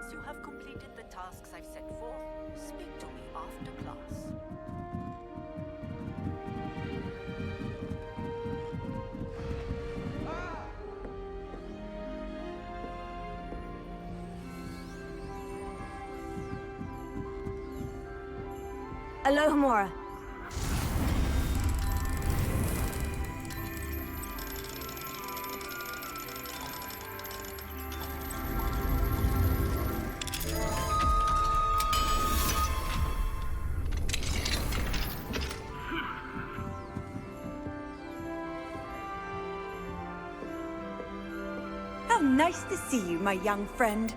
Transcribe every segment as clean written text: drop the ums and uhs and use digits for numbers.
Once you have completed the tasks I've set forth, speak to me after class. Alohomora. How nice to see you, my young friend.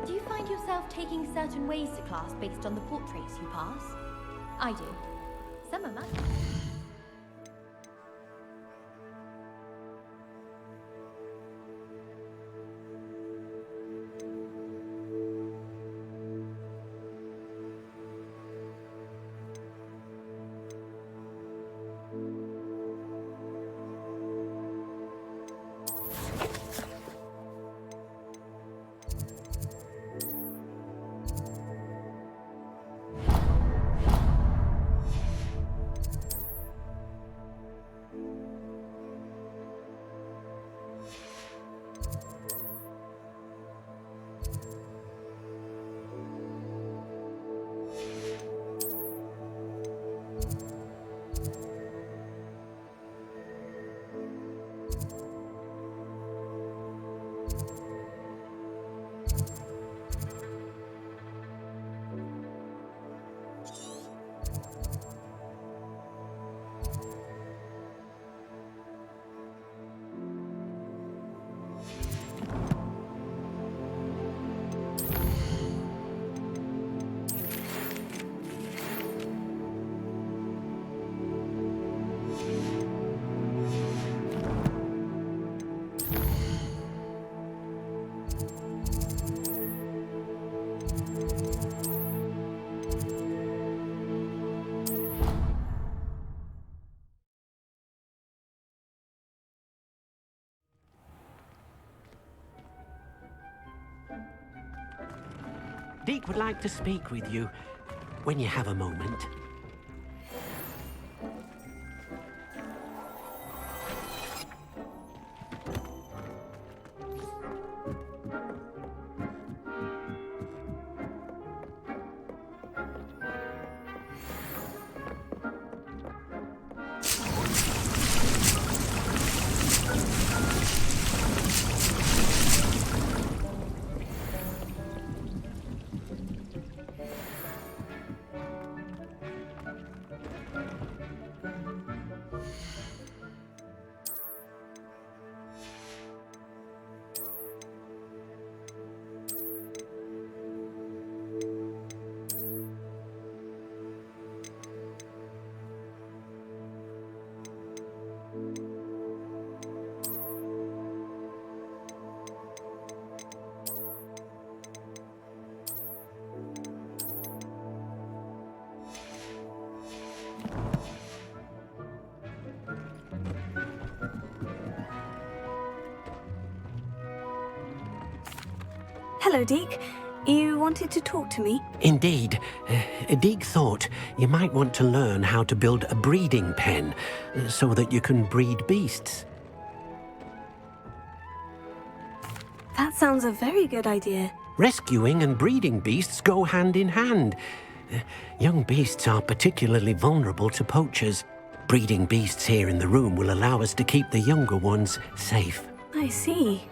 Do you find yourself taking certain ways to class based on the portraits you pass? I do. Some are mine. Deke would like to speak with you when you have a moment. Hello, Deke. You wanted to talk to me? Indeed. Deke thought you might want to learn how to build a breeding pen so that you can breed beasts. That sounds a very good idea. Rescuing and breeding beasts go hand in hand. Young beasts are particularly vulnerable to poachers. Breeding beasts here in the room will allow us to keep the younger ones safe. I see.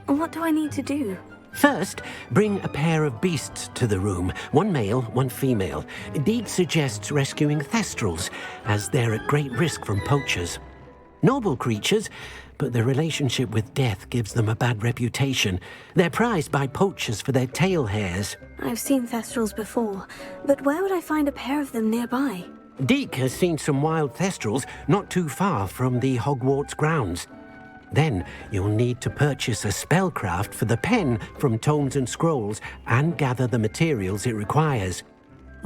What do I need to do? First, bring a pair of beasts to the room. One male, one female. Deke suggests rescuing thestrals, as they're at great risk from poachers. Noble creatures, but their relationship with death gives them a bad reputation. They're prized by poachers for their tail hairs. I've seen thestrals before, but where would I find a pair of them nearby? Deke has seen some wild thestrals not too far from the Hogwarts grounds. Then you'll need to purchase a spellcraft for the pen from Tomes and Scrolls and gather the materials it requires.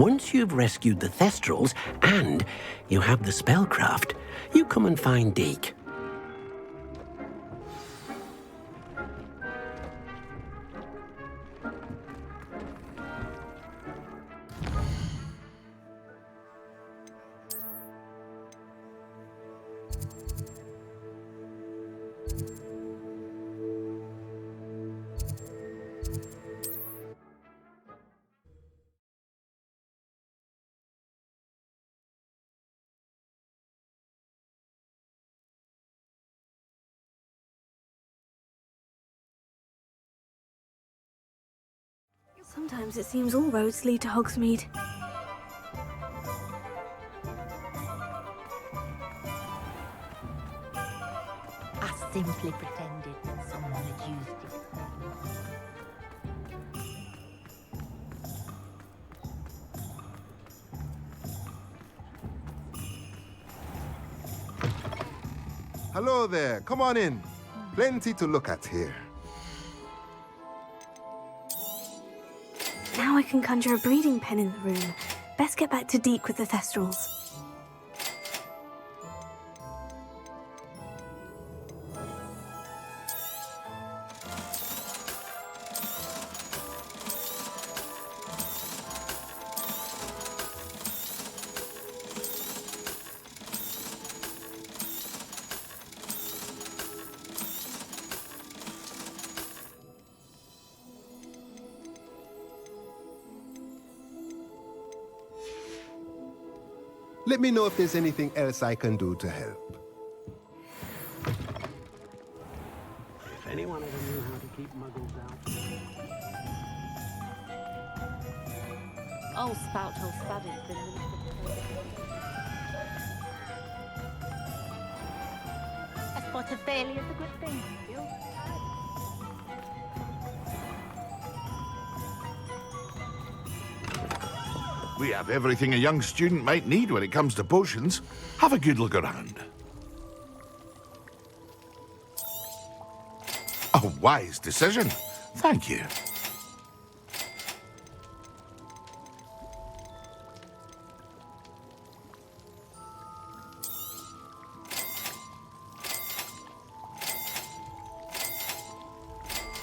Once you've rescued the Thestrals and you have the spellcraft, you come and find Deke. Sometimes it seems all roads lead to Hogsmeade. I simply pretended that someone had used it. Hello there, come on in. Plenty to look at here. Now I can conjure a breeding pen in the room. Best get back to Deke with the Thestrals. Let me know if there's anything else I can do to help. If anyone ever knew how to keep muggles out. Oh, spout hole spudder's been a spot of failure is a good thing. We have everything a young student might need when it comes to potions. Have a good look around. A wise decision. Thank you.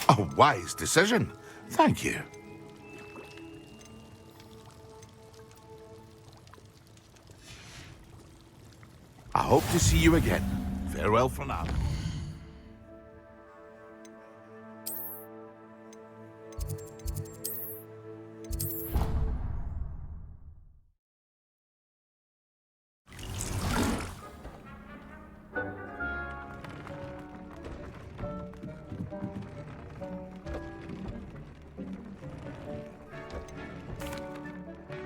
A wise decision. Thank you. I hope to see you again. Farewell for now.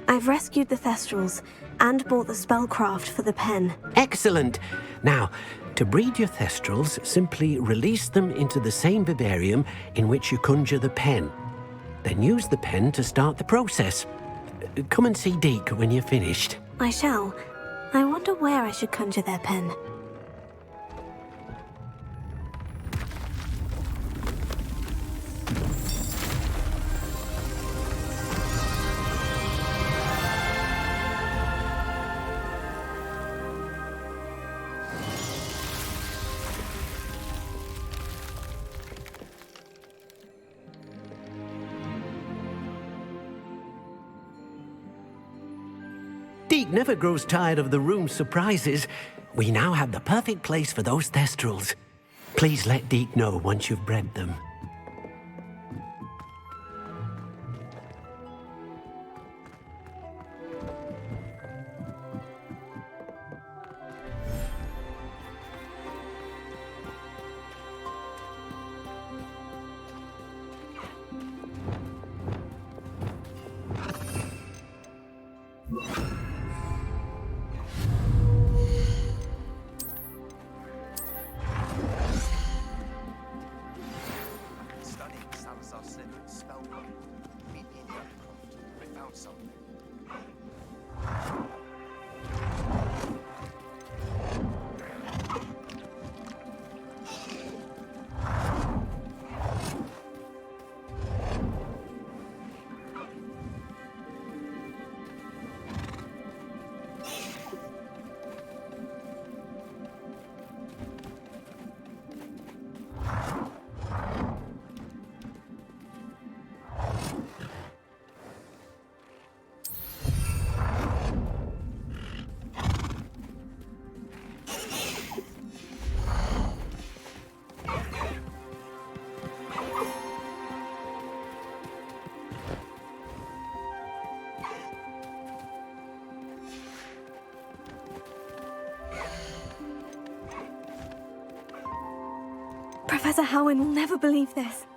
I've rescued the Thestrals and bought the spellcraft for the pen. Excellent! Now, to breed your Thestrals, simply release them into the same vivarium in which you conjure the pen. Then use the pen to start the process. Come and see Deke when you're finished. I shall. I wonder where I should conjure their pen. Deke never grows tired of the room's surprises. We now have the perfect place for those Thestrals. Please let Deke know once you've bred them. Professor Howin will never believe this.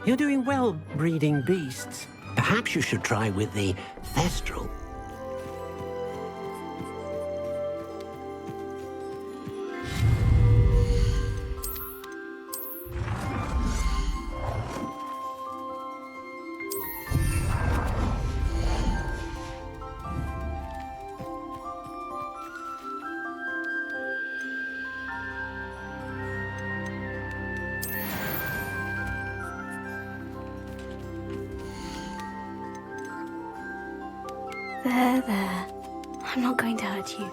You're doing well breeding beasts. Perhaps you should try with the Thestral. There. I'm not going to hurt you.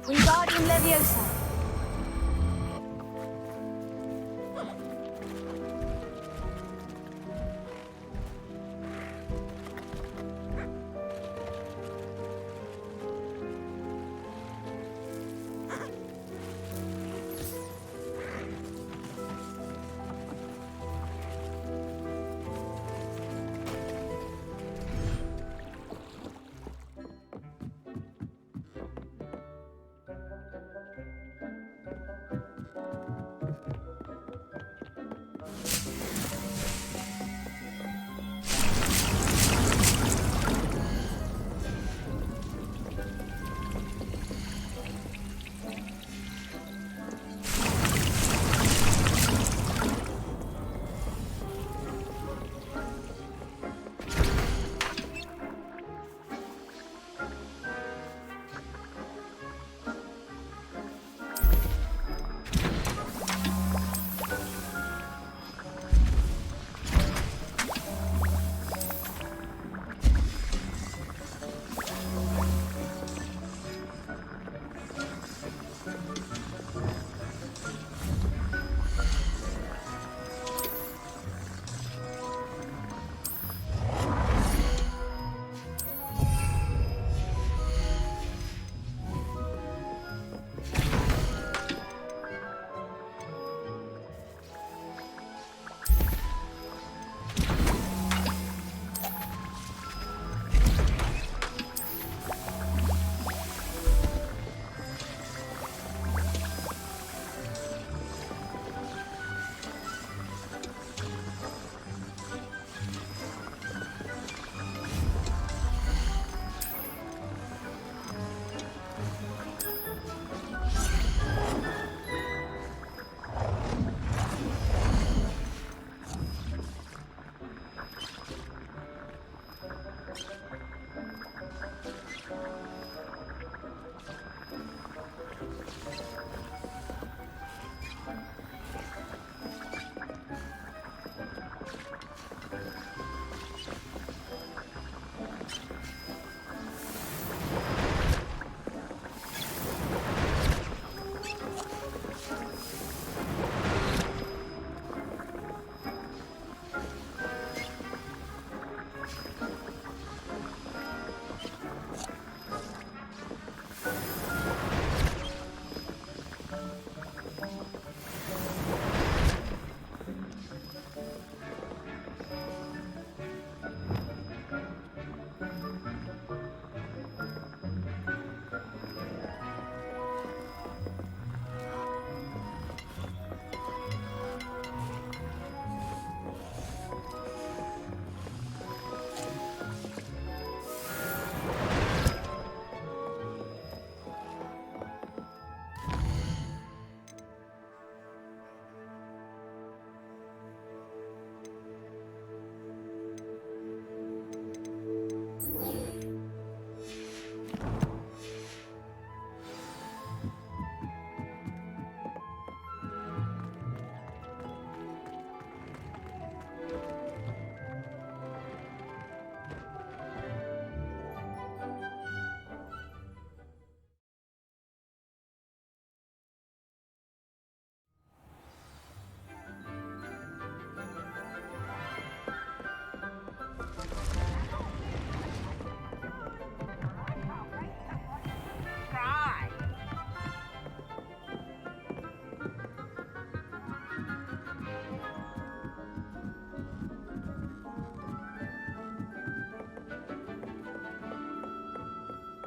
Wingardium Leviosa.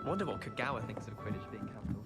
Wonder what Kagawa thinks of Quidditch being cancelled.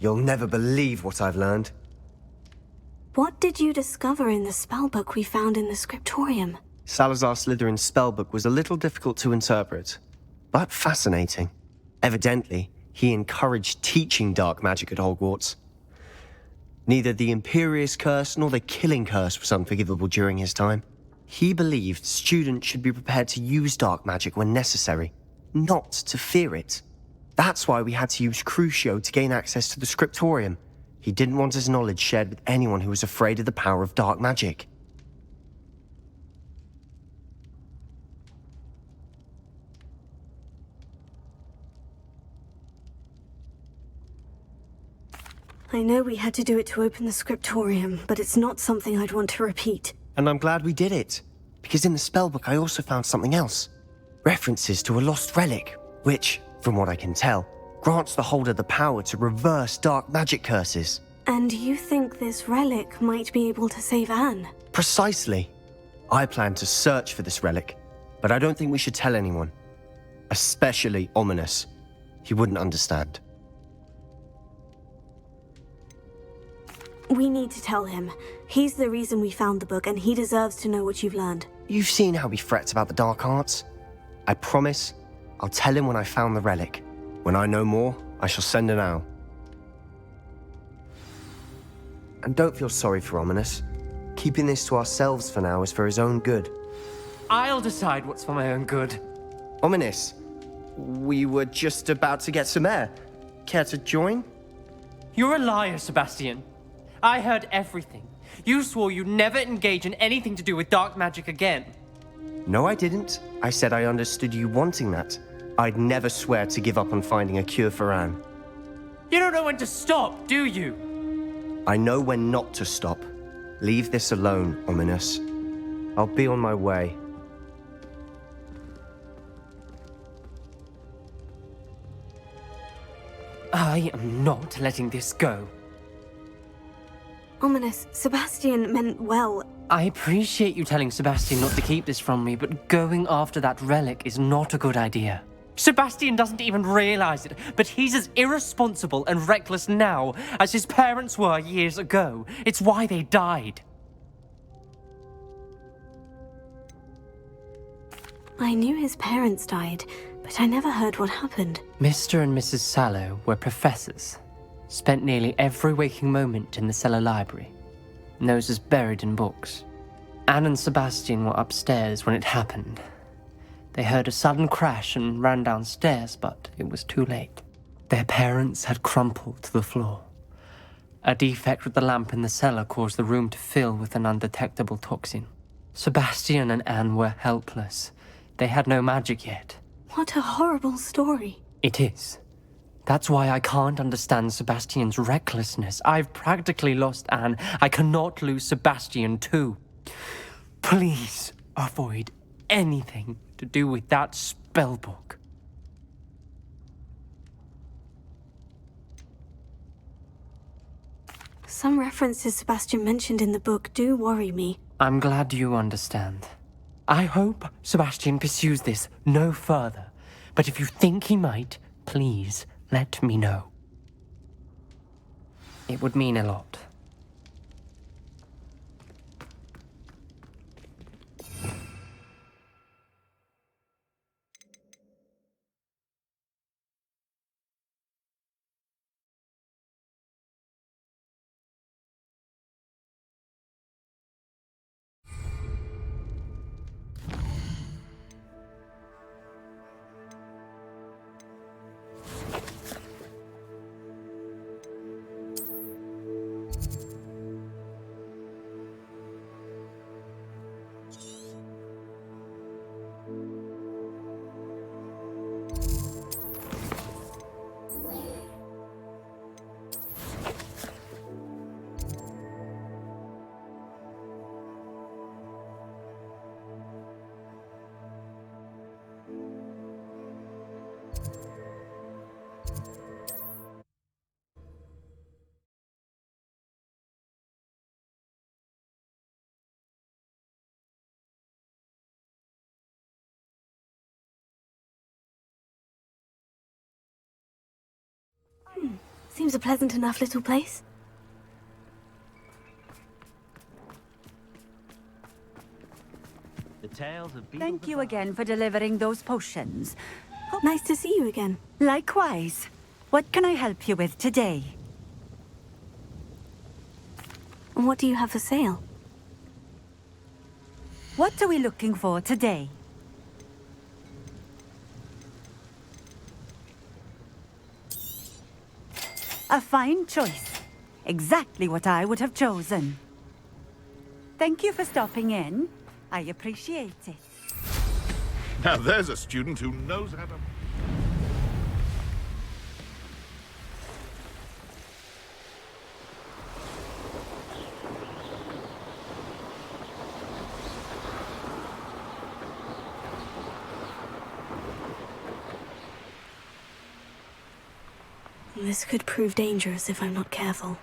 You'll never believe what I've learned. What did you discover in the spellbook we found in the scriptorium? Salazar Slytherin's spellbook was a little difficult to interpret, but fascinating. Evidently, he encouraged teaching dark magic at Hogwarts. Neither the Imperious Curse nor the Killing Curse was unforgivable during his time. He believed students should be prepared to use dark magic when necessary, not to fear it. That's why we had to use Crucio to gain access to the scriptorium. He didn't want his knowledge shared with anyone who was afraid of the power of dark magic. I know we had to do it to open the scriptorium, but it's not something I'd want to repeat. And I'm glad we did it, because in the spellbook I also found something else. References to a lost relic, which, from what I can tell, grants the holder the power to reverse dark magic curses. And you think this relic might be able to save Anne? Precisely. I plan to search for this relic, but I don't think we should tell anyone. Especially Ominous. He wouldn't understand. We need to tell him. He's the reason we found the book, and he deserves to know what you've learned. You've seen how he frets about the dark arts. I promise I'll tell him when I found the relic. When I know more, I shall send an owl. And don't feel sorry for Ominous. Keeping this to ourselves for now is for his own good. I'll decide what's for my own good. Ominous, we were just about to get some air. Care to join? You're a liar, Sebastian. I heard everything. You swore you'd never engage in anything to do with dark magic again. No, I didn't. I said I understood you wanting that. I'd never swear to give up on finding a cure for Anne. You don't know when to stop, do you? I know when not to stop. Leave this alone, Ominous. I'll be on my way. I am not letting this go. Ominous, Sebastian meant well. I appreciate you telling Sebastian not to keep this from me, but going after that relic is not a good idea. Sebastian doesn't even realize it, but he's as irresponsible and reckless now as his parents were years ago. It's why they died. I knew his parents died, but I never heard what happened. Mr. and Mrs. Sallow were professors. Spent nearly every waking moment in the cellar library. Noses buried in books. Anne and Sebastian were upstairs when it happened. They heard a sudden crash and ran downstairs, but it was too late. Their parents had crumpled to the floor. A defect with the lamp in the cellar caused the room to fill with an undetectable toxin. Sebastian and Anne were helpless. They had no magic yet. What a horrible story. It is. That's why I can't understand Sebastian's recklessness. I've practically lost Anne. I cannot lose Sebastian too. Please avoid anything to do with that spellbook. Some references Sebastian mentioned in the book do worry me. I'm glad you understand. I hope Sebastian pursues this no further. But if you think he might, please let me know. It would mean a lot. Seems a pleasant enough little place. The tales of Thank you again for delivering those potions. Nice to see you again. Likewise. What can I help you with today? And what do you have for sale? What are we looking for today? A fine choice. Exactly what I would have chosen. Thank you for stopping in. I appreciate it. Now there's a student who knows how to... This could prove dangerous if I'm not careful.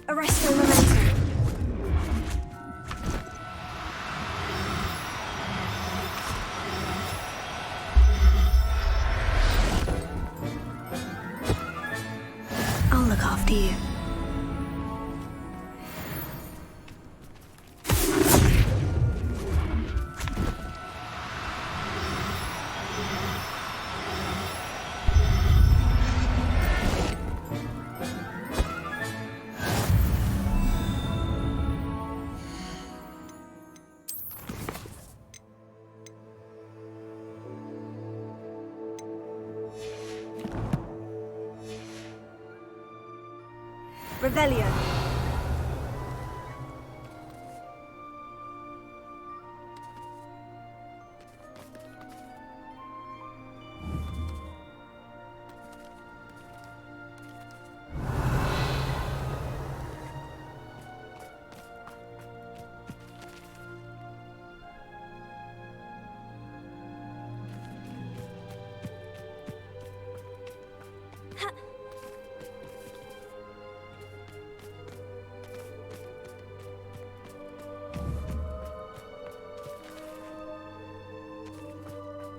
Arrest the momentum. I'll look after you. Revelio.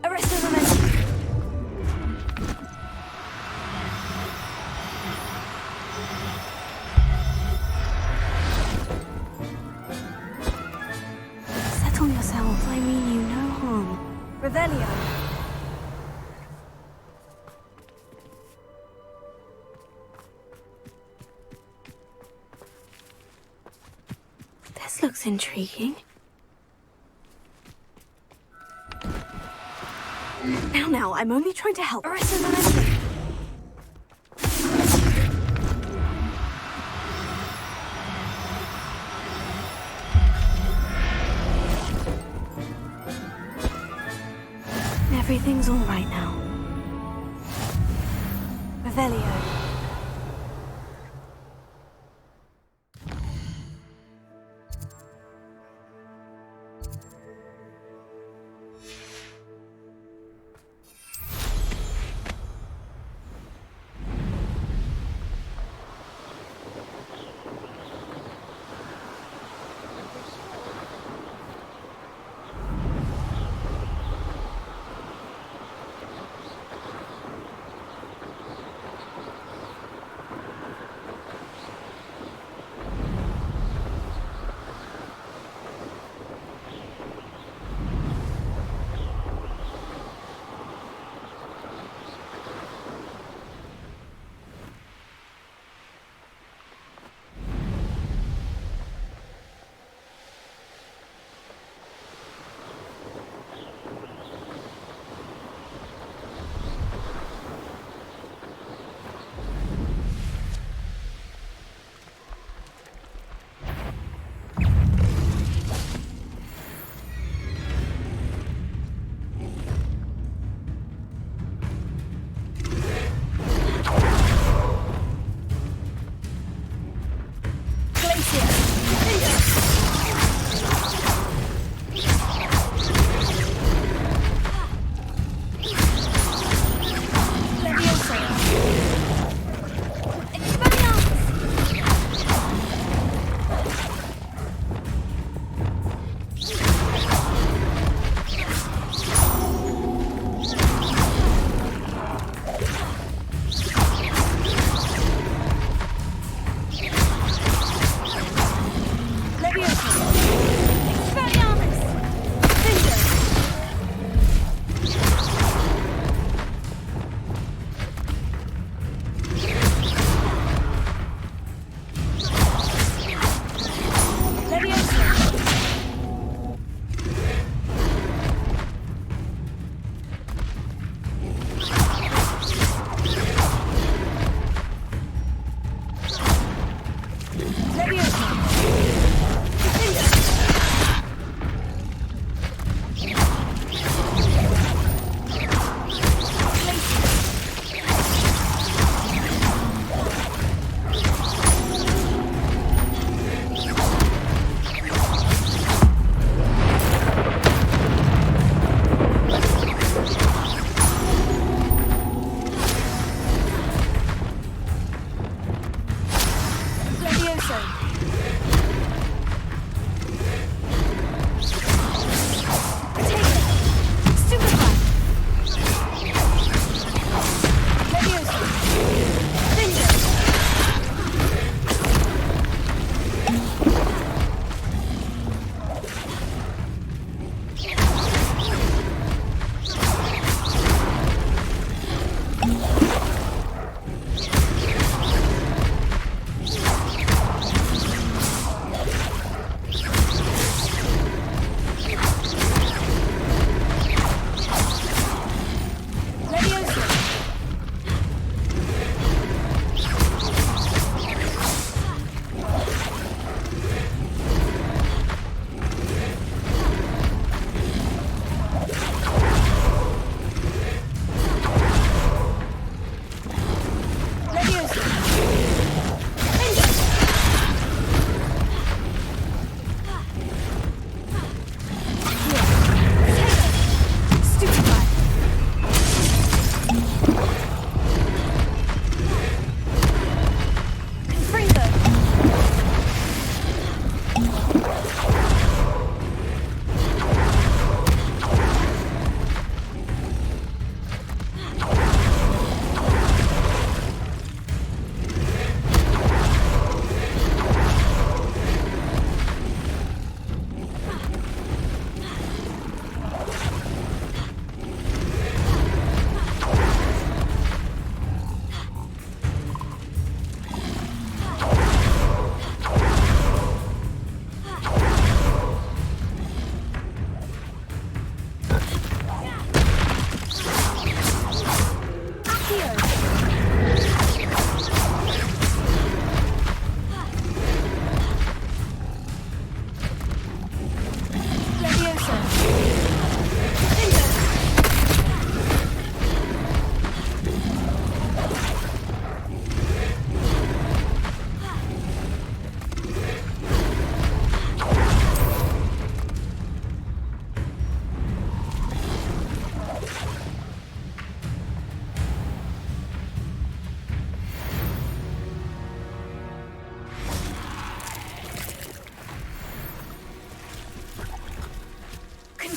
Arrest the momentum. Settle yourself, I mean you no harm. Revelio. This looks intriguing. Now, I'm only trying to help. Arrest the momentum. Everything's all right now. Revelio.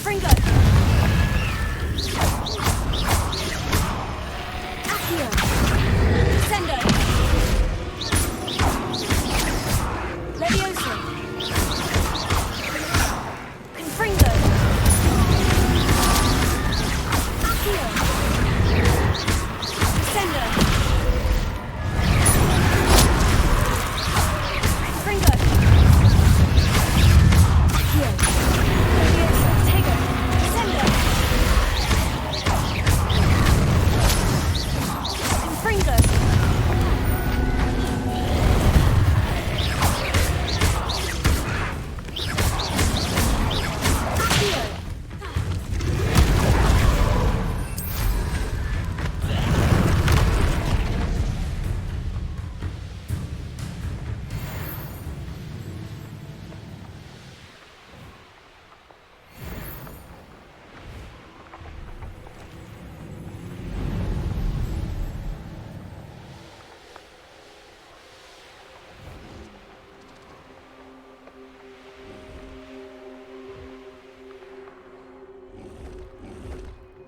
Confringo! Accio! Sendo! Levioso! Confringo! Accio! Sendo! Confringo! Accio! Levioso! Tego! Sendo! Confringo! Accio!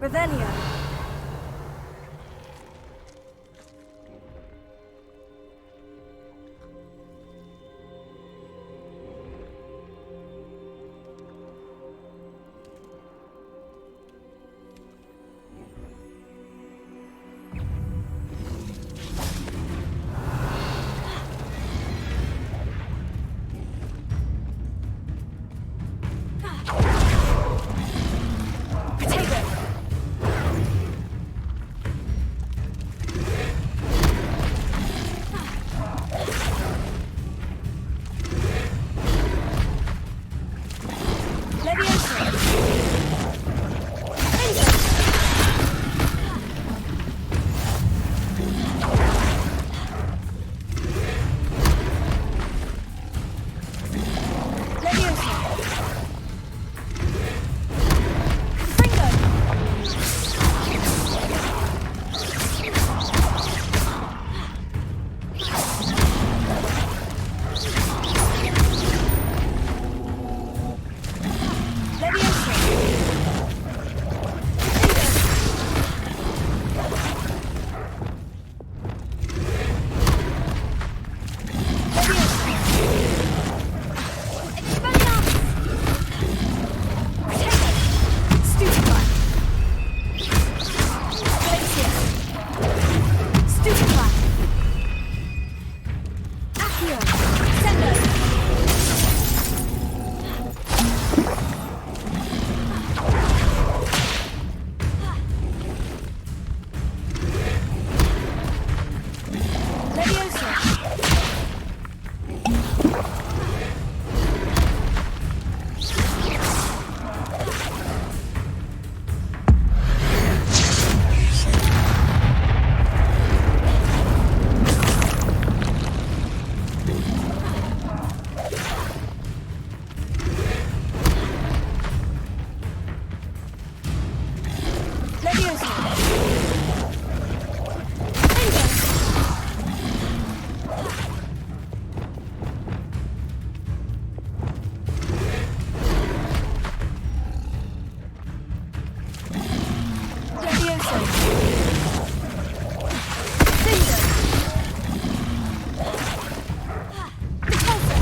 Revelio. Potato.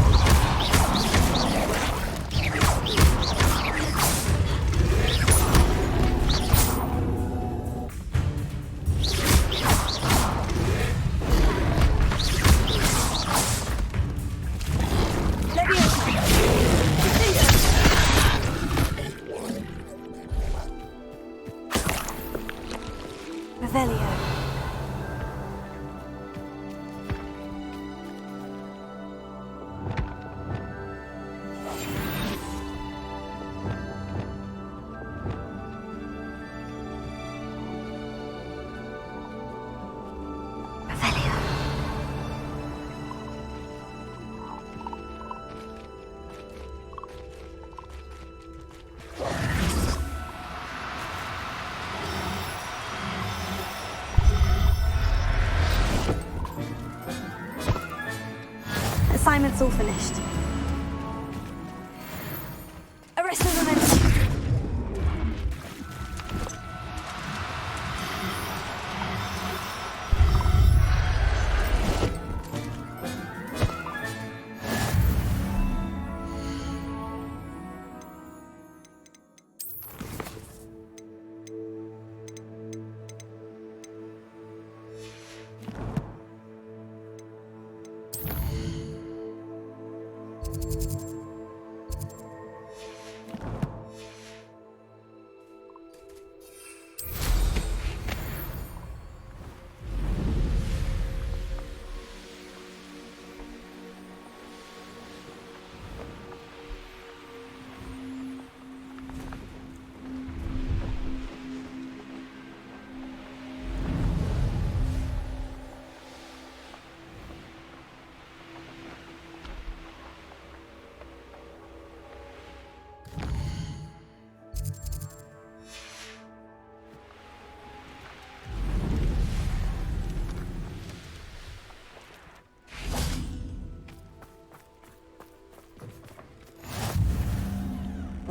Revelio. Assignment's all finished. Arresto Memento.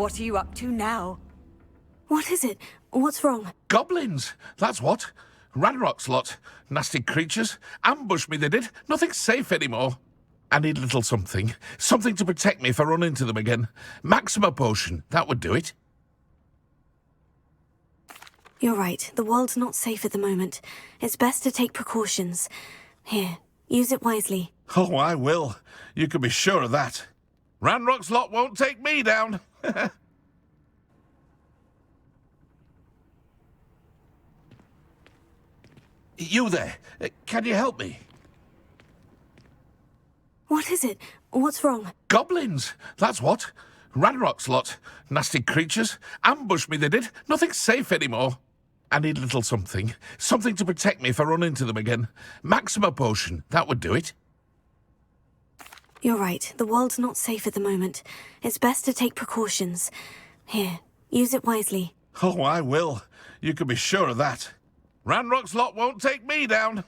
What are you up to now? What is it? What's wrong? Goblins, that's what. Ranrock's lot. Nasty creatures. Ambush me, they did. Nothing's safe anymore. I need a little something. Something to protect me if I run into them again. Maxima potion, that would do it. You're right. The world's not safe at the moment. It's best to take precautions. Here, use it wisely. Oh, I will. You can be sure of that. Ranrock's lot won't take me down. You there. Can you help me? What is it? What's wrong? Goblins, that's what. Ranrock's lot. Nasty creatures. Ambush me, they did. Nothing's safe anymore. I need a little something. Something to protect me if I run into them again. Maxima potion, that would do it. You're right. The world's not safe at the moment. It's best to take precautions. Here, use it wisely. Oh, I will. You can be sure of that. Ranrock's lot won't take me down.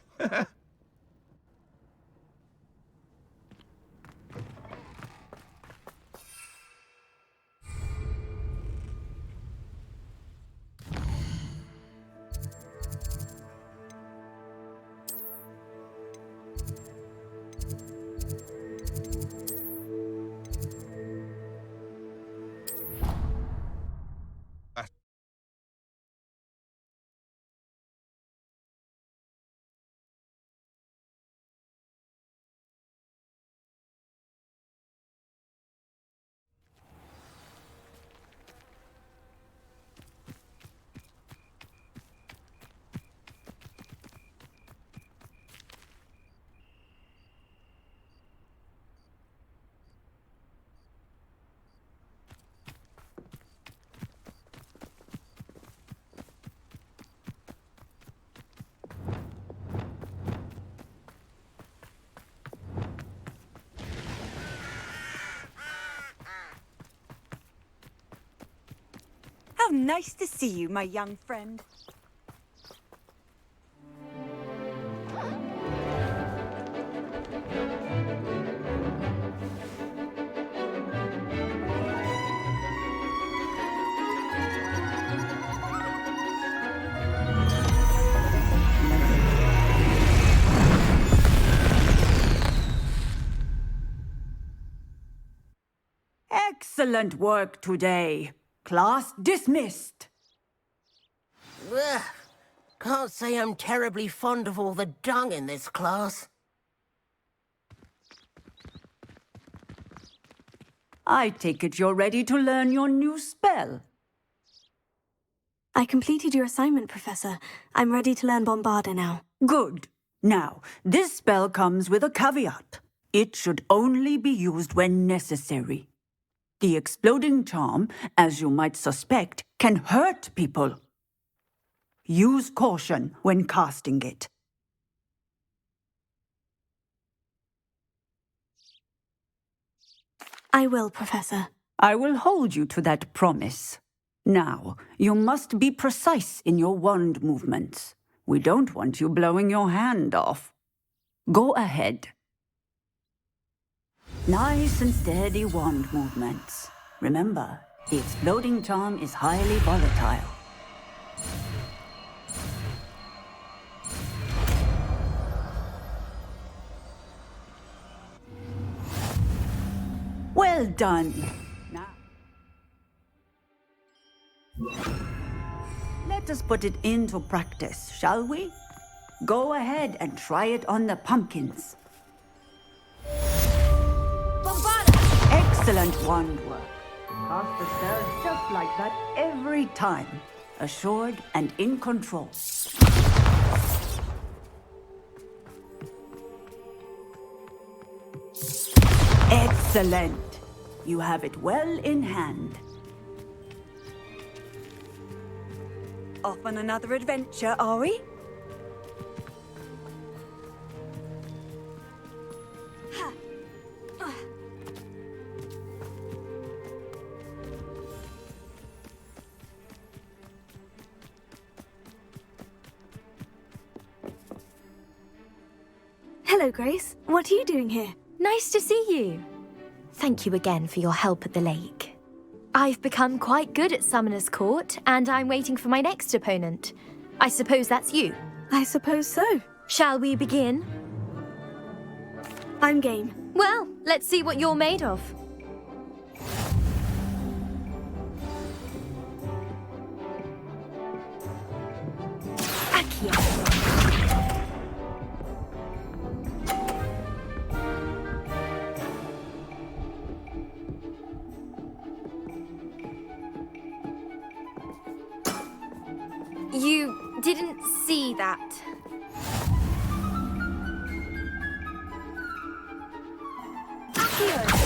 How nice to see you, my young friend. Excellent work today. Class dismissed. Ugh. Can't say I'm terribly fond of all the dung in this class. I take it you're ready to learn your new spell. I completed your assignment, Professor. I'm ready to learn Bombarda now. Good. Now, this spell comes with a caveat. It should only be used when necessary. The exploding charm, as you might suspect, can hurt people. Use caution when casting it. I will, Professor. I will hold you to that promise. Now, you must be precise in your wand movements. We don't want you blowing your hand off. Go ahead. Nice and steady wand movements. Remember, the exploding charm is highly volatile. Well done. Now, let us put it into practice, shall we? Go ahead and try it on the pumpkins. Excellent wand work. Cast the spell just like that every time. Assured and in control. Excellent. You have it well in hand. Off on another adventure, are we? Hello, Grace. What are you doing here? Nice to see you. Thank you again for your help at the lake. I've become quite good at Summoner's Court, and I'm waiting for my next opponent. I suppose that's you. I suppose so. Shall we begin? I'm game. Well, let's see what you're made of. Accio. You didn't see that. Accio.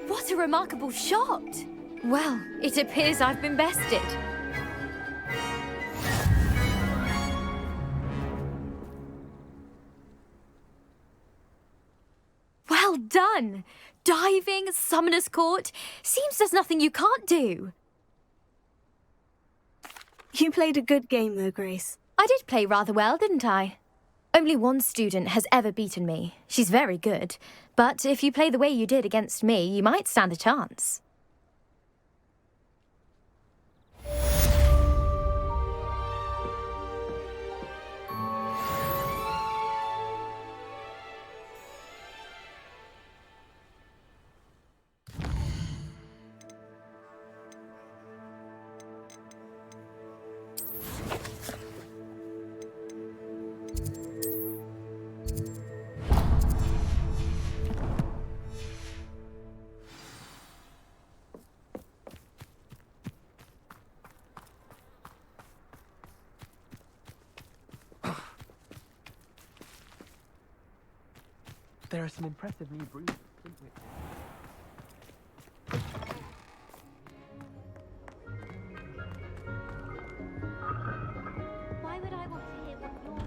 What a remarkable shot! Well, it appears I've been bested. Well done! Diving, Summoner's Court. Seems there's nothing you can't do. You played a good game though, Grace. I did play rather well, didn't I? Only one student has ever beaten me. She's very good. But if you play the way you did against me, you might stand a chance. There are some impressive new breeds. Why would I want to hear what you're...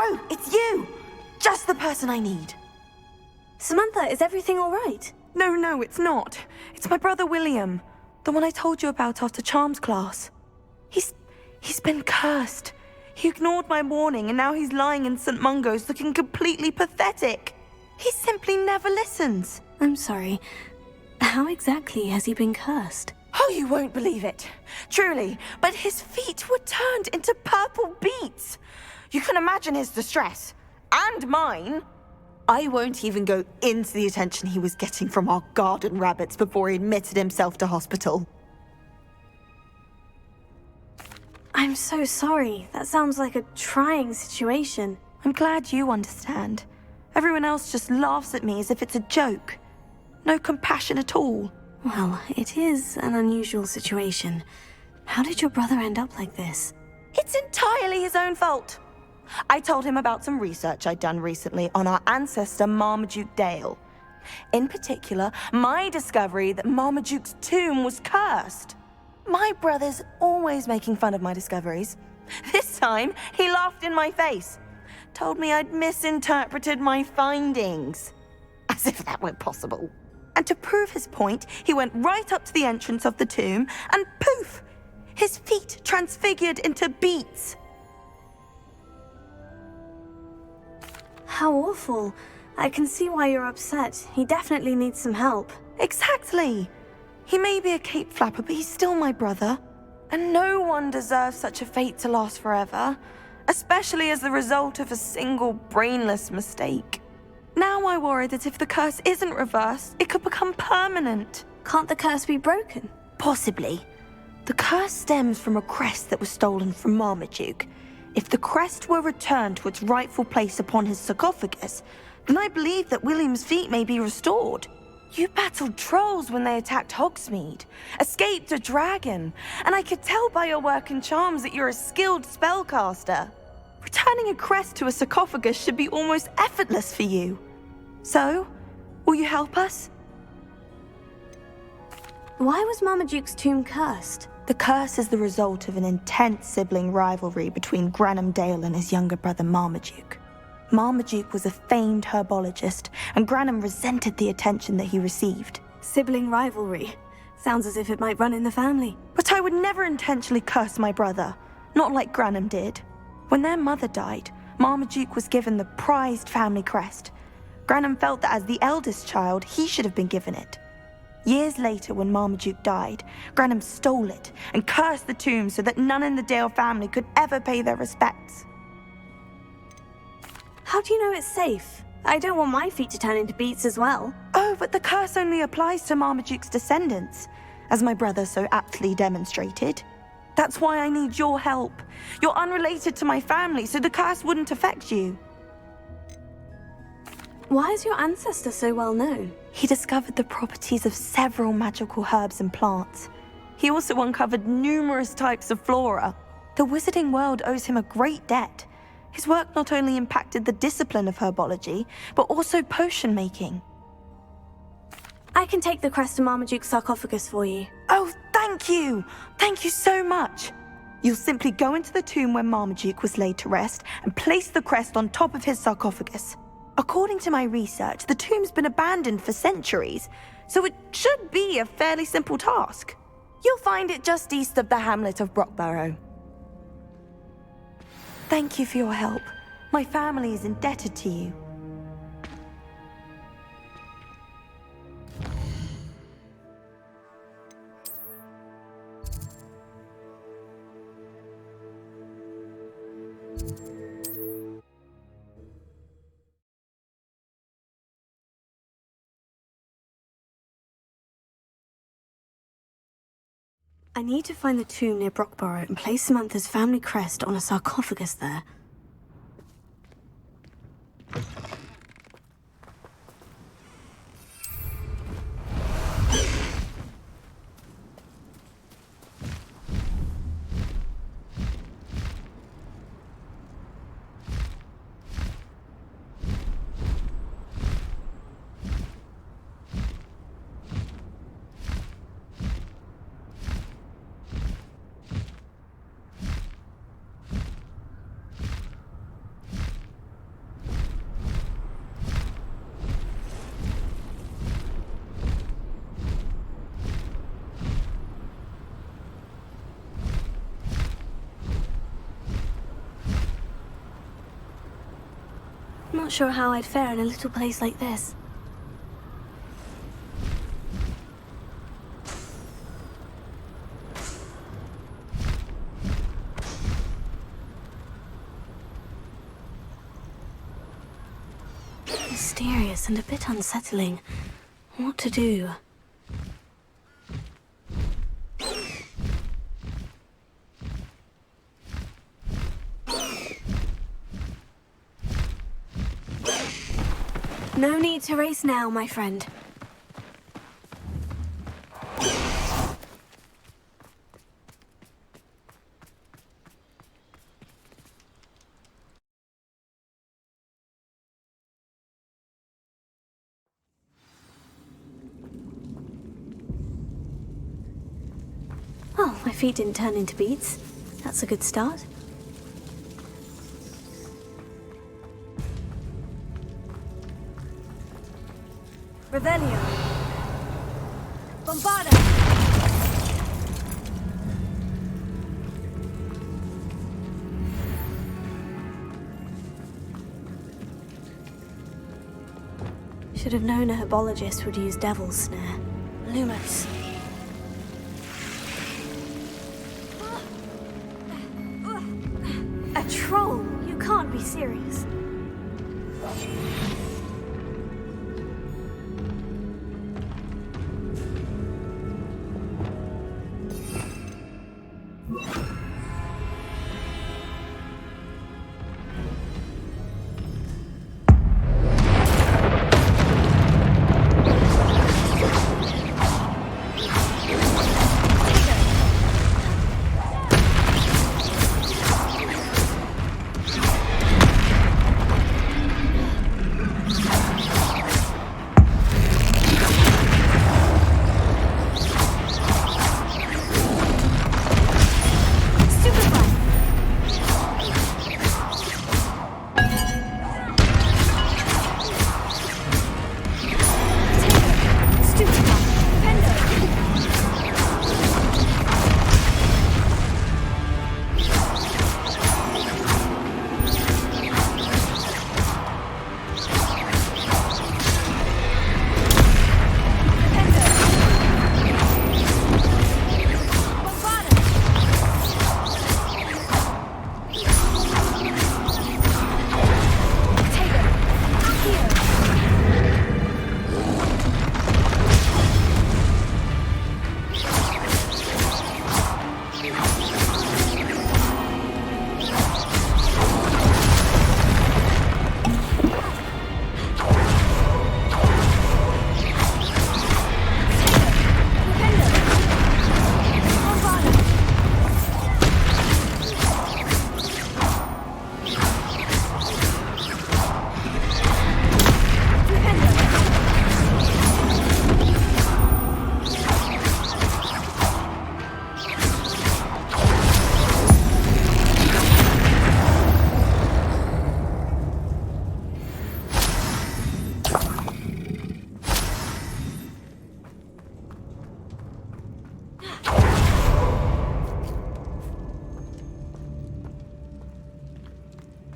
Oh, it's you! Just the person I need. Samantha, is everything all right? No, it's not. It's my brother William. The one I told you about after Charms class. He's been cursed. He ignored my warning and now he's lying in St. Mungo's looking completely pathetic. He simply never listens. I'm sorry. How exactly has he been cursed? Oh, you won't believe it. Truly, but his feet were turned into purple beets. You can imagine his distress. And mine. I won't even go into the attention he was getting from our garden rabbits before he admitted himself to hospital. I'm so sorry. That sounds like a trying situation. I'm glad you understand. Everyone else just laughs at me as if it's a joke. No compassion at all. Well, it is an unusual situation. How did your brother end up like this? It's entirely his own fault. I told him about some research I'd done recently on our ancestor Marmaduke Dale. In particular, my discovery that Marmaduke's tomb was cursed. My brother's always making fun of my discoveries. This time, he laughed in my face. Told me I'd misinterpreted my findings. As if that were possible. And to prove his point, he went right up to the entrance of the tomb and poof! His feet transfigured into beets. How awful. I can see why you're upset. He definitely needs some help. Exactly. He may be a cape flapper, but he's still my brother. And no one deserves such a fate to last forever, especially as the result of a single brainless mistake. Now I worry that if the curse isn't reversed, it could become permanent. Can't the curse be broken? Possibly. The curse stems from a crest that was stolen from Marmaduke. If the crest were returned to its rightful place upon his sarcophagus, then I believe that William's feet may be restored. You battled trolls when they attacked Hogsmeade, escaped a dragon, and I could tell by your work and charms that you're a skilled spellcaster. Returning a crest to a sarcophagus should be almost effortless for you. So, will you help us? Why was Marmaduke's tomb cursed? The curse is the result of an intense sibling rivalry between Granham Dale and his younger brother Marmaduke. Marmaduke was a famed herbologist, and Granham resented the attention that he received. Sibling rivalry. Sounds as if it might run in the family. But I would never intentionally curse my brother, not like Granham did. When their mother died, Marmaduke was given the prized family crest. Granham felt that as the eldest child, he should have been given it. Years later, when Marmaduke died, Granham stole it and cursed the tomb so that none in the Dale family could ever pay their respects. How do you know it's safe? I don't want my feet to turn into beets as well. Oh, but the curse only applies to Marmaduke's descendants, as my brother so aptly demonstrated. That's why I need your help. You're unrelated to my family, so the curse wouldn't affect you. Why is your ancestor so well known? He discovered the properties of several magical herbs and plants. He also uncovered numerous types of flora. The wizarding world owes him a great debt. His work not only impacted the discipline of herbology, but also potion making. I can take the crest to Marmaduke's sarcophagus for you. Oh, thank you! Thank you so much! You'll simply go into the tomb where Marmaduke was laid to rest and place the crest on top of his sarcophagus. According to my research, the tomb's been abandoned for centuries, so it should be a fairly simple task. You'll find it just east of the hamlet of Brockborough. Thank you for your help. My family is indebted to you. I need to find the tomb near Brockborough and place Samantha's family crest on a sarcophagus there. Not sure how I'd fare in a little place like this. Mysterious and a bit unsettling. What to do? No need to race now, my friend. Oh, my feet didn't turn into beads. That's a good start. Revelio. Bombarda. Should have known a herbologist would use Devil's Snare. Lumos. A troll? You can't be serious.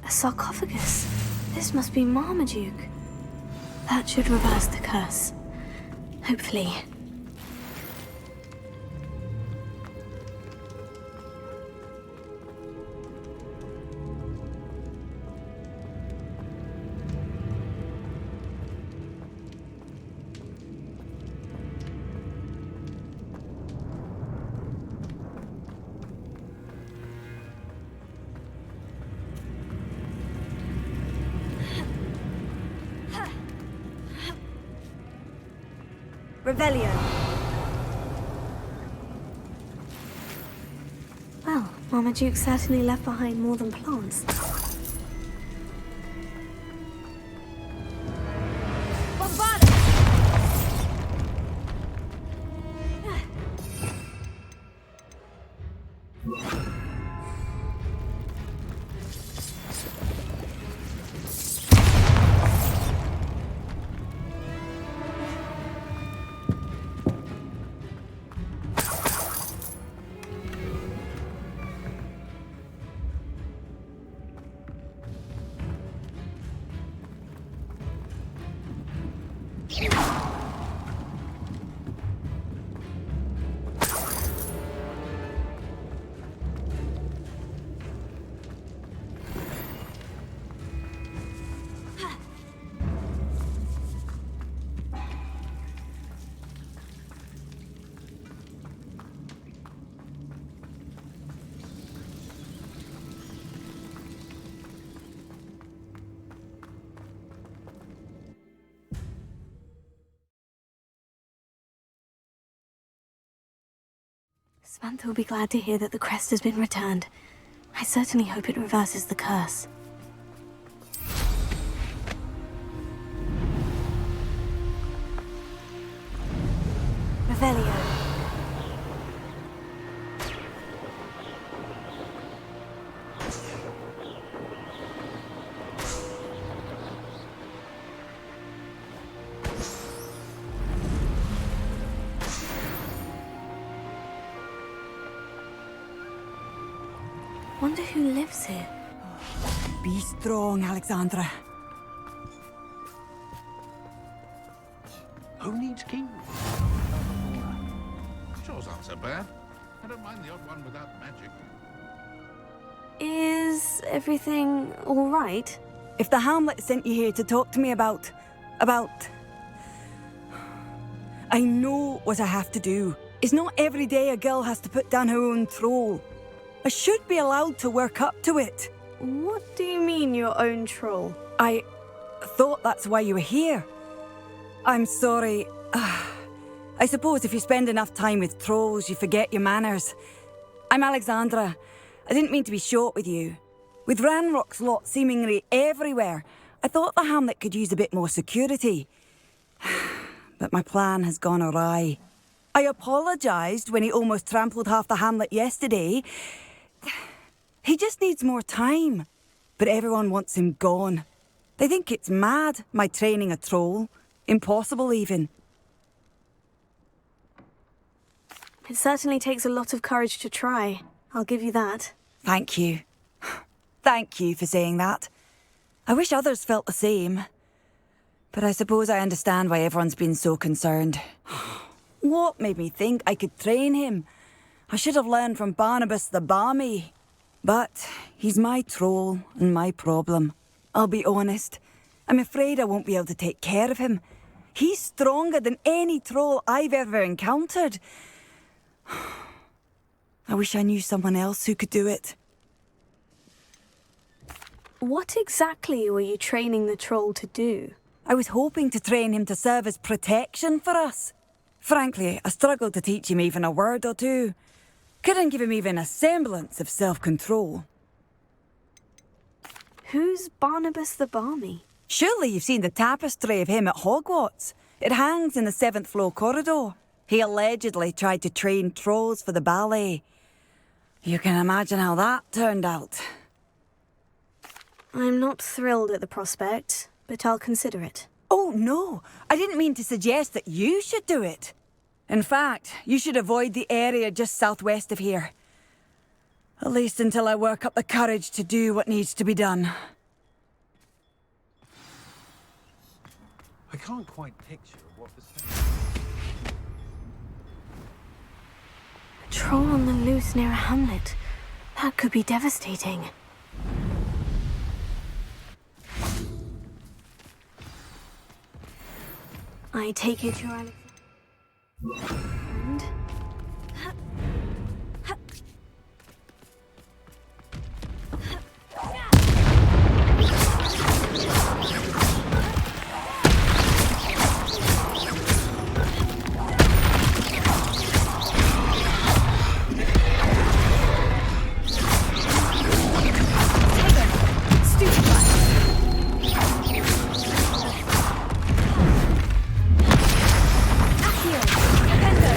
Sarcophagus. This must be Marmaduke. That should reverse the curse. Hopefully. Revelio. Well, Marmaduke certainly left behind more than plants. Samantha will be glad to hear that the crest has been returned. I certainly hope it reverses the curse. Revelio. Wonder who lives here. Be strong, Alexandra. Who needs keys? Chores aren't so bad. I don't mind the odd one without magic. Is everything all right? If the Hamlet sent you here to talk to me about... I know what I have to do. It's not every day a girl has to put down her own troll. I should be allowed to work up to it. What do you mean, your own troll? I thought that's why you were here. I'm sorry. I suppose if you spend enough time with trolls, you forget your manners. I'm Alexandra. I didn't mean to be short with you. With Ranrock's lot seemingly everywhere, I thought the Hamlet could use a bit more security. But my plan has gone awry. I apologised when he almost trampled half the Hamlet yesterday. He just needs more time. But everyone wants him gone. They think it's mad, my training a troll. Impossible, even. It certainly takes a lot of courage to try. I'll give you that. Thank you. Thank you for saying that. I wish others felt the same. But I suppose I understand why everyone's been so concerned. What made me think I could train him? I should have learned from Barnabas the Balmy. But he's my troll and my problem. I'll be honest. I'm afraid I won't be able to take care of him. He's stronger than any troll I've ever encountered. I wish I knew someone else who could do it. What exactly were you training the troll to do? I was hoping to train him to serve as protection for us. Frankly, I struggled to teach him even a word or two. Couldn't give him even a semblance of self-control. Who's Barnabas the Balmy? Surely you've seen the tapestry of him at Hogwarts. It hangs in the 7th floor corridor. He allegedly tried to train trolls for the ballet. You can imagine how that turned out. I'm not thrilled at the prospect, but I'll consider it. Oh, no. I didn't mean to suggest that you should do it. In fact, you should avoid the area just southwest of here. At least until I work up the courage to do what needs to be done. I can't quite picture what was A troll on the loose near a hamlet. That could be devastating. I take it you're Alex. And... Defender!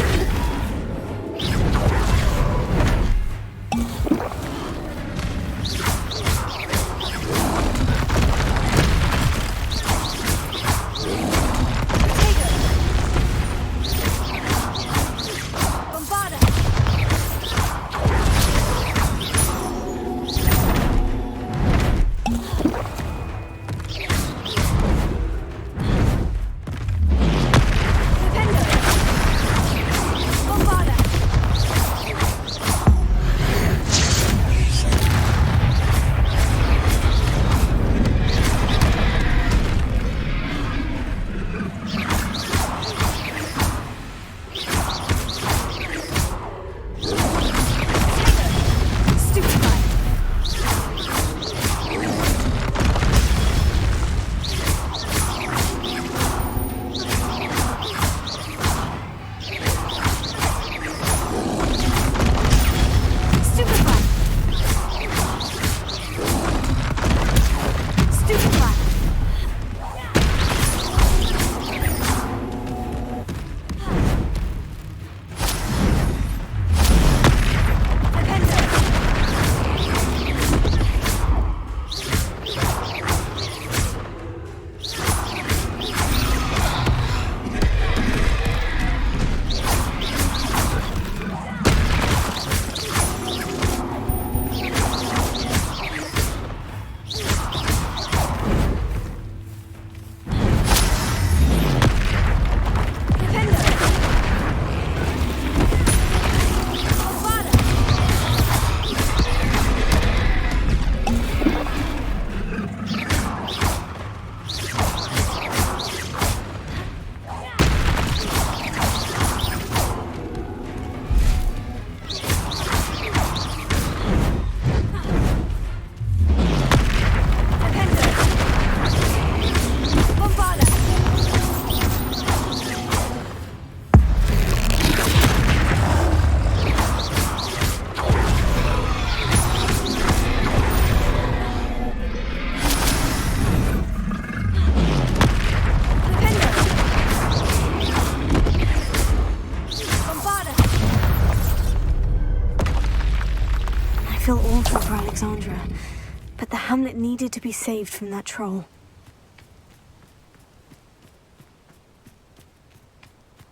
But the hamlet needed to be saved from that troll.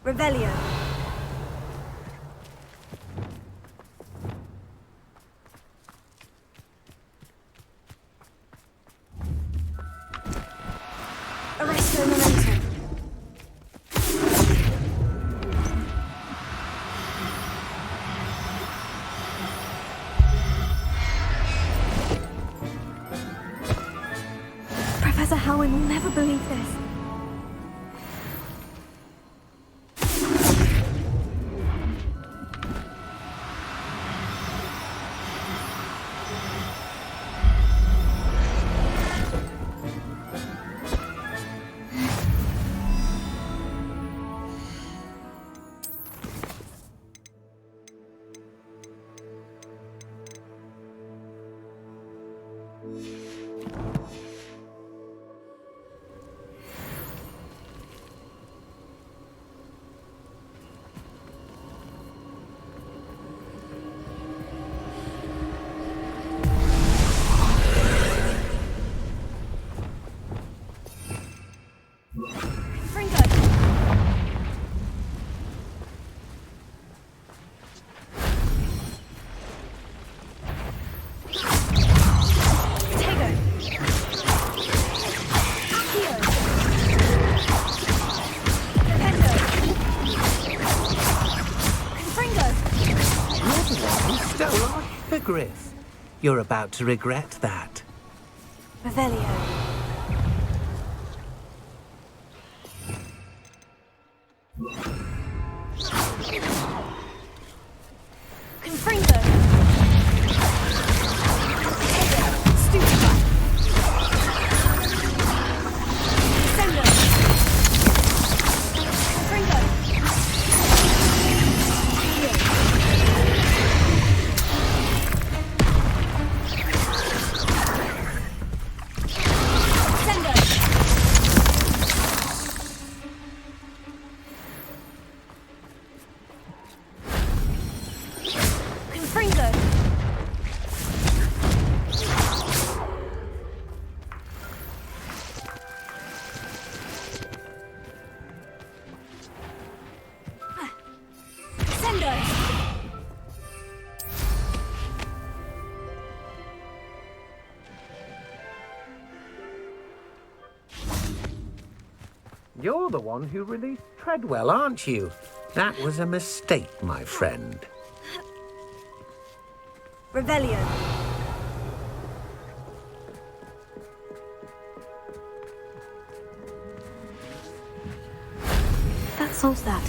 Revelio. Arresto momentum. Professor Howin will never believe this. Griff, you're about to regret that. Revelio. Confringo. Stupefy. Descendo. Confringo. You're the one who released Treadwell, aren't you? That was a mistake, my friend. Revelio. That solves that.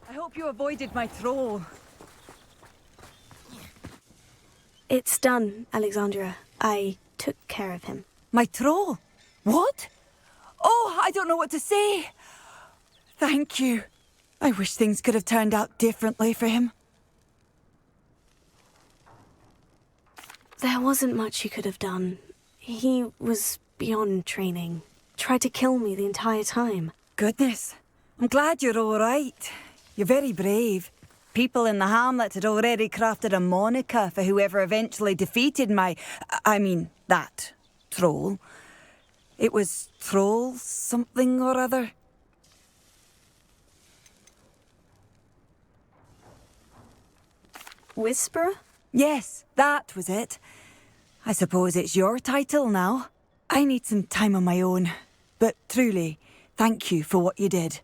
I hope you avoided my troll. It's done, Alexandra. I took care of him. My troll? What? Oh, I don't know what to say. Thank you. I wish things could have turned out differently for him. There wasn't much you could have done. He was beyond training. Tried to kill me the entire time. Goodness. I'm glad you're all right. You're very brave. People in the hamlet had already crafted a moniker for whoever eventually defeated that troll. It was Troll something or other. Whisperer? Yes, that was it. I suppose it's your title now. I need some time on my own. But truly, thank you for what you did.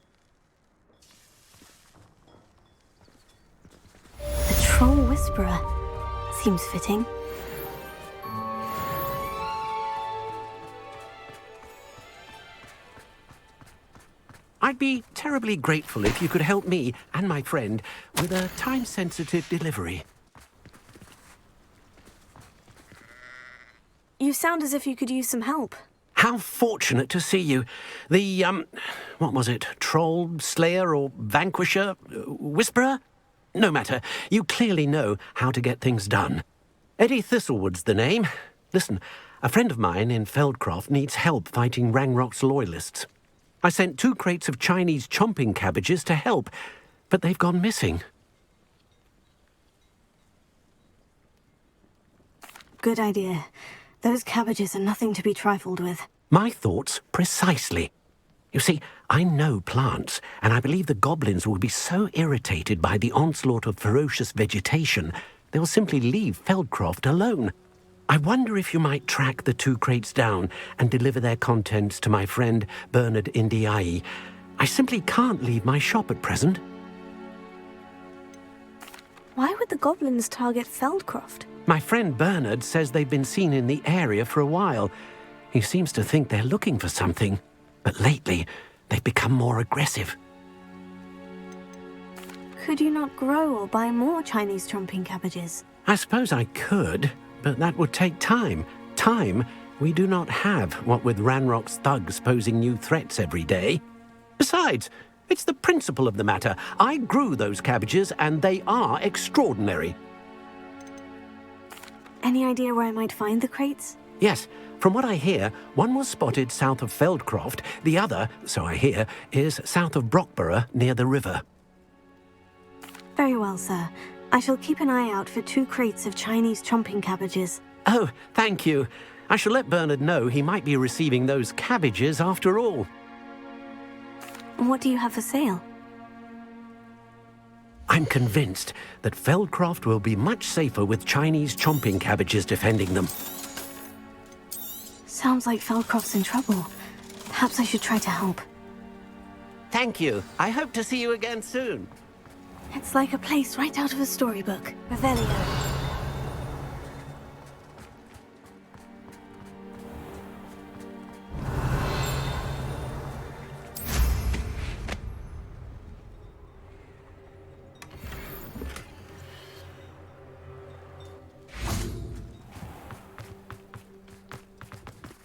The Troll Whisperer. Seems fitting. I'd be terribly grateful if you could help me and my friend with a time-sensitive delivery. sound as if you could use some help. How fortunate to see you. The, what was it? Troll, Slayer, or Vanquisher? Whisperer? No matter. You clearly know how to get things done. Eddie Thistlewood's the name. Listen, a friend of mine in Feldcroft needs help fighting Rangrock's loyalists. I sent 2 crates of Chinese chomping cabbages to help, but they've gone missing. Good idea. Those cabbages are nothing to be trifled with. My thoughts precisely. You see, I know plants, and I believe the goblins will be so irritated by the onslaught of ferocious vegetation, they'll simply leave Feldcroft alone. I wonder if you might track the 2 crates down and deliver their contents to my friend Bernard Indiai. I simply can't leave my shop at present. Why would the goblins target Feldcroft? My friend Bernard says they've been seen in the area for a while. He seems to think they're looking for something, but lately they've become more aggressive. Could you not grow or buy more Chinese chomping cabbages? I suppose I could, but that would take time. Time we do not have, what with Ranrock's thugs posing new threats every day. Besides, it's the principle of the matter. I grew those cabbages, and they are extraordinary. Any idea where I might find the crates? Yes, from what I hear, one was spotted south of Feldcroft, the other, so I hear, is south of Brockborough near the river. Very well, sir. I shall keep an eye out for 2 crates of Chinese chomping cabbages. Oh, thank you. I shall let Bernard know he might be receiving those cabbages after all. What do you have for sale? I'm convinced that Feldcroft will be much safer with Chinese chomping cabbages defending them. Sounds like Feldcroft's in trouble. Perhaps I should try to help. Thank you. I hope to see you again soon. It's like a place right out of a storybook. Revelio.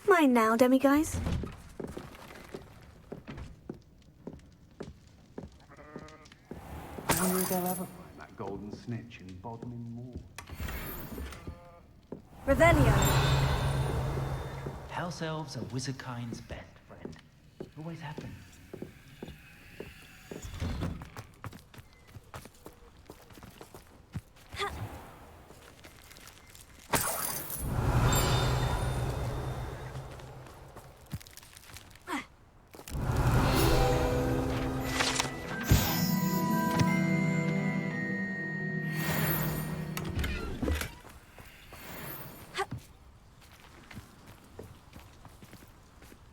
Mine now, demiguise. I wonder if they'll ever find that golden snitch in Bodmin Moor. Revelio. House elves are wizardkind's best friend. Always have been.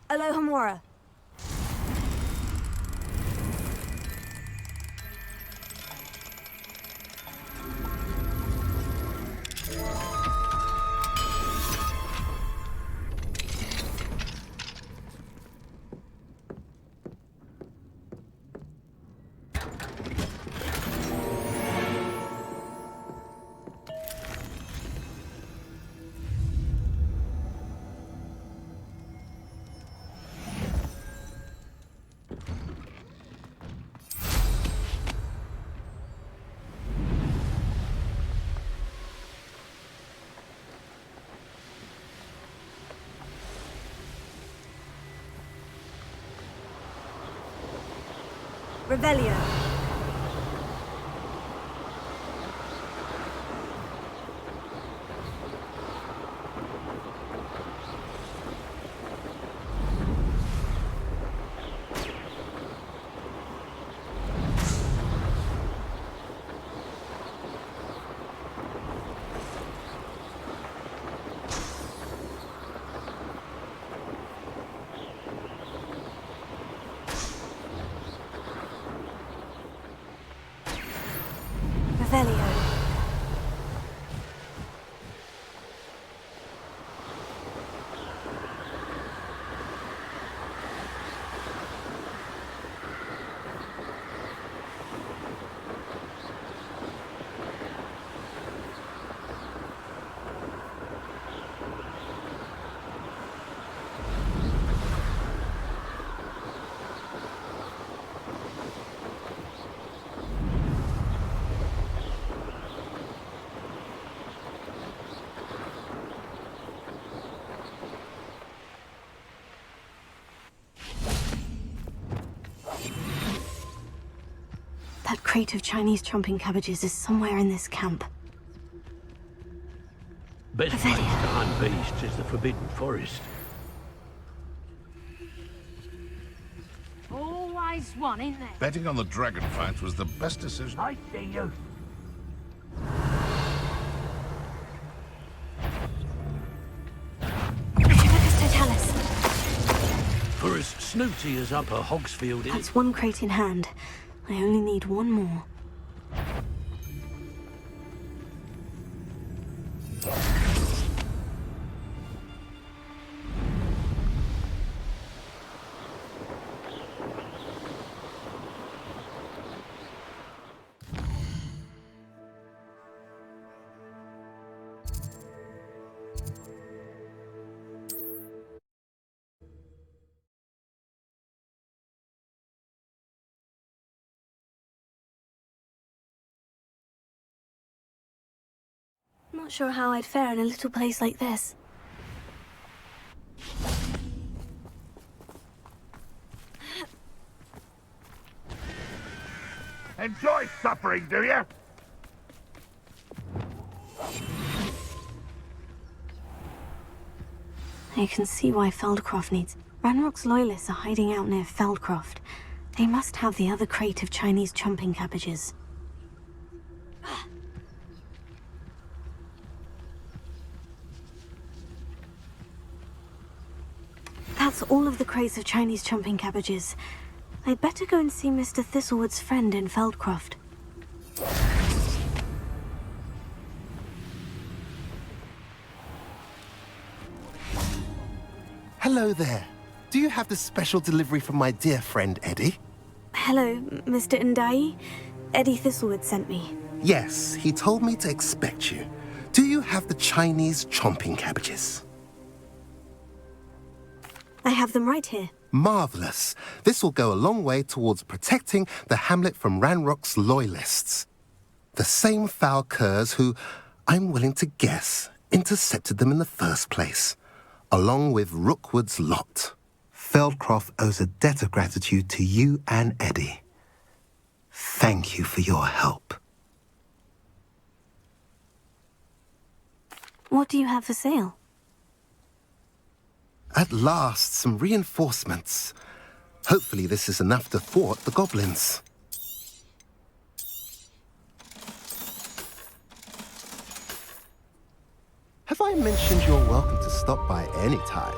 Alohomora. Revelio. That crate of Chinese chomping cabbages is somewhere in this camp. Best place to hunt beasts is the Forbidden Forest. Always one in there. Betting on the dragon fight was the best decision. I see you. For as snooty as Upper Hogsfield is... That's one crate in hand. I only need one more. Not sure how I'd fare in a little place like this. Enjoy suffering, do you? You can see why Feldcroft needs... Ranrock's loyalists are hiding out near Feldcroft. They must have the other crate of Chinese chomping cabbages. That's all of the crates of Chinese chomping cabbages. I'd better go and see Mr. Thistlewood's friend in Feldcroft. Hello there. Do you have the special delivery from my dear friend Eddie? Hello, Mr. Ndai. Eddie Thistlewood sent me. Yes, he told me to expect you. Do you have the Chinese chomping cabbages? I have them right here. Marvelous. This will go a long way towards protecting the hamlet from Ranrock's loyalists. The same foul curs who, I'm willing to guess, intercepted them in the first place, along with Rookwood's lot. Feldcroft owes a debt of gratitude to you and Eddie. Thank you for your help. What do you have for sale? At last, some reinforcements. Hopefully this is enough to thwart the goblins. Have I mentioned you're welcome to stop by any time?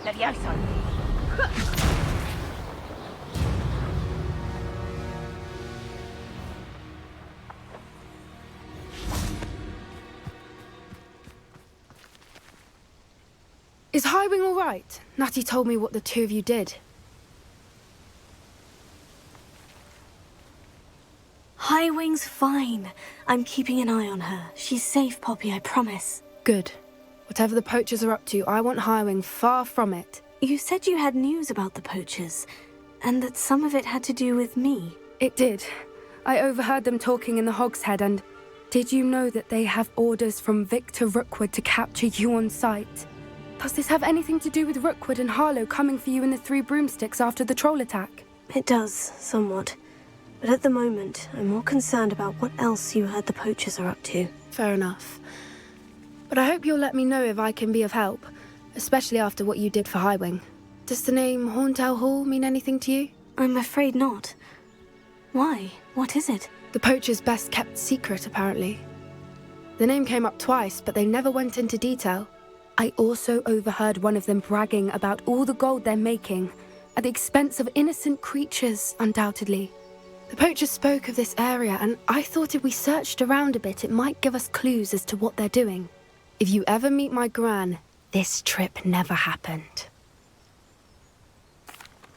Levioso. Is Highwing all right? Natty told me what the two of you did. Highwing Everything's fine. I'm keeping an eye on her. She's safe, Poppy, I promise. Good. Whatever the poachers are up to, I want Highwing far from it. You said you had news about the poachers, and that some of it had to do with me. It did. I overheard them talking in the Hogshead, and did you know that they have orders from Victor Rookwood to capture you on sight? Does this have anything to do with Rookwood and Harlow coming for you in the Three Broomsticks after the troll attack? It does, somewhat. But at the moment, I'm more concerned about what else you heard the poachers are up to. Fair enough. But I hope you'll let me know if I can be of help, especially after what you did for Highwing. Does the name Horntail Hall mean anything to you? I'm afraid not. Why? What is it? The poachers' best-kept secret, apparently. The name came up twice, but they never went into detail. I also overheard one of them bragging about all the gold they're making, at the expense of innocent creatures, undoubtedly. The poachers spoke of this area, and I thought if we searched around a bit, it might give us clues as to what they're doing. If you ever meet my gran, this trip never happened.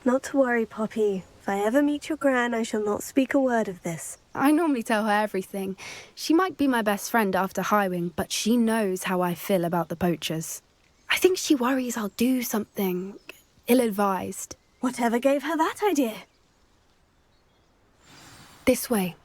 Not to worry, Poppy. If I ever meet your gran, I shall not speak a word of this. I normally tell her everything. She might be my best friend after Highwing, but she knows how I feel about the poachers. I think she worries I'll do something ill-advised. Whatever gave her that idea? This way.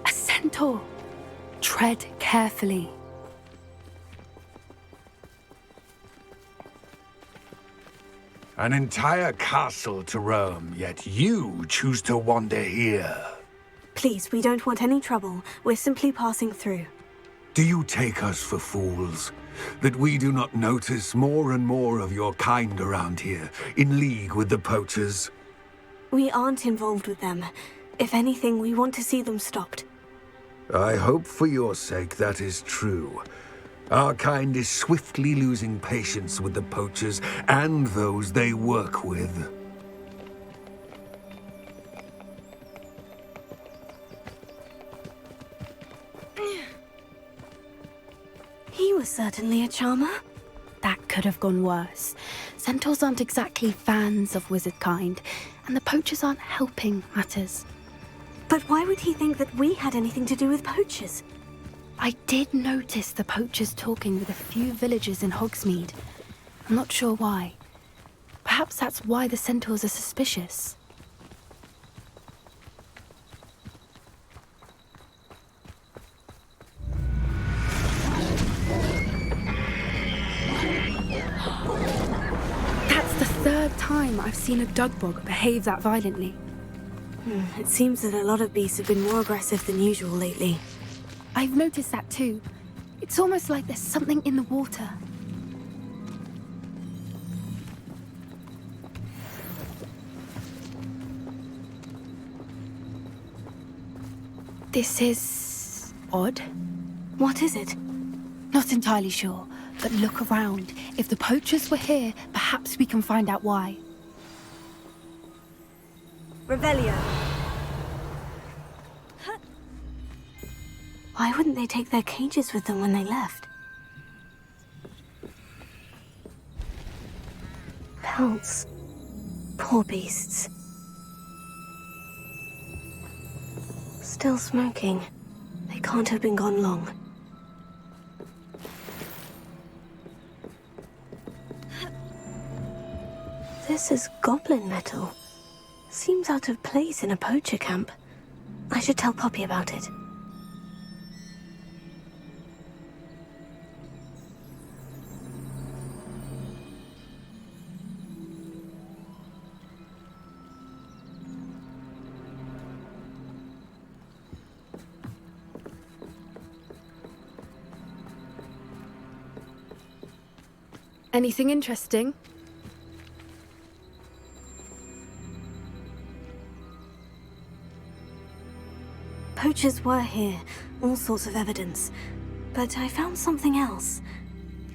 A centaur. Tread carefully. An entire castle to roam, yet you choose to wander here. Please, we don't want any trouble. We're simply passing through. Do you take us for fools? That we do not notice more and more of your kind around here, in league with the poachers? We aren't involved with them. If anything, we want to see them stopped. I hope for your sake that is true. Our kind is swiftly losing patience with the poachers and those they work with. He was certainly a charmer. That could have gone worse. Centaurs aren't exactly fans of wizard kind, and the poachers aren't helping matters. But why would he think that we had anything to do with poachers? I did notice the poachers talking with a few villagers in Hogsmeade. I'm not sure why. Perhaps that's why the centaurs are suspicious. That's the third time I've seen a dugbog behave that violently. It seems that a lot of beasts have been more aggressive than usual lately. I've noticed that too. It's almost like there's something in the water. This is odd. What is it? Not entirely sure, but look around. If the poachers were here, perhaps we can find out why. Revelio. Why wouldn't they take their cages with them when they left? Pelts. Poor beasts. Still smoking. They can't have been gone long. This is goblin metal. Seems out of place in a poacher camp. I should tell Poppy about it. Anything interesting? Poachers were here, all sorts of evidence. But I found something else.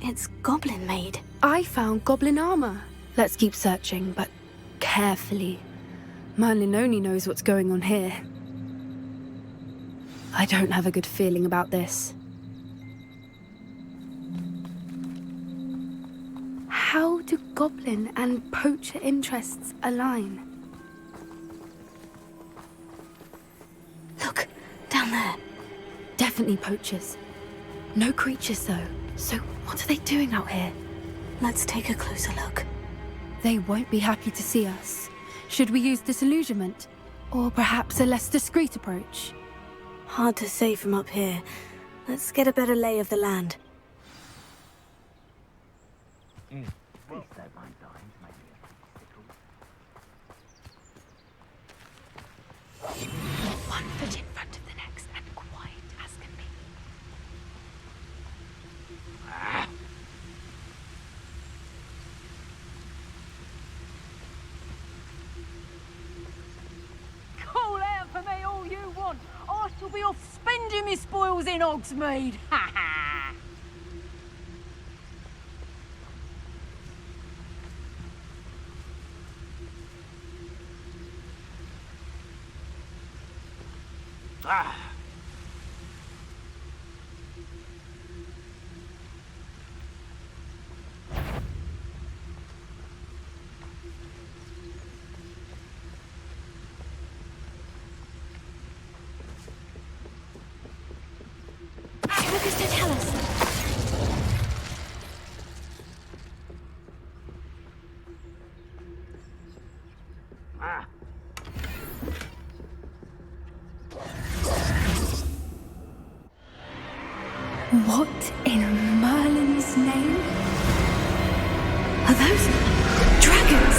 It's goblin-made. I found goblin armor. Let's keep searching, but carefully. Merlin only knows what's going on here. I don't have a good feeling about this. How do goblin and poacher interests align? Look, down there. Definitely poachers. No creatures, though. So what are they doing out here? Let's take a closer look. They won't be happy to see us. Should we use disillusionment? Or perhaps a less discreet approach? Hard to say from up here. Let's get a better lay of the land. One foot in front of the next and quiet as can be. Call out for me all you want. I shall be off spending me spoils in Hogsmeade. Ha ha! What does it tell us? What in Merlin's name? Are those dragons?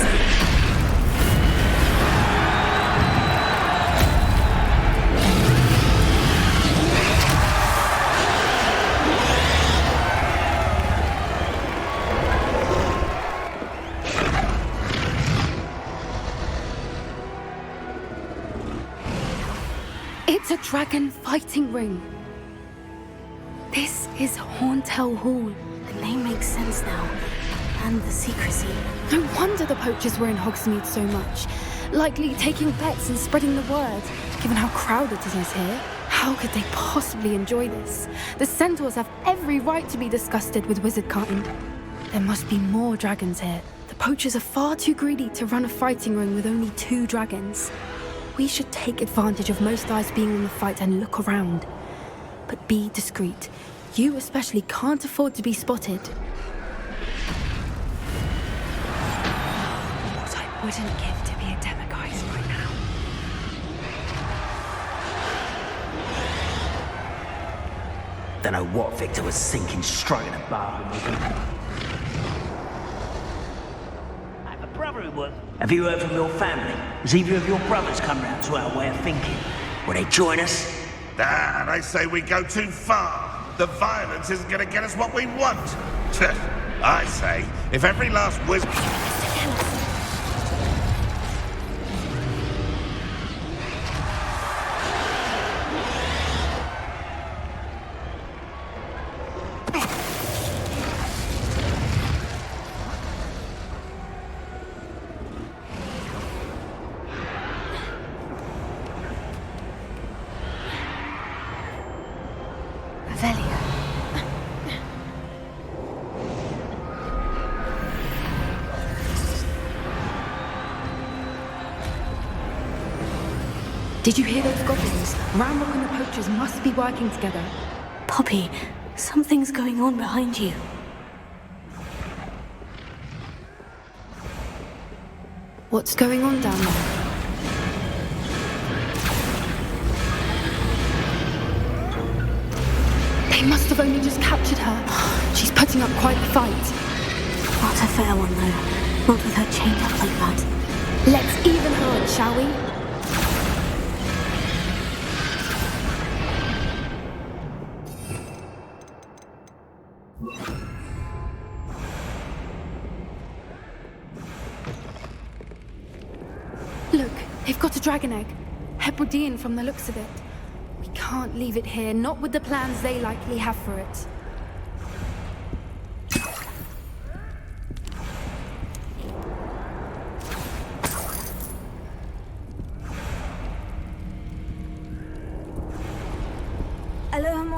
It's a dragon fighting ring. This is Horntail Hall. The name makes sense now. And the secrecy. No wonder the poachers were in Hogsmeade so much. Likely taking bets and spreading the word. Given how crowded it is here, how could they possibly enjoy this? The centaurs have every right to be disgusted with wizard kind. There must be more dragons here. The poachers are far too greedy to run a fighting ring with only 2 dragons. We should take advantage of most eyes being on the fight and look around. But be discreet. You especially can't afford to be spotted. What I wouldn't give to be a demiguise right now. Don't know what Victor was thinking, striking a bargain with him. I have a brother who was. Have you heard from your family? Has either of your brothers come round to our way of thinking? Will they join us? Ah, they say we go too far. The violence isn't going to get us what we want. I say, if every last wizard... Did you hear those goblins? Ramrock and the poachers must be working together. Poppy, something's going on behind you. What's going on down there? They must have only just captured her. She's putting up quite the fight. Not a fair one, though. Not with her chained up like that. Let's even her on, shall we? Look, they've got a dragon egg. Hebridean from the looks of it. We can't leave it here, not with the plans they likely have for it.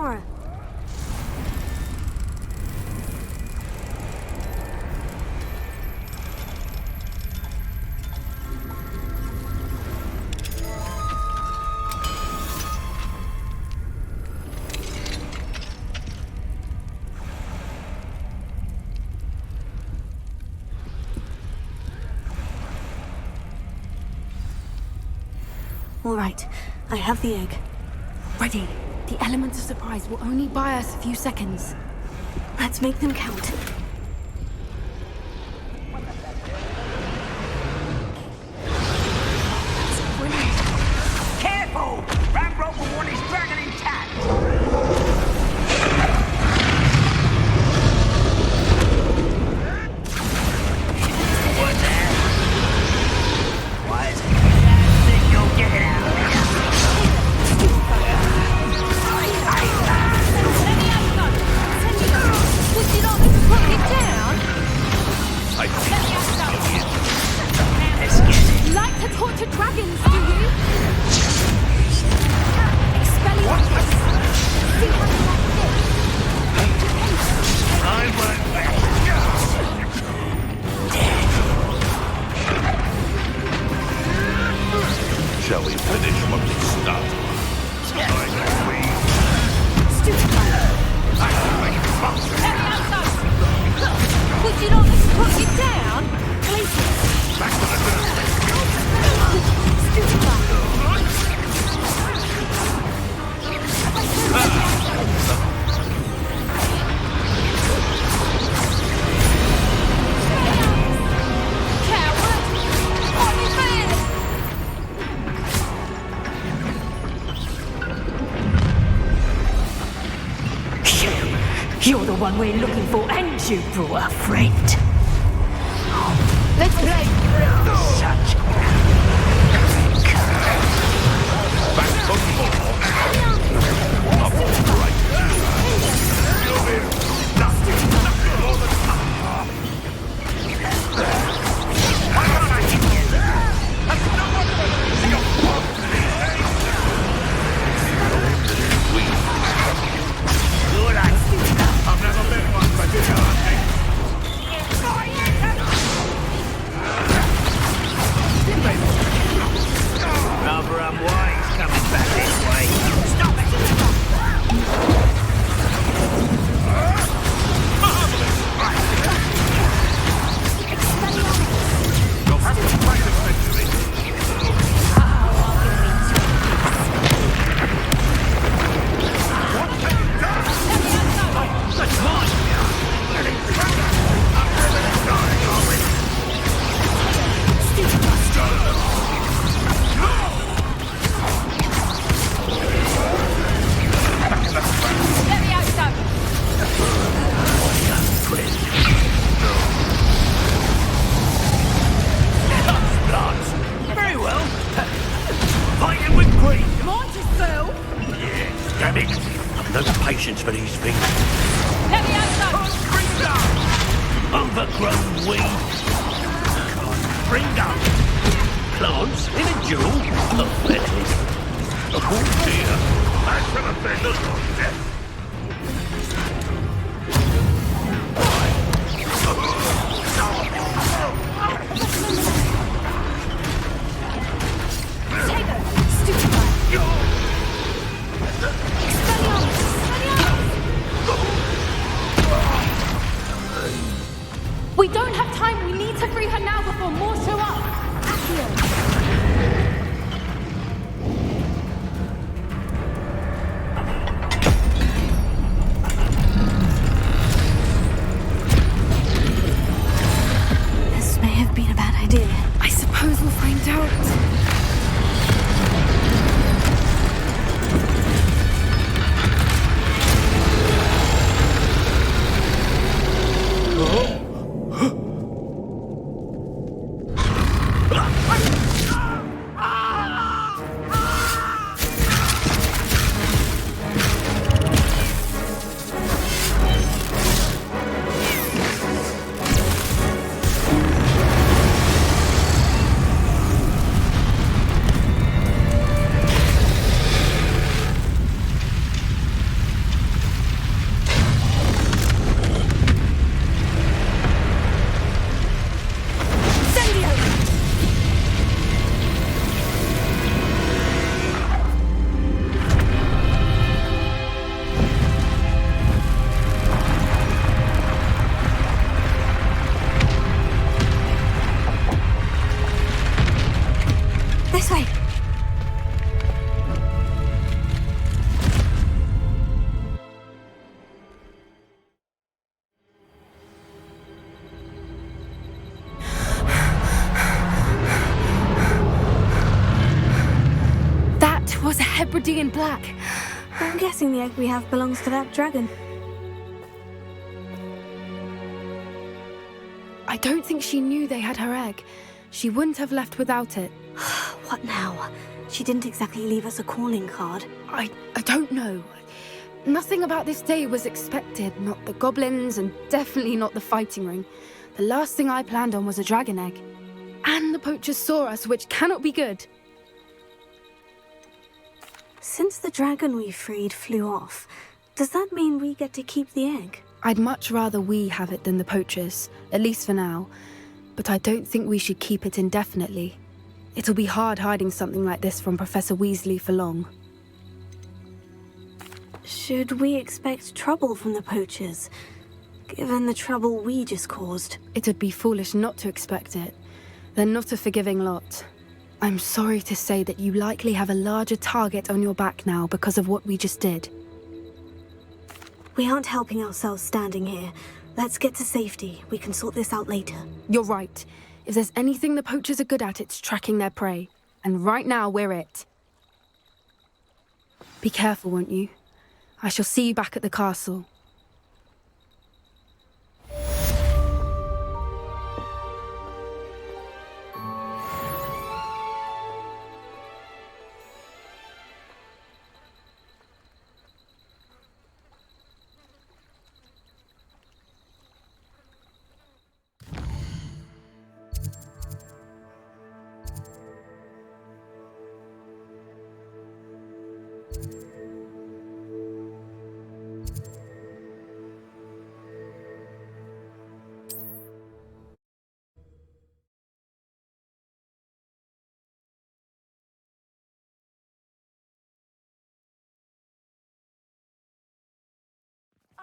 more. All right, I have the egg. Ready. The element of surprise will only buy us a few seconds. Let's make them count. Careful! Ramrock will want his dragon intact! What's that? Why is it? Think you'll get it out? Would you like me to put it down? Let's get it. Like to torture dragons, do you? Expelliarmus! See how you like this? I won't back. Shall we finish what we started? Would you like me to put it down? Please. Back to the Coward! What is this? You're the one we're looking for, and you brought a friend. Let's play. Such back on more. Up right. I've never been one, but you can't think. Rather unwise coming back this way. Stop it! You'll have to fight eventually. What have you done? That's mine! Let me out, son. Very well. Fighting with greed. Come on, Giselle. Yeah, damn it. I've no patience for these things. Let me out, son. Overgrown weed. Bring up. Plants in a duel. Pathetic. Oh dear. I shall have been a little death. We don't have time. We need to free her now before more show up. Accio. This may have been a bad idea. I suppose we'll find out. Hebridean black. I'm guessing the egg we have belongs to that dragon. I don't think she knew they had her egg. She wouldn't have left without it. What now? She didn't exactly leave us a calling card. I don't know. Nothing about this day was expected. Not the goblins, and definitely not the fighting ring. The last thing I planned on was a dragon egg. And the poachers saw us, which cannot be good. Since the dragon we freed flew off, does that mean we get to keep the egg? I'd much rather we have it than the poachers, at least for now. But I don't think we should keep it indefinitely. It'll be hard hiding something like this from Professor Weasley for long. Should we expect trouble from the poachers, given the trouble we just caused? It'd be foolish not to expect it. They're not a forgiving lot. I'm sorry to say that you likely have a larger target on your back now because of what we just did. We aren't helping ourselves standing here. Let's get to safety. We can sort this out later. You're right. If there's anything the poachers are good at, it's tracking their prey. And right now, we're it. Be careful, won't you? I shall see you back at the castle.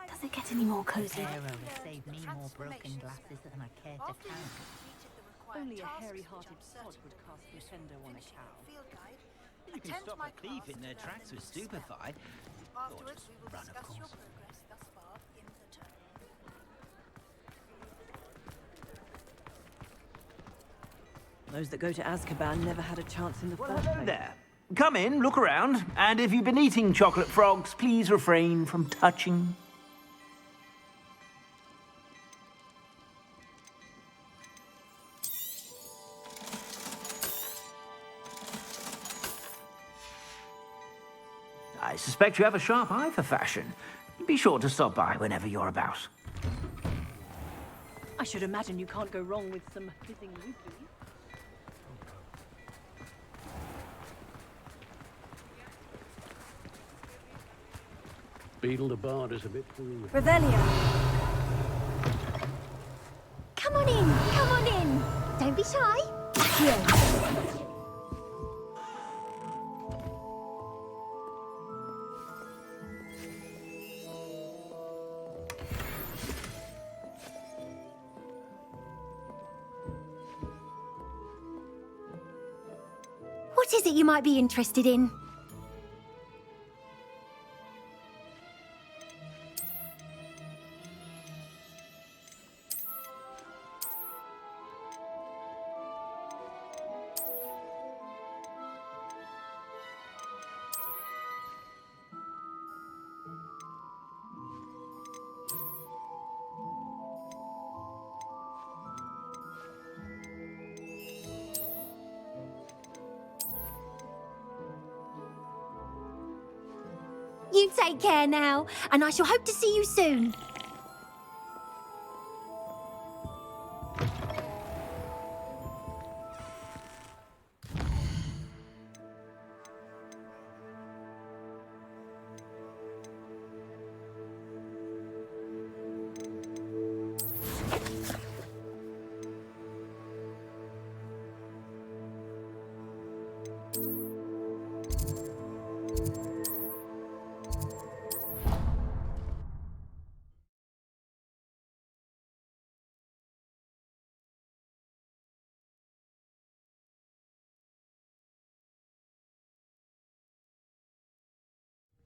Does it get any more cozy? Save me more broken glasses than I care to count. Only a hairy-hearted sod would cast Defender on a cow. You can stop a thief in their tracks with Stupefy. Afterwards, we will Run, of discuss your course. progress thus far in the term. Those that go to Azkaban never had a chance in the first Hello place. there. Come in, look around, and if you've been eating chocolate frogs, please refrain from touching. I suspect you have a sharp eye for fashion. Be sure to stop by whenever you're about. I should imagine you can't go wrong with some fizzing loopy. Beetle the Bard is a bit foolish. Revelio. Come on in, come on in. Don't be shy. Here. What is it you might be interested in? You take care now, and I shall hope to see you soon.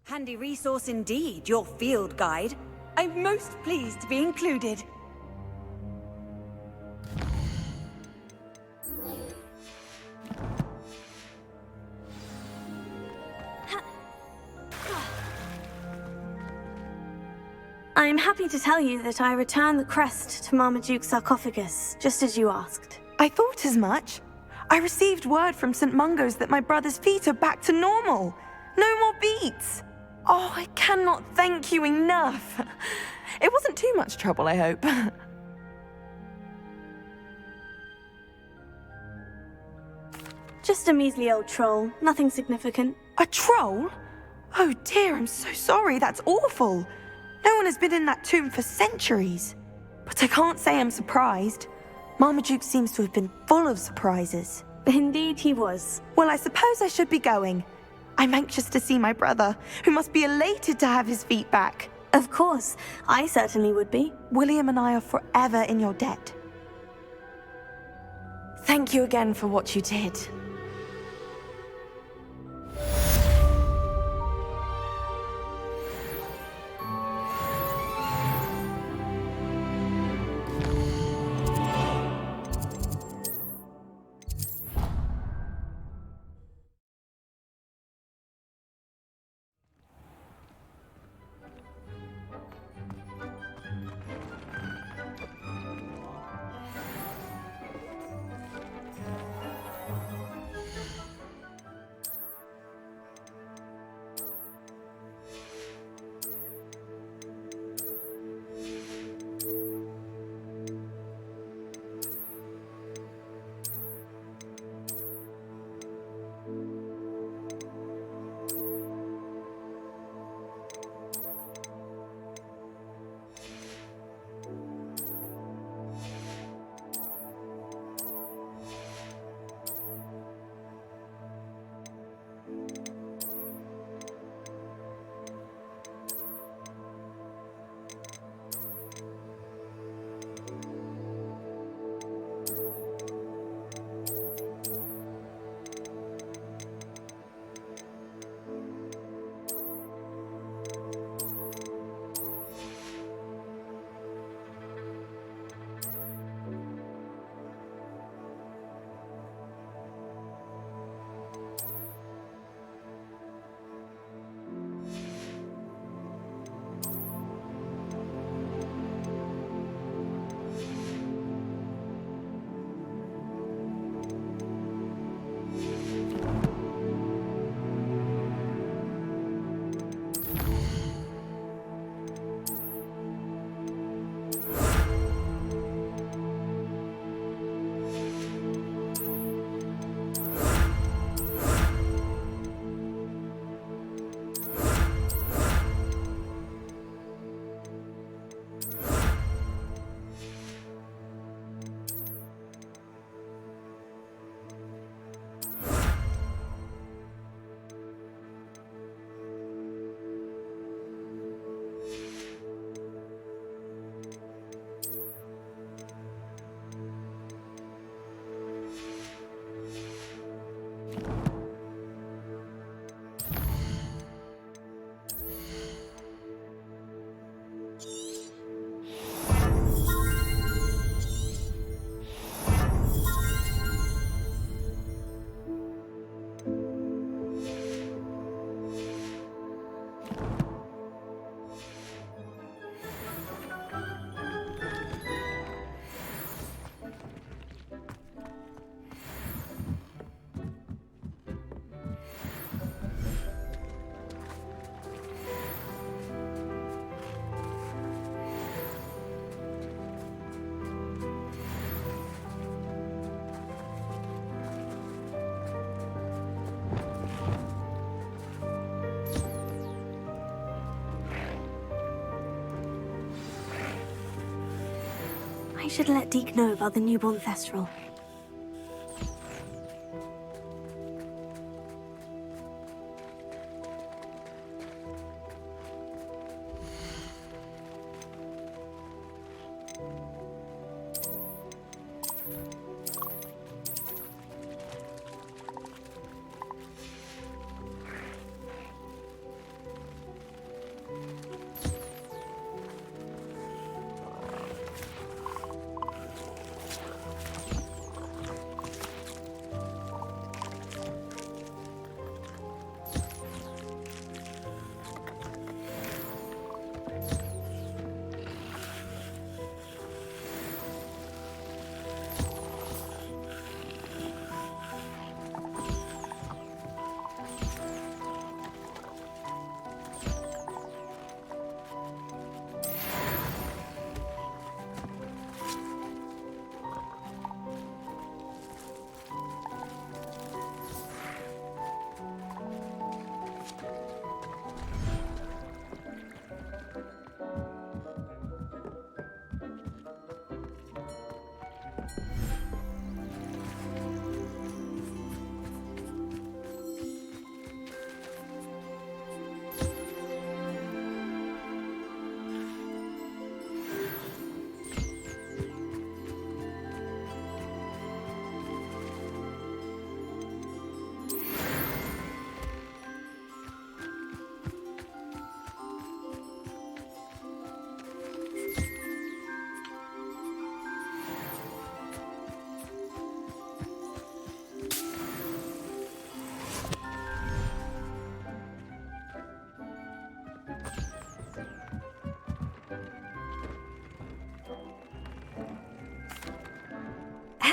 Handy resource indeed, your field guide. I'm most pleased to be included. I'm happy to tell you that I returned the crest to Marmaduke's sarcophagus, just as you asked. I thought as much. I received word from St. Mungo's that my brother's feet are back to normal. No more beats. Oh, I cannot thank you enough. It wasn't too much trouble, I hope. Just a measly old troll, nothing significant. A troll? Oh dear, I'm so sorry, that's awful. No one has been in that tomb for centuries. But I can't say I'm surprised. Marmaduke seems to have been full of surprises. Indeed he was. Well, I suppose I should be going. I'm anxious to see my brother, who must be elated to have his feet back. Of course, I certainly would be. William and I are forever in your debt. Thank you again for what you did. I should let Deke know about the newborn Thestral.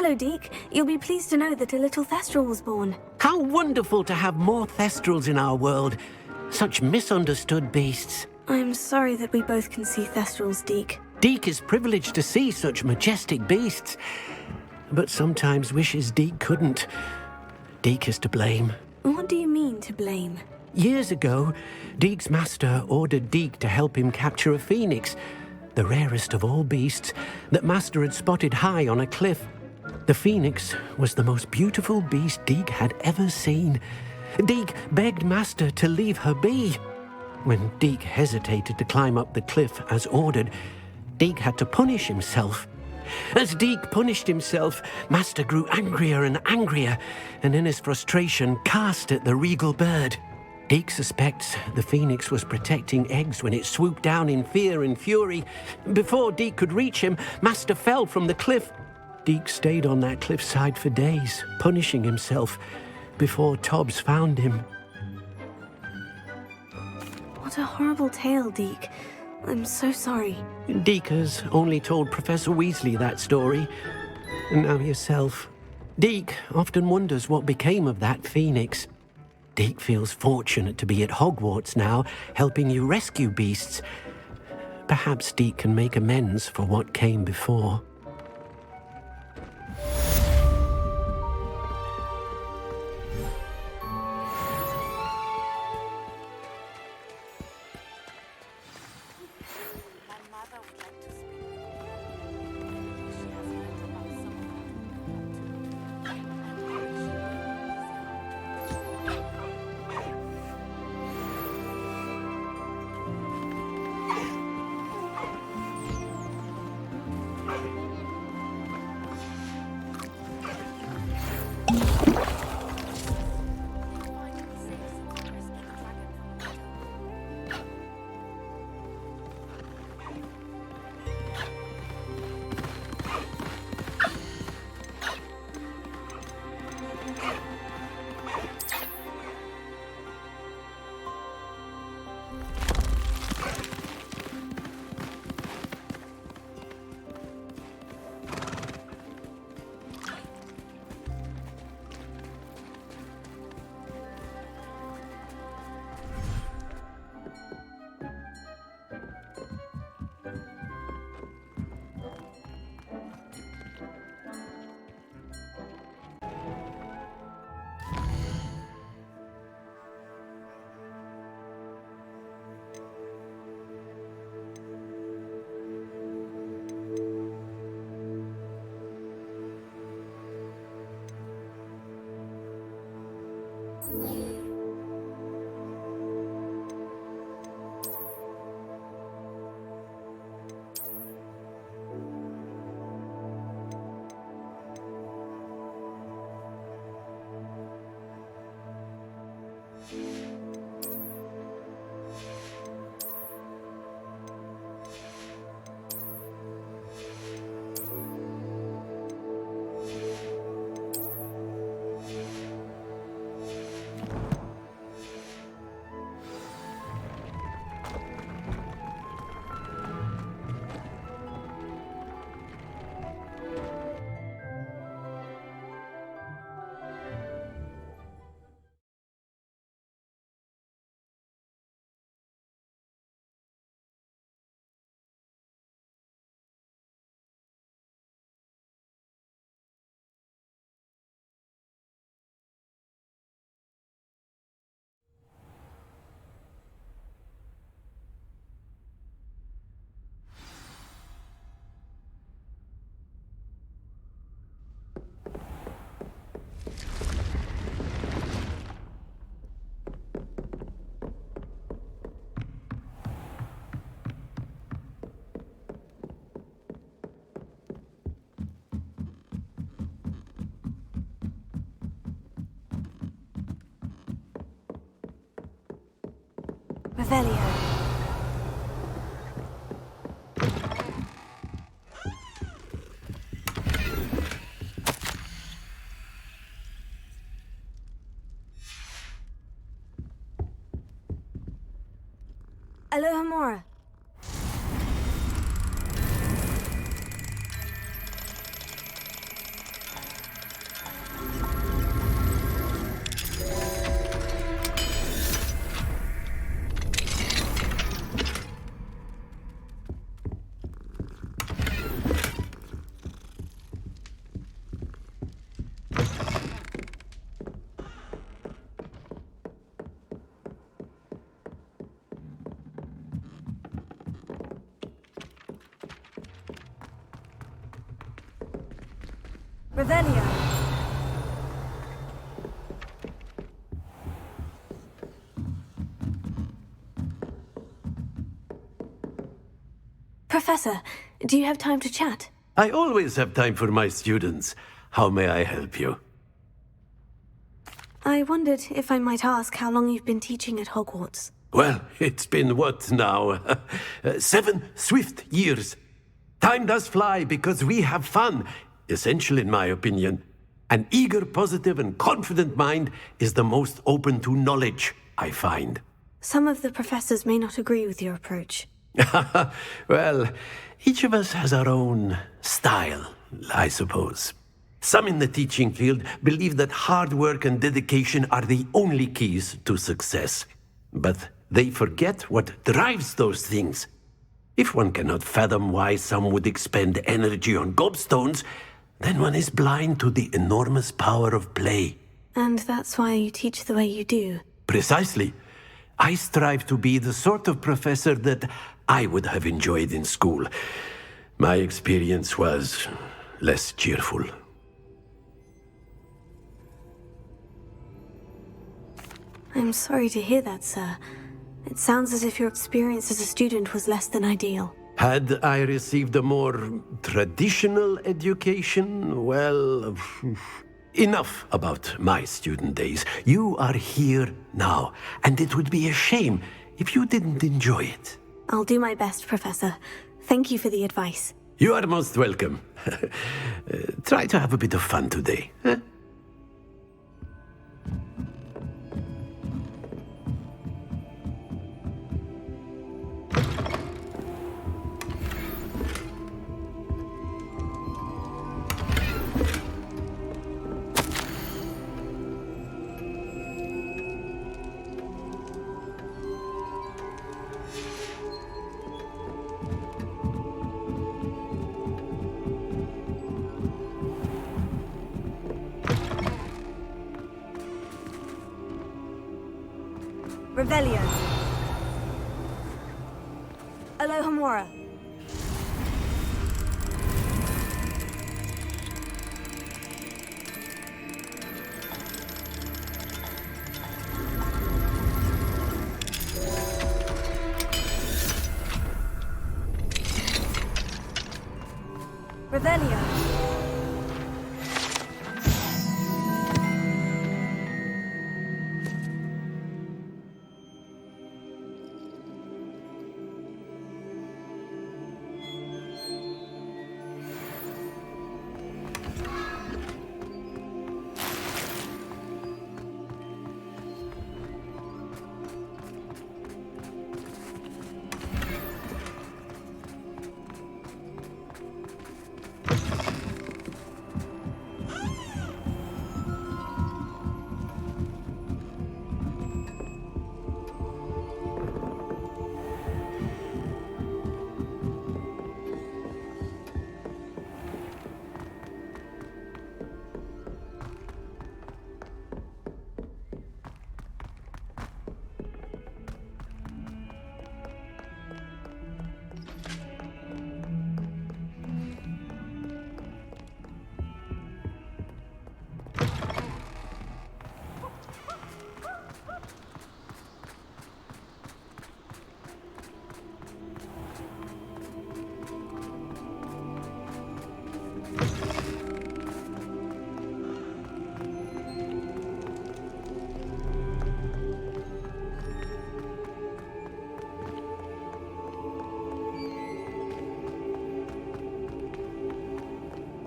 Hello, Deke. You'll be pleased to know that a little Thestral was born. How wonderful to have more Thestrals in our world. Such misunderstood beasts. I'm sorry that we both can see Thestrals, Deke. Deke is privileged to see such majestic beasts, but sometimes wishes Deke couldn't. Deke is to blame. What do you mean, to blame? Years ago, Deke's master ordered Deke to help him capture a phoenix, the rarest of all beasts that master had spotted high on a cliff. The phoenix was the most beautiful beast Deke had ever seen. Deke begged master to leave her be. When Deke hesitated to climb up the cliff as ordered, Deke had to punish himself. As Deke punished himself, master grew angrier and angrier, and in his frustration cast at the regal bird. Deke suspects the phoenix was protecting eggs when it swooped down in fear and fury. Before Deke could reach him, master fell from the cliff. Deke stayed on that cliffside for days, punishing himself, before Tobbs found him. What a horrible tale, Deke. I'm so sorry. Deke has only told Professor Weasley that story, and now yourself. Deke often wonders what became of that phoenix. Deke feels fortunate to be at Hogwarts now, helping you rescue beasts. Perhaps Deke can make amends for what came before. Revelio. Alohomora. Revelio. Professor, do you have time to chat? I always have time for my students. How may I help you? I wondered if I might ask how long you've been teaching at Hogwarts. Well, it's been what now? 7 swift years. Time does fly because we have fun. Essential in my opinion. An eager, positive, and confident mind is the most open to knowledge, I find. Some of the professors may not agree with your approach. Well, each of us has our own style, I suppose. Some in the teaching field believe that hard work and dedication are the only keys to success. But they forget what drives those things. If one cannot fathom why some would expend energy on gobstones, then one is blind to the enormous power of play. And that's why you teach the way you do. Precisely. I strive to be the sort of professor that I would have enjoyed in school. My experience was less cheerful. I'm sorry to hear that, sir. It sounds as if your experience as a student was less than ideal. Had I received a more traditional education, well, enough about my student days. You are here now, and it would be a shame if you didn't enjoy it. I'll do my best, Professor. Thank you for the advice. You are most welcome. Try to have a bit of fun today. Huh? Revelio. Alohomora. Revelio.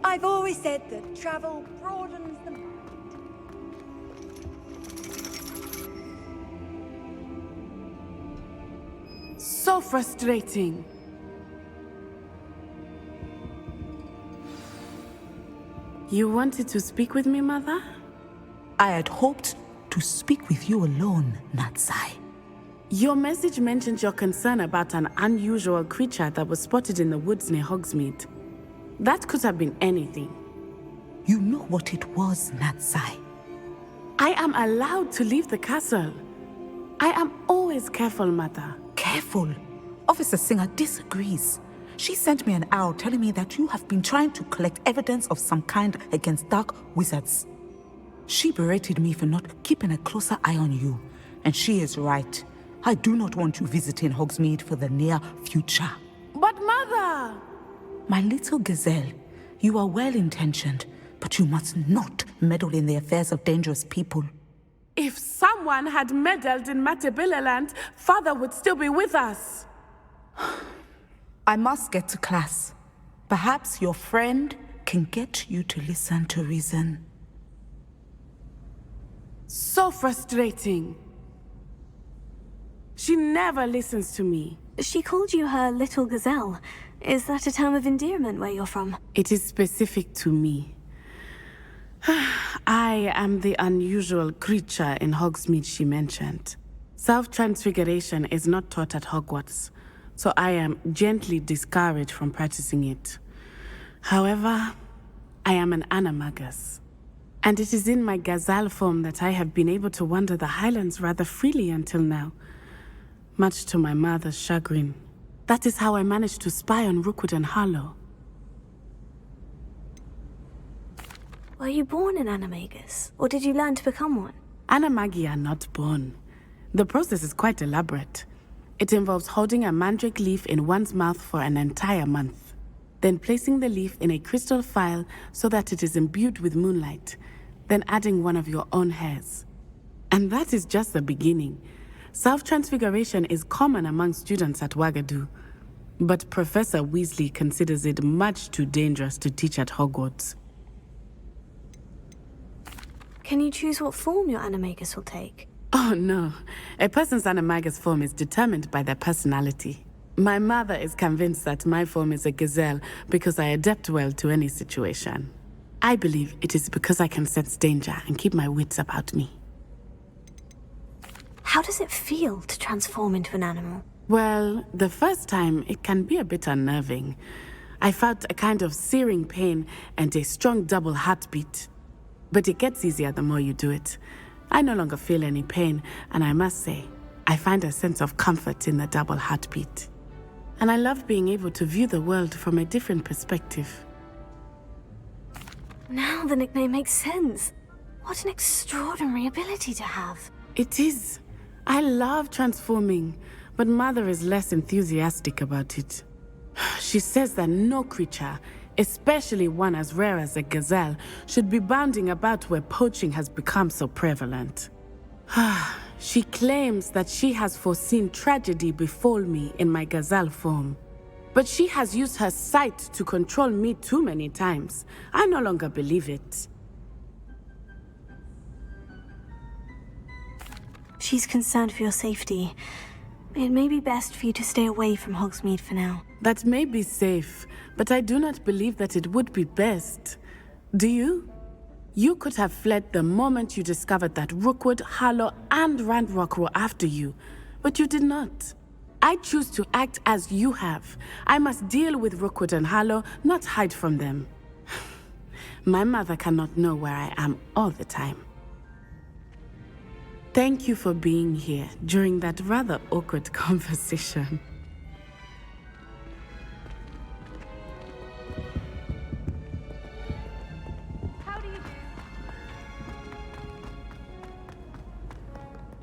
I've always said that travel broadens the mind. So frustrating. You wanted to speak with me, Mother? I had hoped to speak with you alone, Natsai. Your message mentioned your concern about an unusual creature that was spotted in the woods near Hogsmeade. That could have been anything. You know what it was, Natsai. I am allowed to leave the castle. I am always careful, Mother. Careful. Officer Singer disagrees. She sent me an owl telling me that you have been trying to collect evidence of some kind against dark wizards. She berated me for not keeping a closer eye on you, and she is right. I do not want you visiting Hogsmeade for the near future. But Mother! My little gazelle, you are well-intentioned, but you must not meddle in the affairs of dangerous people. If someone had meddled in Matabeleland, Father would still be with us. I must get to class. Perhaps your friend can get you to listen to reason. So frustrating. She never listens to me. She called you her little gazelle. Is that a term of endearment where you're from? It is specific to me. I am the unusual creature in Hogsmeade she mentioned. Self-transfiguration is not taught at Hogwarts, so I am gently discouraged from practicing it. However, I am an animagus, and it is in my gazelle form that I have been able to wander the Highlands rather freely until now, much to my mother's chagrin. That is how I managed to spy on Rookwood and Harlow. Were you born an animagus, or did you learn to become one? Animagi are not born. The process is quite elaborate. It involves holding a mandrake leaf in one's mouth for an entire month, then placing the leaf in a crystal phial so that it is imbued with moonlight, then adding one of your own hairs. And that is just the beginning. Self-transfiguration is common among students at Wagadu, but Professor Weasley considers it much too dangerous to teach at Hogwarts. Can you choose what form your animagus will take? Oh no, a person's animagus form is determined by their personality. My mother is convinced that my form is a gazelle because I adapt well to any situation. I believe it is because I can sense danger and keep my wits about me. How does it feel to transform into an animal? Well, the first time it can be a bit unnerving. I felt a kind of searing pain and a strong double heartbeat. But it gets easier the more you do it. I no longer feel any pain, and I must say, I find a sense of comfort in the double heartbeat. And I love being able to view the world from a different perspective. Now the nickname makes sense. What an extraordinary ability to have. It is. I love transforming, but Mother is less enthusiastic about it. She says that no creature, especially one as rare as a gazelle, should be bounding about where poaching has become so prevalent. She claims that she has foreseen tragedy befall me in my gazelle form. But she has used her sight to control me too many times. I no longer believe it. She's concerned for your safety. It may be best for you to stay away from Hogsmeade for now. That may be safe, but I do not believe that it would be best. Do you? You could have fled the moment you discovered that Rookwood, Harlow, and Ranrock were after you, but you did not. I choose to act as you have. I must deal with Rookwood and Harlow, not hide from them. My mother cannot know where I am all the time. Thank you for being here during that rather awkward conversation.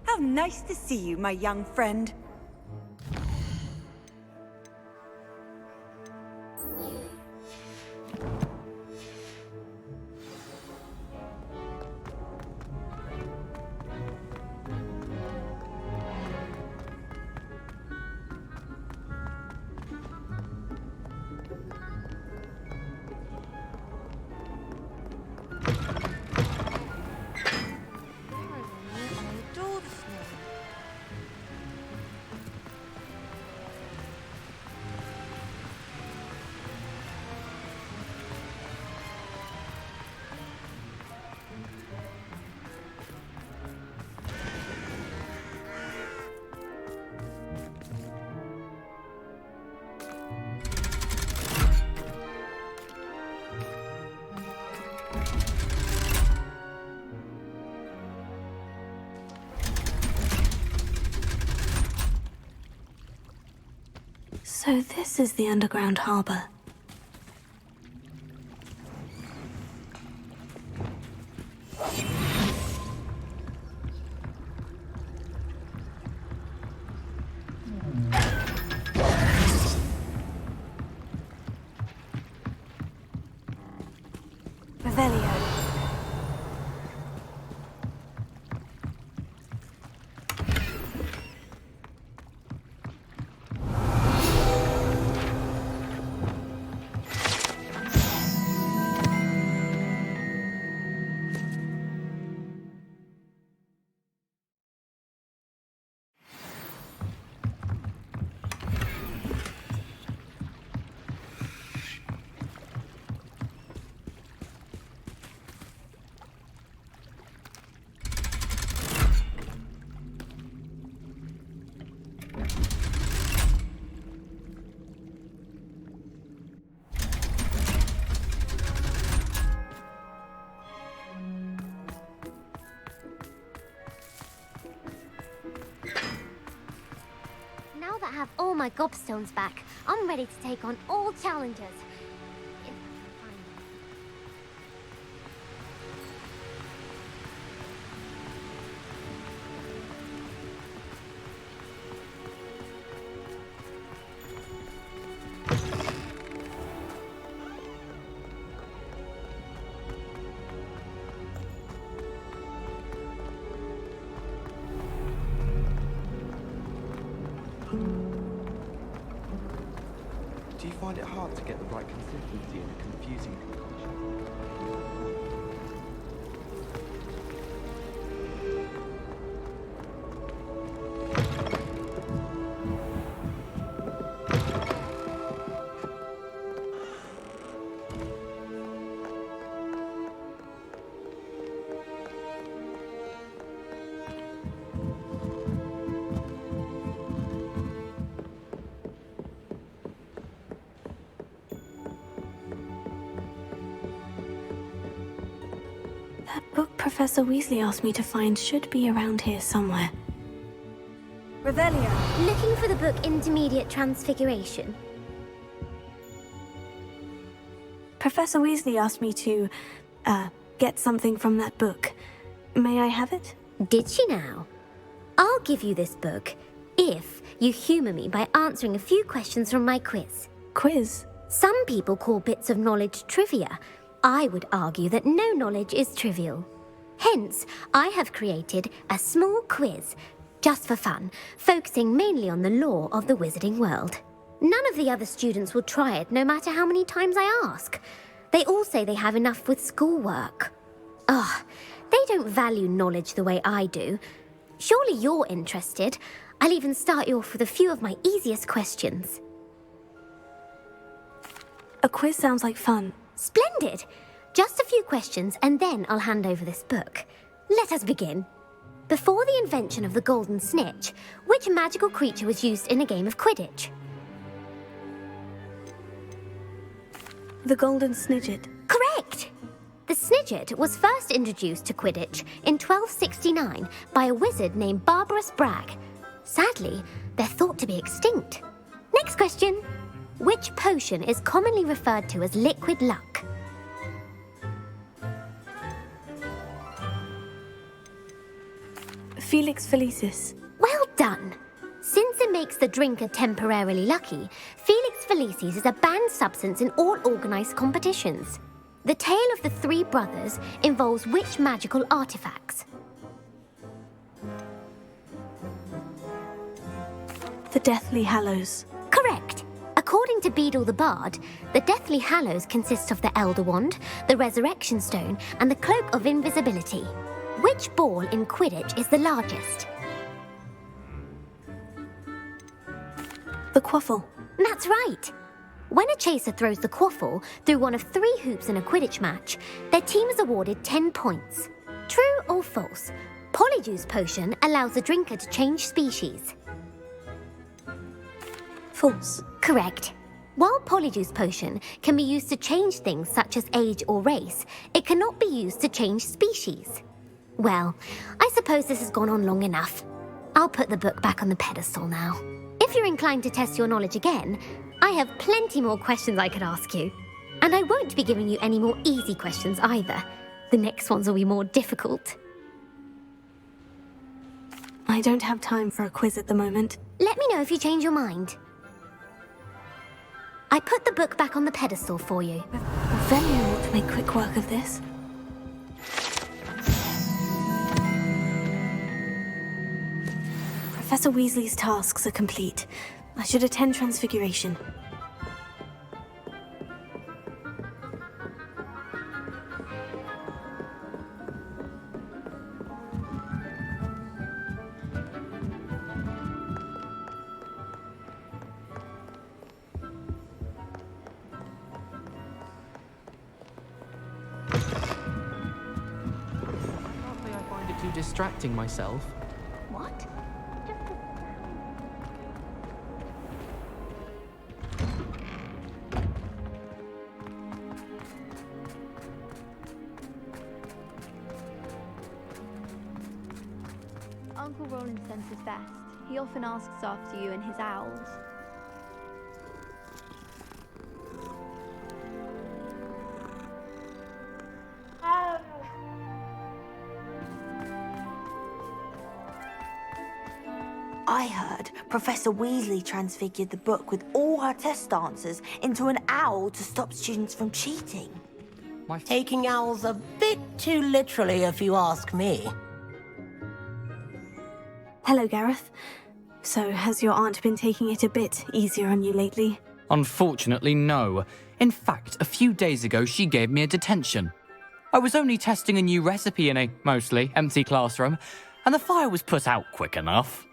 How nice to see you, my young friend. So this is the underground harbor. Revelio. Now that I have all my gobstones back, I'm ready to take on all challenges. Do you find it hard to get the right consistency in a confusing concoction? That book Professor Weasley asked me to find should be around here somewhere. Revelio. Looking for the book Intermediate Transfiguration. Professor Weasley asked me to, get something from that book. May I have it? Did she now? I'll give you this book if you humour me by answering a few questions from my quiz. Quiz? Some people call bits of knowledge trivia. I would argue that no knowledge is trivial. Hence, I have created a small quiz, just for fun, focusing mainly on the lore of the wizarding world. None of the other students will try it, no matter how many times I ask. They all say they have enough with schoolwork. Ugh, they don't value knowledge the way I do. Surely you're interested. I'll even start you off with a few of my easiest questions. A quiz sounds like fun. Splendid! Just a few questions and then I'll hand over this book. Let us begin. Before the invention of the golden snitch, which magical creature was used in a game of Quidditch? The golden snidget. Correct! The snidget was first introduced to Quidditch in 1269 by a wizard named Barbarous Bragg. Sadly, they're thought to be extinct. Next question. Which potion is commonly referred to as liquid luck? Felix Felicis. Well done! Since it makes the drinker temporarily lucky, Felix Felicis is a banned substance in all organised competitions. The tale of the three brothers involves which magical artifacts? The Deathly Hallows. Correct! According to Beadle the Bard, the Deathly Hallows consist of the Elder Wand, the Resurrection Stone, and the Cloak of Invisibility. Which ball in Quidditch is the largest? The quaffle. That's right! When a chaser throws the quaffle through one of 3 hoops in a Quidditch match, their team is awarded 10 points. True or false? Polyjuice Potion allows the drinker to change species. False. Correct. While Polyjuice Potion can be used to change things such as age or race, it cannot be used to change species. Well, I suppose this has gone on long enough. I'll put the book back on the pedestal now. If If you're inclined to test your knowledge again, I have plenty more questions I could ask you. And I won't be giving you any more easy questions either. The next ones will be more difficult. I don't have time for a quiz at the moment. Let me know if you change your mind. I put the book back on the pedestal for you. Venue ought to make quick work of this. Professor Weasley's tasks are complete. I should attend Transfiguration. I find it too distracting myself. What? Uncle Roland senses best. He often asks after you and his owls. I heard Professor Weasley transfigured the book with all her test answers into an owl to stop students from cheating. Taking owls a bit too literally, if you ask me. Hello, Gareth. So, has your aunt been taking it a bit easier on you lately? Unfortunately, no. In fact, a few days ago, she gave me a detention. I was only testing a new recipe in a mostly empty classroom, and the fire was put out quick enough.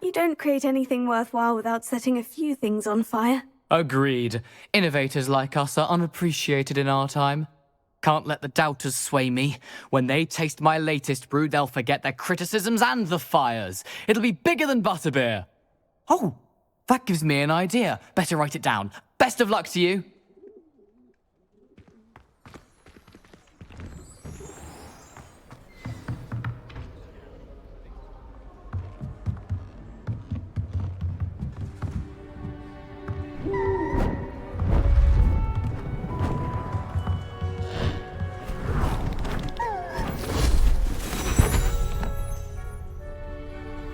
You don't create anything worthwhile without setting a few things on fire. Agreed. Innovators like us are unappreciated in our time. Can't let the doubters sway me. When they taste my latest brew, they'll forget their criticisms and the fires. It'll be bigger than butterbeer. Oh, that gives me an idea. Better write it down. Best of luck to you.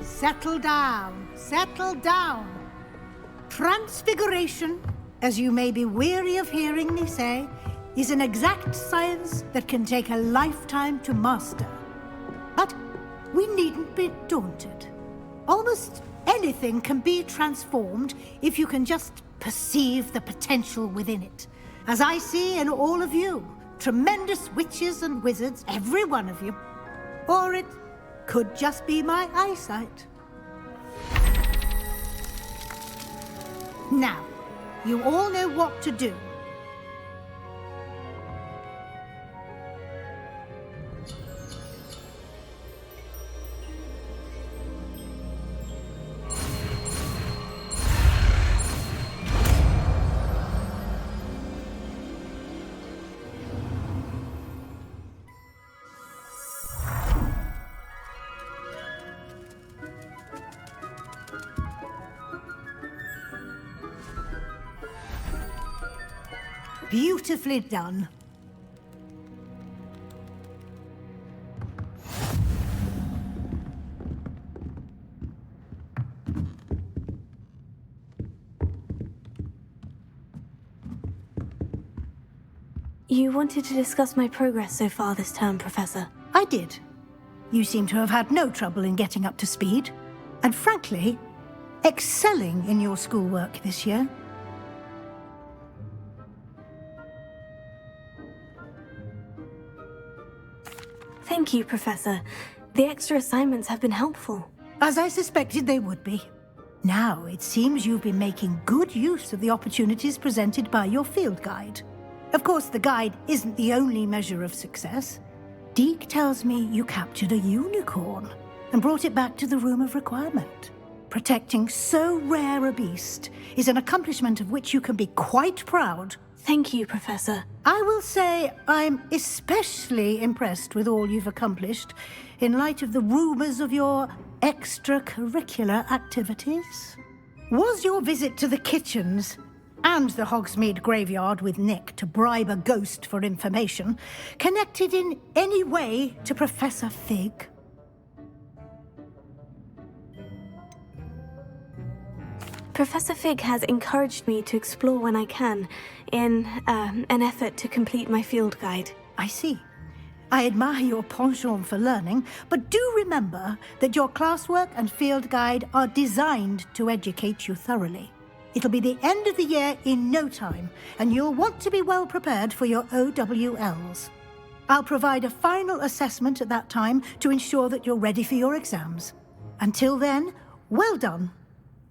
Settle down, settle down. Transfiguration, as you may be weary of hearing me say, is an exact science that can take a lifetime to master. But we needn't be daunted. Almost anything can be transformed if you can just perceive the potential within it. As I see in all of you, tremendous witches and wizards, every one of you. Or it could just be my eyesight. Now, you all know what to do. Beautifully done. You wanted to discuss my progress so far this term, Professor. I did. You seem to have had no trouble in getting up to speed. And frankly, excelling in your schoolwork this year. Thank you, Professor. The extra assignments have been helpful. As I suspected they would be. Now, it seems you've been making good use of the opportunities presented by your field guide. Of course, the guide isn't the only measure of success. Deke tells me you captured a unicorn and brought it back to the Room of Requirement. Protecting so rare a beast is an accomplishment of which you can be quite proud. Thank you, Professor. I will say I'm especially impressed with all you've accomplished in light of the rumors of your extracurricular activities. Was your visit to the kitchens and the Hogsmeade graveyard with Nick to bribe a ghost for information connected in any way to Professor Fig? Professor Fig has encouraged me to explore when I can, in an effort to complete my field guide. I see. I admire your penchant for learning, but do remember that your classwork and field guide are designed to educate you thoroughly. It'll be the end of the year in no time, and you'll want to be well prepared for your OWLs. I'll provide a final assessment at that time to ensure that you're ready for your exams. Until then, well done.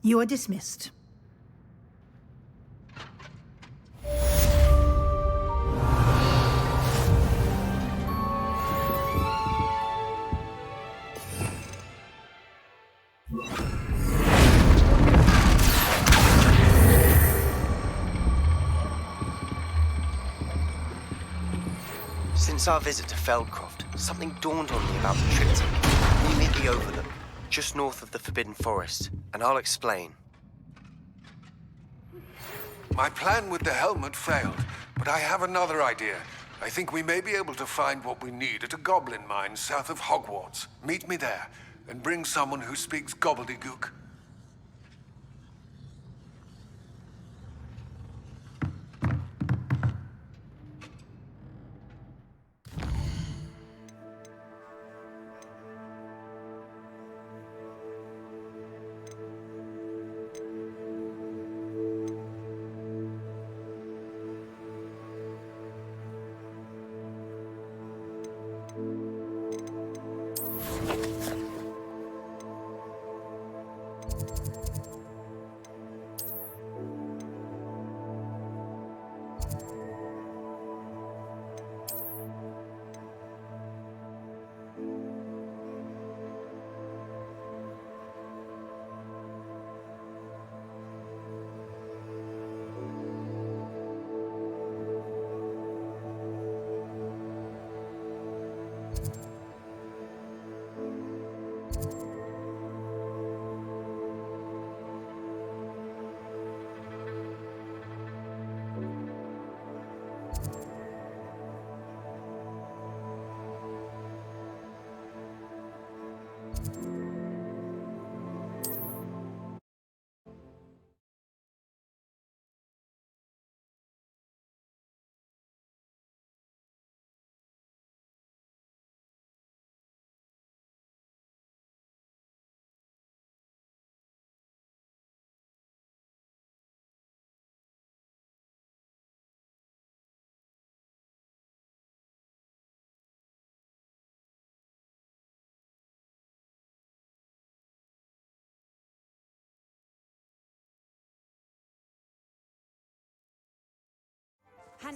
You are dismissed. Since our visit to Feldcroft, something dawned on me about the triptych. Meet me at the Overlook, just north of the Forbidden Forest, and I'll explain. My plan with the helmet failed, but I have another idea. I think we may be able to find what we need at a goblin mine south of Hogwarts. Meet me there, and bring someone who speaks gobbledygook.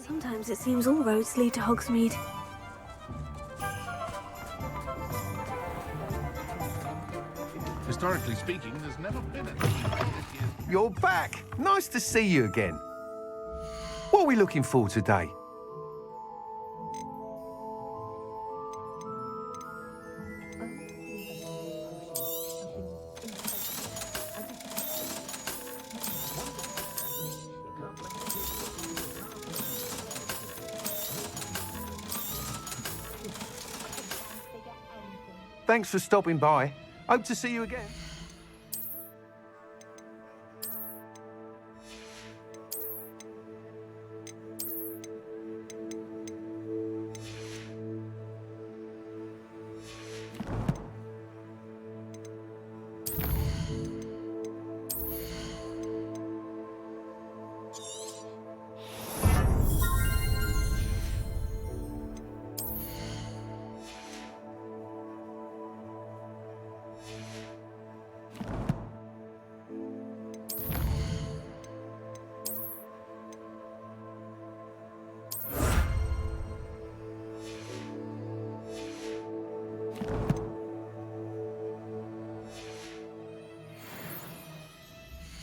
Sometimes it seems all roads lead to Hogsmeade. Historically speaking, there's never been a... You're back. Nice to see you again. What are we looking for today? Thanks for stopping by. Hope to see you again.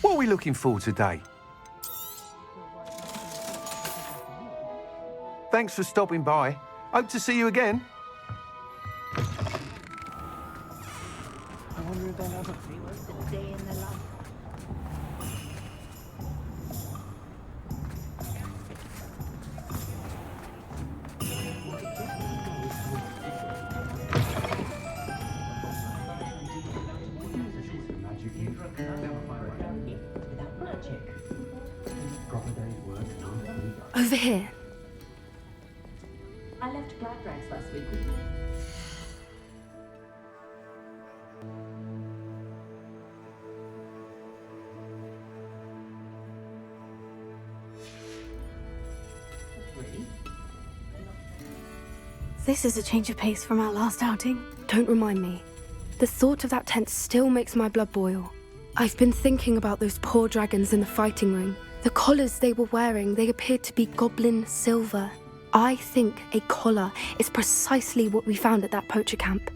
What are we looking for today? Thanks for stopping by. Hope to see you again. I wonder if they'll have a day in the life. Over here. I left Black Rags last week with you. This is a change of pace from our last outing. Don't remind me. The thought of that tent still makes my blood boil. I've been thinking about those poor dragons in the fighting ring. The collars they were wearing, they appeared to be goblin silver. I think a collar is precisely what we found at that poacher camp.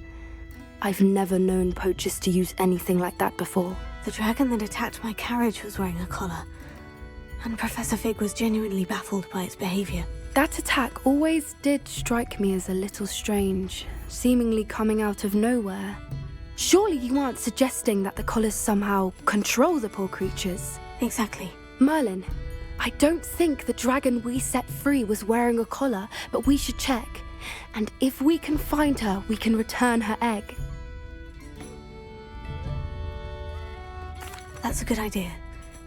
I've never known poachers to use anything like that before. The dragon that attacked my carriage was wearing a collar, and Professor Fig was genuinely baffled by its behavior. That attack always did strike me as a little strange, seemingly coming out of nowhere. Surely you aren't suggesting that the collars somehow control the poor creatures? Exactly. Merlin, I don't think the dragon we set free was wearing a collar, but we should check. And if we can find her, we can return her egg. That's a good idea.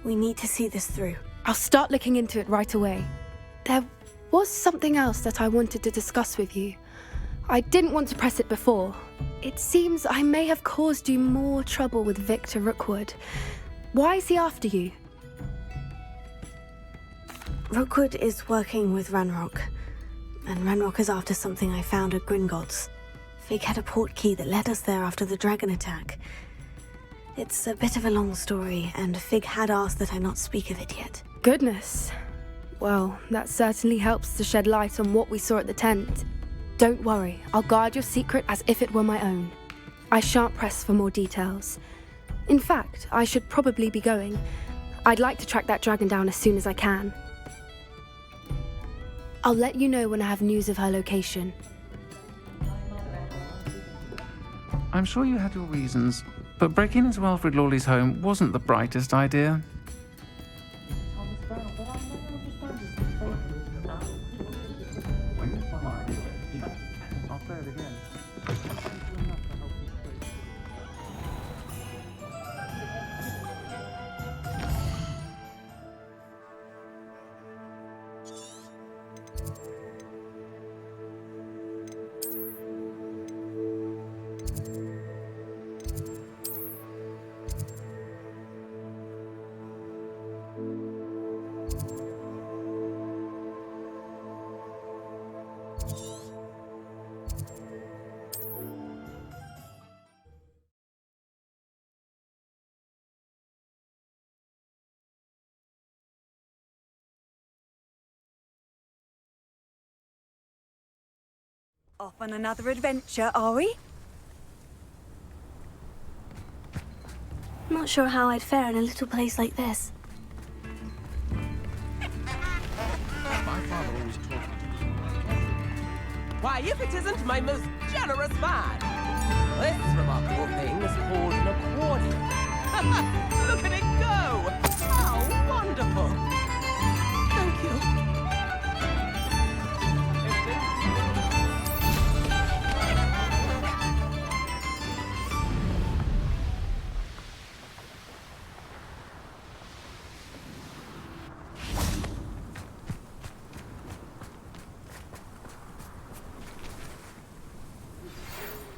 We need to see this through. I'll start looking into it right away. There was something else that I wanted to discuss with you. I didn't want to press it before. It seems I may have caused you more trouble with Victor Rookwood. Why is he after you? Rookwood is working with Ranrock, and Ranrock is after something I found at Gringotts. Fig had a portkey that led us there after the dragon attack. It's a bit of a long story, and Fig had asked that I not speak of it yet. Goodness. Well, that certainly helps to shed light on what we saw at the tent. Don't worry, I'll guard your secret as if it were my own. I shan't press for more details. In fact, I should probably be going. I'd like to track that dragon down as soon as I can. I'll let you know when I have news of her location. I'm sure you had your reasons, but breaking into Alfred Lawley's home wasn't the brightest idea. I'll play it again. Off on another adventure, are we? Not sure how I'd fare in a little place like this. My father always taught me to be. Why, if it isn't my most generous man! This remarkable thing is called an accordion. Look at it go! How wonderful! Thank you.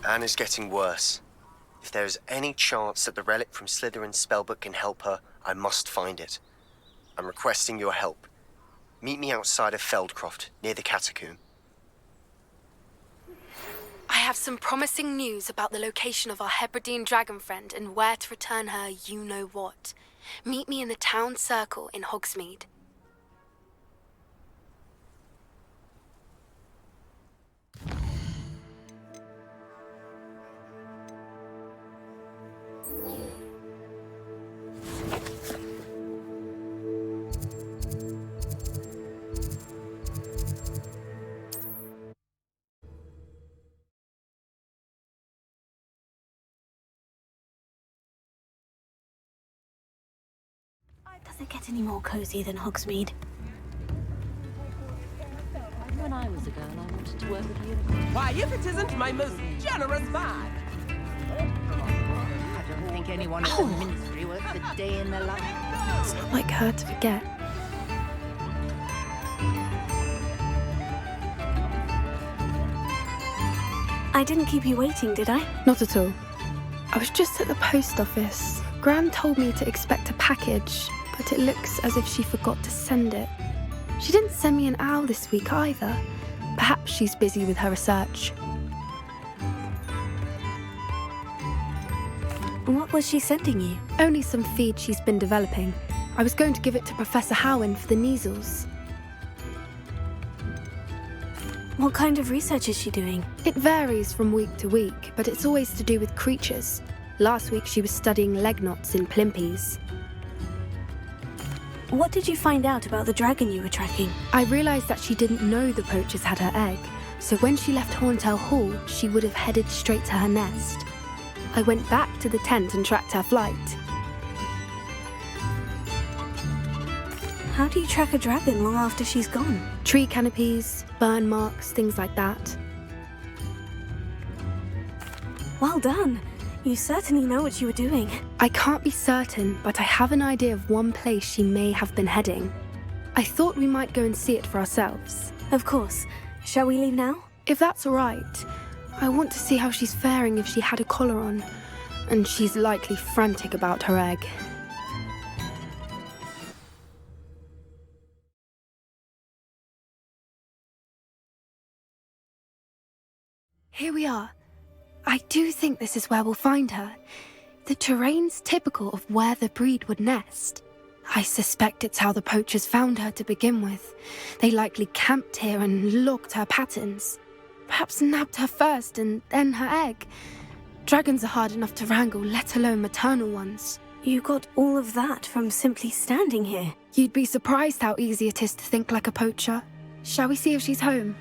Anne is getting worse. If there is any chance that the relic from Slytherin's spellbook can help her, I must find it. I'm requesting your help. Meet me outside of Feldcroft, near the catacomb. I have some promising news about the location of our Hebridean dragon friend and where to return her you-know-what. Meet me in the town circle in Hogsmeade. Does it get any more cozy than Hogsmeade? When I was a girl, I wanted to work with unicorns. Why, if it isn't my most generous man! I don't think anyone in the ministry works a day in their life. It's not like her to forget. I didn't keep you waiting, did I? Not at all. I was just at the post office. Gran told me to expect a package, but it looks as if she forgot to send it. She didn't send me an owl this week either. Perhaps she's busy with her research. What was she sending you? Only some feed she's been developing. I was going to give it to Professor Howin for the measles. What kind of research is she doing? It varies from week to week, but it's always to do with creatures. Last week she was studying leg knots in plimpies. What did you find out about the dragon you were tracking? I realised that she didn't know the poachers had her egg, so when she left Horntail Hall, she would have headed straight to her nest. I went back to the tent and tracked her flight. How do you track a dragon long after she's gone? Tree canopies, burn marks, things like that. Well done. You certainly know what you were doing. I can't be certain, but I have an idea of one place she may have been heading. I thought we might go and see it for ourselves. Of course. Shall we leave now? If that's all right. I want to see how she's faring if she had a collar on. And she's likely frantic about her egg. Here we are. I do think this is where we'll find her. The terrain's typical of where the breed would nest. I suspect it's how the poachers found her to begin with. They likely camped here and logged her patterns. Perhaps nabbed her first and then her egg. Dragons are hard enough to wrangle, let alone maternal ones. You got all of that from simply standing here. You'd be surprised how easy it is to think like a poacher. Shall we see if she's home?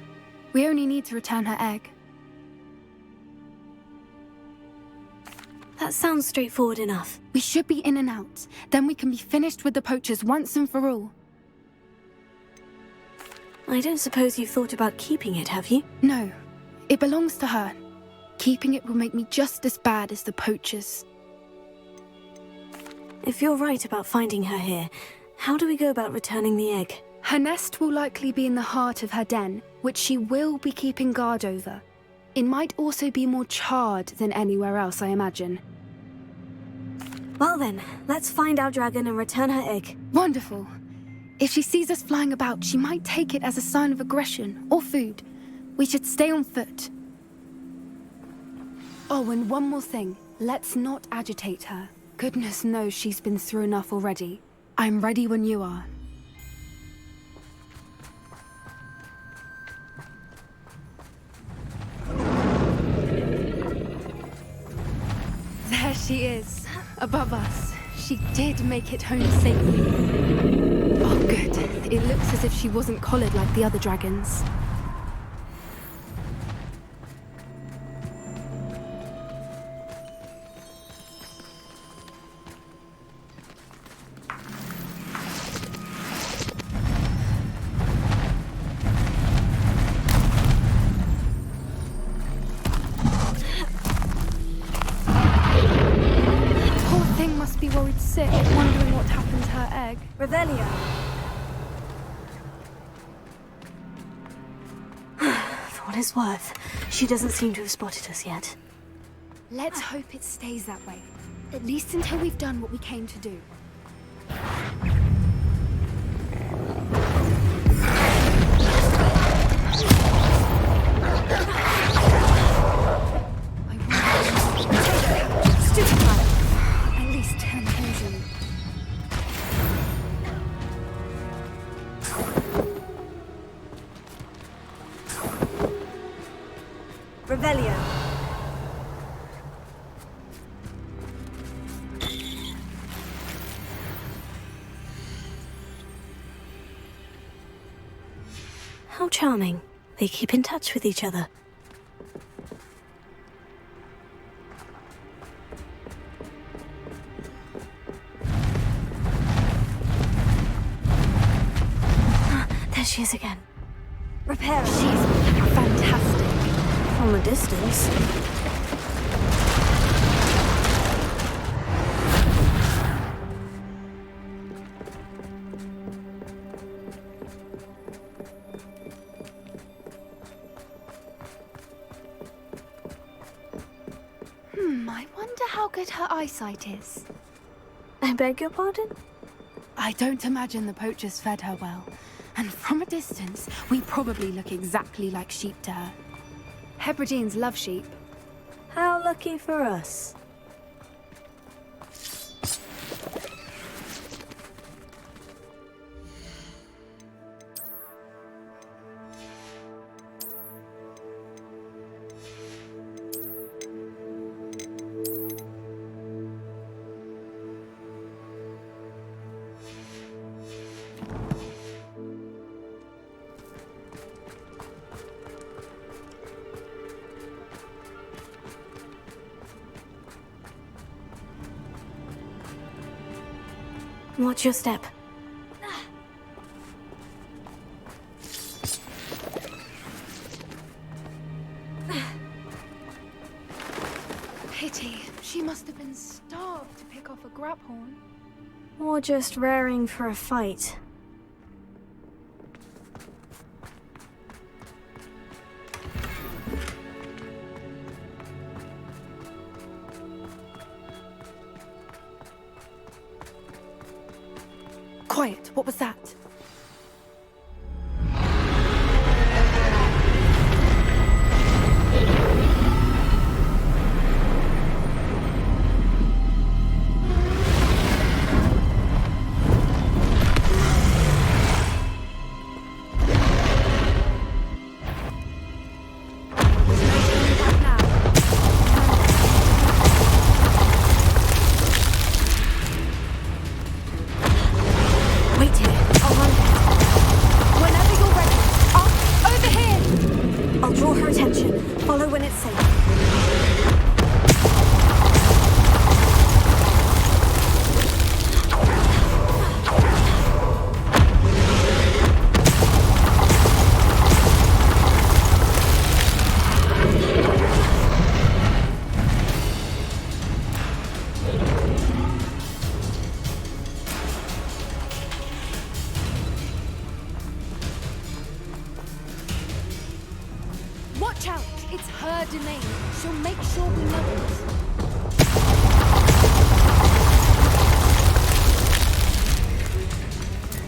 We only need to return her egg. That sounds straightforward enough. We should be in and out. Then we can be finished with the poachers once and for all. I don't suppose you've thought about keeping it, have you? No. It belongs to her. Keeping it will make me just as bad as the poachers. If you're right about finding her here, how do we go about returning the egg? Her nest will likely be in the heart of her den, which she will be keeping guard over. It might also be more charred than anywhere else, I imagine. Well then, let's find our dragon and return her egg. Wonderful. If she sees us flying about, she might take it as a sign of aggression or food. We should stay on foot. Oh, and one more thing. Let's not agitate her. Goodness knows she's been through enough already. I'm ready when you are. There she is, above us. She did make it home safely. Oh, good. It looks as if she wasn't collared like the other dragons. Worried sick, wondering what happened to her egg. Revelio. For what it's worth, she doesn't seem to have spotted us yet. Let's hope it stays that way. At least until we've done what we came to do. Revelio. How charming. They keep in touch with each other. she is again. Repair. She's fantastic. From a distance. I wonder how good her eyesight is. I beg your pardon? I don't imagine the poachers fed her well. And from a distance, we probably look exactly like sheep to her. Hebrideans love sheep. How lucky for us. Watch your step. Pity. She must have been starved to pick off a graphorn. Or just raring for a fight. Quiet. What was that? Watch out! It's her domain. She'll make sure we know it.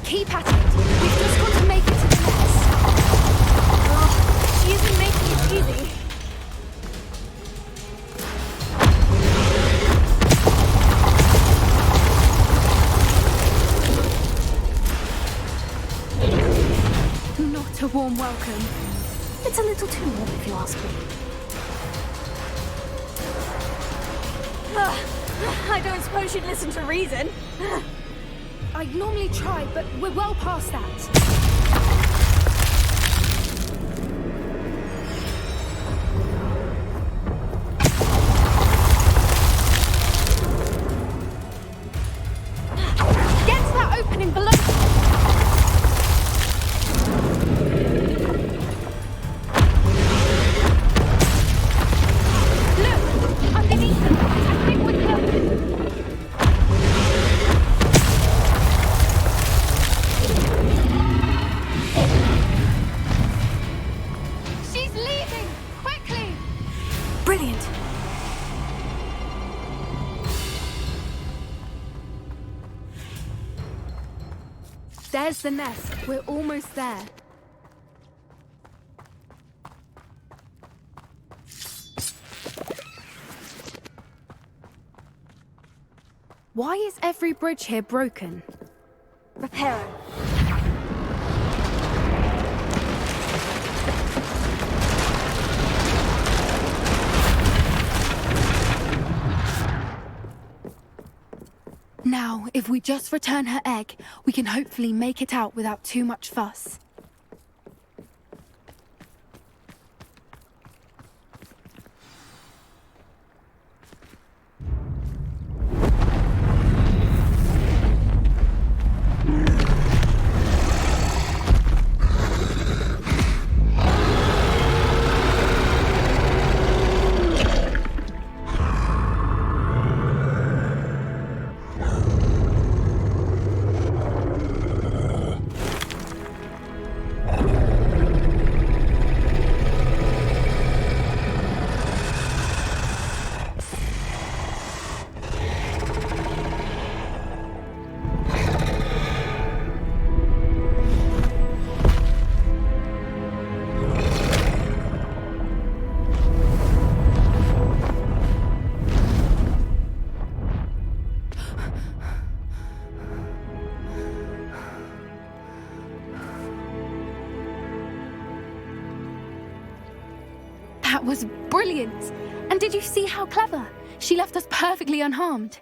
Keep at it. We've just got to make it to the nest. Oh, she isn't making it easy. Not a warm welcome. It's a little too warm, if you ask me. I don't suppose she'd listen to reason. I'd normally try, but we're well past that. Get to that opening below. There's the nest. We're almost there. Why is every bridge here broken? Repair it. Now, if we just return her egg, we can hopefully make it out without too much fuss. was brilliant. And did you see how clever? She left us perfectly unharmed.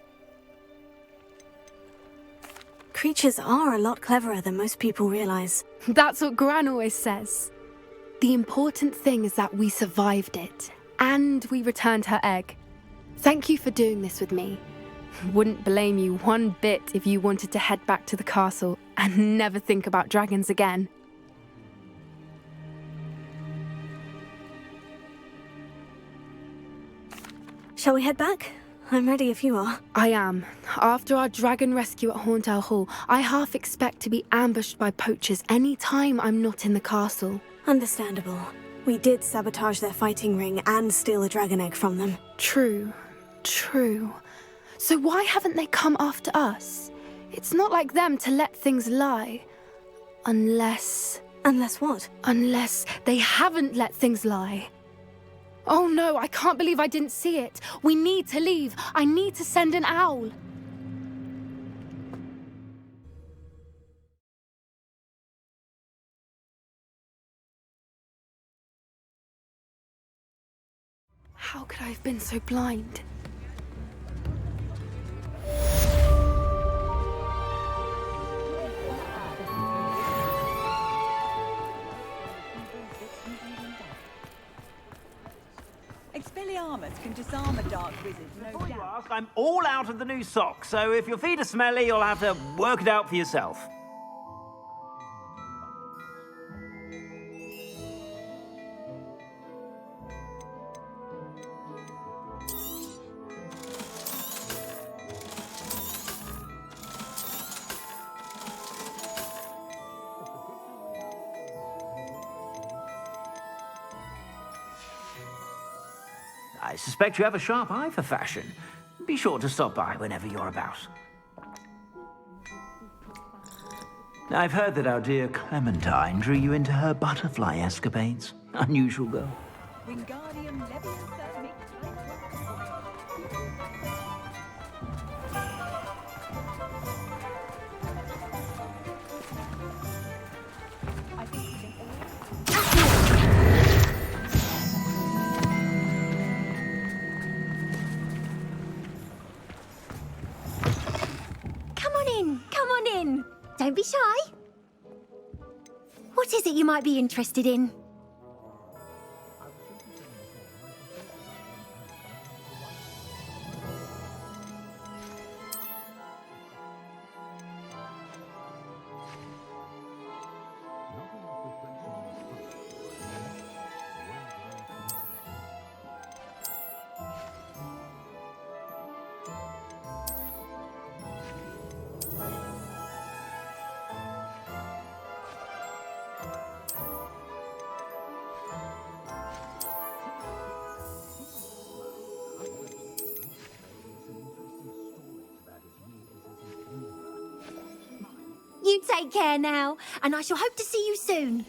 Creatures are a lot cleverer than most people realize. That's what Gran always says. The important thing is that we survived it, and we returned her egg. Thank you for doing this with me. Wouldn't blame you one bit if you wanted to head back to the castle and never think about dragons again. Shall we head back? I'm ready if you are. I am. After our dragon rescue at Hauntow Hall, I half expect to be ambushed by poachers any time I'm not in the castle. Understandable. We did sabotage their fighting ring and steal a dragon egg from them. True. So why haven't they come after us? It's not like them to let things lie. Unless... Unless what? Unless they haven't let things lie. Oh no, I can't believe I didn't see it. We need to leave. I need to send an owl. How could I have been so blind? Expelliarmus can disarm a dark wizard, no Before you doubt. ask, I'm all out of the new socks, so if your feet are smelly, you'll have to work it out for yourself. I suspect you have a sharp eye for fashion. Be sure to stop by whenever you're about. I've heard that our dear Clementine drew you into her butterfly escapades. Unusual girl. Wingardium Leviosa makes I think we can Come on in. Don't be shy. What is it you might be interested in? You take care now, and I shall hope to see you soon.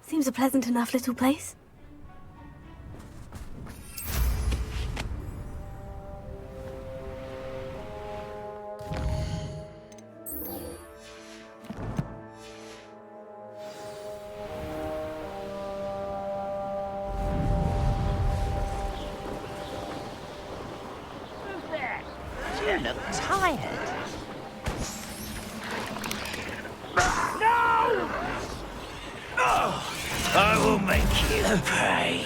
Seems a pleasant enough little place. You look tired. No! Oh, I will make you pay.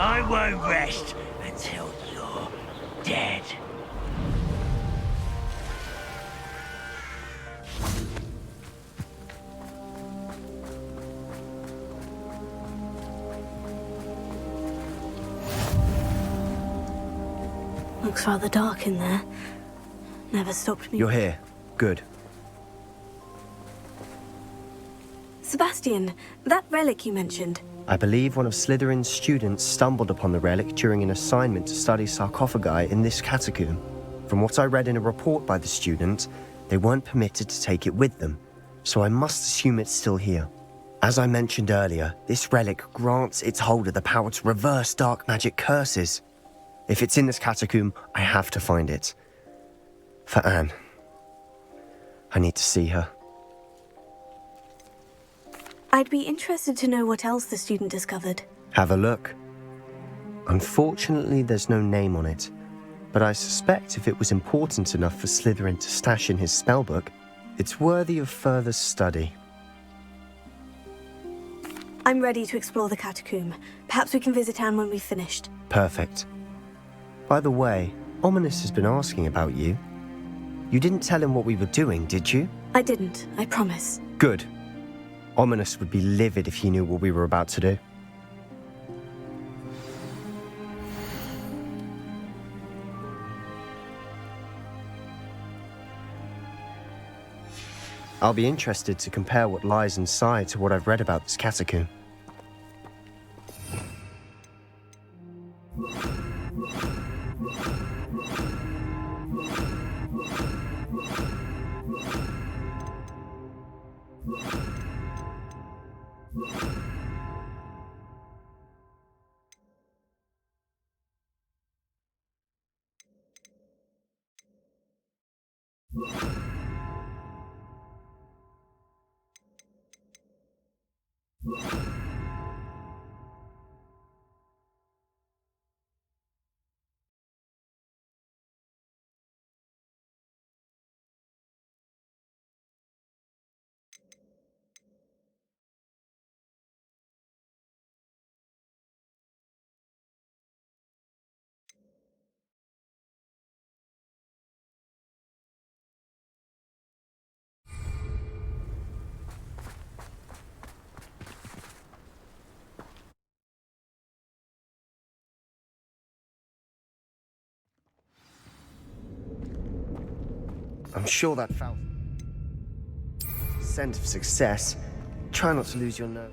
I won't rest until you're dead. Looks rather dark in there. Never stopped me. You're here. Good. Sebastian, that relic you mentioned. I believe one of Slytherin's students stumbled upon the relic during an assignment to study sarcophagi in this catacomb. From what I read in a report by the student, they weren't permitted to take it with them, so I must assume it's still here. As I mentioned earlier, this relic grants its holder the power to reverse dark magic curses. If it's in this catacomb, I have to find it. For Anne. I need to see her. I'd be interested to know what else the student discovered. Have a look. Unfortunately, there's no name on it, but I suspect if it was important enough for Slytherin to stash in his spellbook, it's worthy of further study. I'm ready to explore the catacomb. Perhaps we can visit Anne when we've finished. Perfect. By the way, Ominous has been asking about you. You didn't tell him what we were doing, did you? I didn't, I promise. Good. Ominous would be livid if he knew what we were about to do. I'll be interested to compare what lies inside to what I've read about this catacomb. I'm sure that felt scent of success. Try not to lose your nerve.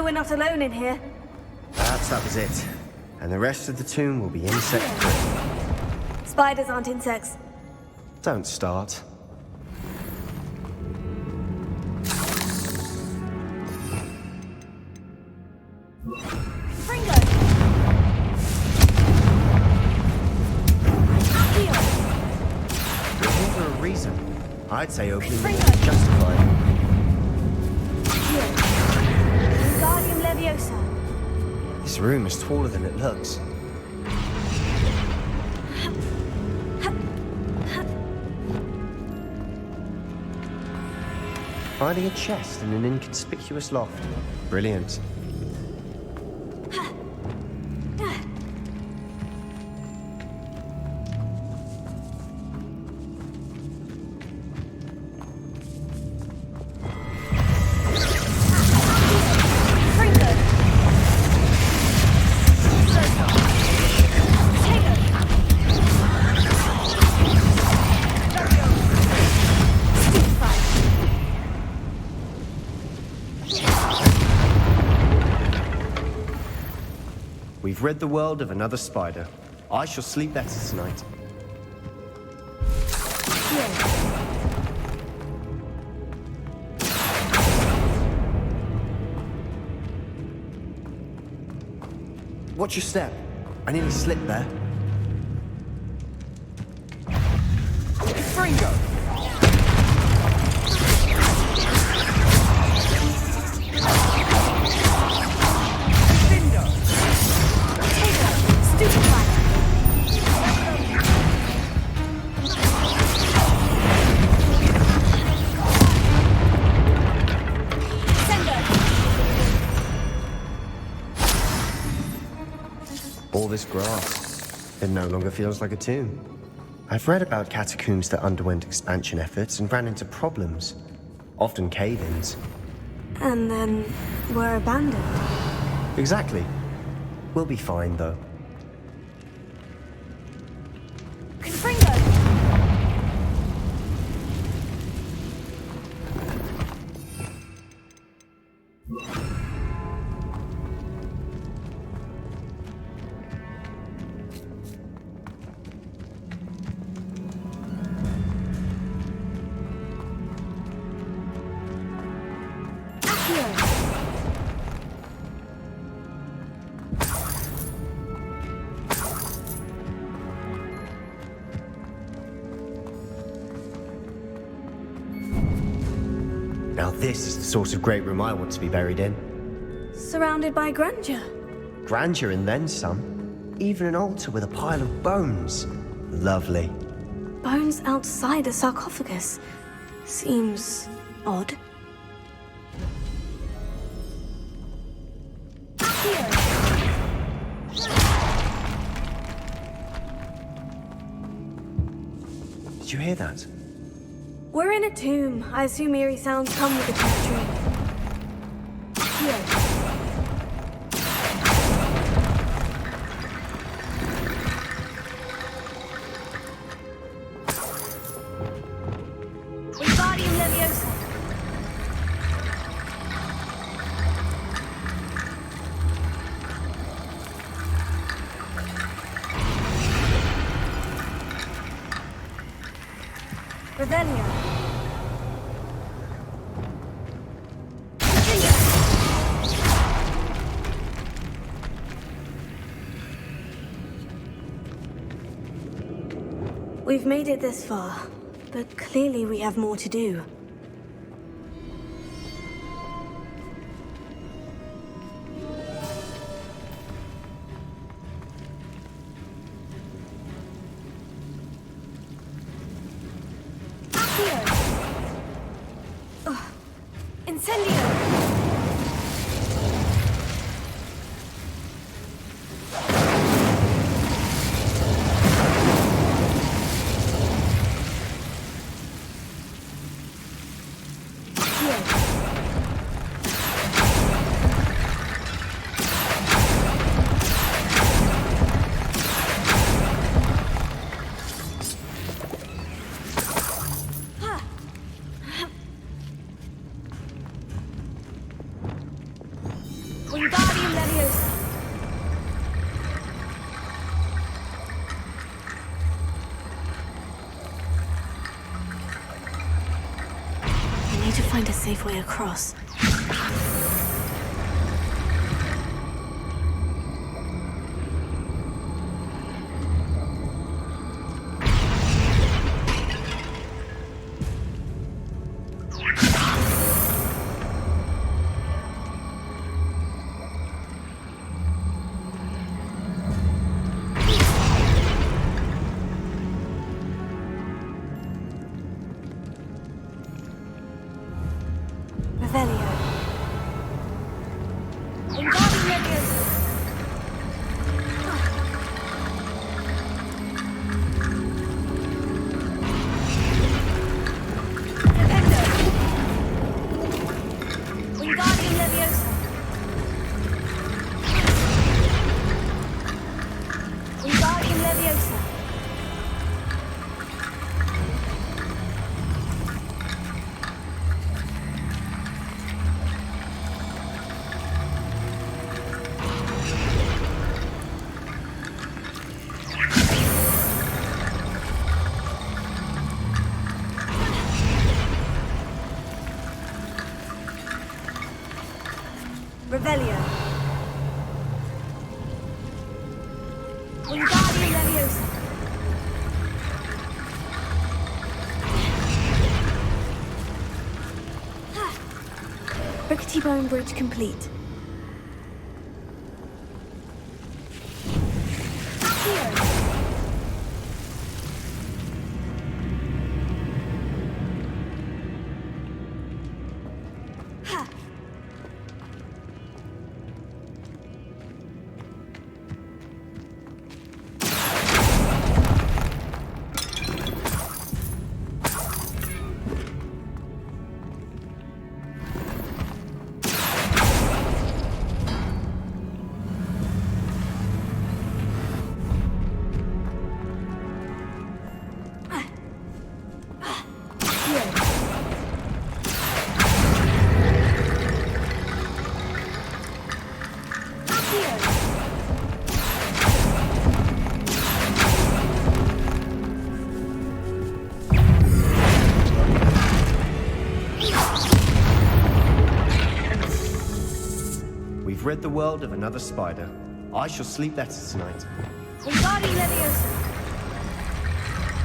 We're not alone in here. Perhaps that was it. And the rest of the tomb will be insect-free. Spiders aren't insects. Don't start. Fringo! You're here for a reason. I'd say opening the door is justified. This room is taller than it looks. Finding a chest in an inconspicuous loft. Brilliant. We've rid the world of another spider. I shall sleep better tonight. Watch your step. I nearly slipped there. Fringo! All this grass, it no longer feels like a tomb. I've read about catacombs that underwent expansion efforts and ran into problems, often cave-ins. And then were abandoned. Exactly. We'll be fine, though. Now this is the sort of great room I want to be buried in. Surrounded by grandeur. Grandeur and then some. Even an altar with a pile of bones. Lovely. Bones outside a sarcophagus. Seems odd. Did you hear that? We're in a tomb. I assume eerie sounds come with the territory. Here. Wingardium Leviosa. Revelio. We've made it this far, but clearly we have more to do. Wingardium Leviosa. I need to find a safe way across. Revelio. Wingardium Leviosa. Rickety Bone Bridge complete. We've rid the world of another spider. I shall sleep better tonight. Wingardium Leviosa.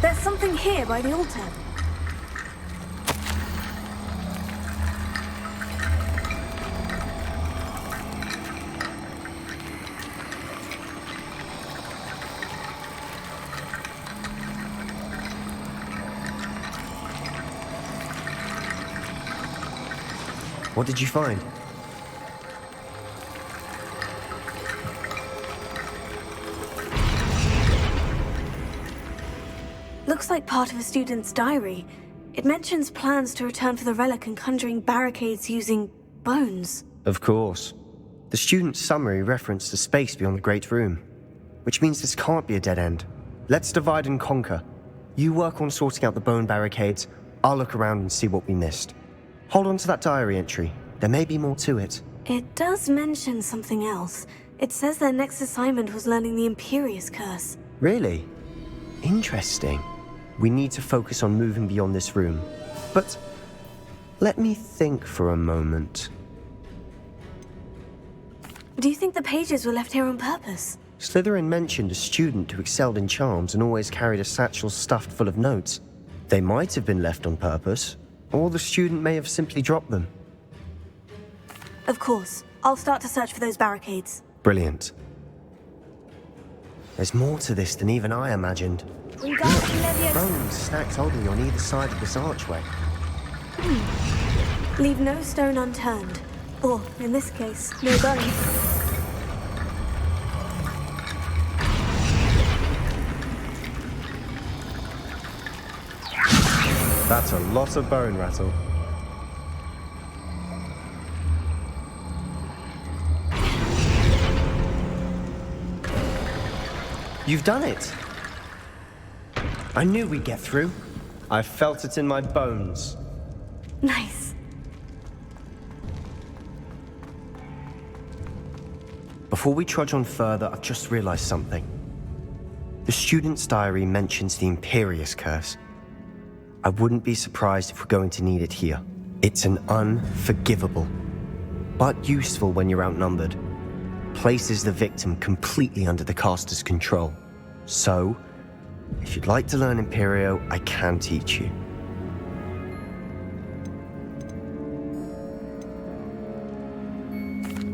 There's something here by the altar. What did you find? Looks like part of a student's diary. It mentions plans to return for the relic and conjuring barricades using bones. Of course. The student's summary referenced the space beyond the Great Room, which means this can't be a dead end. Let's divide and conquer. You work on sorting out the bone barricades, I'll look around and see what we missed. Hold on to that diary entry. There may be more to it. It does mention something else. It says their next assignment was learning the Imperious Curse. Really? Interesting. We need to focus on moving beyond this room. But let me think for a moment. Do you think the pages were left here on purpose? Slytherin mentioned a student who excelled in charms and always carried a satchel stuffed full of notes. They might have been left on purpose, or the student may have simply dropped them. Of course. I'll start to search for those barricades. Brilliant. There's more to this than even I imagined. Wingardium Leviosa. Bones stacked oddly on either side of this archway. Leave no stone unturned. Or, in this case, no bones. That's a lot of bone rattle. You've done it! I knew we'd get through. I felt it in my bones. Nice. Before we trudge on further, I've just realized something. The student's diary mentions the Imperious Curse. I wouldn't be surprised if we're going to need it here. It's an unforgivable, but useful when you're outnumbered. Places the victim completely under the caster's control. So, if you'd like to learn Imperio, I can teach you.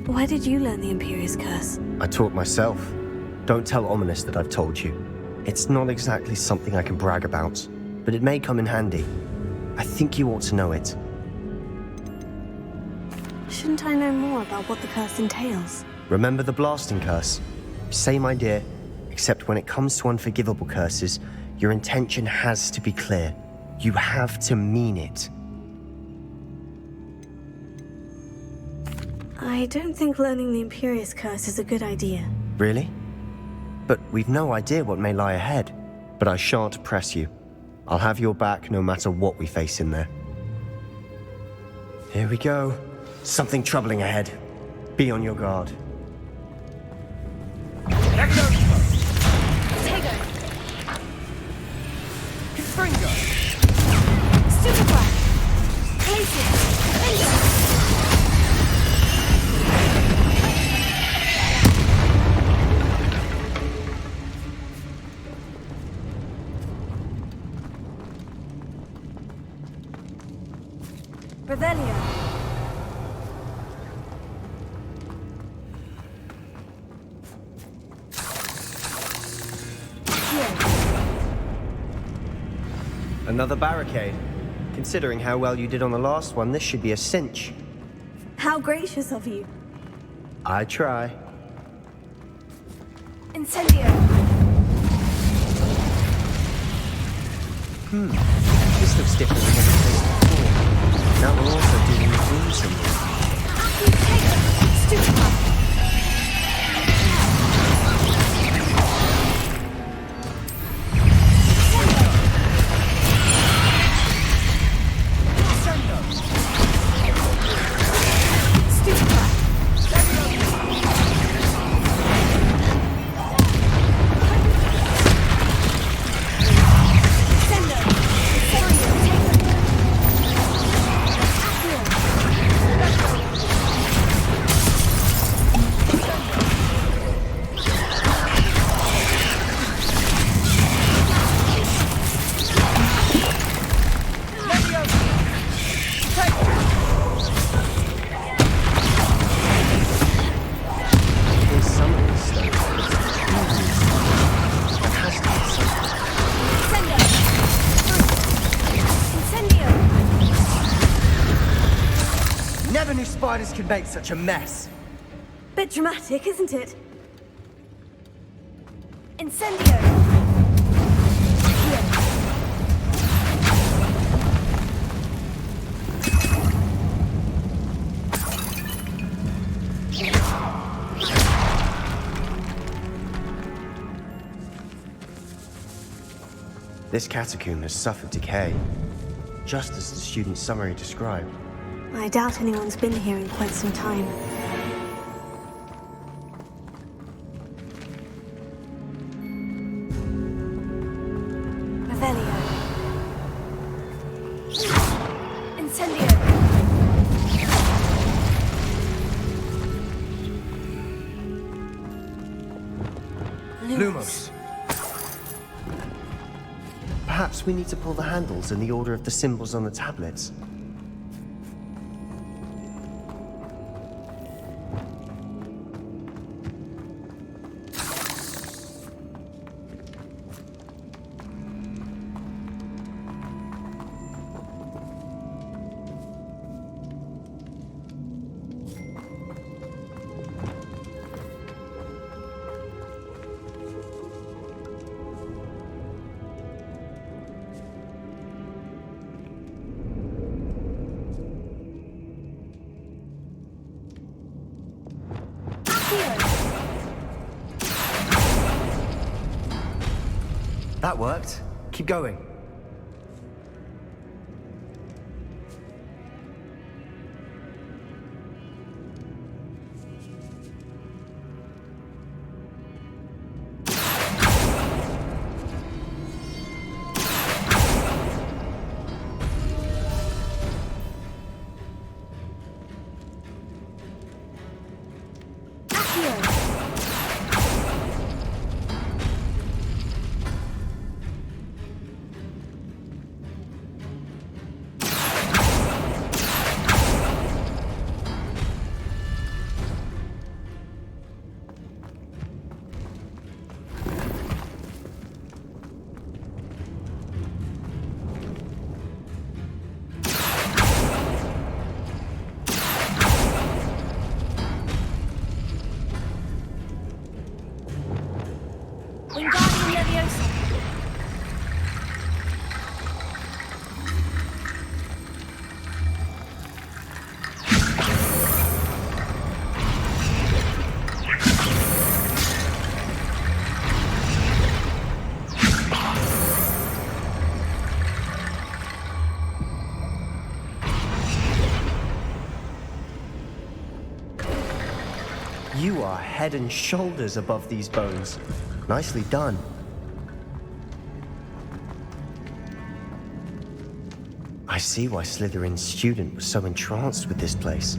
Where did you learn the Imperious Curse? I taught myself. Don't tell Ominous that I've told you. It's not exactly something I can brag about, but it may come in handy. I think you ought to know it. Shouldn't I know more about what the curse entails? Remember the blasting curse? Same idea, except when it comes to unforgivable curses, your intention has to be clear. You have to mean it. I don't think learning the Imperious Curse is a good idea. Really? But we've no idea what may lie ahead. But I shan't press you. I'll have your back no matter what we face in there. Here we go. Something troubling ahead. Be on your guard. Tego! Confringo! Superfly! Glacier! Revelio. Another barricade. Considering how well you did on the last one, this should be a cinch. How gracious of you. I try. Incendio. This looks different than what we faced before. Now we're also dealing with rooms in here. Never knew spiders could make such a mess. Bit dramatic, isn't it? Incendio. This catacomb has suffered decay, just as the student's summary described. I doubt anyone's been here in quite some time. Revelio. Incendio. Lumos. Perhaps we need to pull the handles in the order of the symbols on the tablets. That worked. Keep going. You are head and shoulders above these bones. Nicely done. I see why Slytherin's student was so entranced with this place.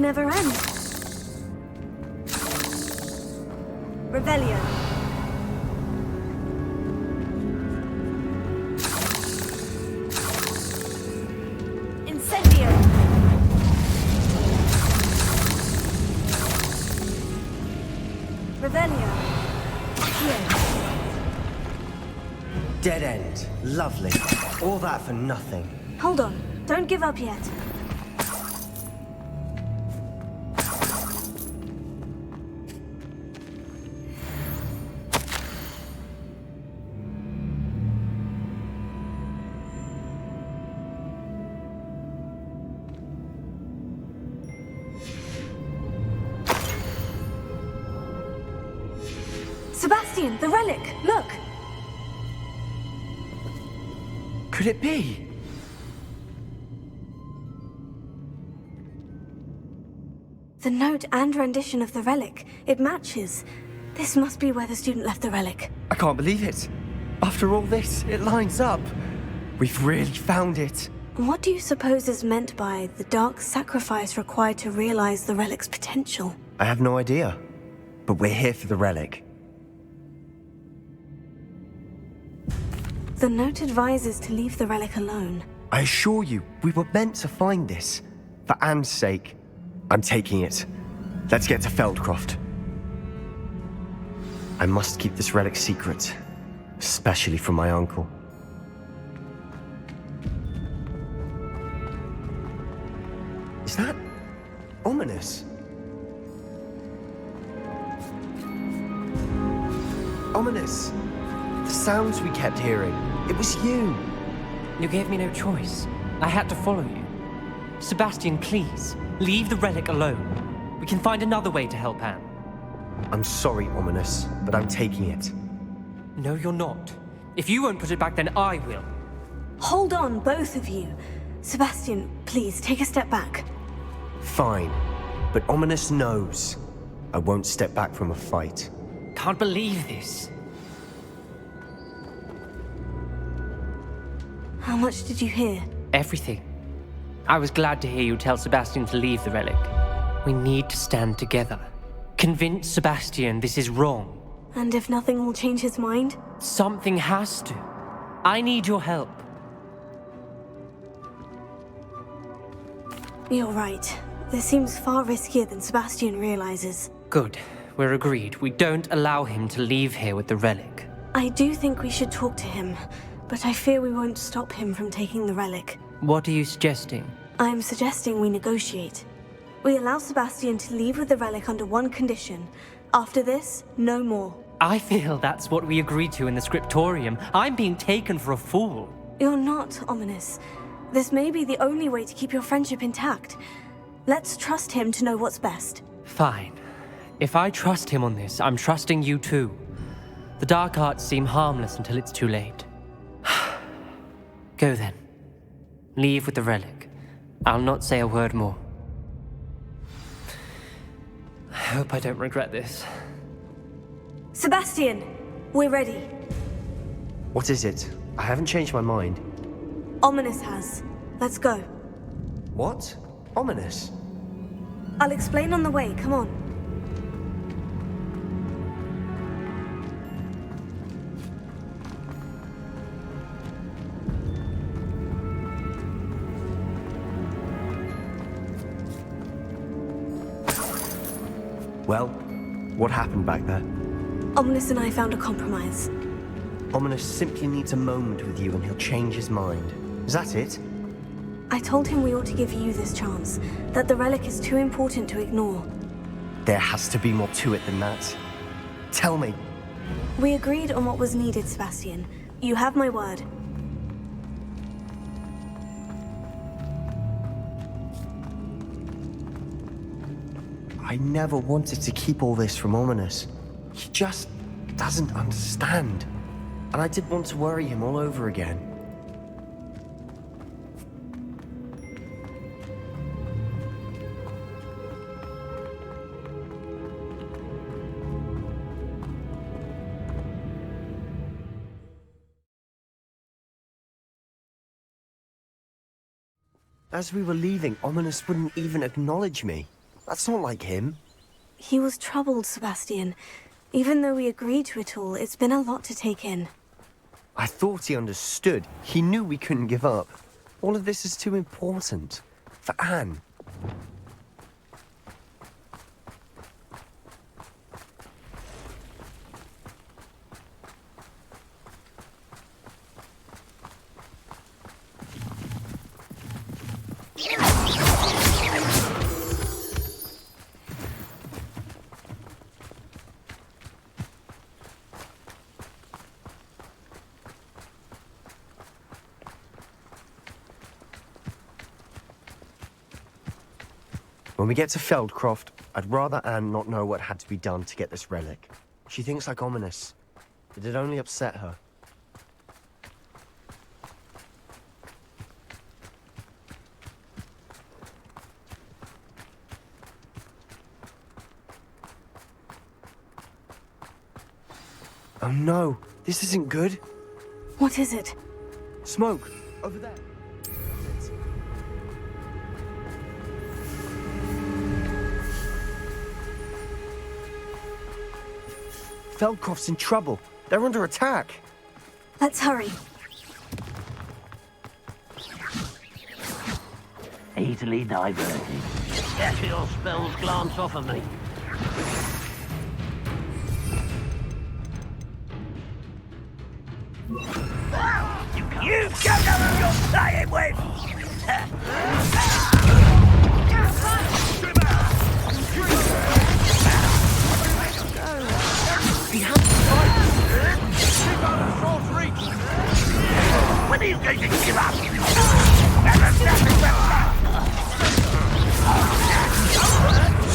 never end. Revelio. Incendio. Revelio. Dead end. Lovely. All that for nothing. Hold on. Don't give up yet. Sebastian, the relic! Look! Could it be? The note and rendition of the relic. It matches. This must be where the student left the relic. I can't believe it. After all this, it lines up. We've really found it. What do you suppose is meant by the dark sacrifice required to realize the relic's potential? I have no idea. But we're here for the relic. The note advises to leave the relic alone. I assure you, we were meant to find this. For Anne's sake. I'm taking it. Let's get to Feldcroft. I must keep this relic secret. Especially from my uncle. Is that ominous? Ominous. The sounds we kept hearing. It was you. You gave me no choice. I had to follow you. Sebastian, please, leave the relic alone. We can find another way to help Anne. I'm sorry, Ominous, but I'm taking it. No, you're not. If you won't put it back, then I will. Hold on, both of you. Sebastian, please, take a step back. Fine. But Ominous knows. I won't step back from a fight. Can't believe this. How much did you hear? Everything. I was glad to hear you tell Sebastian to leave the relic. We need to stand together. Convince Sebastian this is wrong. And if nothing will change his mind? Something has to. I need your help. You're right. This seems far riskier than Sebastian realizes. Good. We're agreed. We don't allow him to leave here with the relic. I do think we should talk to him, but I fear we won't stop him from taking the relic. What are you suggesting? I'm suggesting we negotiate. We allow Sebastian to leave with the relic under one condition. After this, no more. I feel that's what we agreed to in the scriptorium. I'm being taken for a fool. You're not, Ominous. This may be the only way to keep your friendship intact. Let's trust him to know what's best. Fine. If I trust him on this, I'm trusting you too. The dark arts seem harmless until it's too late. Go then. Leave with the relic. I'll not say a word more. I hope I don't regret this. Sebastian, we're ready. What is it? I haven't changed my mind. Ominous has. Let's go. What? Ominous? I'll explain on the way, come on. Well, what happened back there? Ominous and I found a compromise. Ominous simply needs a moment with you and he'll change his mind. Is that it? I told him we ought to give you this chance, that the relic is too important to ignore. There has to be more to it than that. Tell me. We agreed on what was needed, Sebastian. You have my word. I never wanted to keep all this from Ominous. He just doesn't understand. And I didn't want to worry him all over again. As we were leaving, Ominous wouldn't even acknowledge me. That's not like him. He was troubled, Sebastian. Even though we agreed to it all, it's been a lot to take in. I thought he understood. He knew we couldn't give up. All of this is too important. For Anne. When we get to Feldcroft, I'd rather Anne not know what had to be done to get this relic. She thinks like ominous. It'd only upset her. Oh no, this isn't good. What is it? Smoke, over there. Feldcroft's in trouble. They're under attack. Let's hurry. Easily diverted. Get your spells glance off of me. You don't know who you're playing with! When are you going to give up? To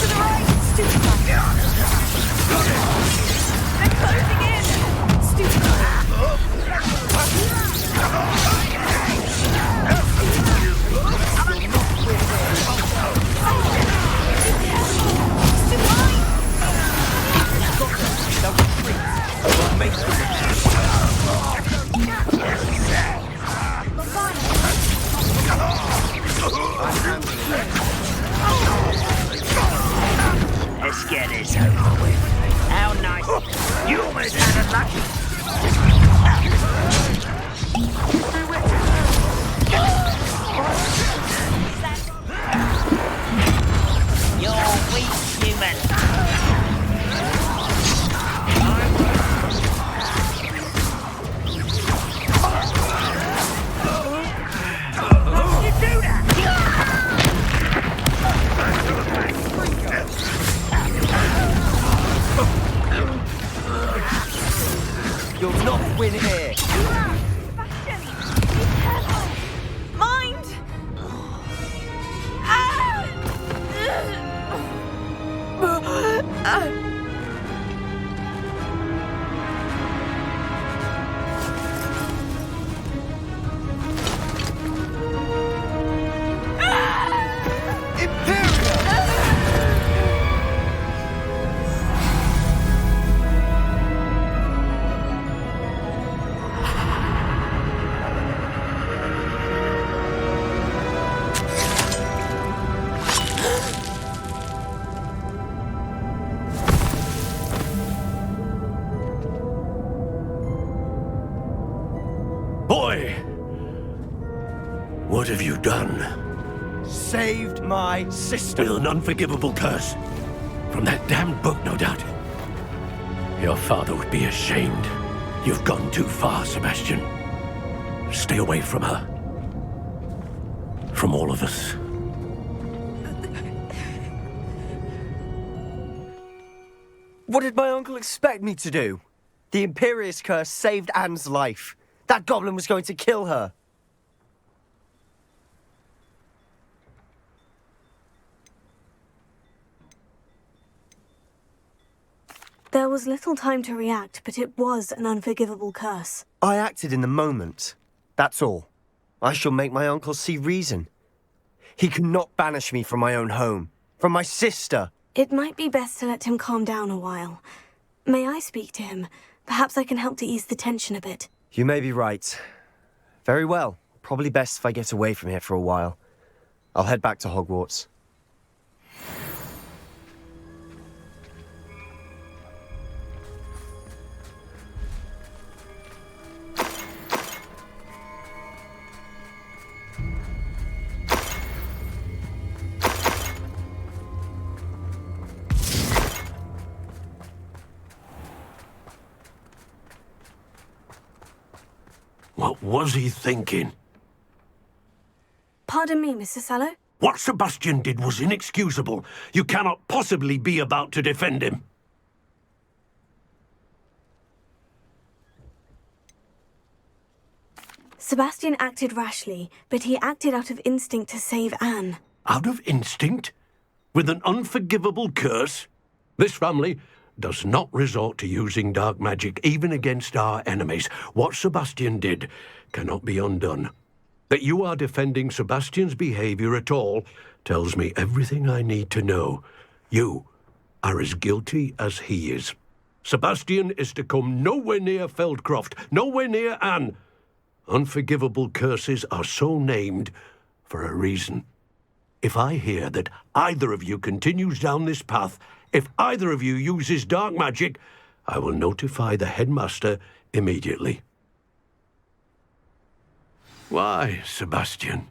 the right, stupid bugger. They're closing in! Stupid Let's get this over with. How nice. You almost had a lucky. You're weak, human. You'll not win here. Mind! Boy! What have you done? Saved my sister. With an unforgivable curse. From that damned book, no doubt. Your father would be ashamed. You've gone too far, Sebastian. Stay away from her. From all of us. What did my uncle expect me to do? The Imperious curse saved Anne's life. That goblin was going to kill her. There was little time to react, but it was an unforgivable curse. I acted in the moment. That's all. I shall make my uncle see reason. He cannot banish me from my own home, from my sister. It might be best to let him calm down a while. May I speak to him? Perhaps I can help to ease the tension a bit. You may be right. Very well. Probably best if I get away from here for a while. I'll head back to Hogwarts. What was he thinking? Pardon me, Mr. Sallow? What Sebastian did was inexcusable. You cannot possibly be about to defend him. Sebastian acted rashly, but he acted out of instinct to save Anne. Out of instinct? With an unforgivable curse? This family does not resort to using dark magic even against our enemies. What Sebastian did cannot be undone. That you are defending Sebastian's behavior at all tells me everything I need to know. You are as guilty as he is. Sebastian is to come nowhere near Feldcroft, nowhere near Anne. Unforgivable curses are so named for a reason. If I hear that either of you continues down this path, if either of you uses dark magic, I will notify the headmaster immediately. Why, Sebastian?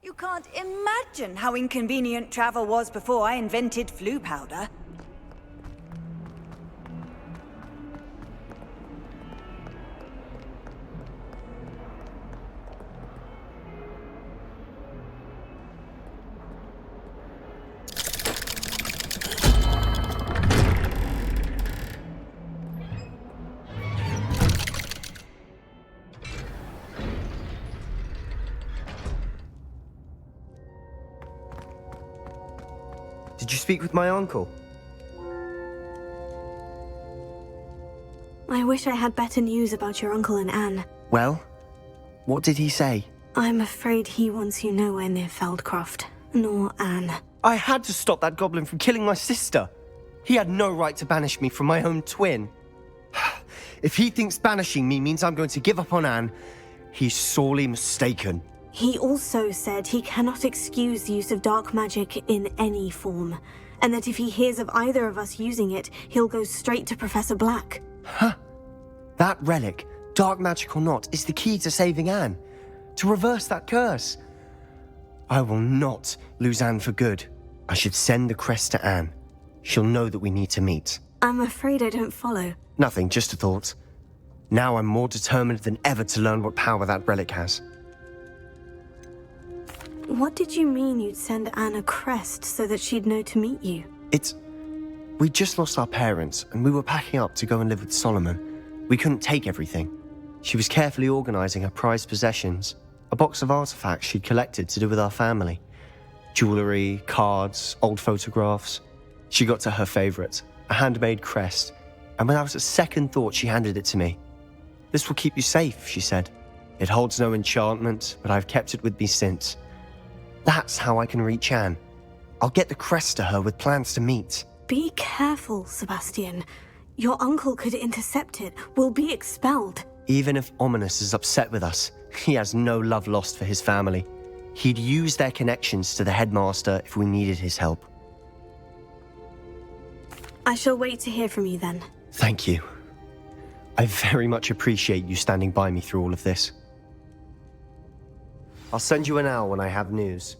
You can't imagine how inconvenient travel was before I invented flu powder. Did you speak with my uncle? I wish I had better news about your uncle and Anne. Well, what did he say? I'm afraid he wants you nowhere near Feldcroft, nor Anne. I had to stop that goblin from killing my sister. He had no right to banish me from my own twin. If he thinks banishing me means I'm going to give up on Anne, he's sorely mistaken. He also said he cannot excuse the use of dark magic in any form, and that if he hears of either of us using it, he'll go straight to Professor Black. Huh. That relic, dark magic or not, is the key to saving Anne. To reverse that curse. I will not lose Anne for good. I should send the crest to Anne. She'll know that we need to meet. I'm afraid I don't follow. Nothing, just a thought. Now I'm more determined than ever to learn what power that relic has. What did you mean you'd send Anne a crest so that she'd know to meet you? We just lost our parents, and we were packing up to go and live with Solomon. We couldn't take everything. She was carefully organizing her prized possessions, a box of artifacts she'd collected to do with our family. Jewelry, cards, old photographs. She got to her favorite, a handmade crest, and without a second thought she handed it to me. "This will keep you safe," she said. "It holds no enchantment, but I've kept it with me since. That's how I can reach Anne. I'll get the crest to her with plans to meet." Be careful, Sebastian. Your uncle could intercept it. We'll be expelled. Even if Ominous is upset with us, he has no love lost for his family. He'd use their connections to the headmaster if we needed his help. I shall wait to hear from you then. Thank you. I very much appreciate you standing by me through all of this. I'll send you an owl when I have news.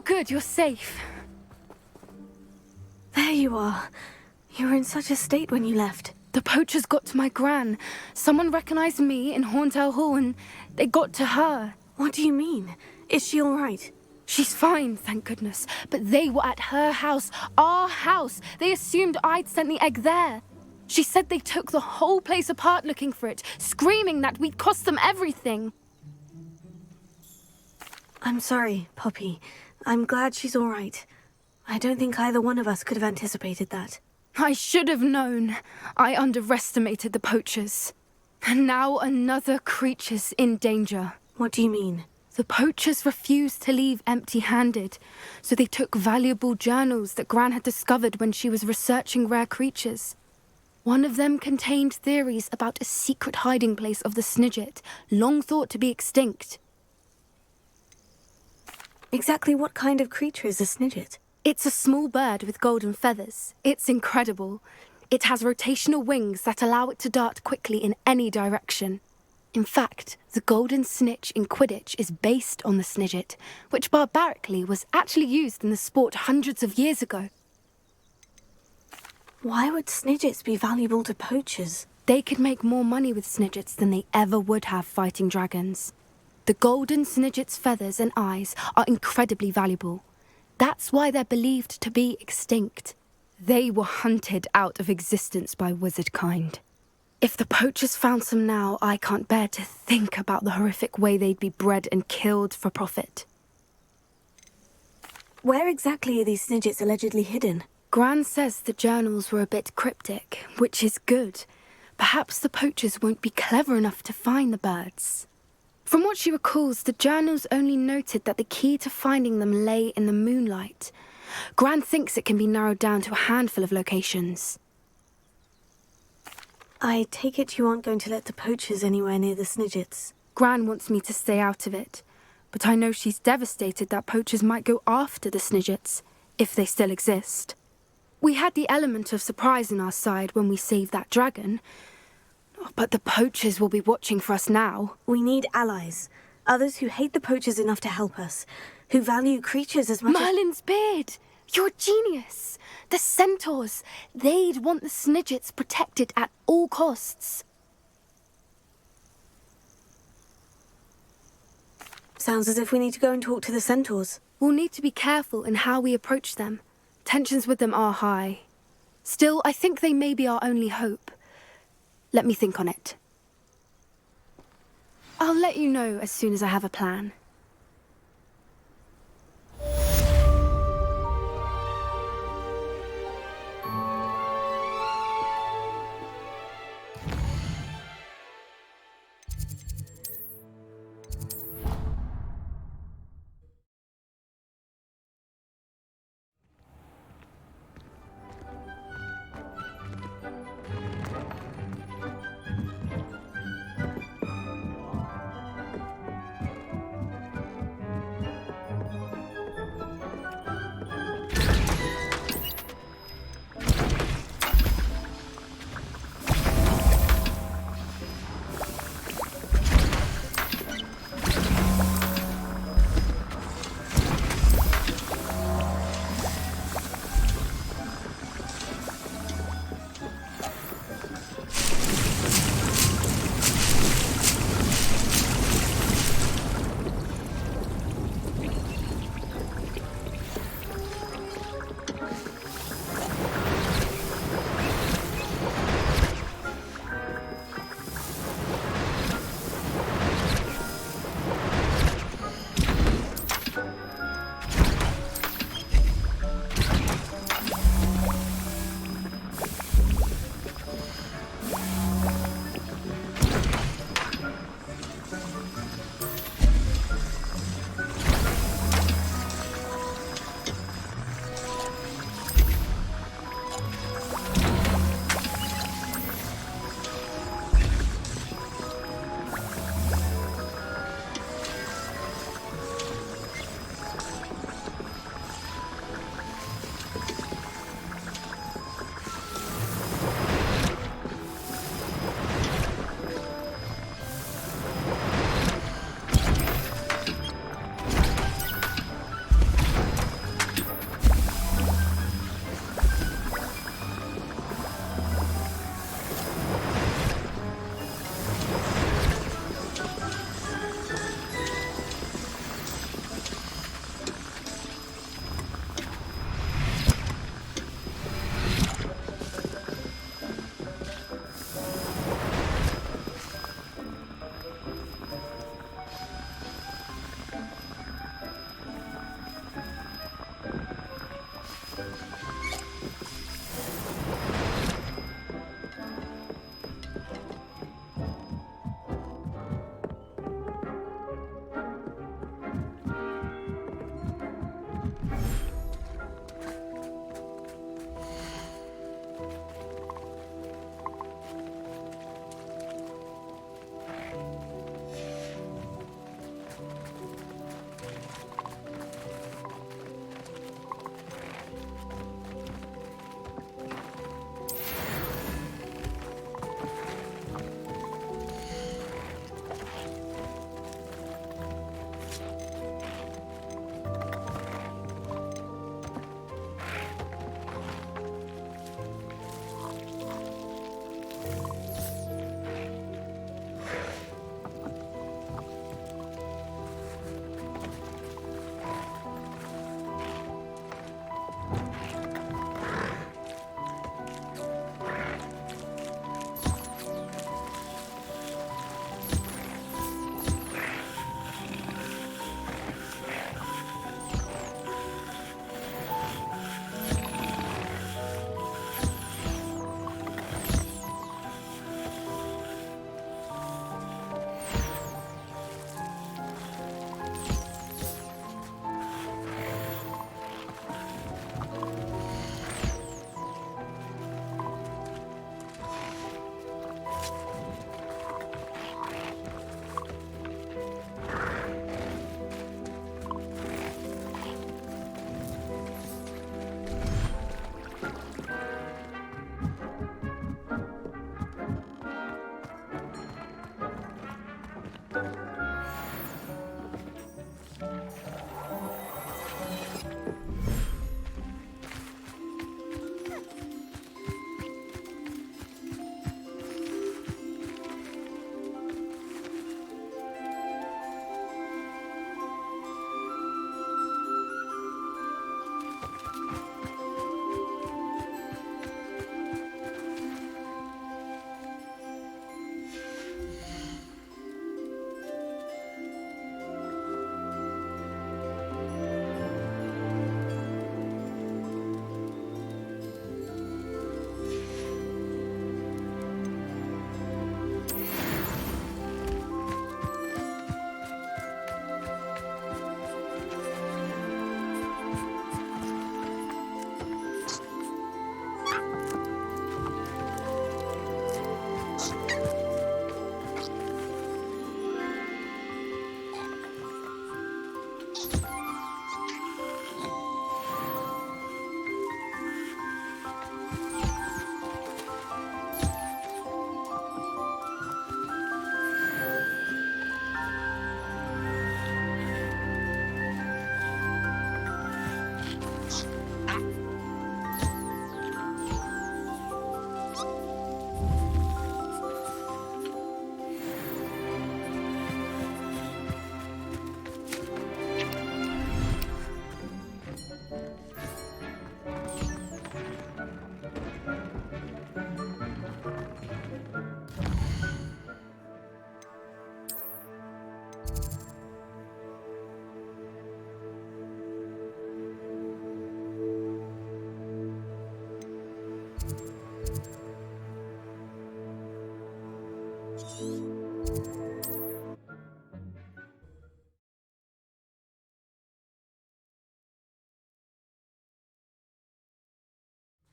Oh good, you're safe. There you are. You were in such a state when you left. The poachers got to my gran. Someone recognized me in Horntail Hall and they got to her. What do you mean? Is she all right? She's fine, thank goodness. But they were at her house, our house. They assumed I'd sent the egg there. She said they took the whole place apart looking for it, screaming that we'd cost them everything. I'm sorry, Poppy. I'm glad she's all right. I don't think either one of us could have anticipated that. I should have known. I underestimated the poachers. And now another creature's in danger. What do you mean? The poachers refused to leave empty-handed, so they took valuable journals that Gran had discovered when she was researching rare creatures. One of them contained theories about a secret hiding place of the Snidget, long thought to be extinct. Exactly what kind of creature is a Snidget? It's a small bird with golden feathers. It's incredible. It has rotational wings that allow it to dart quickly in any direction. In fact, the golden snitch in Quidditch is based on the Snidget, which barbarically was actually used in the sport hundreds of years ago. Why would Snidgets be valuable to poachers? They could make more money with Snidgets than they ever would have fighting dragons. The golden Snidget's feathers and eyes are incredibly valuable. That's why they're believed to be extinct. They were hunted out of existence by wizard kind. If the poachers found some now, I can't bear to think about the horrific way they'd be bred and killed for profit. Where exactly are these Snidgets allegedly hidden? Gran says the journals were a bit cryptic, which is good. Perhaps the poachers won't be clever enough to find the birds. From what she recalls, the journals only noted that the key to finding them lay in the moonlight. Gran thinks it can be narrowed down to a handful of locations. I take it you aren't going to let the poachers anywhere near the Snidgets. Gran wants me to stay out of it, but I know she's devastated that poachers might go after the Snidgets, if they still exist. We had the element of surprise on our side when we saved that dragon, but the poachers will be watching for us now. We need allies. Others who hate the poachers enough to help us. Who value creatures as much Merlin's beard! You're a genius! The centaurs! They'd want the Snidgets protected at all costs. Sounds as if we need to go and talk to the centaurs. We'll need to be careful in how we approach them. Tensions with them are high. Still, I think they may be our only hope. Let me think on it. I'll let you know as soon as I have a plan.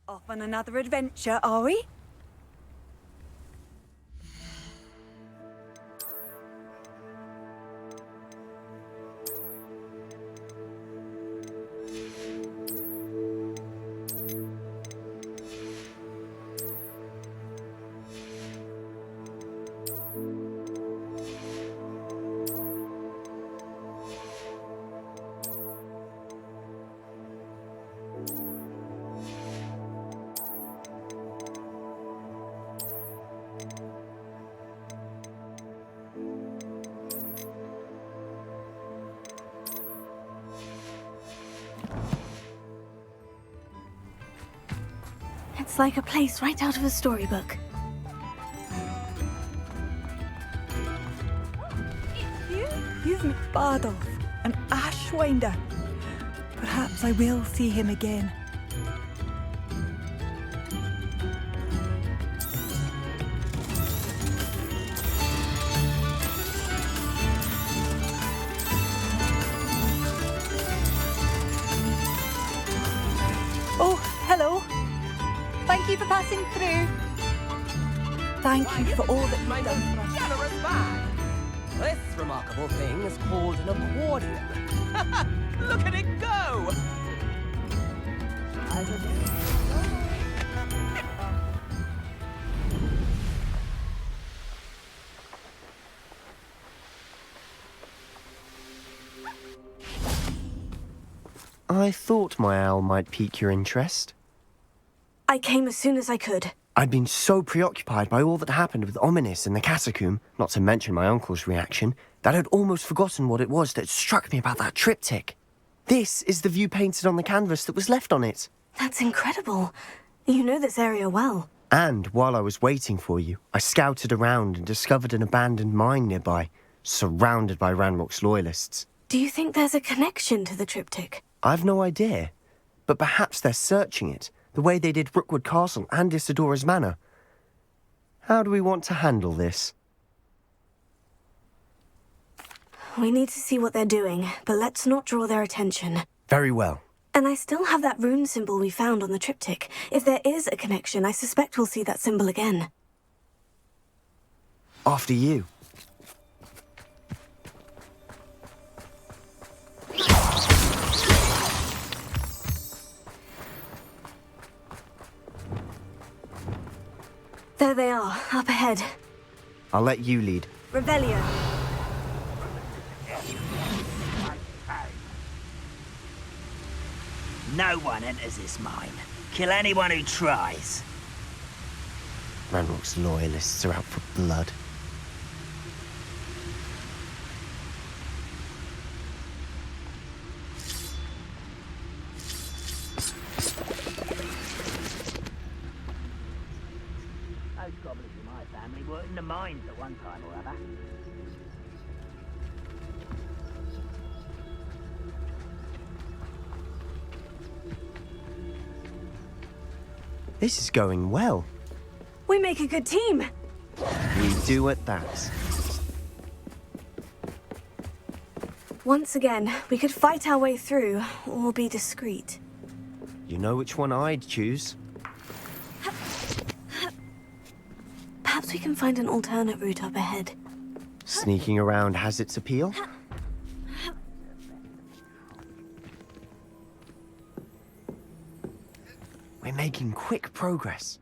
Off on another adventure, are we? It's like a place right out of a storybook. You've met Bardolph, an Ashwinder. Perhaps I will see him again. Oh, hello. Thank you for passing through. Thank you for all that My you've done most for us. generous man. This remarkable thing is called an accordion. Look at it go! I thought my owl might pique your interest. I came as soon as I could. I'd been so preoccupied by all that happened with Ominis in the catacomb, not to mention my uncle's reaction, that I'd almost forgotten what it was that struck me about that triptych. This is the view painted on the canvas that was left on it. That's incredible. You know this area well. And while I was waiting for you, I scouted around and discovered an abandoned mine nearby, surrounded by Ranrock's loyalists. Do you think there's a connection to the triptych? I've no idea, but perhaps they're searching it, the way they did Rookwood Castle and Isidora's Manor. How do we want to handle this? We need to see what they're doing, but let's not draw their attention. Very well. And I still have that rune symbol we found on the triptych. If there is a connection, I suspect we'll see that symbol again. After you. There they are, up ahead. I'll let you lead. Revelio. No one enters this mine. Kill anyone who tries. Ranrock's loyalists are out for blood. Those goblins in my family were in the mines at one time or other. This is going well. We make a good team. We do at that. Once again, we could fight our way through, or be discreet. You know which one I'd choose. Perhaps we can find an alternate route up ahead. Sneaking around has its appeal. We're making quick progress.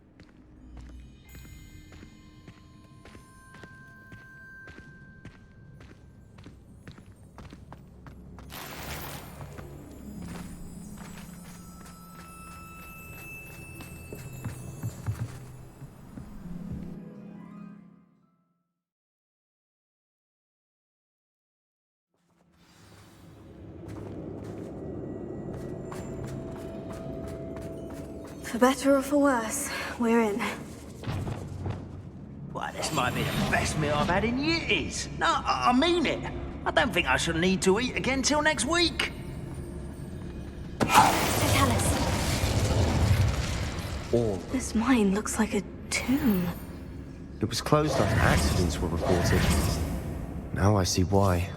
For better or for worse, we're in. Why, this might be the best meal I've had in years. No, I mean it. I don't think I shall need to eat again till next week. All. This mine looks like a tomb. It was closed after accidents were reported. Now I see why.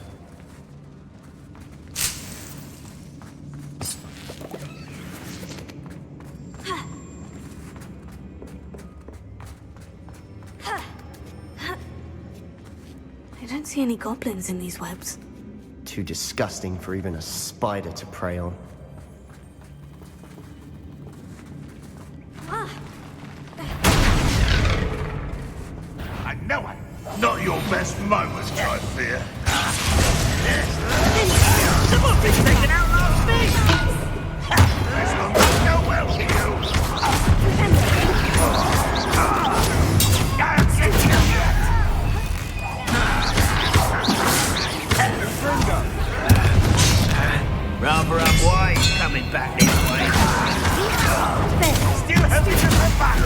don't see any goblins in these webs. Too disgusting for even a spider to prey on. I know it. Not your best moment, I fear. Someone's been taken out last week! This one won't go well for you. Rather unwise coming back this way. Still happy to come back.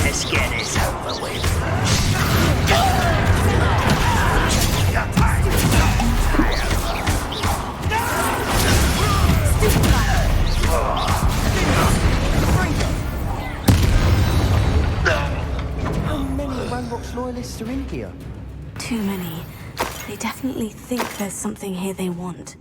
Let's get this over with. How many Ranrock's loyalists are in here? Too many. They definitely think there's something here they want.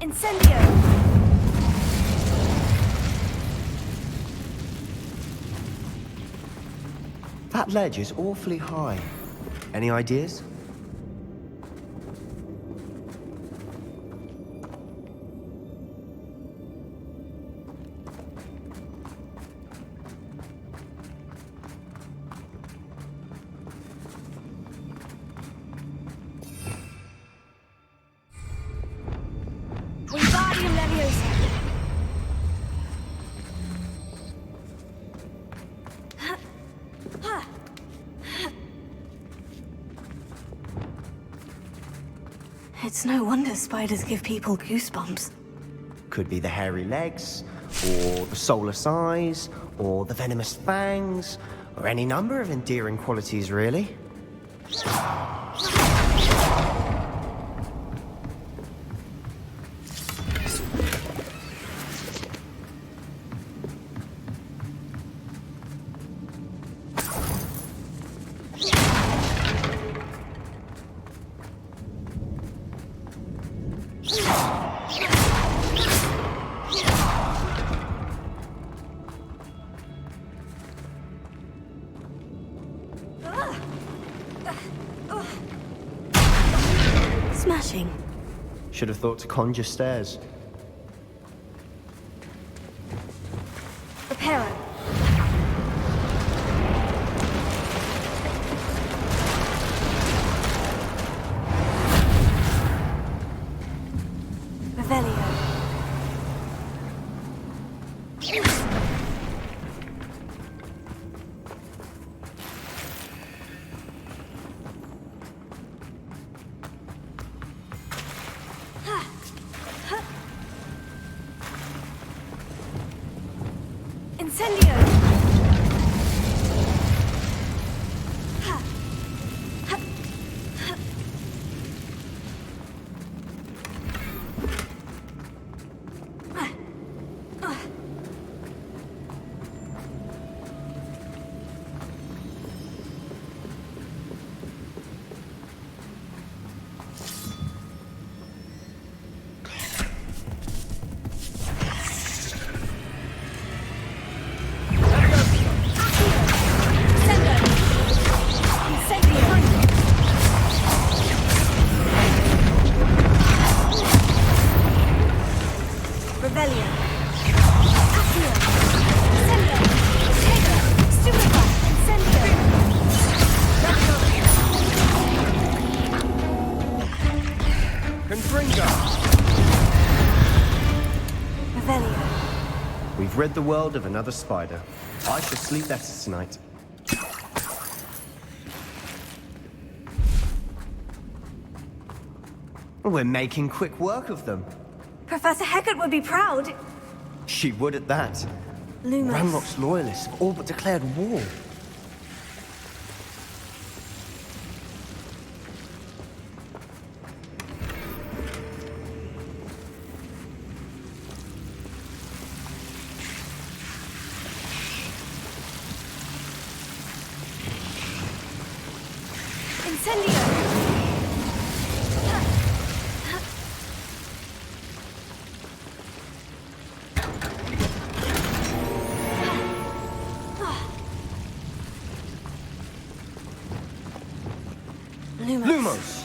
Incendio! That ledge is awfully high. Any ideas? Wingardium Leviosa! It's no wonder spiders give people goosebumps. Could be the hairy legs, or the soulless eyes, or the venomous fangs, or any number of endearing qualities, really. Smashing. Should have thought to conjure stairs. Reparo. Revelio. Incendio! We've rid the world of another spider. I shall sleep better tonight. We're making quick work of them. Professor Hecat would be proud. She would at that. Lumos. Ranrock's loyalists have all but declared war. Lumos.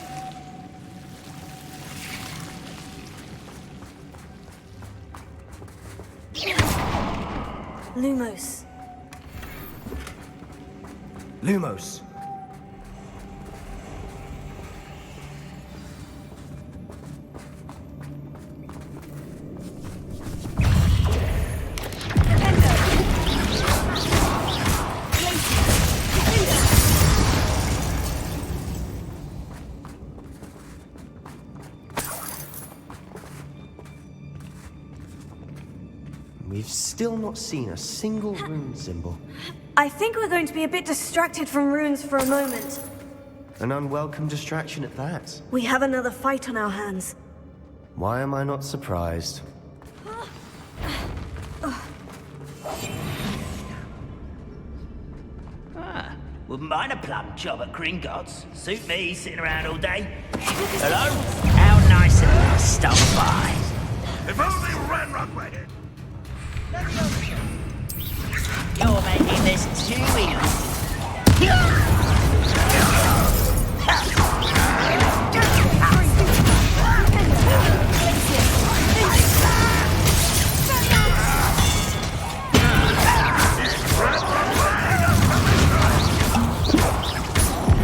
Lumos. Lumos. We've still not seen a single rune symbol. I think we're going to be a bit distracted from runes for a moment. An unwelcome distraction at that. We have another fight on our hands. Why am I not surprised? Wouldn't mind a plum job at Gringotts. Suit me, sitting around all day. Hello? How nice and stuff by. If only Ranrock were here. You're making this too easy.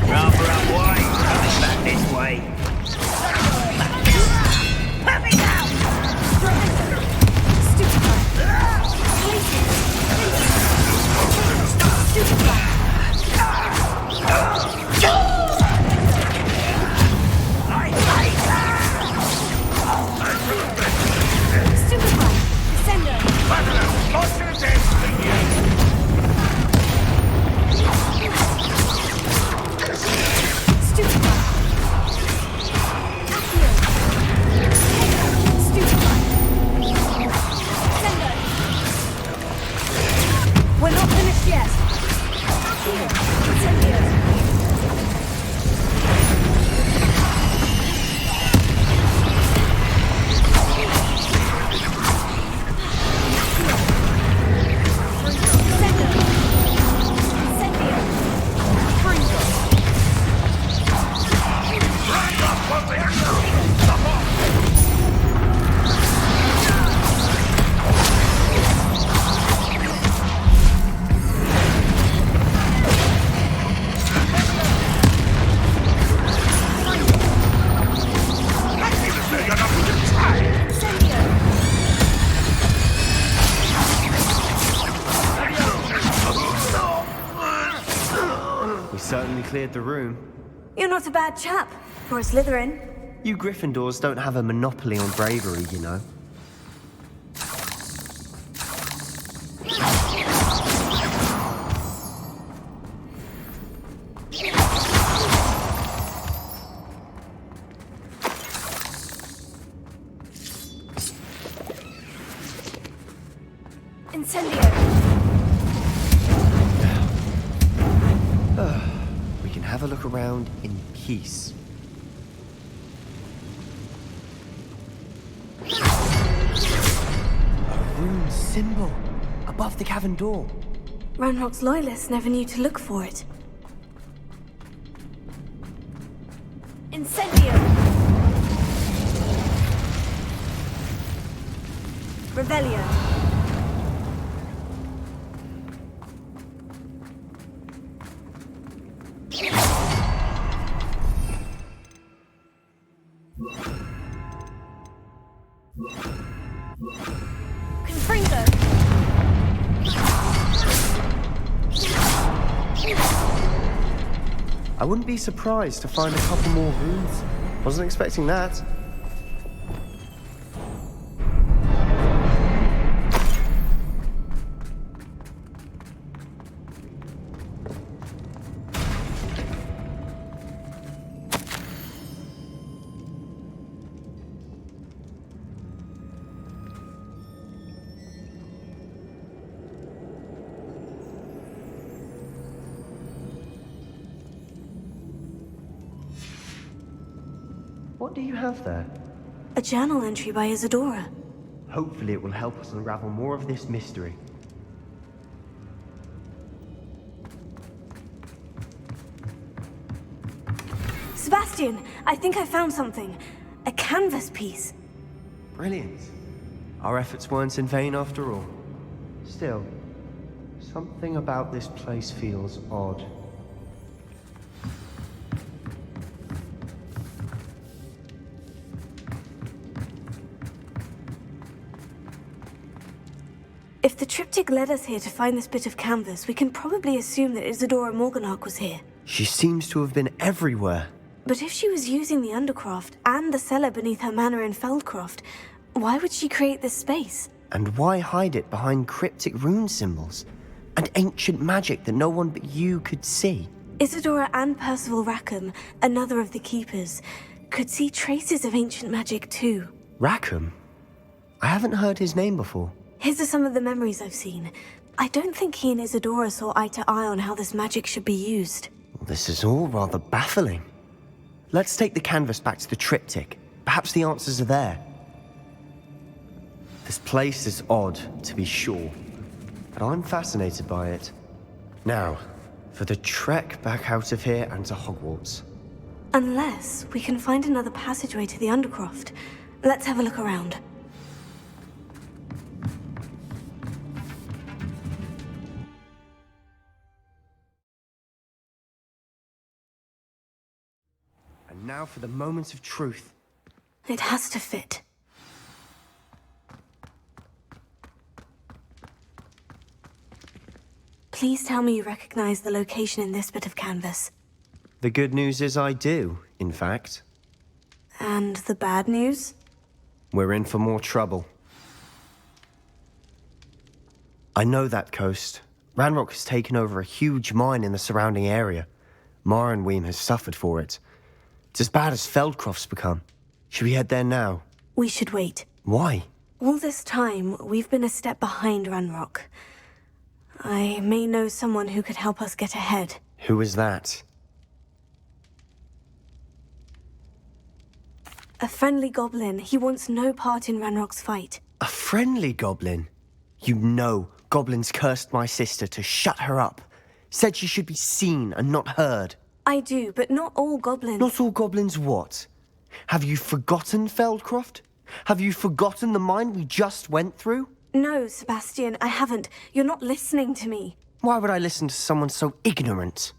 Rather up wide, coming back this way. Put me down! We're not finished yet. We certainly cleared the room. You're not a bad chap for a Slytherin. You Gryffindors don't have a monopoly on bravery, you know. Incendio. We can have a look around in peace. A rune symbol above the cavern door. Ranrock's loyalists never knew to look for it. Incendio. Revelio. Confringo. I wouldn't be surprised to find a couple more runes. Wasn't expecting that. do you have there? A journal entry by Isadora. Hopefully it will help us unravel more of this mystery. Sebastian, I think I found something. A canvas piece. Brilliant. Our efforts weren't in vain after all. Still, something about this place feels odd. If the triptych led us here to find this bit of canvas, we can probably assume that Isadora Morganach was here. She seems to have been everywhere. But if she was using the Undercroft and the cellar beneath her manor in Feldcroft, why would she create this space? And why hide it behind cryptic rune symbols? And ancient magic that no one but you could see? Isadora and Percival Rackham, another of the Keepers, could see traces of ancient magic too. Rackham? I haven't heard his name before. His are some of the memories I've seen. I don't think he and Isadora saw eye to eye on how this magic should be used. This is all rather baffling. Let's take the canvas back to the triptych. Perhaps the answers are there. This place is odd, to be sure, but I'm fascinated by it. Now, for the trek back out of here and to Hogwarts. Unless we can find another passageway to the Undercroft. Let's have a look around. And now for the moment of truth. It has to fit. Please tell me you recognize the location in this bit of canvas. The good news is I do, in fact. And the bad news? We're in for more trouble. I know that coast. Ranrock has taken over a huge mine in the surrounding area. Marrenweem has suffered for it. It's as bad as Feldcroft's become. Should we head there now? We should wait. Why? All this time, we've been a step behind Ranrock. I may know someone who could help us get ahead. Who is that? A friendly goblin. He wants no part in Ranrock's fight. A friendly goblin? You know goblins cursed my sister to shut her up. Said she should be seen and not heard. I do, but not all goblins. Not all goblins what? Have you forgotten Feldcroft? Have you forgotten the mine we just went through? No, Sebastian, I haven't. You're not listening to me. Why would I listen to someone so ignorant?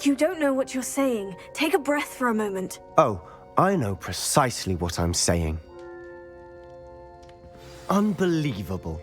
You don't know what you're saying. Take a breath for a moment. Oh, I know precisely what I'm saying. Unbelievable.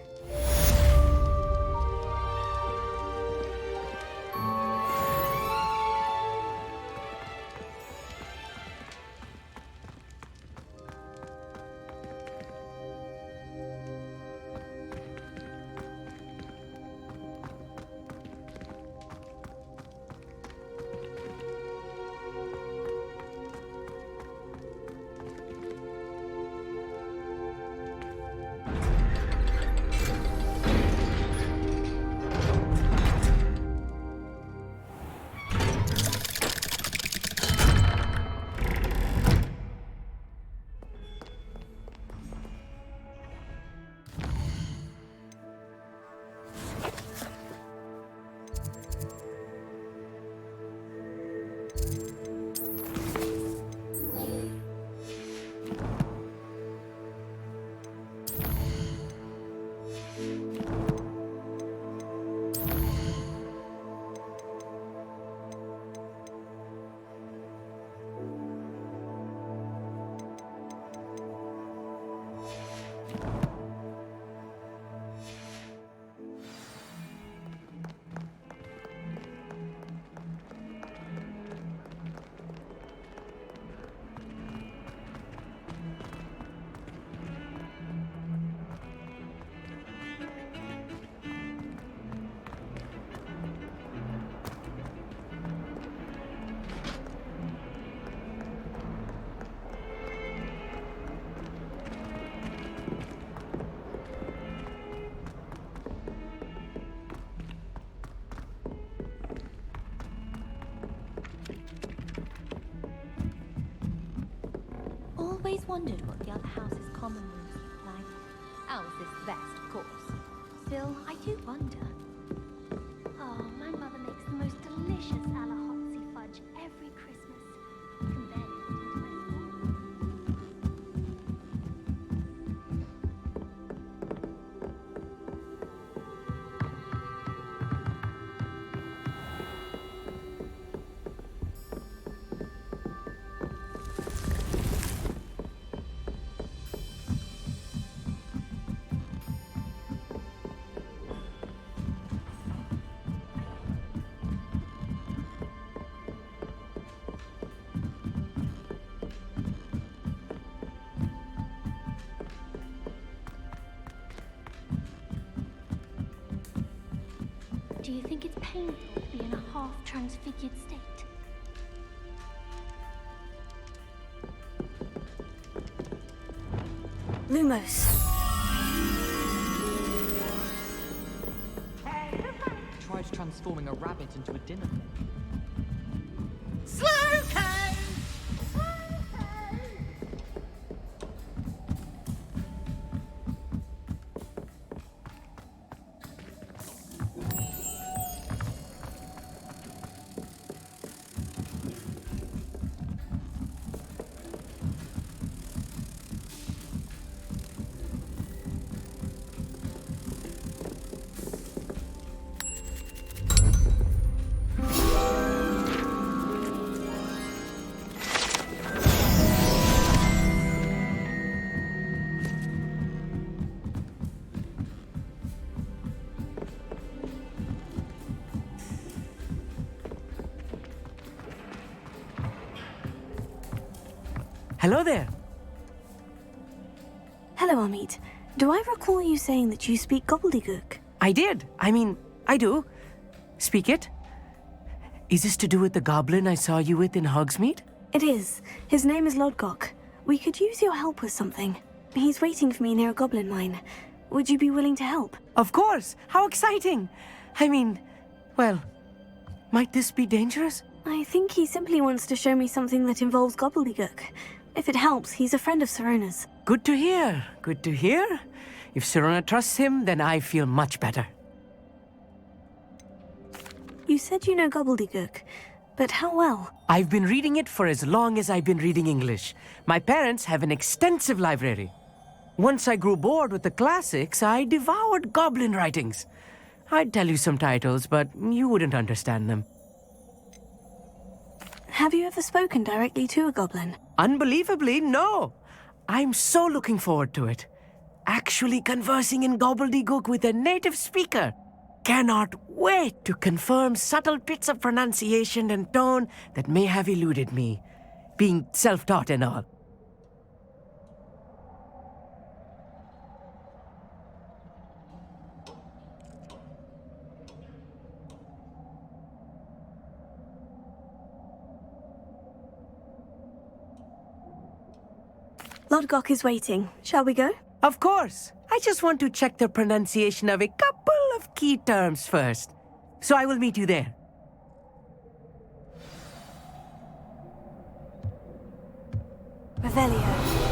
wondered what the other house's common rooms look like. Ours is the best, of course. Still, I do wonder. Oh, my mother makes the most delicious Allahotsy fudge every Christmas. You can barely fit into my store. Do you think it's painful to be in a half-transfigured state? Lumos. Tried transforming a rabbit into a dinner. Slowcone! Hello there. Hello, Amit. Do I recall you saying that you speak gobbledygook? I did. I do. Speak it. Is this to do with the goblin I saw you with in Hogsmeade? It is. His name is Lodgok. We could use your help with something. He's waiting for me near a goblin mine. Would you be willing to help? Of course. How exciting. Well, might this be dangerous? I think he simply wants to show me something that involves gobbledygook. If it helps, he's a friend of Sirona's. Good to hear. Good to hear. If Sirona trusts him, then I feel much better. You said you know gobbledygook, but how well? I've been reading it for as long as I've been reading English. My parents have an extensive library. Once I grew bored with the classics, I devoured goblin writings. I'd tell you some titles, but you wouldn't understand them. Have you ever spoken directly to a goblin? Unbelievably, no. I'm so looking forward to it. Actually conversing in gobbledygook with a native speaker. Cannot wait to confirm subtle bits of pronunciation and tone that may have eluded me, being self-taught and all. Lodgok is waiting. Shall we go? Of course. I just want to check the pronunciation of a couple of key terms first. So I will meet you there. Revelio.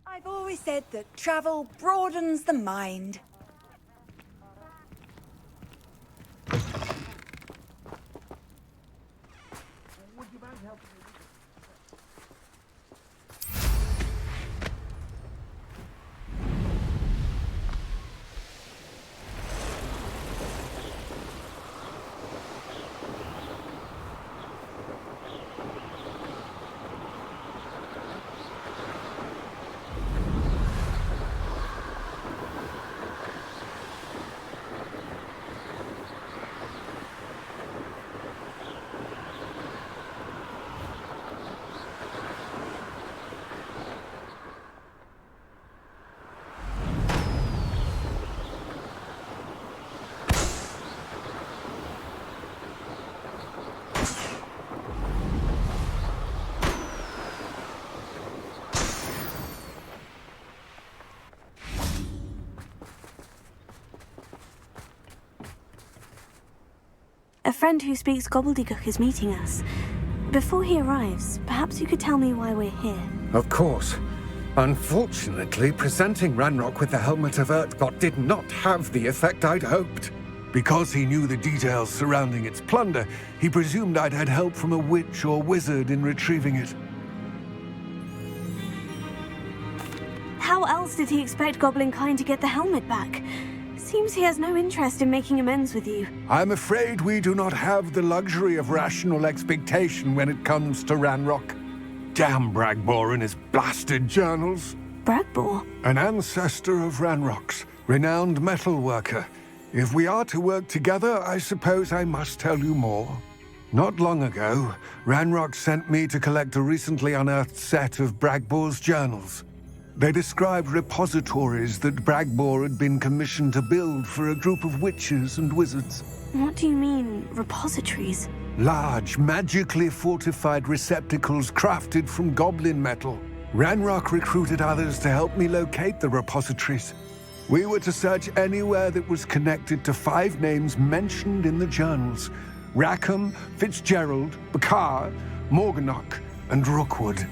I've always said that travel broadens the mind. A friend who speaks gobbledygook is meeting us. Before he arrives, perhaps you could tell me why we're here. Of course. Unfortunately, presenting Ranrock with the Helmet of Urtkot did not have the effect I'd hoped. Because he knew the details surrounding its plunder, he presumed I'd had help from a witch or wizard in retrieving it. How else did he expect Goblinkind to get the helmet back? Seems he has no interest in making amends with you. I'm afraid we do not have the luxury of rational expectation when it comes to Ranrock. Damn Bragbor and his blasted journals. Bragbor? An ancestor of Ranrock's, renowned metal worker. If we are to work together, I suppose I must tell you more. Not long ago, Ranrock sent me to collect a recently unearthed set of Bragbor's journals. They described repositories that Bragbor had been commissioned to build for a group of witches and wizards. What do you mean, repositories? Large, magically fortified receptacles crafted from goblin metal. Ranrock recruited others to help me locate the repositories. We were to search anywhere that was connected to 5 names mentioned in the journals: Rackham, Fitzgerald, Bakar, Morganach, and Rookwood.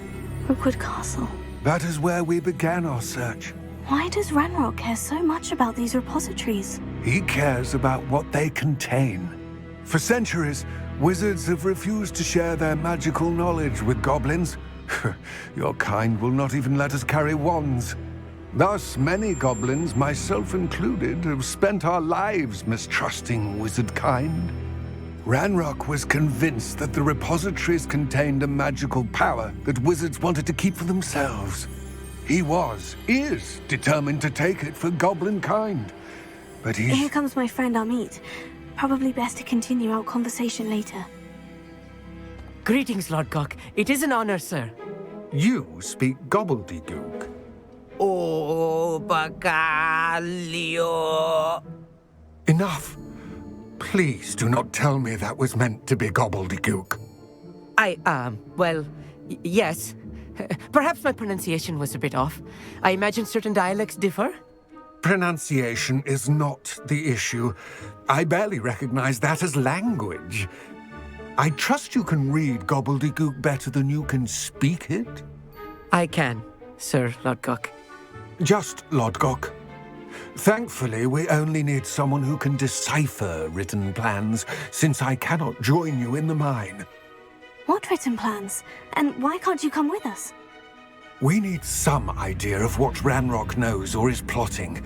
Rookwood Castle. That is where we began our search. Why does Ranrock care so much about these repositories? He cares about what they contain. For centuries, wizards have refused to share their magical knowledge with goblins. Your kind will not even let us carry wands. Thus, many goblins, myself included, have spent our lives mistrusting wizard kind. Ranrock was convinced that the repositories contained a magical power that wizards wanted to keep for themselves. He is determined to take it for goblin kind. But Here comes my friend Amit. Probably best to continue our conversation later. Greetings, Lord Cock. It is an honor, sir. You speak gobbledygook. Oh, Bacalio. Enough. Please do not tell me that was meant to be gobbledygook. Yes. Perhaps my pronunciation was a bit off. I imagine certain dialects differ? Pronunciation is not the issue. I barely recognize that as language. I trust you can read gobbledygook better than you can speak it? I can, Sir Lodgok. Just Lodgok. Thankfully, we only need someone who can decipher written plans, since I cannot join you in the mine. What written plans? And why can't you come with us? We need some idea of what Ranrock knows or is plotting.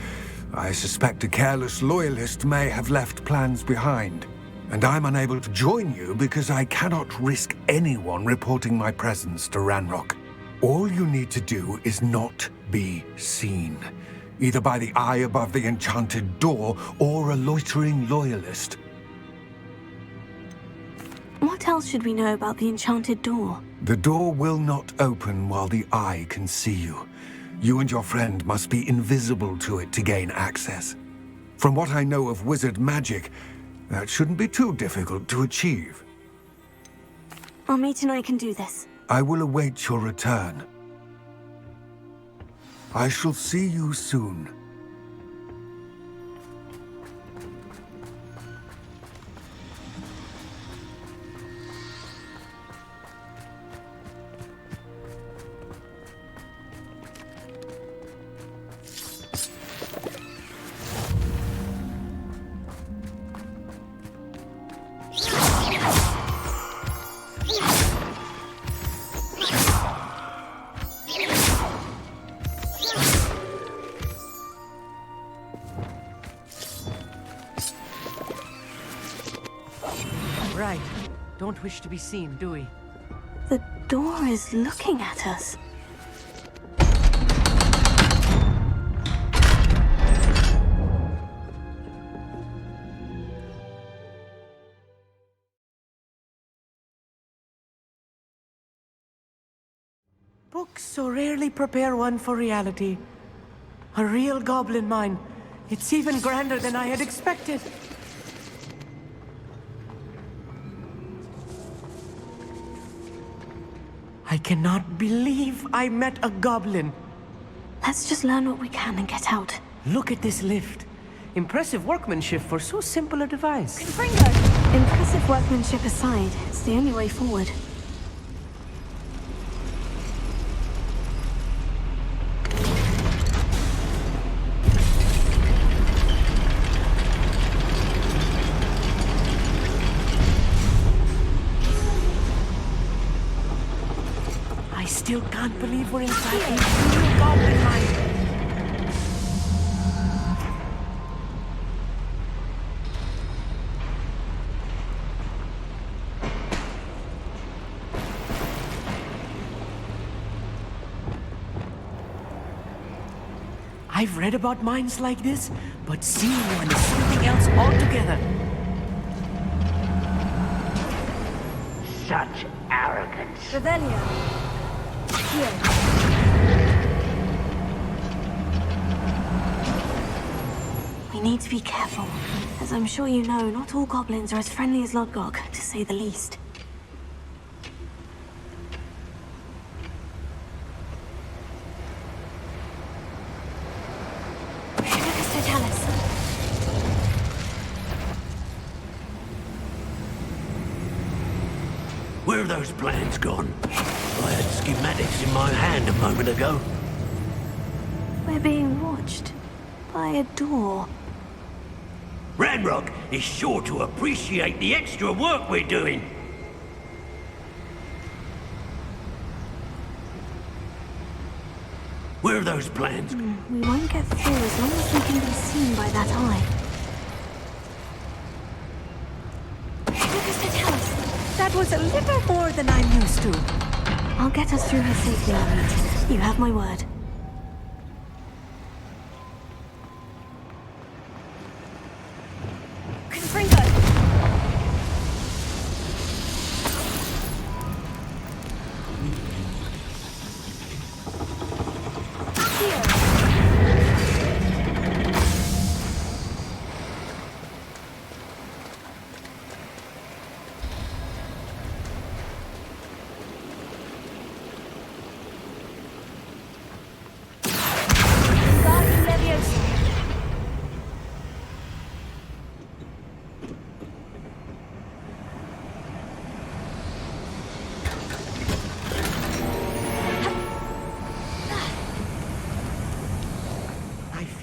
I suspect a careless loyalist may have left plans behind. And I'm unable to join you because I cannot risk anyone reporting my presence to Ranrock. All you need to do is not be seen, either by the eye above the enchanted door or a loitering loyalist. What else should we know about the enchanted door? The door will not open while the eye can see you. You and your friend must be invisible to it to gain access. From what I know of wizard magic, that shouldn't be too difficult to achieve. Amit and I can do this. I will await your return. I shall see you soon. Right. Don't wish to be seen, do we? The door is looking at us. Books so rarely prepare one for reality. A real goblin mine. It's even grander than I had expected. I cannot believe I met a goblin. Let's just learn what we can and get out. Look at this lift. Impressive workmanship for so simple a device. Impressive workmanship aside, it's the only way forward. I still can't believe we're inside a real goblin mine. I've read about mines like this, but seeing one is something else altogether. Such arrogance. Revelio. Here. We need to be careful. As I'm sure you know, not all goblins are as friendly as Lodgok, to say the least. Where have those plans gone? I had schematics in my hand a moment ago. We're being watched by a door. Ranrock is sure to appreciate the extra work we're doing. Where are those plans? We won't get through as long as we can be seen by that eye. That was a little more than I'm used to. I'll get us through her safely, Amit. You have my word.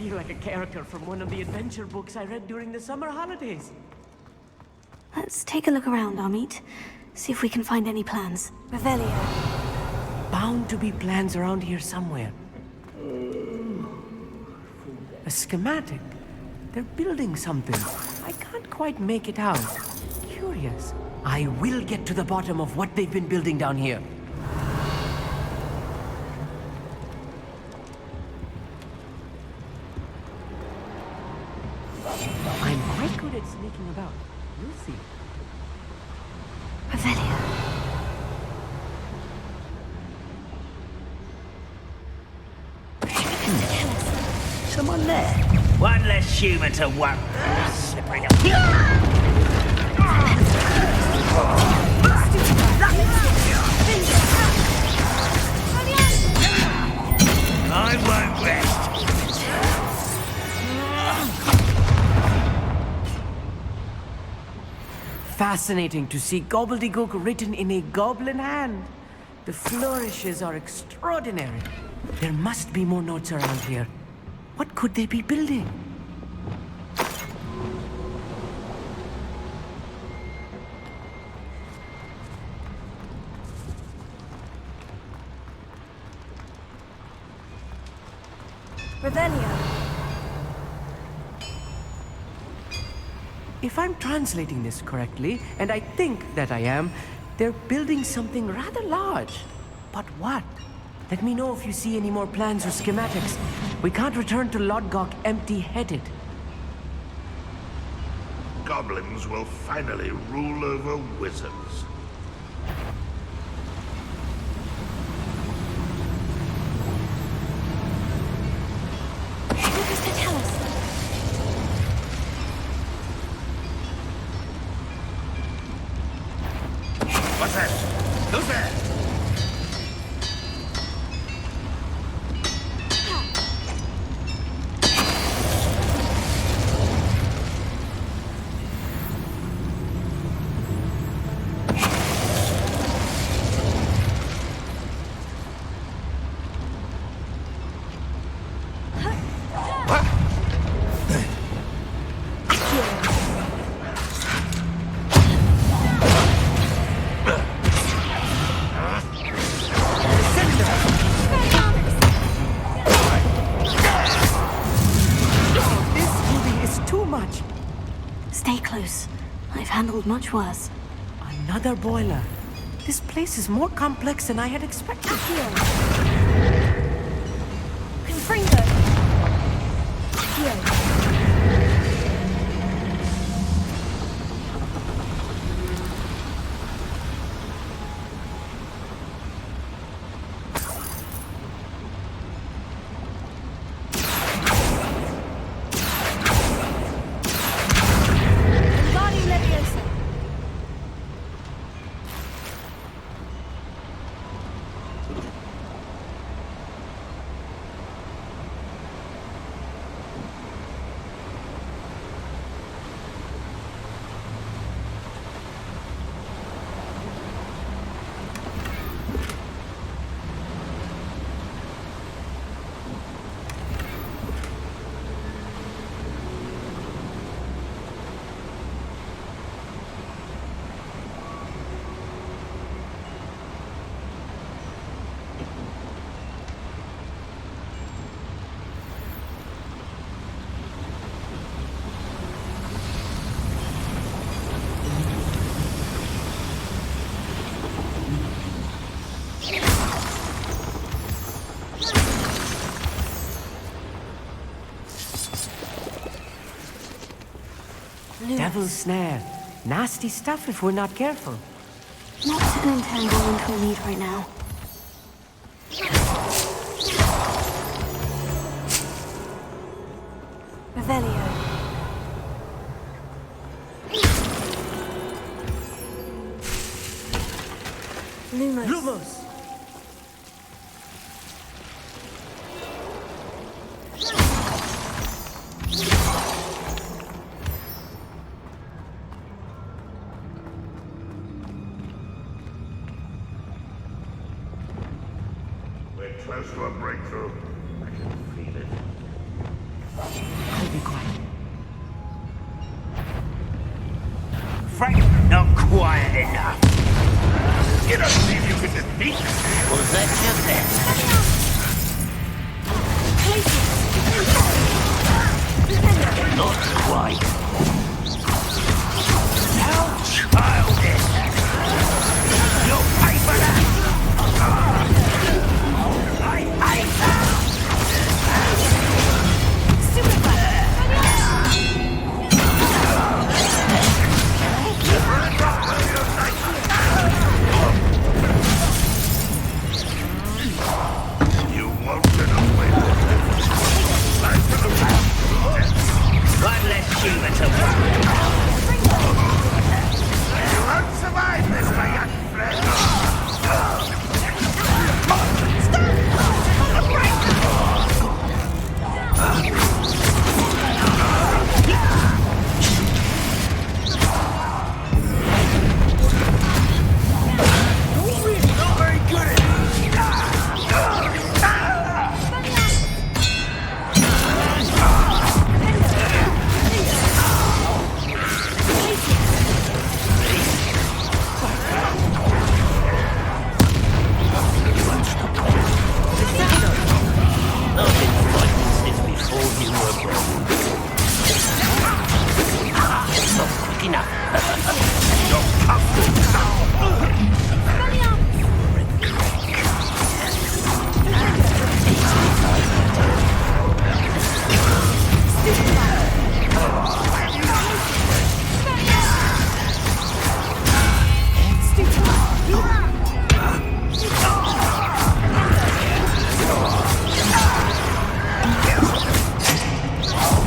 Like a character from one of the adventure books I read during the summer holidays. Let's take a look around, Amit. See if we can find any plans. Revelio. Bound to be plans around here somewhere. A schematic. They're building something. I can't quite make it out. Curious. I will get to the bottom of what they've been building down here. Sneaking about. You'll see. Revelio. Someone there. One less human to work. Slippery. I won't rest. Fascinating to see gobbledygook written in a goblin hand. The flourishes are extraordinary. There must be more notes around here. What could they be building? Revelio. If I'm translating this correctly, and I think that I am, they're building something rather large. But what? Let me know if you see any more plans or schematics. We can't return to Lodgok empty-headed. Goblins will finally rule over wizards. What's that? Who's there? Stay close. I've handled much worse. Another boiler. This place is more complex than I had expected. Confringo! Here. Devil's snare. Nasty stuff if we're not careful. Not to entangle into a lead right now. Revelio. Lumos. Lumos! We're close to a breakthrough. I can feel it. I'll be quiet. Frank, not quiet enough. You don't believe you can defeat me? Was that your best? Not quite. How childish! You'll pay for that! I hate that! You won't get away with it. One less human to worry. You won't survive this, my young friend. Not very good at it. I've been fighting since before you were born. Not quick enough. You're tough.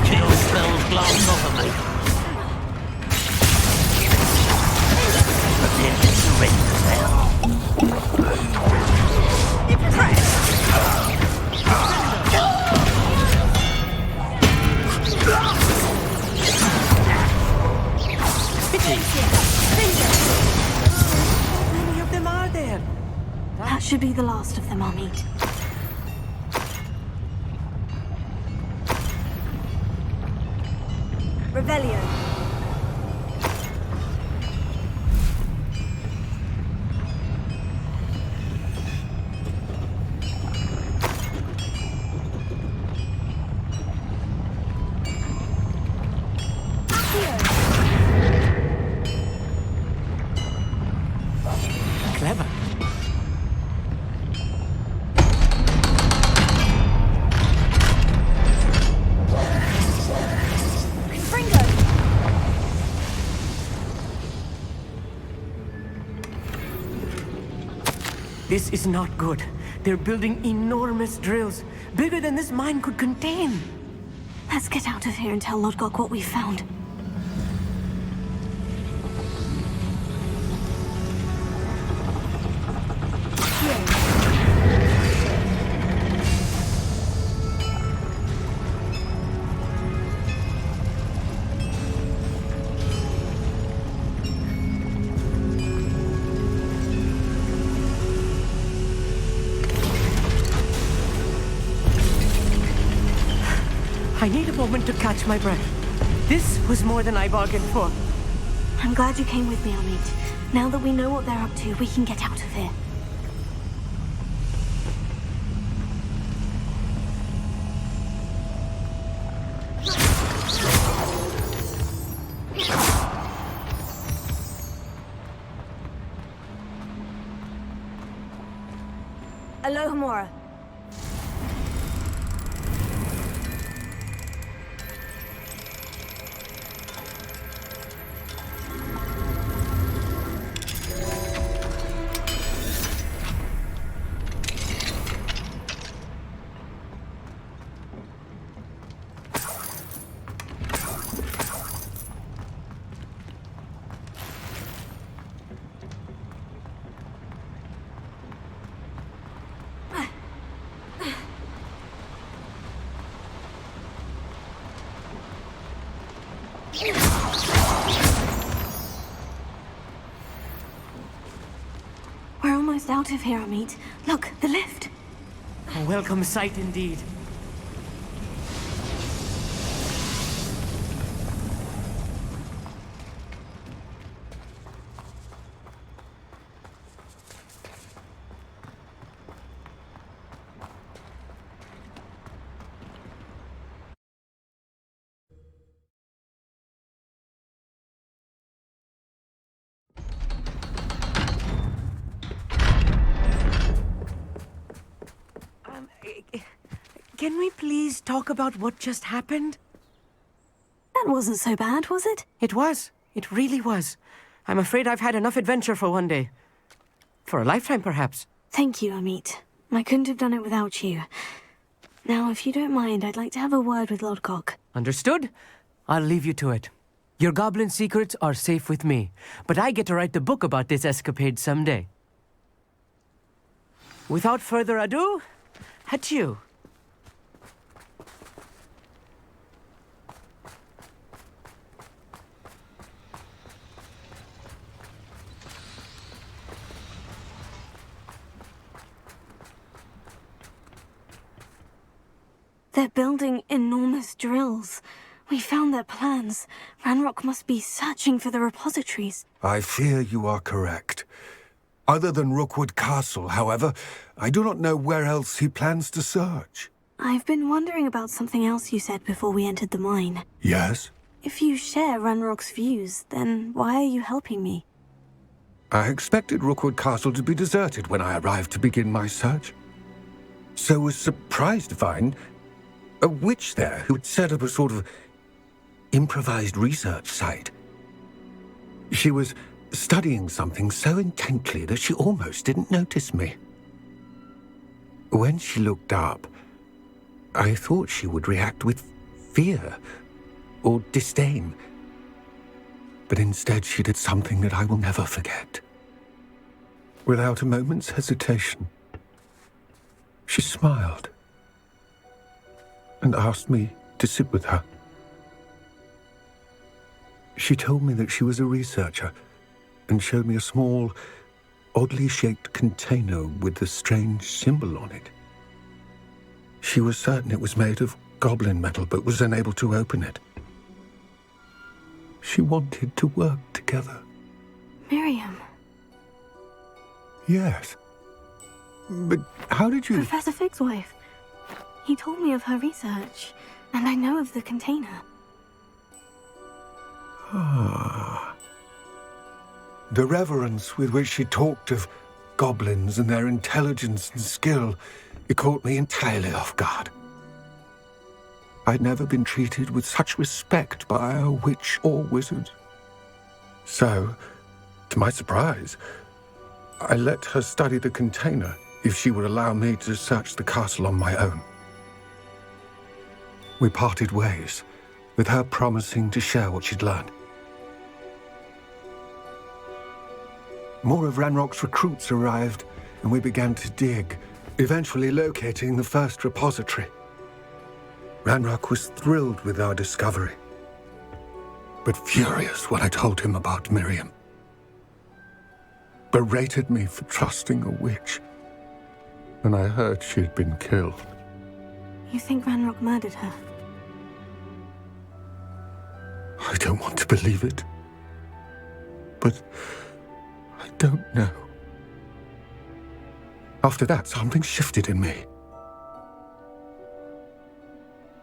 Kill spells glance off of me. But then it's surrender now. Pity. How many of them are there? That should be the last of them I'll meet. Revelio. Accio. This is not good. They're building enormous drills, bigger than this mine could contain. Let's get out of here and tell Lodgok what we found. I need a moment to catch my breath. This was more than I bargained for. I'm glad you came with me, Amit. Now that we know what they're up to, we can get out of here. Alohomora. We're almost out of here, Amit. Look, the lift. A welcome sight indeed. Can we please talk about what just happened? That wasn't so bad, was it? It was. It really was. I'm afraid I've had enough adventure for one day. For a lifetime, perhaps. Thank you, Amit. I couldn't have done it without you. Now, if you don't mind, I'd like to have a word with Lodgok. Understood? I'll leave you to it. Your goblin secrets are safe with me, but I get to write the book about this escapade someday. Without further ado, adieu. They're building enormous drills. We found their plans. Ranrock must be searching for the repositories. I fear you are correct. Other than Rookwood Castle, however, I do not know where else he plans to search. I've been wondering about something else you said before we entered the mine. Yes? If you share Ranrock's views, then why are you helping me? I expected Rookwood Castle to be deserted when I arrived to begin my search. So was surprised to find a witch there who had set up a sort of improvised research site. She was studying something so intently that she almost didn't notice me. When she looked up, I thought she would react with fear or disdain. But instead she did something that I will never forget. Without a moment's hesitation, she smiled and asked me to sit with her. She told me that she was a researcher and showed me a small, oddly shaped container with a strange symbol on it. She was certain it was made of goblin metal, but was unable to open it. She wanted to work together. Miriam. Yes. But how did you... Professor Fig's wife. He told me of her research, and I know of the container. Ah. The reverence with which she talked of goblins and their intelligence and skill, it caught me entirely off guard. I'd never been treated with such respect by a witch or wizard. So, to my surprise, I let her study the container if she would allow me to search the castle on my own. We parted ways, with her promising to share what she'd learned. More of Ranrock's recruits arrived, and we began to dig, eventually locating the first repository. Ranrock was thrilled with our discovery, but furious when I told him about Miriam. Berated me for trusting a witch, and I heard she'd been killed. You think Ranrock murdered her? I don't want to believe it, but I don't know. After that, something shifted in me.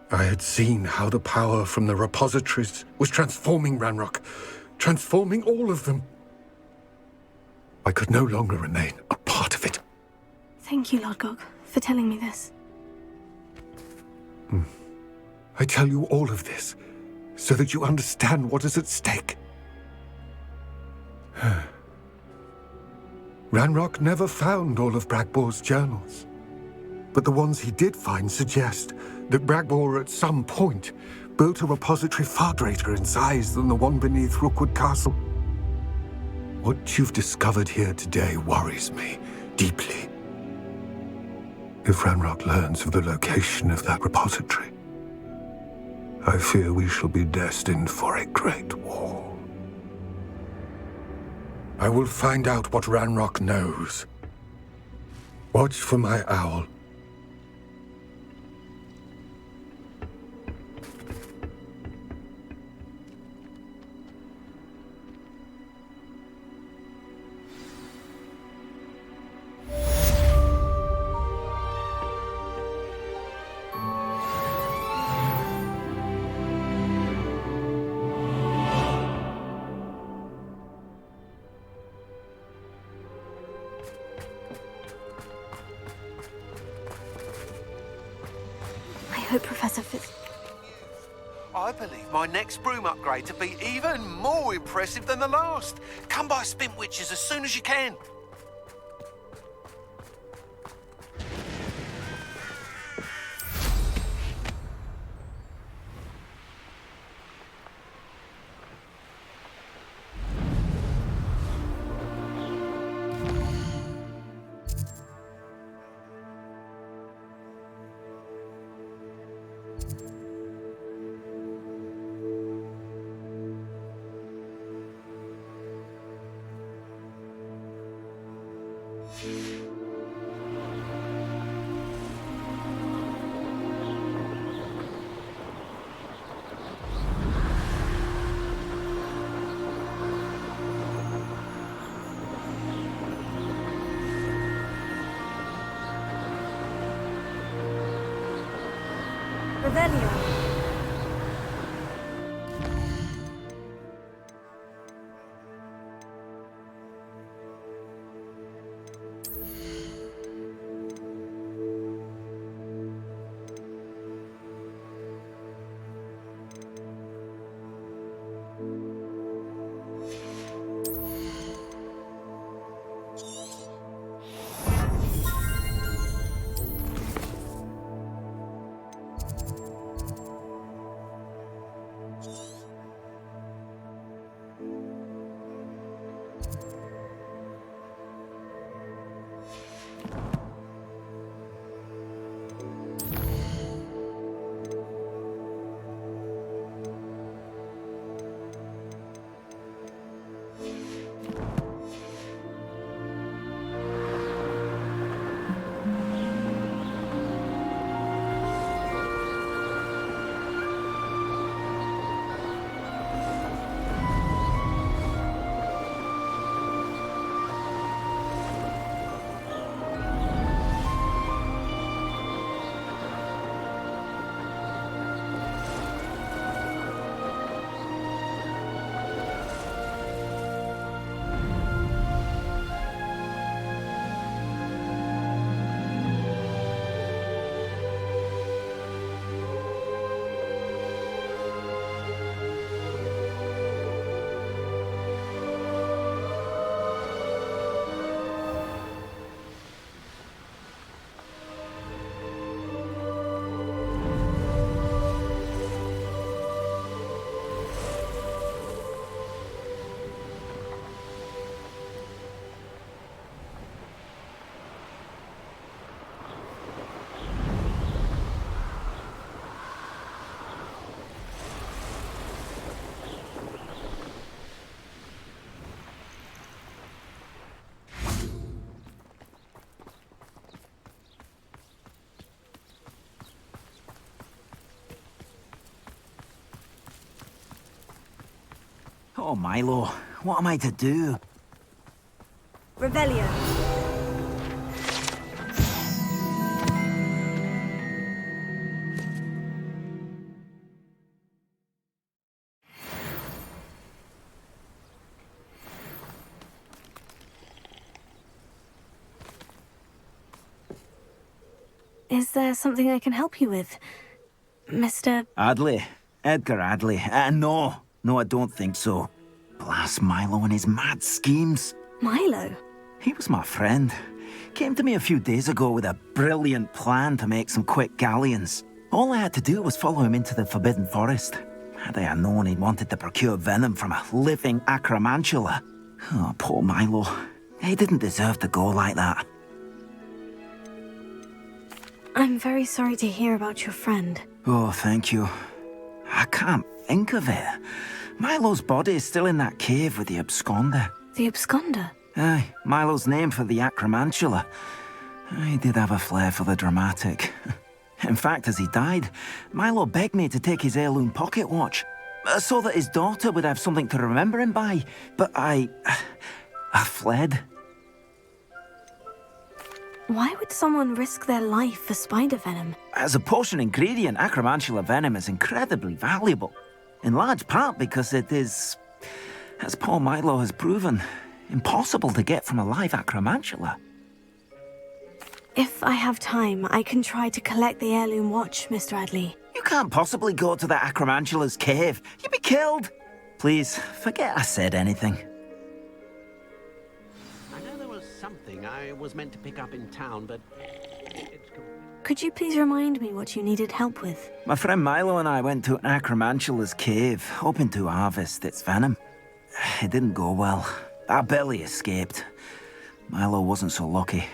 I had seen how the power from the repositories was transforming Ranrock, transforming all of them. I could no longer remain a part of it. Thank you, Lodgok, for telling me this. I tell you all of this so that you understand what is at stake. Ranrock never found all of Bragbor's journals, but the ones he did find suggest that Bragbor at some point built a repository far greater in size than the one beneath Rookwood Castle. What you've discovered here today worries me deeply. If Ranrock learns of the location of that repository, I fear we shall be destined for a great war. I will find out what Ranrock knows. Watch for my owl. I believe my next broom upgrade to be even more impressive than the last. Come by Spintwitches as soon as you can. Revelio. Oh, Milo, what am I to do? Revelio. Is there something I can help you with, Mr. Adley. Edgar Adley. No, I don't think so. Blast Milo and his mad schemes. Milo? He was my friend. Came to me a few days ago with a brilliant plan to make some quick galleons. All I had to do was follow him into the Forbidden Forest. Had I known he wanted to procure venom from a living acromantula. Oh, poor Milo. He didn't deserve to go like that. I'm very sorry to hear about your friend. Oh, thank you. I can't think of it. Milo's body is still in that cave with the absconder. The absconder? Aye, Milo's name for the acromantula. He did have a flair for the dramatic. In fact, as he died, Milo begged me to take his heirloom pocket watch, so that his daughter would have something to remember him by. But I fled. Why would someone risk their life for spider venom? As a potion ingredient, acromantula venom is incredibly valuable. In large part because it is, as poor Milo has proven, impossible to get from a live acromantula. If I have time, I can try to collect the heirloom watch, Mr. Adley. You can't possibly go to the acromantula's cave. You'd be killed. Please, forget I said anything. I know there was something I was meant to pick up in town, but Could you please remind me what you needed help with? My friend Milo and I went to an acromantula's cave, hoping to harvest its venom. It didn't go well. I barely escaped. Milo wasn't so lucky.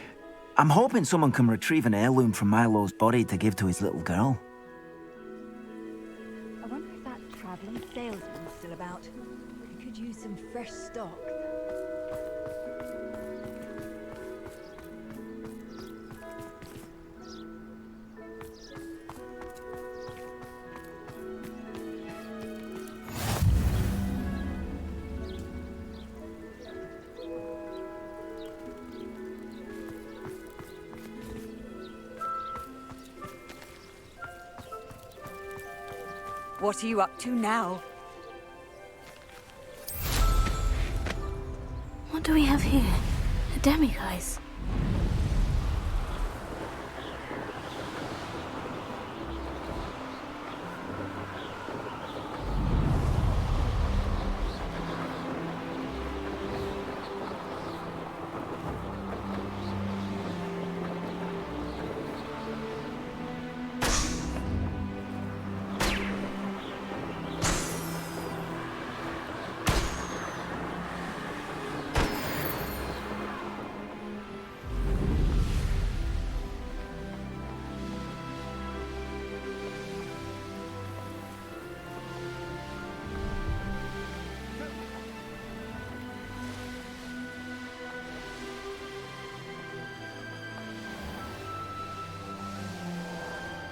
I'm hoping someone can retrieve an heirloom from Milo's body to give to his little girl. I wonder if that traveling salesman's still about. We could use some fresh stock. What are you up to now? What do we have here? A demiguise.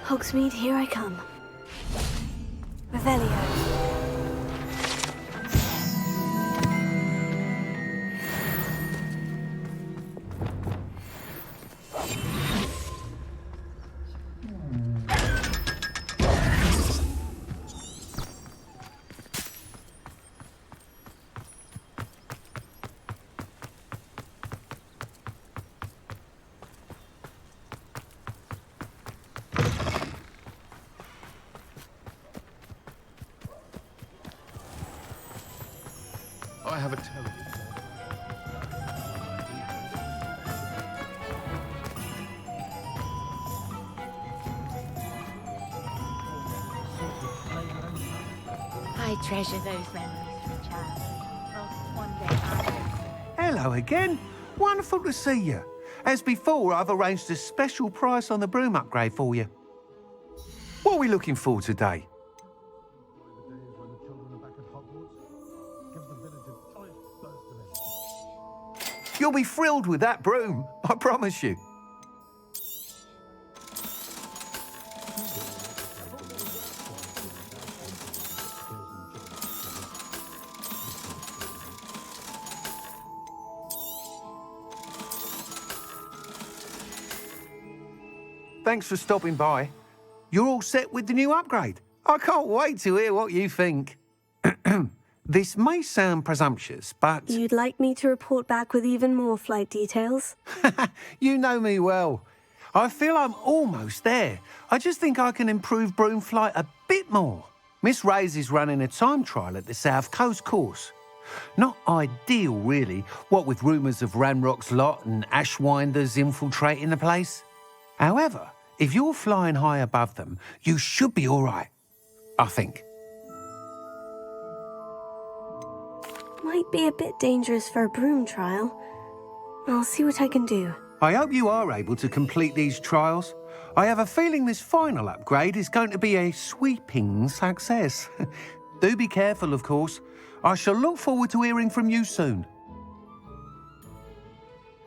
Hogsmeade, here I come. Revelio. I have a terrible... I treasure those memories from childhood. Oh, one day I... Hello again. Wonderful to see you. As before, I've arranged a special price on the broom upgrade for you. What are we looking for today? You'll be thrilled with that broom, I promise you. Thanks for stopping by. You're all set with the new upgrade. I can't wait to hear what you think. This may sound presumptuous, but... You'd like me to report back with even more flight details? You know me well. I feel I'm almost there. I just think I can improve broom flight a bit more. Miss Ray's is running a time trial at the South Coast course. Not ideal, really, what with rumours of Ranrock's lot and Ashwinders infiltrating the place. However, if you're flying high above them, you should be all right, I think. Might be a bit dangerous for a broom trial. I'll see what I can do. I hope you are able to complete these trials. I have a feeling this final upgrade is going to be a sweeping success. Do be careful, of course. I shall look forward to hearing from you soon.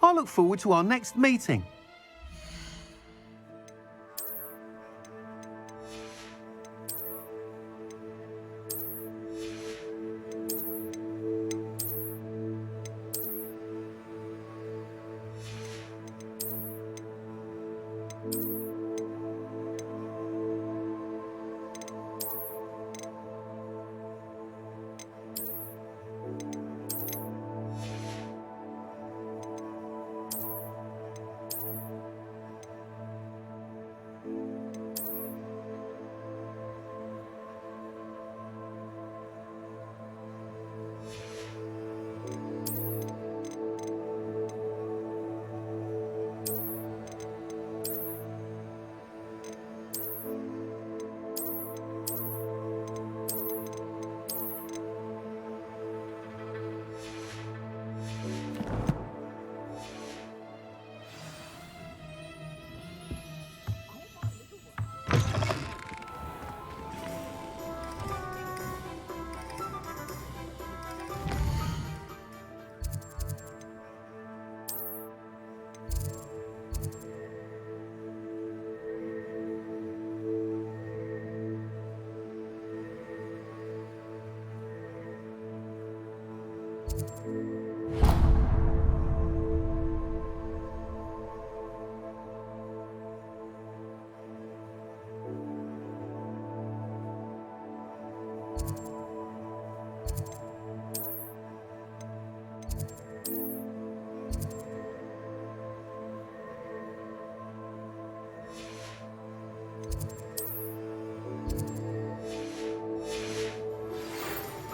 I look forward to our next meeting.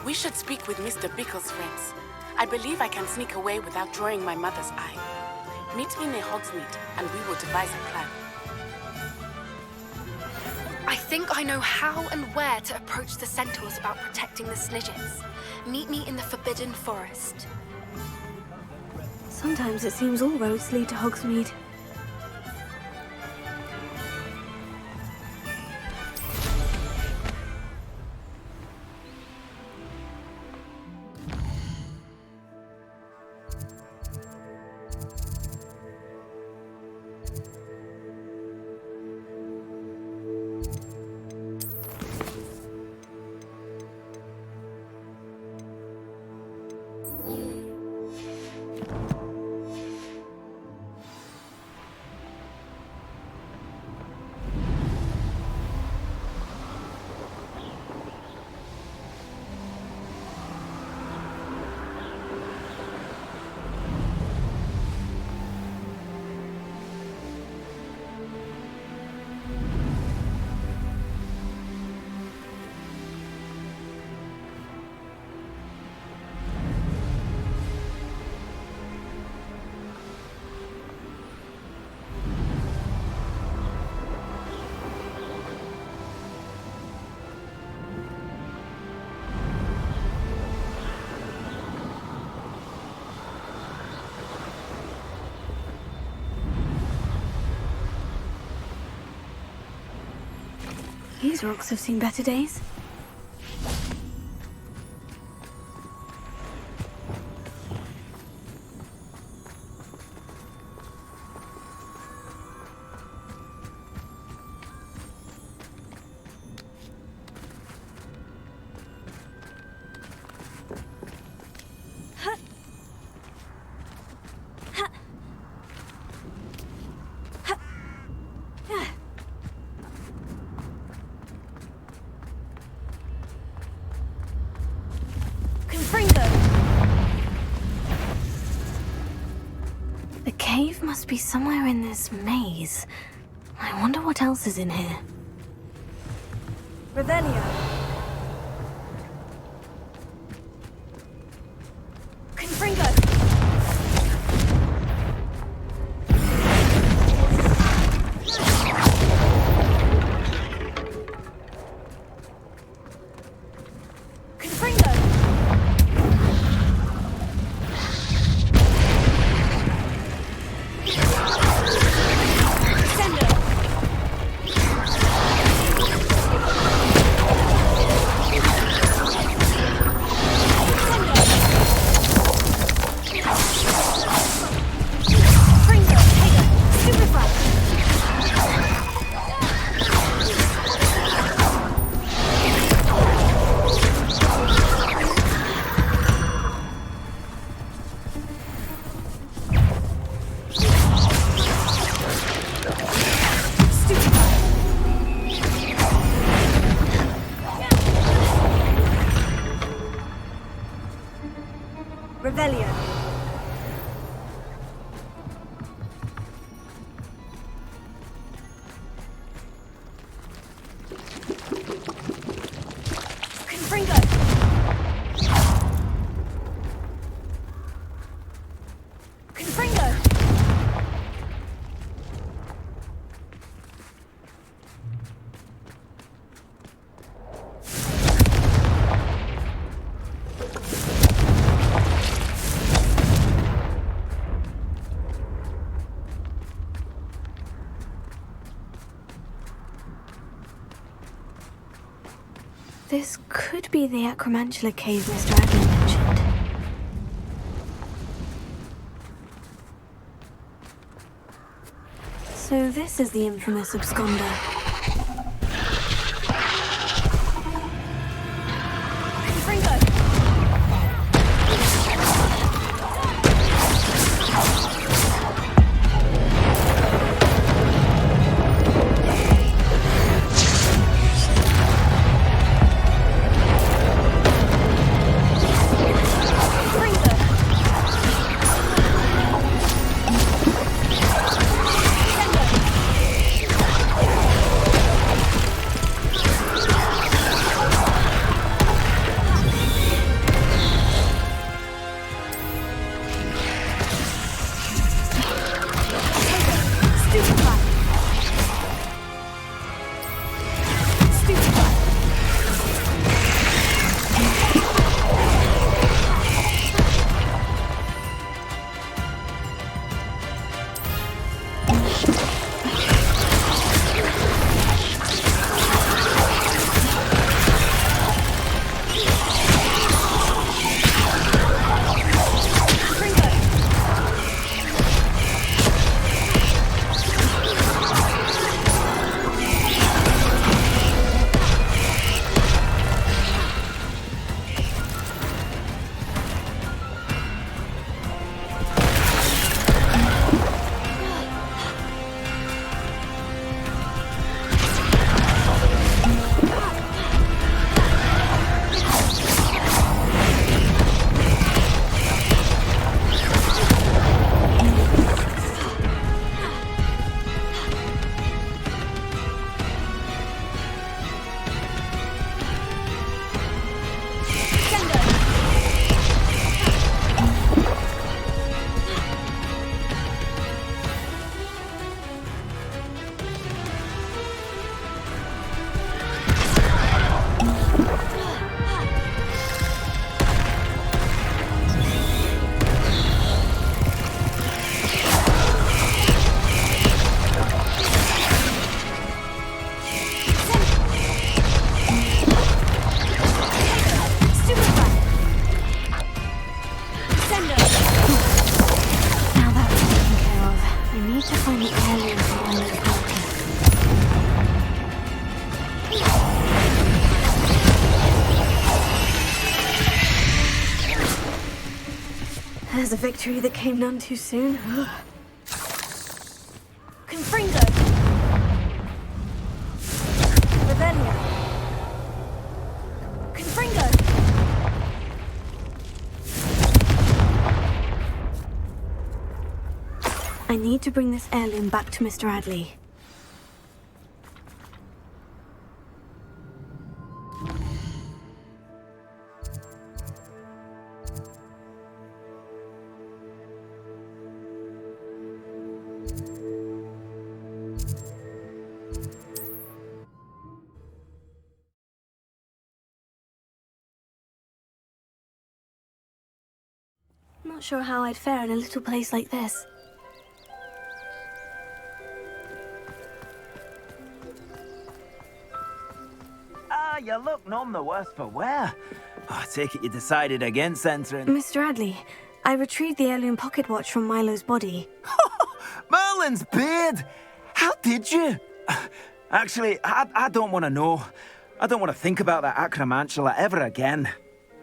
We should speak with Mr. Bickle's friends. I believe I can sneak away without drawing my mother's eye. Meet me near Hogsmeade, and we will devise a plan. I think I know how and where to approach the centaurs about protecting the Snidgets. Meet me in the Forbidden Forest. Sometimes it seems all roads lead to Hogsmeade. These rocks have seen better days. cave must be somewhere in this maze. I wonder what else is in here. Revelio. Confringo! Revelio. Confringo! Confringo! This could be the Acromantula cave Mr. Adler mentioned. So this is the infamous absconder. Confringo! There's a victory that came none too soon. Confringo! Revelio! Confringo! I need to bring this heirloom back to Mr. Adley. Not sure how I'd fare in a little place like this. Ah, you look none the worse for wear. Oh, I take it you decided against entering. Mr. Adley, I retrieved the heirloom pocket watch from Milo's body. Merlin's beard! How did you? Actually, I don't want to know. I don't want to think about that acromantula ever again.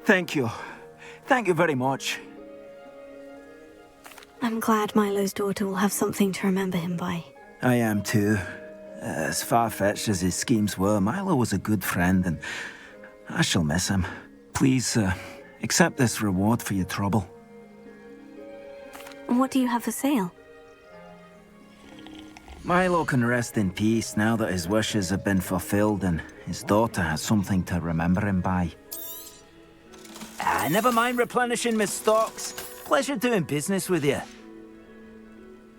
Thank you. Thank you very much. I'm glad Milo's daughter will have something to remember him by. I am too. As far-fetched as his schemes were, Milo was a good friend, and I shall miss him. Please, accept this reward for your trouble. What do you have for sale? Milo can rest in peace now that his wishes have been fulfilled and his daughter has something to remember him by. Never mind replenishing my stocks. Pleasure doing business with you.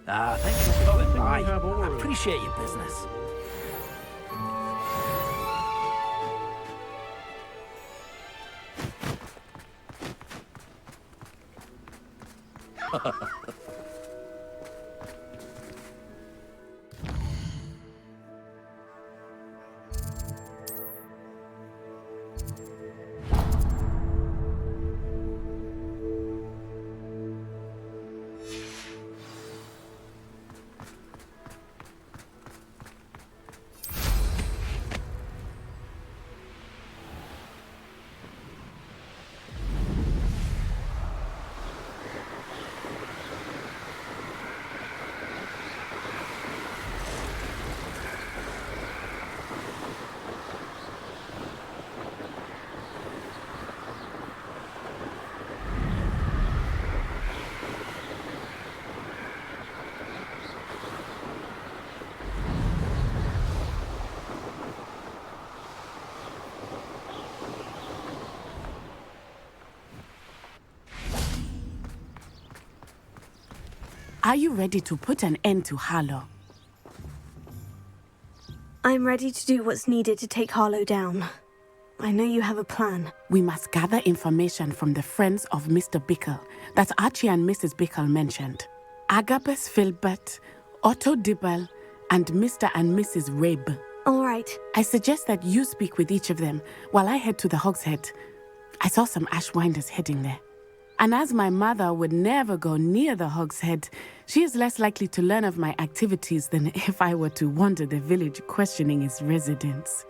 Thank you for stopping by. I appreciate your business. Are you ready to put an end to Harlow? I'm ready to do what's needed to take Harlow down. I know you have a plan. We must gather information from the friends of Mr. Bickle that Archie and Mrs. Bickle mentioned. Agabus Filbert, Otto Dibble, and Mr. and Mrs. Rabe. All right. I suggest that you speak with each of them while I head to the Hog's Head. I saw some Ashwinders heading there. And as my mother would never go near the Hog's Head, she is less likely to learn of my activities than if I were to wander the village questioning its residents.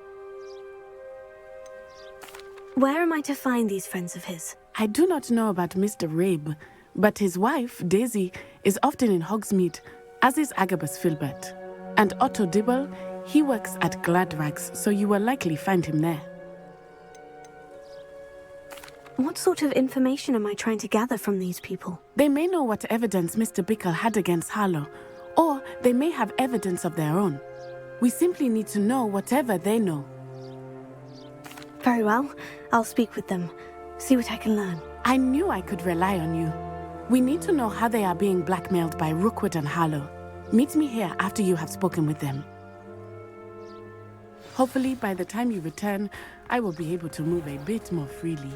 Where am I to find these friends of his? I do not know about Mr. Rabe, but his wife, Daisy, is often in Hogsmeade, as is Agabus Filbert. And Otto Dibble, he works at Gladrags, so you will likely find him there. What sort of information am I trying to gather from these people? They may know what evidence Mr. Bickle had against Harlow, or they may have evidence of their own. We simply need to know whatever they know. Very well. I'll speak with them. See what I can learn. I knew I could rely on you. We need to know how they are being blackmailed by Rookwood and Harlow. Meet me here after you have spoken with them. Hopefully, by the time you return, I will be able to move a bit more freely.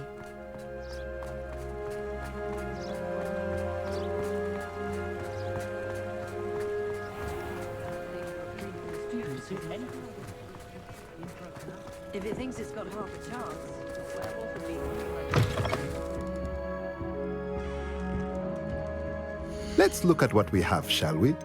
If it thinks it's got half a chance, werewolf would be Let's look at what we have, shall we?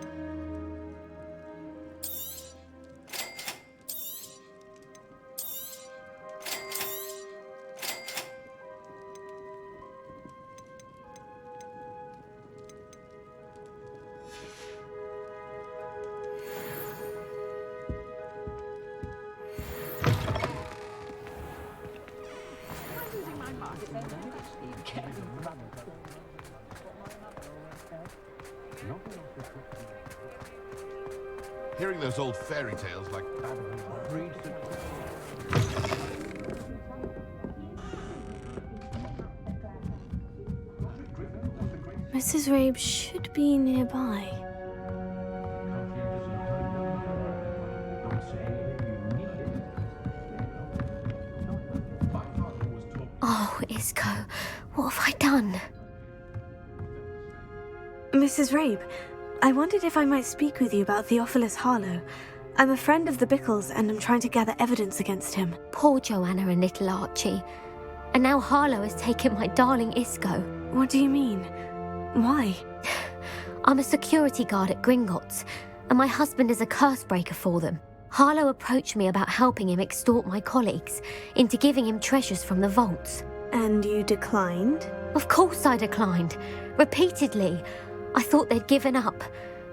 Not enough. Hearing those old fairy tales like... Mrs. Rabe should be nearby. Oh, Isco, what have I done? Mrs. Rabe, I wondered if I might speak with you about Theophilus Harlow. I'm a friend of the Bickles and I'm trying to gather evidence against him. Poor Joanna and little Archie. And now Harlow has taken my darling Isco. What do you mean? Why? I'm a security guard at Gringotts, and my husband is a curse breaker for them. Harlow approached me about helping him extort my colleagues into giving him treasures from the vaults. And you declined? Of course I declined. Repeatedly. I thought they'd given up,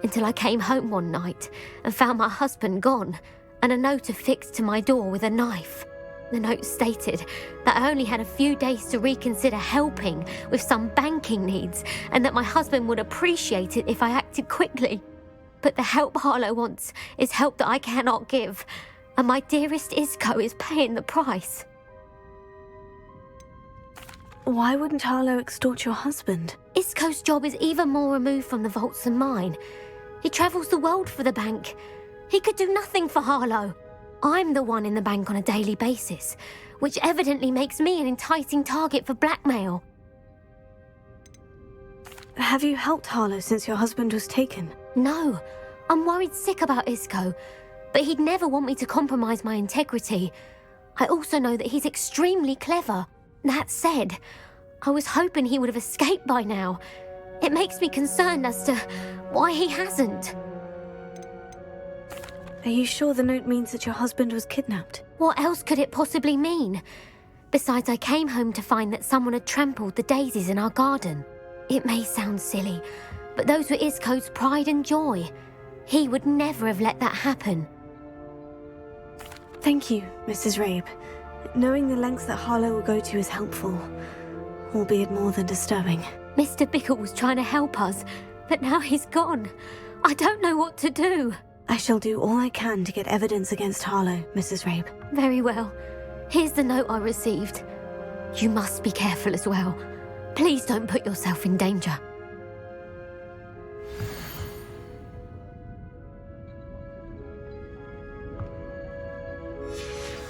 until I came home one night and found my husband gone, and a note affixed to my door with a knife. The note stated that I only had a few days to reconsider helping with some banking needs, and that my husband would appreciate it if I acted quickly. But the help Harlow wants is help that I cannot give, and my dearest Isco is paying the price. Why wouldn't Harlow extort your husband? Isco's job is even more removed from the vaults than mine. He travels the world for the bank. He could do nothing for Harlow. I'm the one in the bank on a daily basis, which evidently makes me an enticing target for blackmail. Have you helped Harlow since your husband was taken? No, I'm worried sick about Isco, but he'd never want me to compromise my integrity. I also know that he's extremely clever. That said, I was hoping he would have escaped by now. It makes me concerned as to why he hasn't. Are you sure the note means that your husband was kidnapped? What else could it possibly mean? Besides, I came home to find that someone had trampled the daisies in our garden. It may sound silly, but those were Isco's pride and joy. He would never have let that happen. Thank you, Mrs. Rabe. Knowing the lengths that Harlow will go to is helpful, albeit more than disturbing. Mr. Bickle was trying to help us, but now he's gone. I don't know what to do. I shall do all I can to get evidence against Harlow, Mrs. Rabe. Very well. Here's the note I received. You must be careful as well. Please don't put yourself in danger.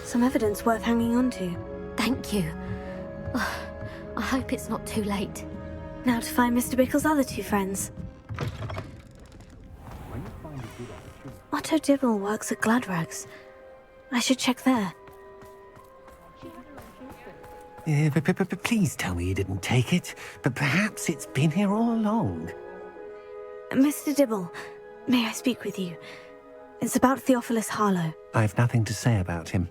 Some evidence worth hanging on to. Thank you. I hope it's not too late. Now to find Mr. Bickle's other two friends. Otto Dibble works at Gladrags. I should check there. Please tell me you didn't take it, but perhaps it's been here all along. Mr. Dibble, may I speak with you? It's about Theophilus Harlow. I've nothing to say about him.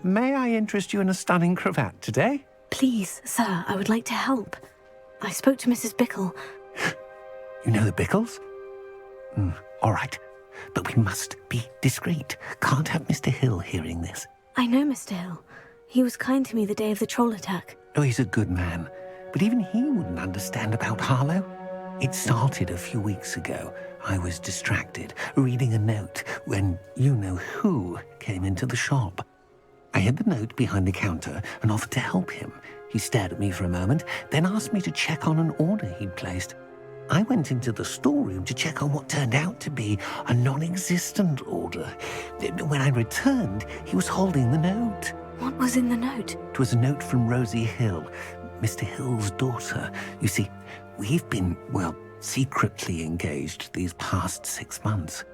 May I interest you in a stunning cravat today? Please, sir, I would like to help. I spoke to Mrs. Bickle. You know the Bickles? All right, but we must be discreet. Can't have Mr. Hill hearing this. I know Mr. Hill. He was kind to me the day of the troll attack. Oh, he's a good man, but even he wouldn't understand about Harlow. It started a few weeks ago. I was distracted, reading a note, when you-know-who came into the shop. I hid the note behind the counter and offered to help him. He stared at me for a moment, then asked me to check on an order he'd placed. I went into the storeroom to check on what turned out to be a non-existent order. When I returned, he was holding the note. What was in the note? It was a note from Rosie Hill, Mr. Hill's daughter. You see, we've been, secretly engaged these past 6 months.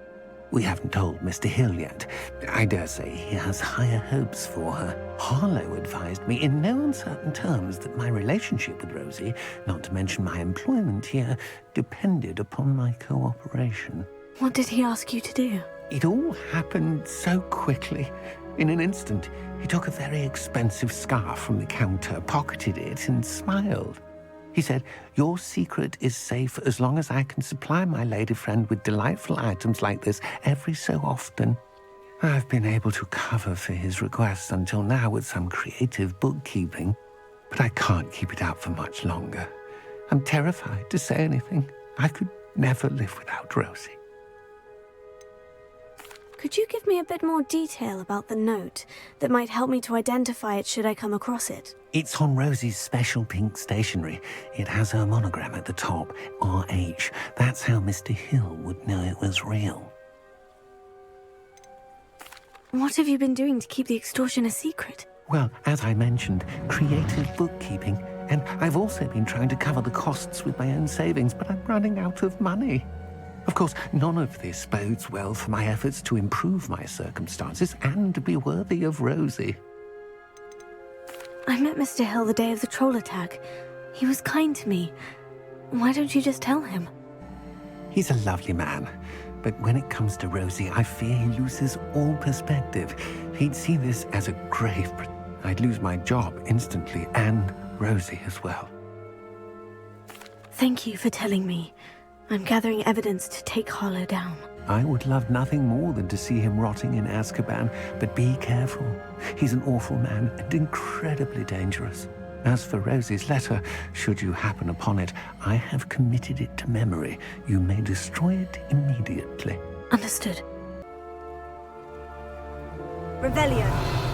We haven't told Mr. Hill yet. I dare say he has higher hopes for her. Harlow advised me in no uncertain terms that my relationship with Rosie, not to mention my employment here, depended upon my cooperation. What did he ask you to do? It all happened so quickly. In an instant, he took a very expensive scarf from the counter, pocketed it, and smiled. He said, "Your secret is safe as long as I can supply my lady friend with delightful items like this every so often." I've been able to cover for his requests until now with some creative bookkeeping, but I can't keep it up for much longer. I'm terrified to say anything. I could never live without Rosie. Could you give me a bit more detail about the note that might help me to identify it should I come across it? It's on Rosie's special pink stationery. It has her monogram at the top, RH. That's how Mr. Hill would know it was real. What have you been doing to keep the extortion a secret? Well, as I mentioned, creative bookkeeping. And I've also been trying to cover the costs with my own savings, but I'm running out of money. Of course, none of this bodes well for my efforts to improve my circumstances and to be worthy of Rosie. I met Mr. Hill the day of the troll attack. He was kind to me. Why don't you just tell him? He's a lovely man, but when it comes to Rosie, I fear he loses all perspective. He'd see this as a grave. I'd lose my job instantly, and Rosie as well. Thank you for telling me. I'm gathering evidence to take Harlow down. I would love nothing more than to see him rotting in Azkaban, but be careful. He's an awful man and incredibly dangerous. As for Rosie's letter, should you happen upon it, I have committed it to memory. You may destroy it immediately. Understood. Revelio.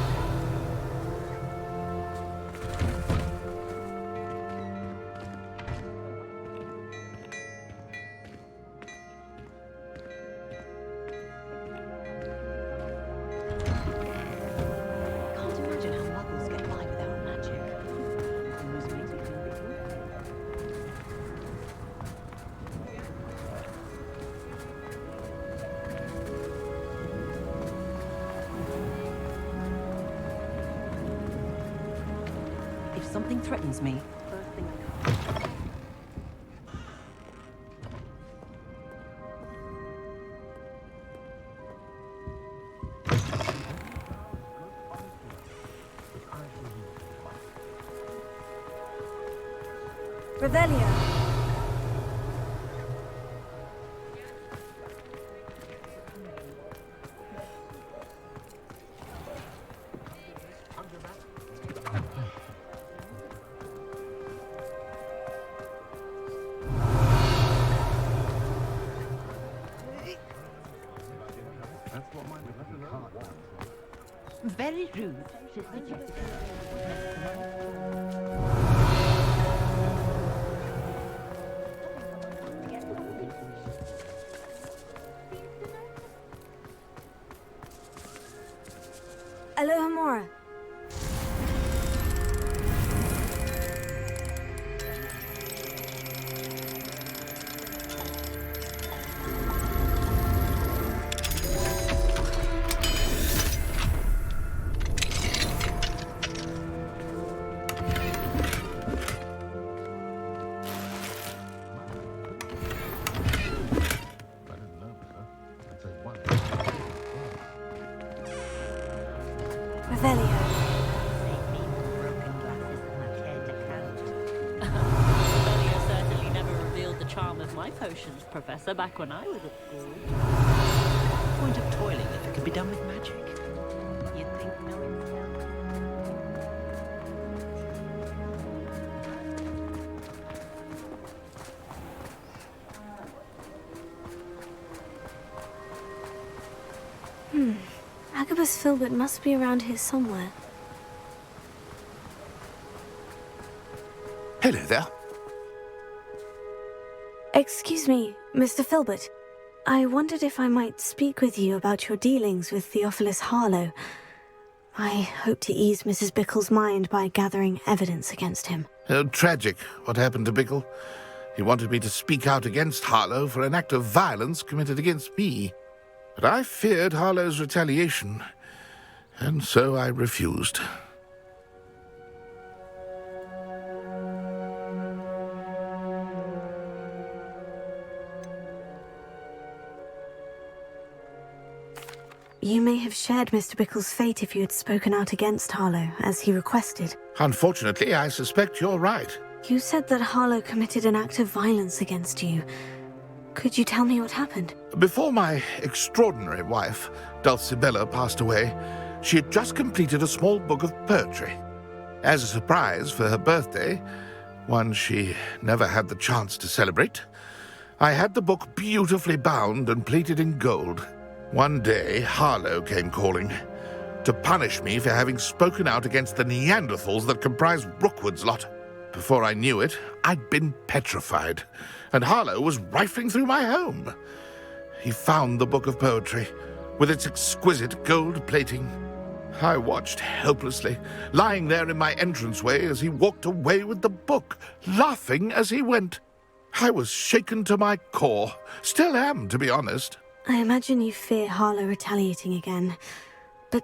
Something threatens me. Revelio. Very rude. Alohomora. Potions, Professor, back when I was at school. Point of toiling if it could be done with magic. You'd think no Agabus Filbert must be around here somewhere. Hello there. Excuse me, Mr. Filbert. I wondered if I might speak with you about your dealings with Theophilus Harlow. I hope to ease Mrs. Bickle's mind by gathering evidence against him. Tragic, what happened to Bickle. He wanted me to speak out against Harlow for an act of violence committed against me. But I feared Harlow's retaliation, and so I refused. You may have shared Mr. Bickle's fate if you had spoken out against Harlow, as he requested. Unfortunately, I suspect you're right. You said that Harlow committed an act of violence against you. Could you tell me what happened? Before my extraordinary wife, Dulcibella, passed away, she had just completed a small book of poetry. As a surprise for her birthday, one she never had the chance to celebrate, I had the book beautifully bound and plated in gold. One day, Harlow came calling to punish me for having spoken out against the Neanderthals that comprise Rookwood's lot. Before I knew it, I'd been petrified, and Harlow was rifling through my home. He found the book of poetry, with its exquisite gold plating. I watched helplessly, lying there in my entranceway as he walked away with the book, laughing as he went. I was shaken to my core. Still am, to be honest. I imagine you fear Harlow retaliating again. But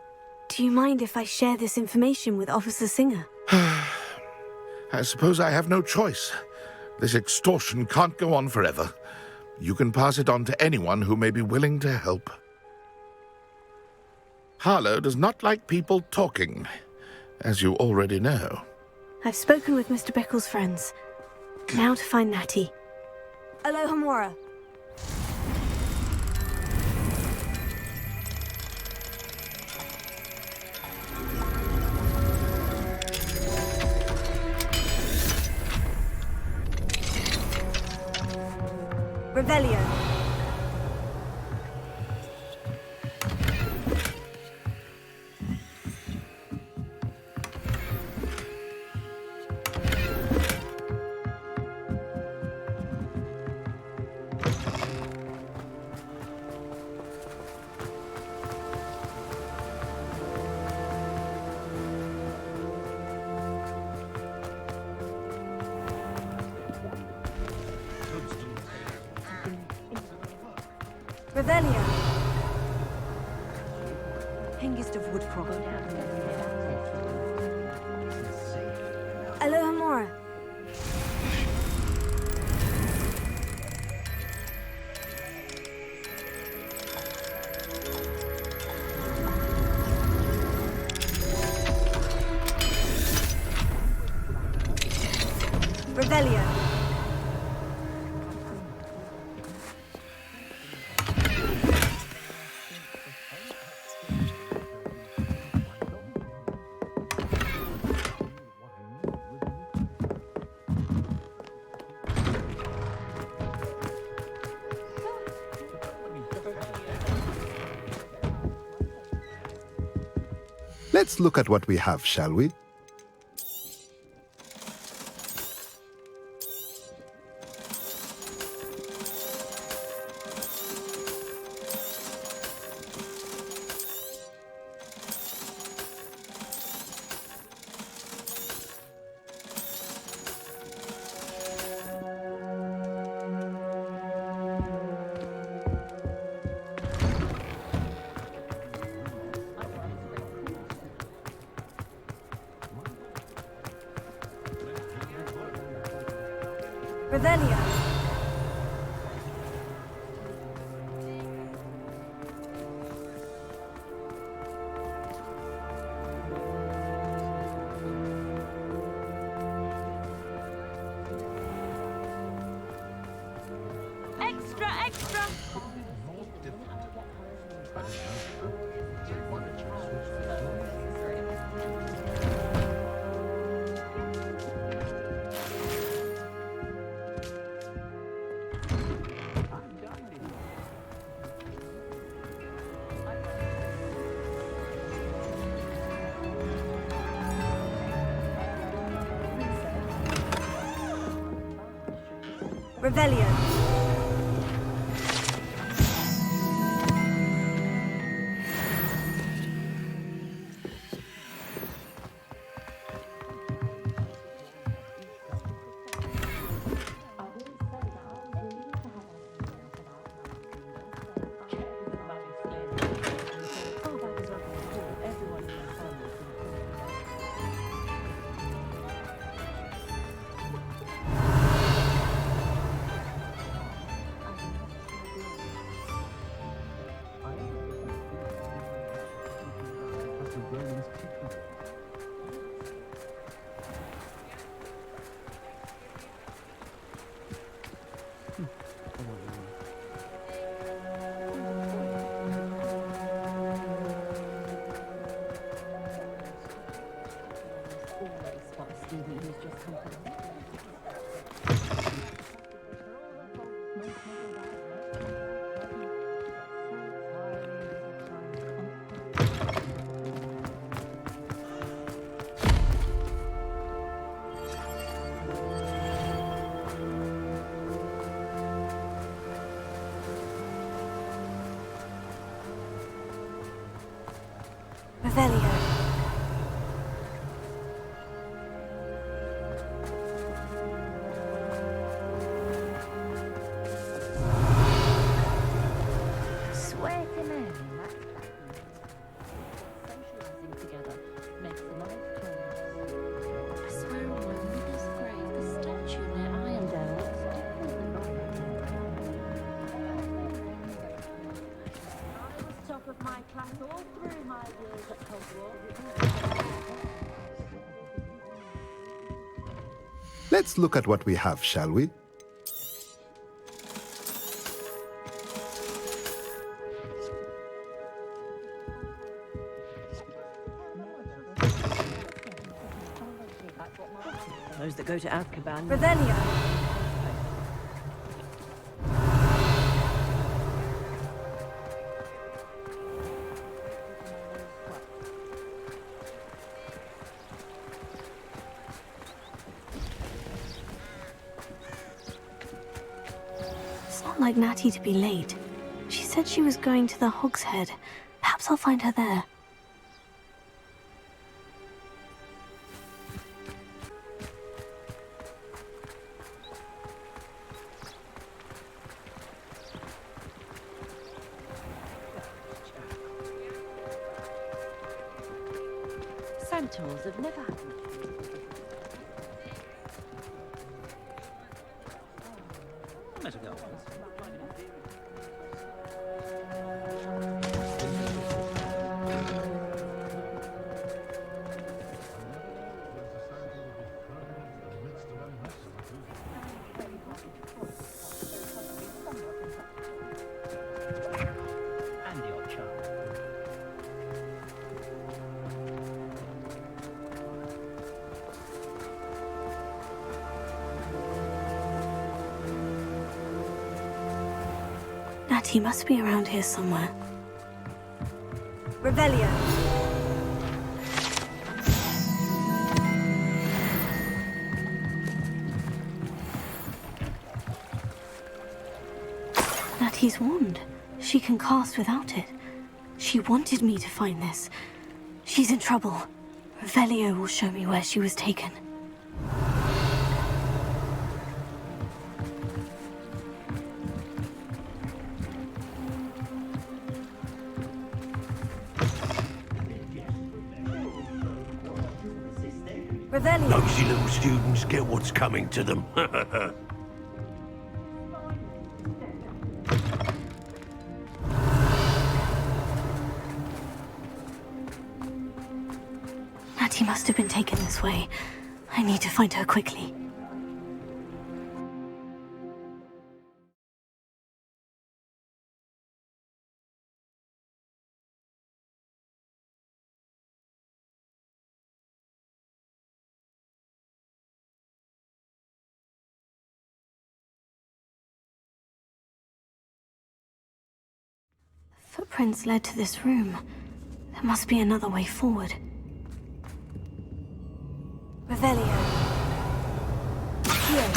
do you mind if I share this information with Officer Singer? I suppose I have no choice. This extortion can't go on forever. You can pass it on to anyone who may be willing to help. Harlow does not like people talking, as you already know. I've spoken with Mr. Bickle's friends. Now to find Natty. Aloha Mora. Revelio. Revelio. Hengist of Woodcroft. Aloha Mora. Revelio. Let's look at what we have, shall we? Revelio. Extra, extra! Revelio. Who's just come from. Revelio. Swear to Mary, that's socializing together makes a life close. I swear on my mother's grave, the statue near Irondale looks different than I was top of my class all through my years at Hogwarts. Let's look at what we have, shall we? Those that go to Azkaban. Revelio. It's not like Natty to be late. She said she was going to the Hog's Head. Perhaps I'll find her there. Centaurs have never had much. Let her go. And your charm. Natty must be around here somewhere. Revelio. Natty's wand. She can cast without it. She wanted me to find this. She's in trouble. Revelio will show me where she was taken. Revelio. Nosy little students get what's coming to them. Natty must have been taken this way. I need to find her quickly. Footprints led to this room. There must be another way forward. Revelio. Here.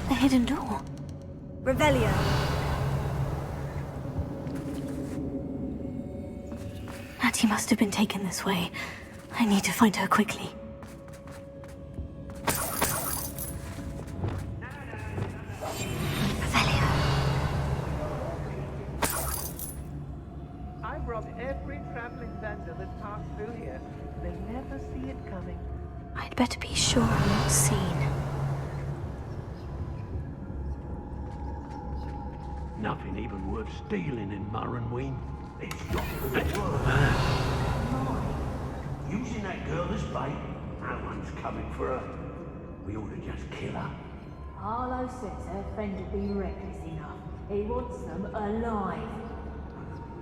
The hidden door. Revelio. Natty must have been taken this way. I need to find her quickly. Revelio. I've robbed every traveling vendor that passed through here. They never see it coming. I'd better be sure I'm not seen. Nothing even worth stealing in Murrenween. It's got to be worth. Using that girl as bait, no one's coming for her. We ought to just kill her. Harlow says her friend had been reckless enough. He wants them alive.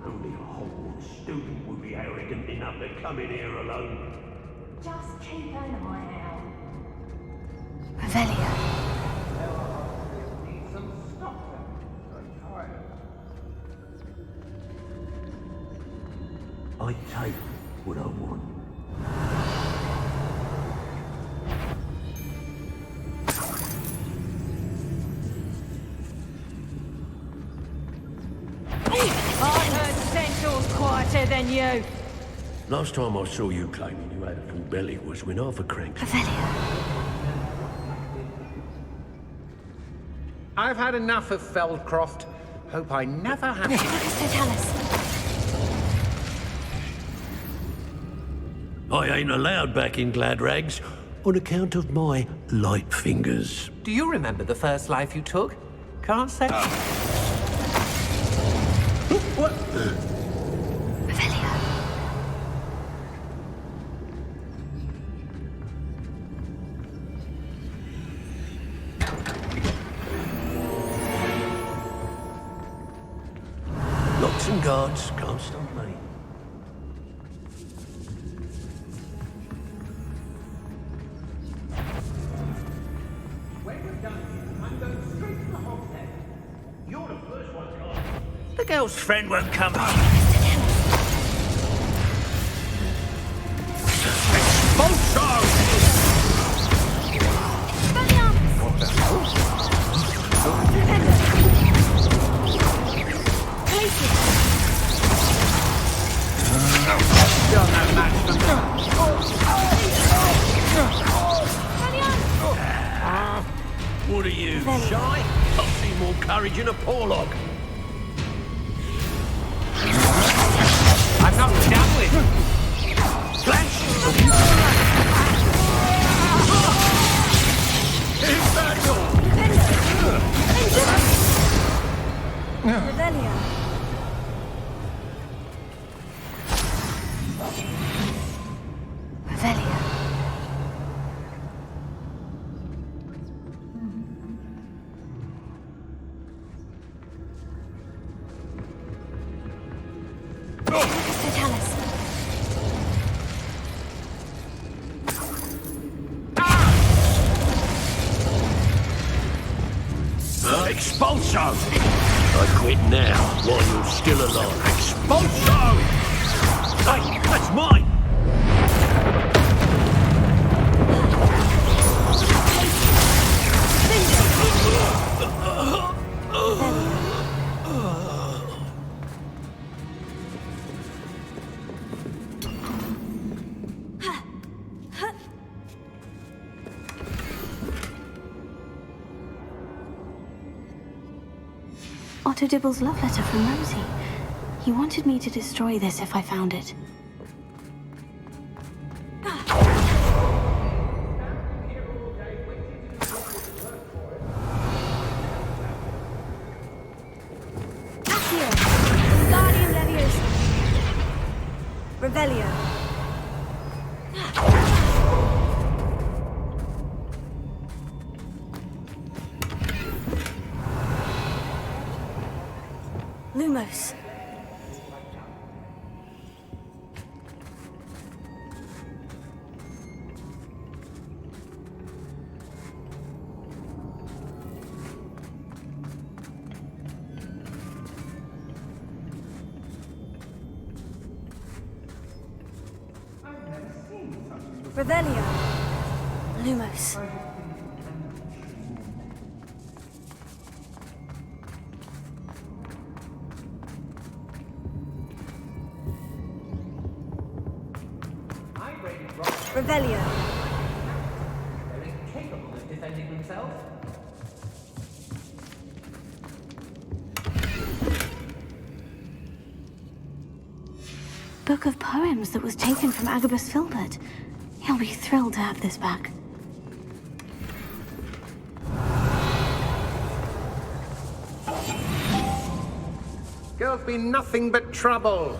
Only a Hogwarts student would be arrogant enough to come in here alone. Just keep an eye out. Revelio. I take what I want. I heard Centaur's quieter than you. Last time I saw you claiming you had a full belly was when Arthur cranked. I've had enough of Feldcroft. Hope I never have to. So tell us. I ain't allowed back in Gladrags on account of my light fingers. Do you remember the first life you took? Can't say. What? Locks and guards can't stop me. The girl's friend won't come. What the hell? Still no match for me. What are you, shy? I've seen more courage in a Porlock. I'm not done with. Flash! Revelio. Revelio. So tell us. Expulso! I quit now, while you're still alive. Expulso! Hey, that's mine! Otto Dibble's love letter from Rosie. He wanted me to destroy this if I found it. Accio! Guardian Leviosa! Revelio! Lumos. Revelio. Lumos. Revelio. They're incapable of defending themselves. Book of poems that was taken from Agabus Filbert. He'll be thrilled to have this back. Girls be nothing but trouble.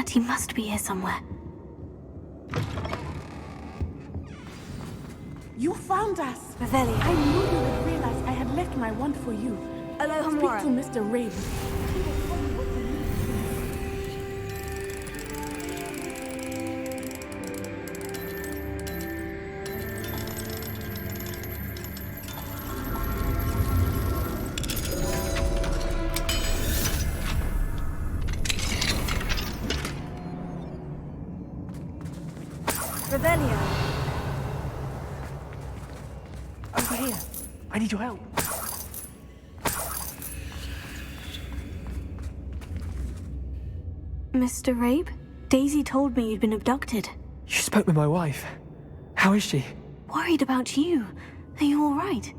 He must be here somewhere. You found us! Revelio. I knew you would realize I had left my wand for you. Aloha. Speak to Mr. Raven. Over here. I need your help. Mr. Rabe, Daisy told me you'd been abducted. You spoke with my wife. How is she? Worried about you. Are you all right?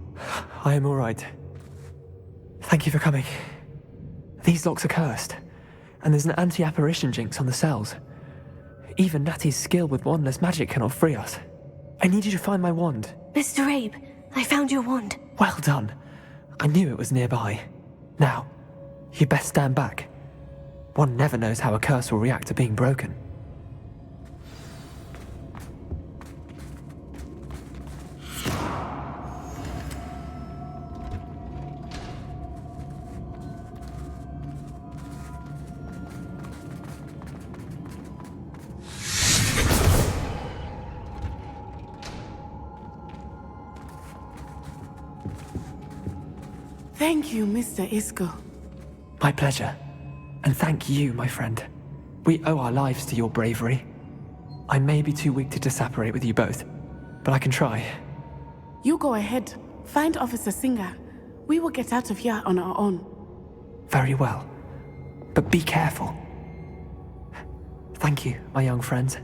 I am all right. Thank you for coming. These locks are cursed, and there's an anti-apparition jinx on the cells. Even Natty's skill with wandless magic cannot free us. I need you to find my wand. Mr. Rabe, I found your wand. Well done. I knew it was nearby. Now, you best stand back. One never knows how a curse will react to being broken. Thank you, Mr. Isco. My pleasure. And thank you, my friend. We owe our lives to your bravery. I may be too weak to disapparate with you both, but I can try. You go ahead. Find Officer Singer. We will get out of here on our own. Very well. But be careful. Thank you, my young friends.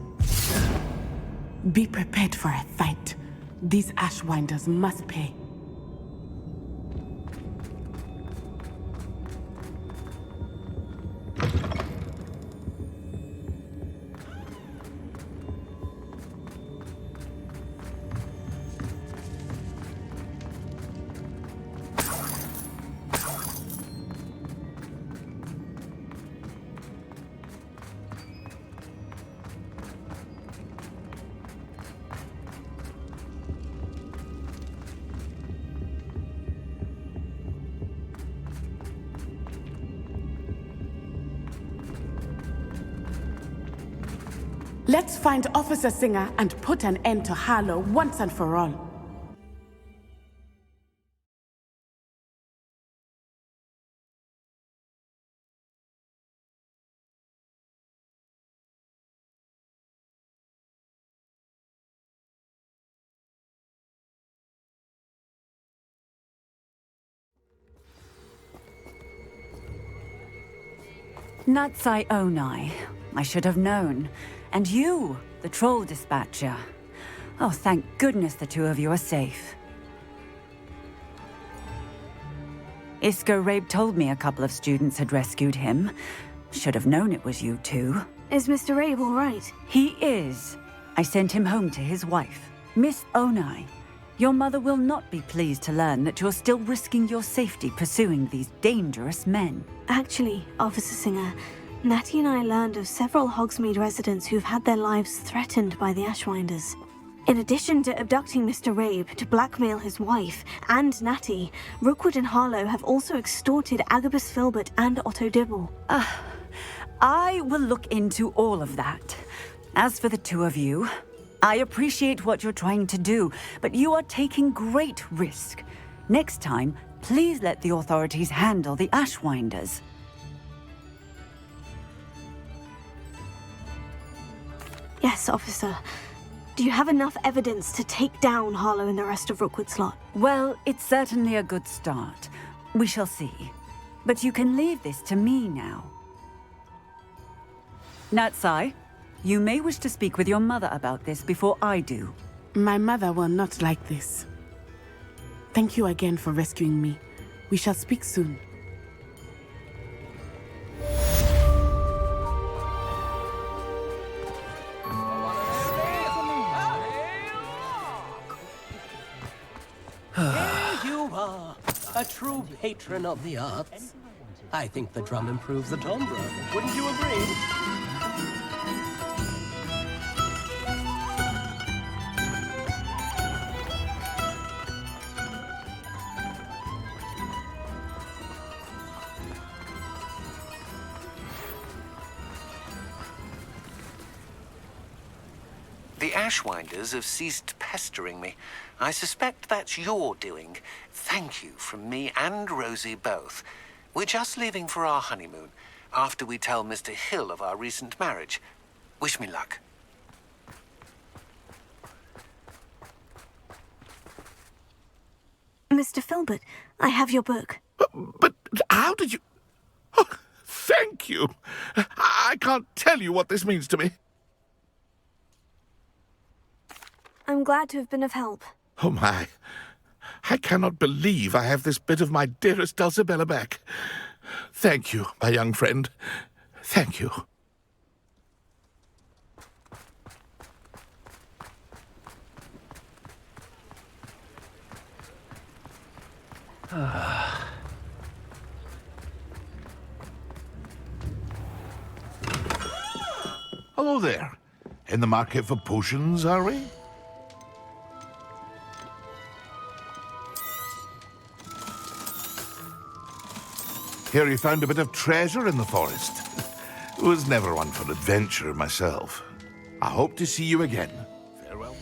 Be prepared for a fight. These Ashwinders must pay. Let's find Officer Singer and put an end to Harlow once and for all. Natsai Onai. I should have known. And you, the troll dispatcher. Oh, thank goodness the two of you are safe. Isco Rabe told me a couple of students had rescued him. Should have known it was you two. Is Mr. Rabe all right? He is. I sent him home to his wife. Miss Onai, your mother will not be pleased to learn that you're still risking your safety pursuing these dangerous men. Actually, Officer Singer, Natty and I learned of several Hogsmeade residents who've had their lives threatened by the Ashwinders. In addition to abducting Mr. Rabe to blackmail his wife and Natty, Rookwood and Harlow have also extorted Agabus Filbert and Otto Dibble. I will look into all of that. As for the two of you, I appreciate what you're trying to do, but you are taking great risk. Next time, please let the authorities handle the Ashwinders. Yes, officer. Do you have enough evidence to take down Harlow and the rest of Rookwood's lot? Well, it's certainly a good start. We shall see. But you can leave this to me now. Natsai, you may wish to speak with your mother about this before I do. My mother will not like this. Thank you again for rescuing me. We shall speak soon. Here you are, a true patron of the arts. I think the drum improves the timbre. Wouldn't you agree? The Ashwinders have ceased pestering me. I suspect that's your doing. Thank you from me and Rosie both. We're just leaving for our honeymoon, after we tell Mr. Hill of our recent marriage. Wish me luck. Mr. Filbert. I have your book. But how did you... Oh, thank you. I can't tell you what this means to me. I'm glad to have been of help. Oh, my. I cannot believe I have this bit of my dearest Dulcibella back. Thank you, my young friend. Thank you. Hello there. In the market for potions, are we? Hear you found a bit of treasure in the forest. Was never one for adventure myself. I hope to see you again. Farewell.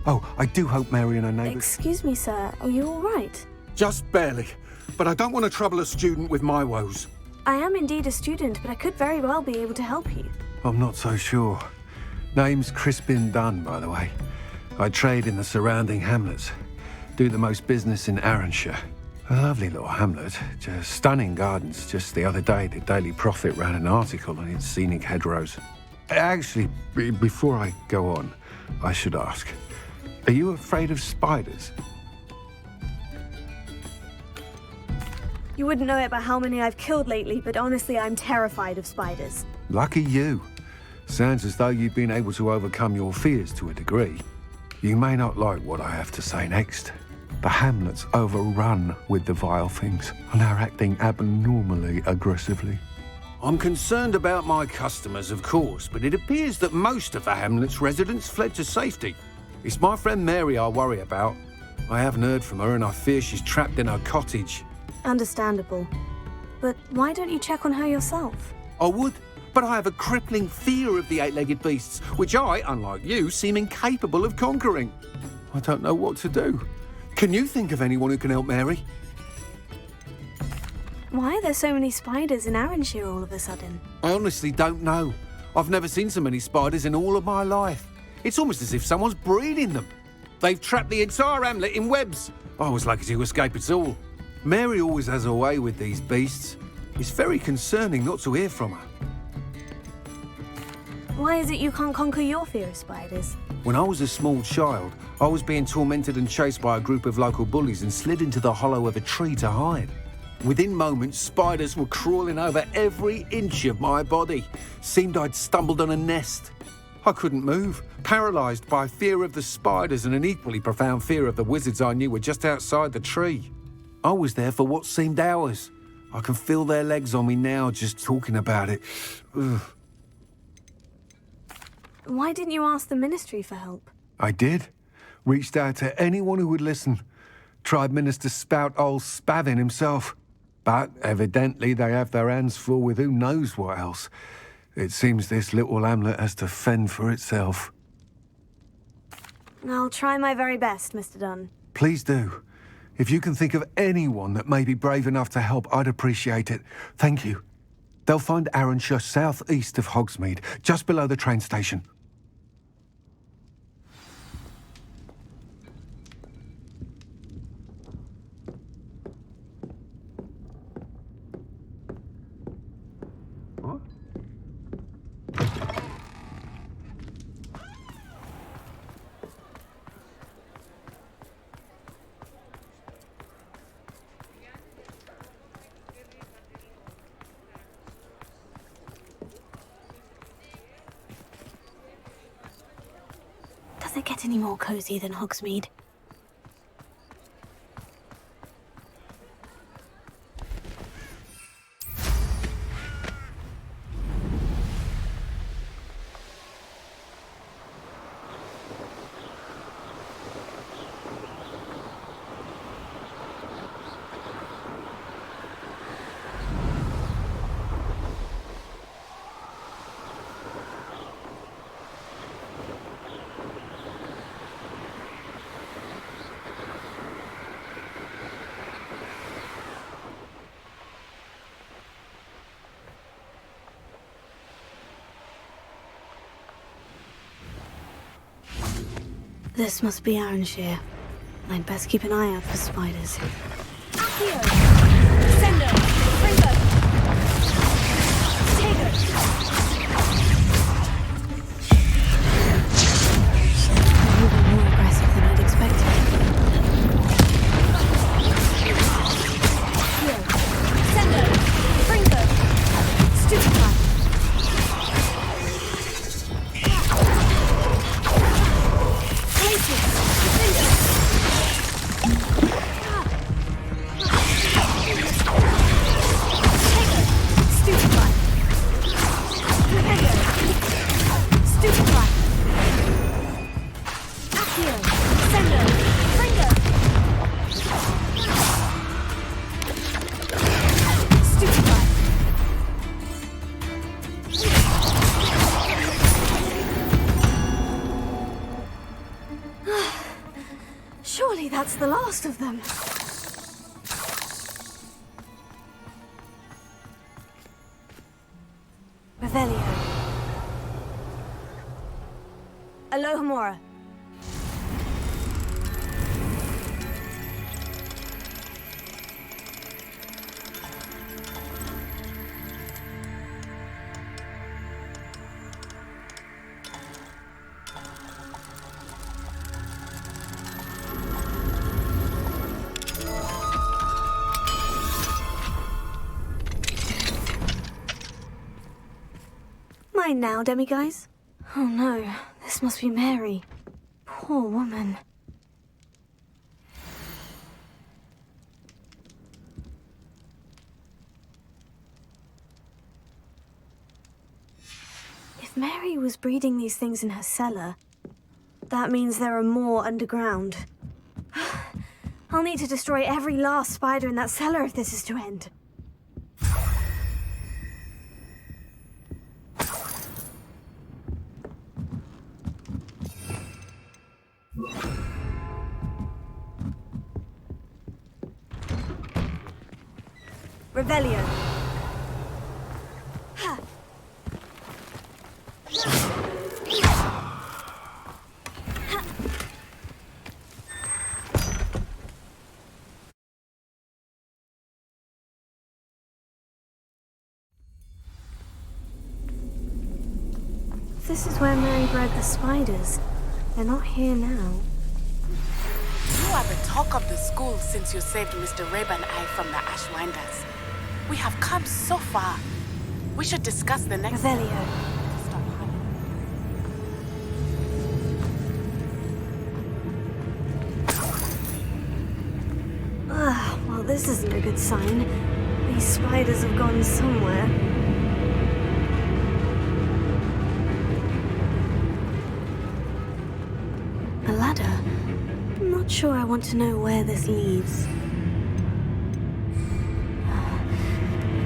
Oh, I do hope Mary and her neighbours... Excuse me, sir. Are you all right? Just barely. But I don't want to trouble a student with my woes. I am indeed a student, but I could very well be able to help you. I'm not so sure. Name's Crispin Dunn, by the way. I trade in the surrounding hamlets. Do the most business in Arranshire. A lovely little hamlet. Just stunning gardens. Just the other day, the Daily Prophet ran an article on its scenic hedgerows. Actually, before I go on, I should ask, are you afraid of spiders? You wouldn't know it by how many I've killed lately, but honestly, I'm terrified of spiders. Lucky you. Sounds as though you've been able to overcome your fears to a degree. You may not like what I have to say next. The hamlet's overrun with the vile things, and are acting abnormally aggressively. I'm concerned about my customers, of course, but it appears that most of the hamlet's residents fled to safety. It's my friend Mary I worry about. I haven't heard from her, and I fear she's trapped in her cottage. Understandable. But why don't you check on her yourself? I would, but I have a crippling fear of the eight-legged beasts, which I, unlike you, seem incapable of conquering. I don't know what to do. Can you think of anyone who can help Mary? Why are there so many spiders in Arranshire all of a sudden? I honestly don't know. I've never seen so many spiders in all of my life. It's almost as if someone's breeding them. They've trapped the entire hamlet in webs. I was lucky to escape it all. Mary always has a way with these beasts. It's very concerning not to hear from her. Why is it you can't conquer your fear of spiders? When I was a small child, I was being tormented and chased by a group of local bullies and slid into the hollow of a tree to hide. Within moments, spiders were crawling over every inch of my body. Seemed I'd stumbled on a nest. I couldn't move, paralysed by fear of the spiders and an equally profound fear of the wizards I knew were just outside the tree. I was there for what seemed hours. I can feel their legs on me now just talking about it. Ugh. Why didn't you ask the ministry for help? I did. Reached out to anyone who would listen. Tried Minister Spout old Spavin himself. But evidently they have their hands full with who knows what else. It seems this little hamlet has to fend for itself. I'll try my very best, Mr. Dunn. Please do. If you can think of anyone that may be brave enough to help, I'd appreciate it. Thank you. They'll find Arrowshire southeast of Hogsmeade, just below the train station. Does it get any more cozy than Hogsmeade? This must be Arrowshire. I'd best keep an eye out for spiders. Accio! Sendo! Springbok! Tager! Even more aggressive than I'd expected. Accio! Sendo! Springbok! Stupefy! Surely that's the last of them. Revelio. Alohomora. Mine now, demiguise? Oh no, this must be Mary. Poor woman. If Mary was breeding these things in her cellar, that means there are more underground. I'll need to destroy every last spider in that cellar if this is to end. Revelio. Ha. This is where Mary bred the spiders. They're not here now. You are the talk of the school since you saved Mr. Rabe and I from the Ashwinders. We have come so far. We should discuss the next... Revelio. Well, this isn't a good sign. These spiders have gone somewhere. A ladder? I'm not sure I want to know where this leads.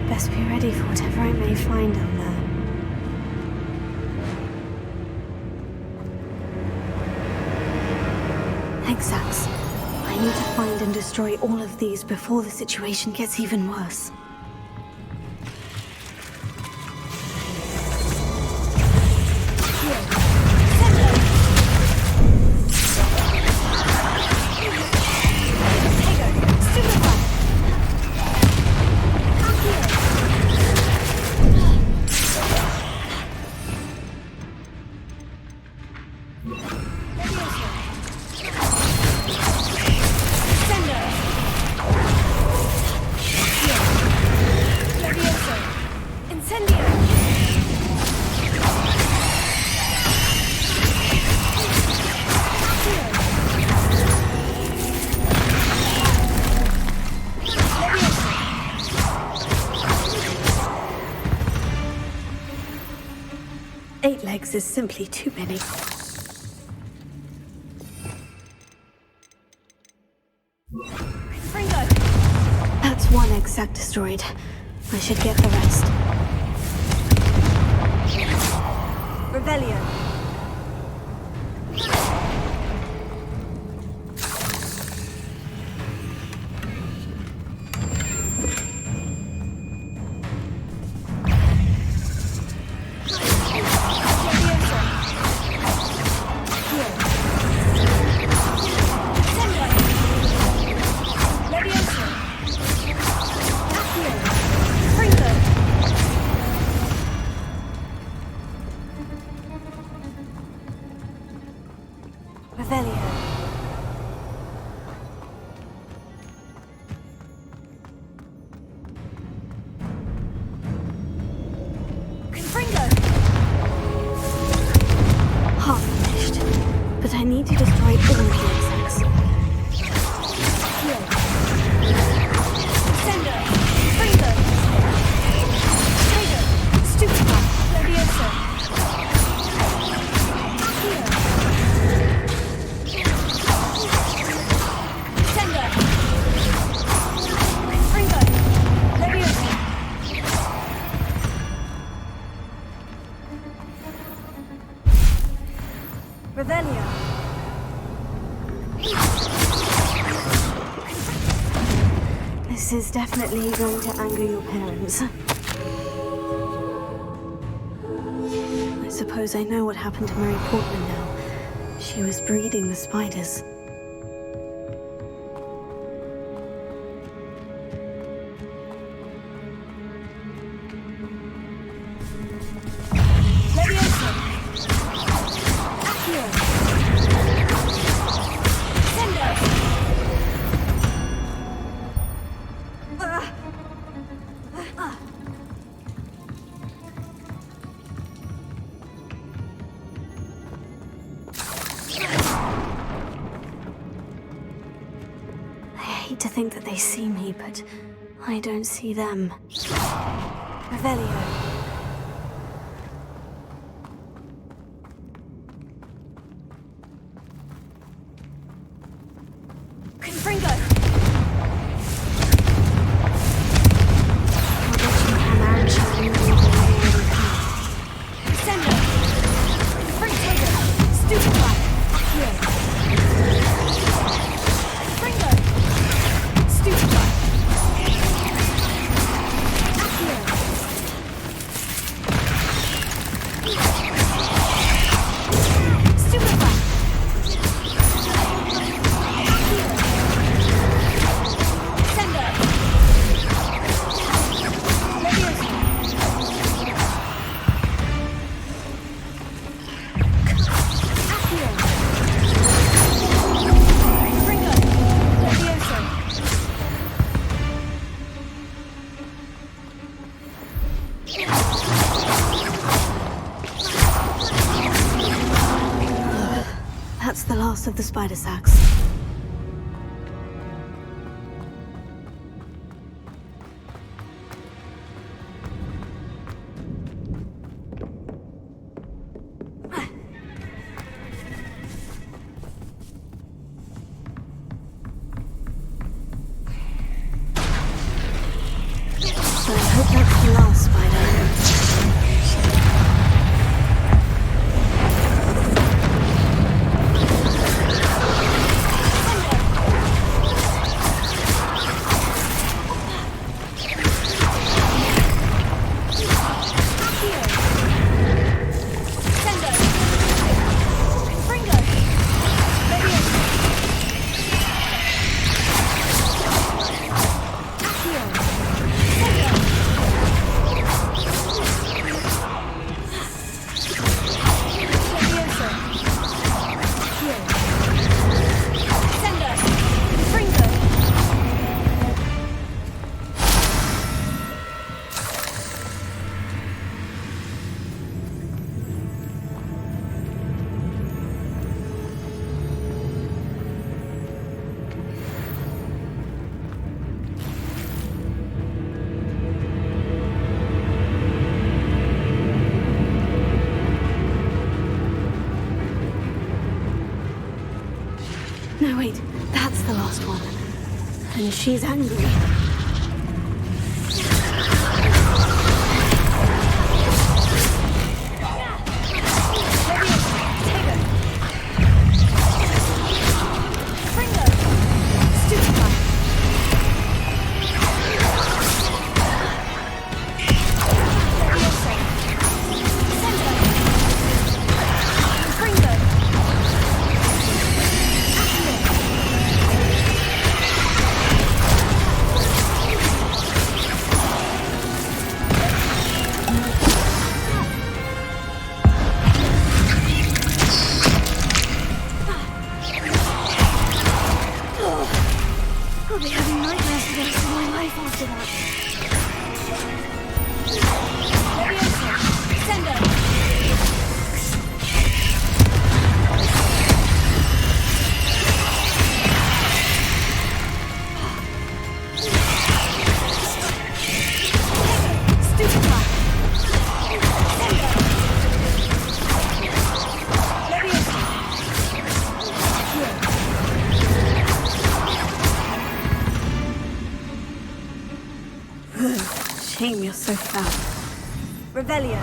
Best be ready for whatever I may find down there. Exacts. I need to find and destroy all of these before the situation gets even worse. Is simply too many. That's one exact destroyed. I should get the rest. Revelio. This is definitely going to anger your parents. I suppose I know what happened to Mary Portman now. She was breeding the spiders. To think that they see me, but I don't see them. Revelio. That's the last of the spider sacks. So I hope that's the last spider. No, wait, that's the last one. And she's angry. I'll be having nightmares for the rest of my life after that. Leviosa! Send Shame you're so fat. Revelio.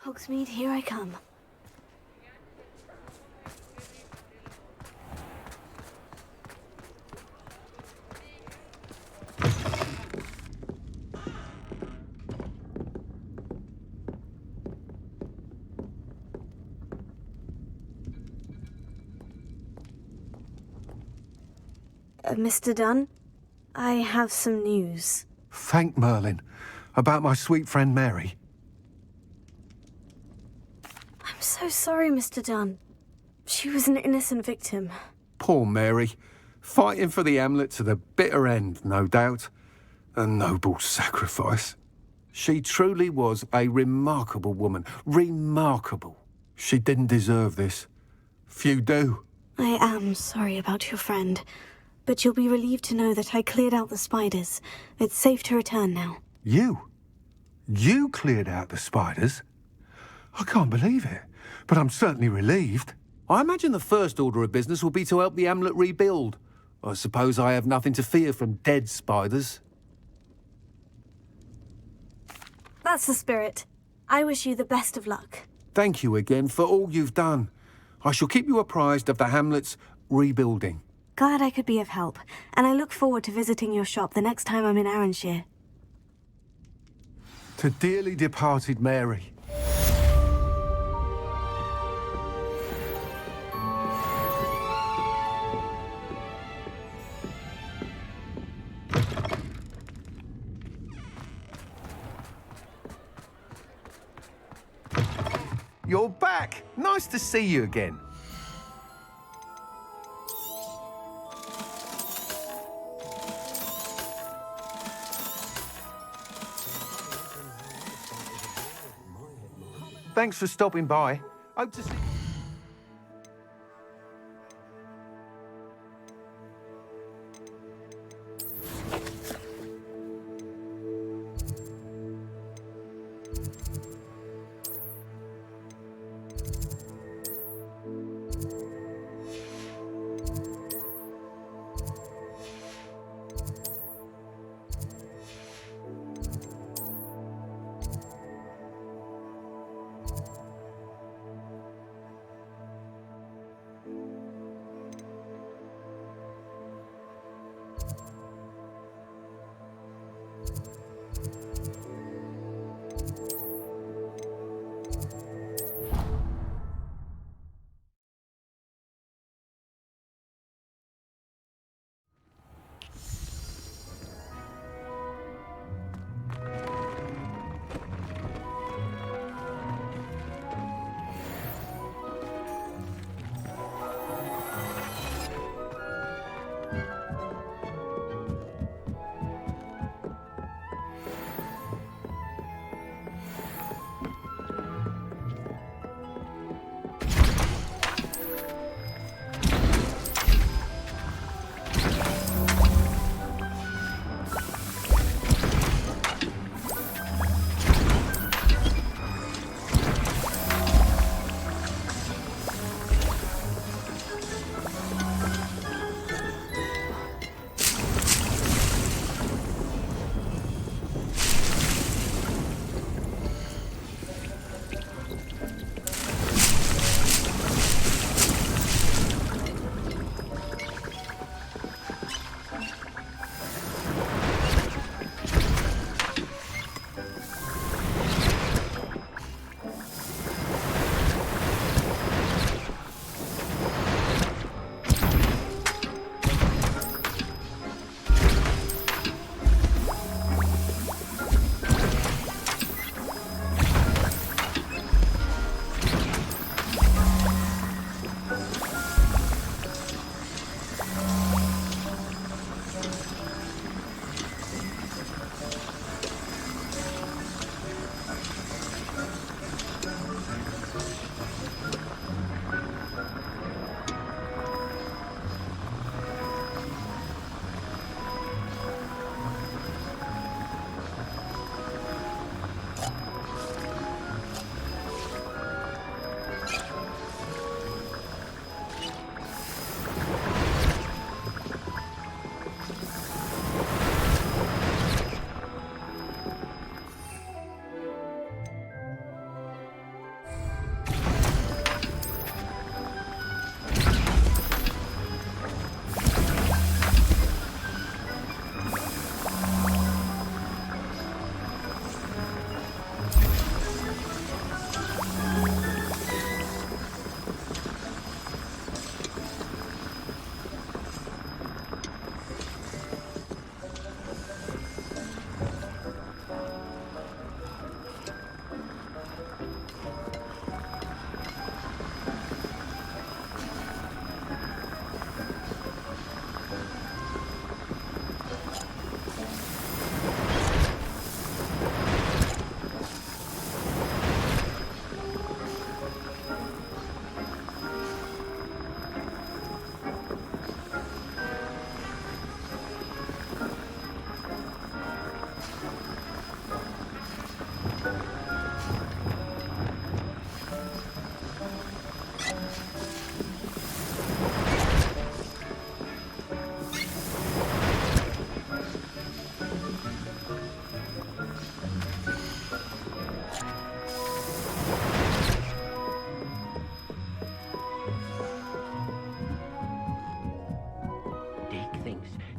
Hogsmeade, here I come. Mr. Dunn, I have some news. Thank Merlin. About my sweet friend Mary. I'm so sorry, Mr. Dunn. She was an innocent victim. Poor Mary. Fighting for the Hamlet to the bitter end, no doubt. A noble sacrifice. She truly was a remarkable woman. Remarkable. She didn't deserve this. Few do. I am sorry about your friend, but you'll be relieved to know that I cleared out the spiders. It's safe to return now. You? You cleared out the spiders? I can't believe it, but I'm certainly relieved. I imagine the first order of business will be to help the Hamlet rebuild. I suppose I have nothing to fear from dead spiders. That's the spirit. I wish you the best of luck. Thank you again for all you've done. I shall keep you apprised of the Hamlet's rebuilding. Glad I could be of help, and I look forward to visiting your shop the next time I'm in Arranshire. To dearly departed Mary. You're back! Nice to see you again. Thanks for stopping by. Hope to see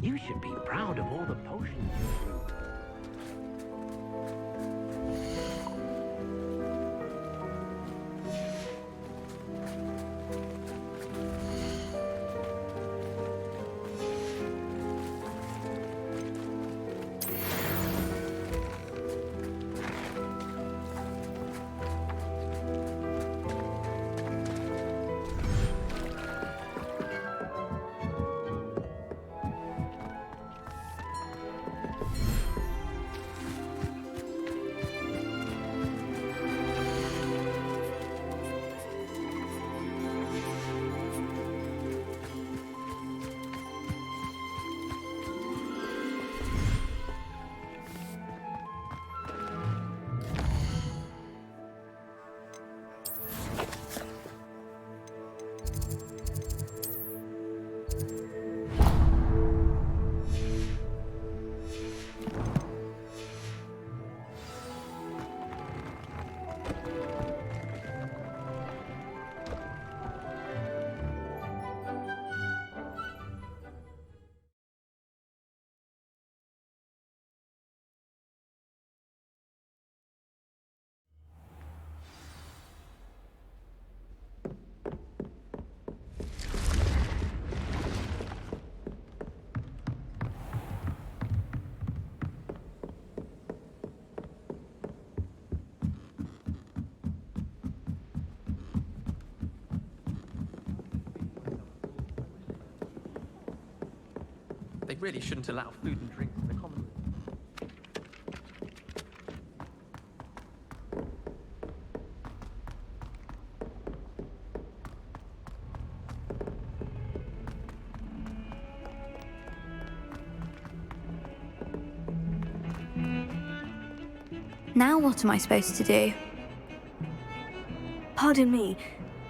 You should be proud of all the potions you brew. They really shouldn't allow food and drink in the common room. Now what am I supposed to do? Pardon me,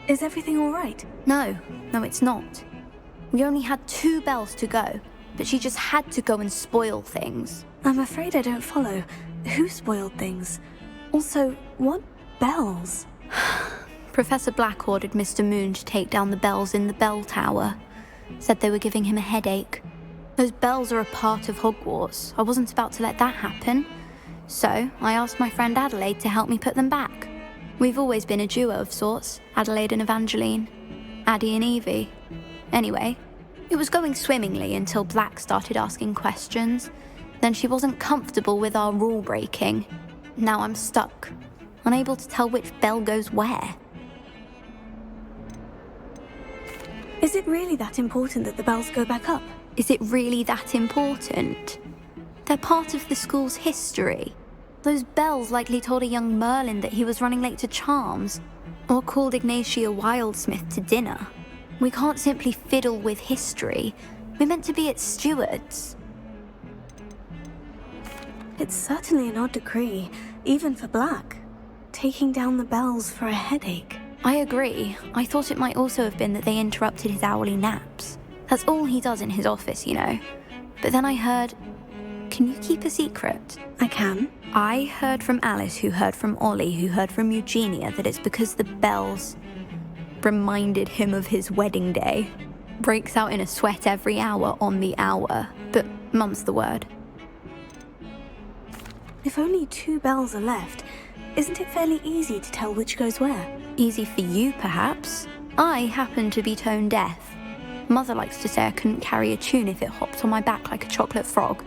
is everything all right? No, it's not. We only had 2 bells to go, but she just had to go and spoil things. I'm afraid I don't follow. Who spoiled things? Also, what bells? Professor Black ordered Mr. Moon to take down the bells in the bell tower. Said they were giving him a headache. Those bells are a part of Hogwarts. I wasn't about to let that happen. So, I asked my friend Adelaide to help me put them back. We've always been a duo of sorts, Adelaide and Evangeline. Addie and Evie. Anyway, it was going swimmingly until Black started asking questions. Then she wasn't comfortable with our rule breaking. Now I'm stuck, unable to tell which bell goes where. Is it really that important that the bells go back up? Is it really that important? They're part of the school's history. Those bells likely told a young Merlin that he was running late to Charms, or called Ignatia Wildsmith to dinner. We can't simply fiddle with history. We're meant to be its stewards. It's certainly an odd decree, even for Black. Taking down the bells for a headache. I agree. I thought it might also have been that they interrupted his hourly naps. That's all he does in his office, you know. But then I heard... Can you keep a secret? I can. I heard from Alice, who heard from Ollie, who heard from Eugenia, that it's because the bells reminded him of his wedding day. Breaks out in a sweat every hour on the hour, but Mum's the word. If only 2 bells are left, isn't it fairly easy to tell which goes where? Easy for you, perhaps. I happen to be tone deaf. Mother likes to say I couldn't carry a tune if it hopped on my back like a chocolate frog.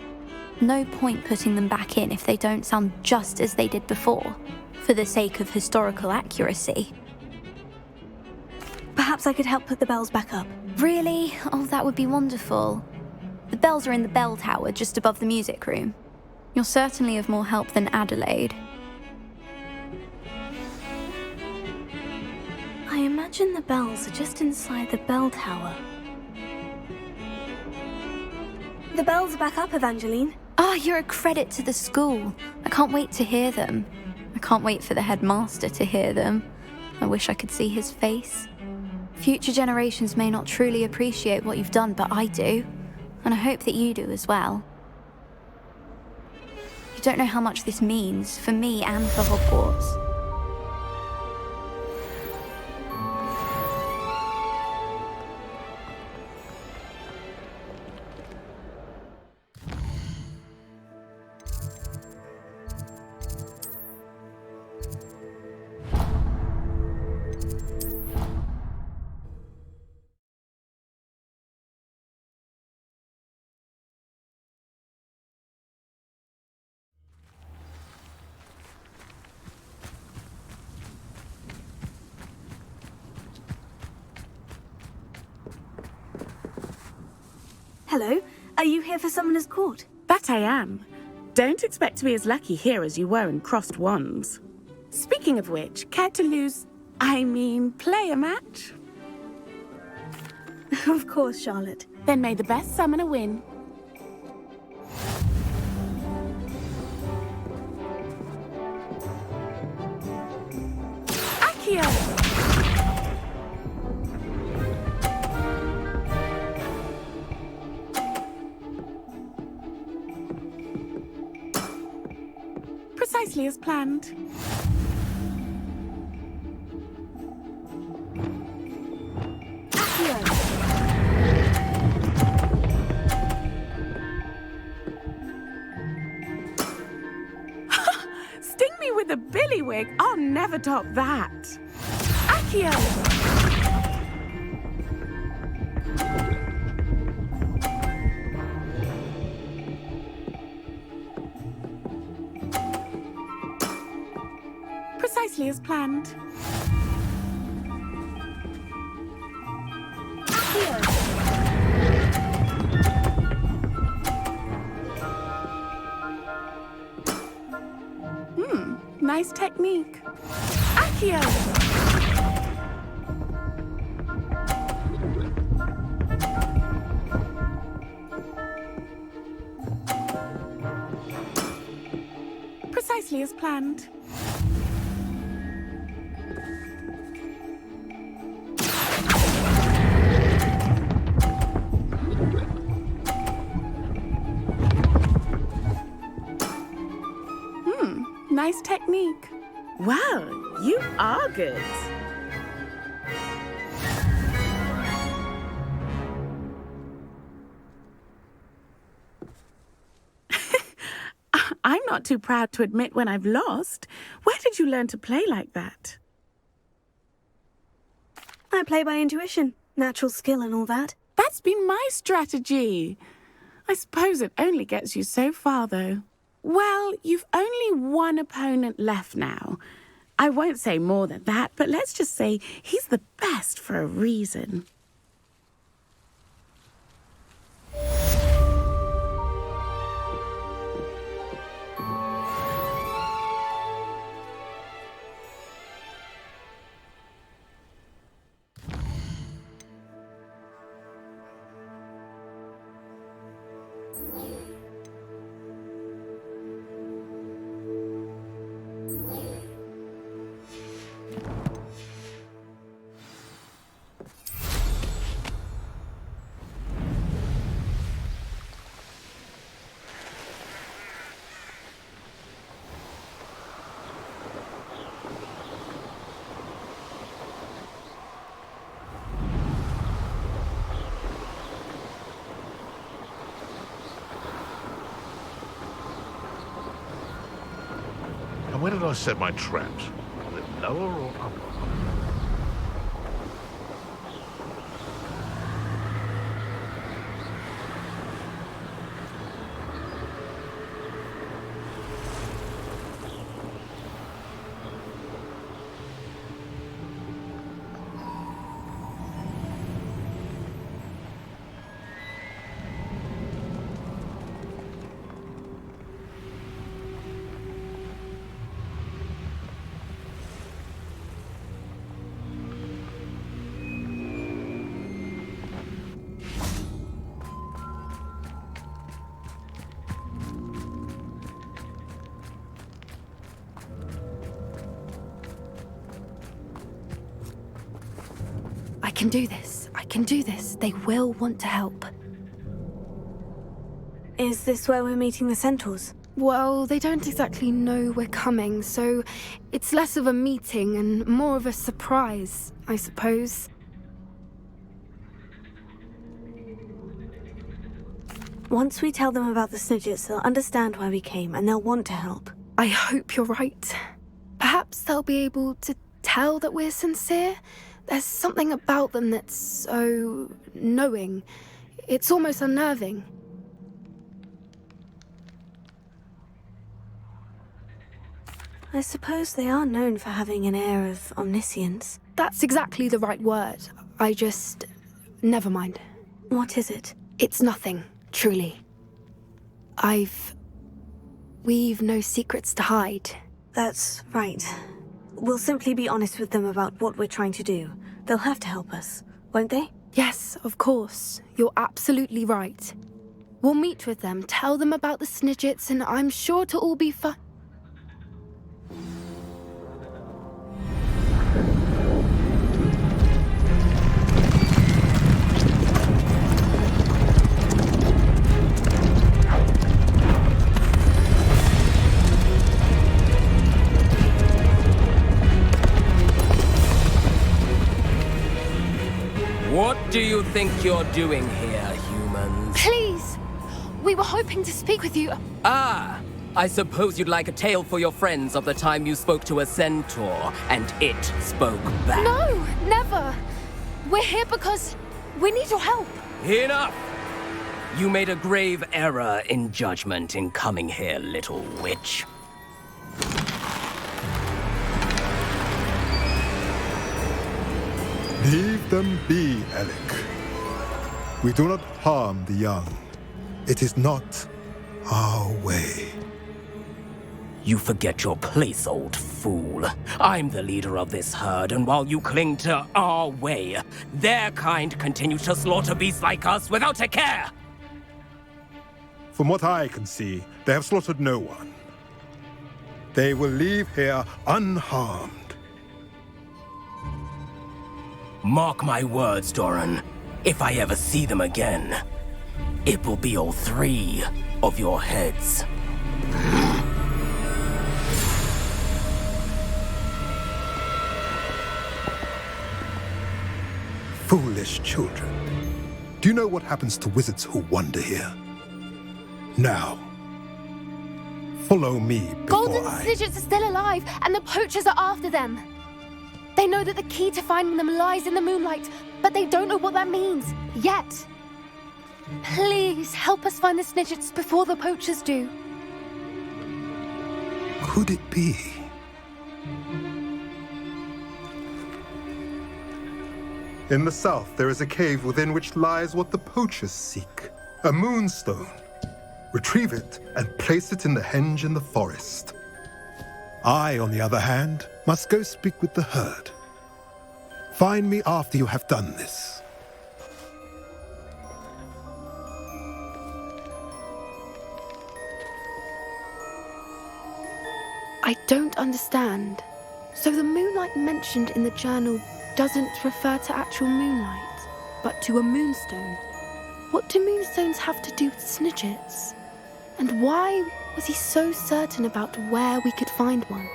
No point putting them back in if they don't sound just as they did before, for the sake of historical accuracy. Perhaps I could help put the bells back up. Really? Oh, that would be wonderful. The bells are in the bell tower just above the music room. You're certainly of more help than Adelaide. I imagine the bells are just inside the bell tower. The bells are back up, Evangeline. Ah, you're a credit to the school. I can't wait to hear them. I can't wait for the headmaster to hear them. I wish I could see his face. Future generations may not truly appreciate what you've done, but I do. And I hope that you do as well. You don't know how much this means for me and for Hogwarts. Hello, are you here for Summoner's Court? That I am. Don't expect to be as lucky here as you were in Crossed Wands. Speaking of which, care to play a match? Of course, Charlotte. Then may the best summoner win. Accio! Precisely as planned. Sting me with a billywig. I'll never top that. Accio! Precisely as planned. Nice technique. Accio! Precisely as planned. Nice technique. Well, you are good. I'm not too proud to admit when I've lost. Where did you learn to play like that? I play by intuition, natural skill and all that. That's been my strategy. I suppose it only gets you so far, though. Well, you've only one opponent left now. I won't say more than that, but let's just say he's the best for a reason. And where did I set my traps? Was it lower or upper? I can do this. I can do this. They will want to help. Is this where we're meeting the centaurs? Well, they don't exactly know we're coming, so it's less of a meeting and more of a surprise, I suppose. Once we tell them about the Snidgets, they'll understand why we came and they'll want to help. I hope you're right. Perhaps they'll be able to tell that we're sincere. There's something about them that's so knowing. It's almost unnerving. I suppose they are known for having an air of omniscience. That's exactly the right word. I just... never mind. What is it? It's nothing, truly. We've no secrets to hide. That's right. We'll simply be honest with them about what we're trying to do. They'll have to help us, won't they? Yes, of course. You're absolutely right. We'll meet with them, tell them about the Snidgets, and I'm sure to all be fine. What do you think you're doing here, humans? Please! We were hoping to speak with you. Ah! I suppose you'd like a tale for your friends of the time you spoke to a centaur, and it spoke back. No, never! We're here because we need your help. Enough! You made a grave error in judgment in coming here, little witch. Leave them be, Alec. We do not harm the young. It is not our way. You forget your place, old fool. I'm the leader of this herd, and while you cling to our way, their kind continue to slaughter beasts like us without a care! From what I can see, they have slaughtered no one. They will leave here unharmed. Mark my words, Doran. If I ever see them again, it will be all 3 of your heads. Foolish children. Do you know what happens to wizards who wander here? Now, follow me before Golden Snidgets are still alive, and the poachers are after them. They know that the key to finding them lies in the moonlight, but they don't know what that means, yet. Please, help us find the Snidgets before the poachers do. Could it be? In the south, there is a cave within which lies what the poachers seek. A moonstone. Retrieve it and place it in the henge in the forest. I, on the other hand, must go speak with the herd. Find me after you have done this. I don't understand. So the moonlight mentioned in the journal doesn't refer to actual moonlight, but to a moonstone. What do moonstones have to do with Snidgets? And why was he so certain about where we could find one?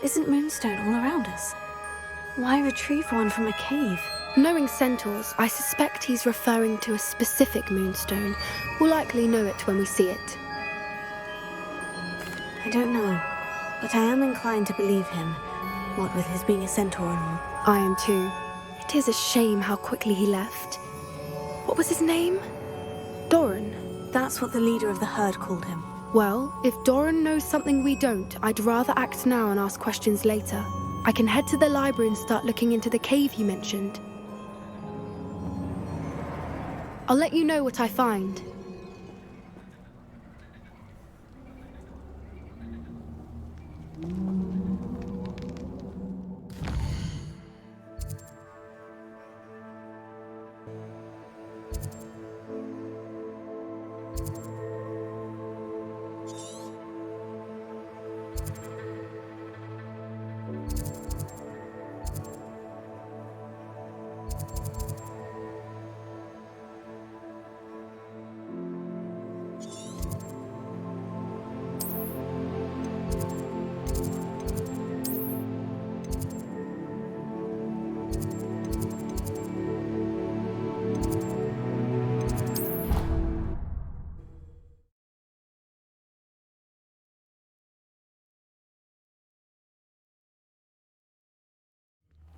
Isn't moonstone all around us? Why retrieve one from a cave? Knowing centaurs, I suspect he's referring to a specific moonstone. We'll likely know it when we see it. I don't know, but I am inclined to believe him, what with his being a centaur and all. I am too. It is a shame how quickly he left. What was his name? Doran. That's what the leader of the herd called him. Well, if Doran knows something we don't, I'd rather act now and ask questions later. I can head to the library and start looking into the cave you mentioned. I'll let you know what I find.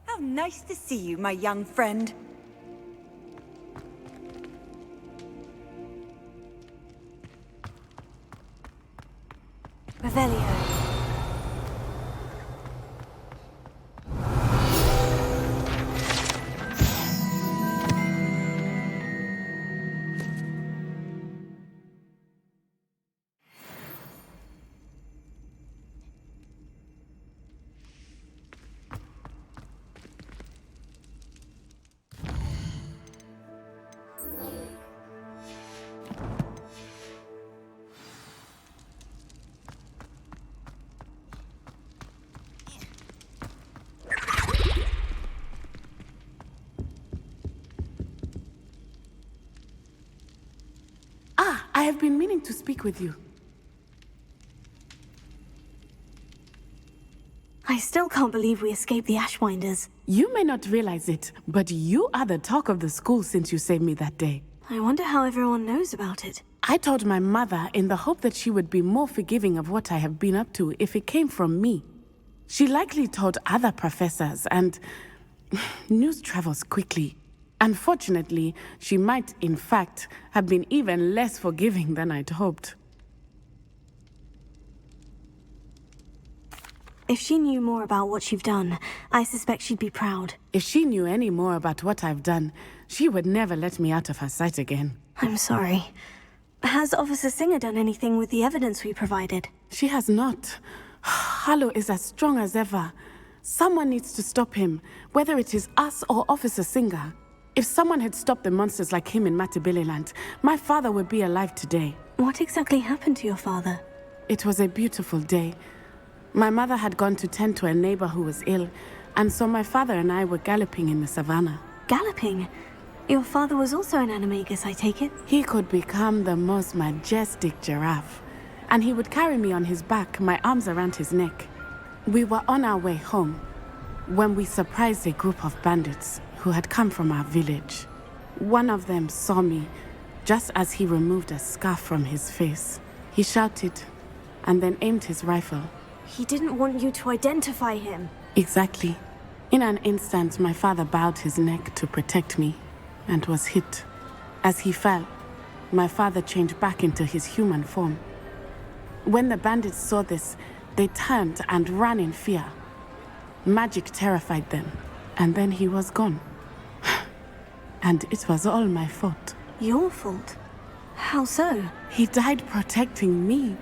How nice to see you, my young friend. Revelio. I have been meaning to speak with you. I still can't believe we escaped the Ashwinders. You may not realize it, but you are the talk of the school since you saved me that day. I wonder how everyone knows about it. I told my mother in the hope that she would be more forgiving of what I have been up to if it came from me. She likely told other professors, and news travels quickly. Unfortunately, she might, in fact, have been even less forgiving than I'd hoped. If she knew more about what you've done, I suspect she'd be proud. If she knew any more about what I've done, she would never let me out of her sight again. I'm sorry. Has Officer Singer done anything with the evidence we provided? She has not. Harlow is as strong as ever. Someone needs to stop him, whether it is us or Officer Singer. If someone had stopped the monsters like him in Matabeleland, my father would be alive today. What exactly happened to your father? It was a beautiful day. My mother had gone to tend to a neighbor who was ill, and so my father and I were galloping in the savannah. Galloping? Your father was also an animagus, I take it? He could become the most majestic giraffe, and he would carry me on his back, my arms around his neck. We were on our way home when we surprised a group of bandits who had come from our village. One of them saw me just as he removed a scarf from his face. He shouted and then aimed his rifle. He didn't want you to identify him. Exactly. In an instant, my father bowed his neck to protect me and was hit. As he fell, my father changed back into his human form. When the bandits saw this, they turned and ran in fear. Magic terrified them, and then he was gone. And it was all my fault. Your fault? How so? He died protecting me.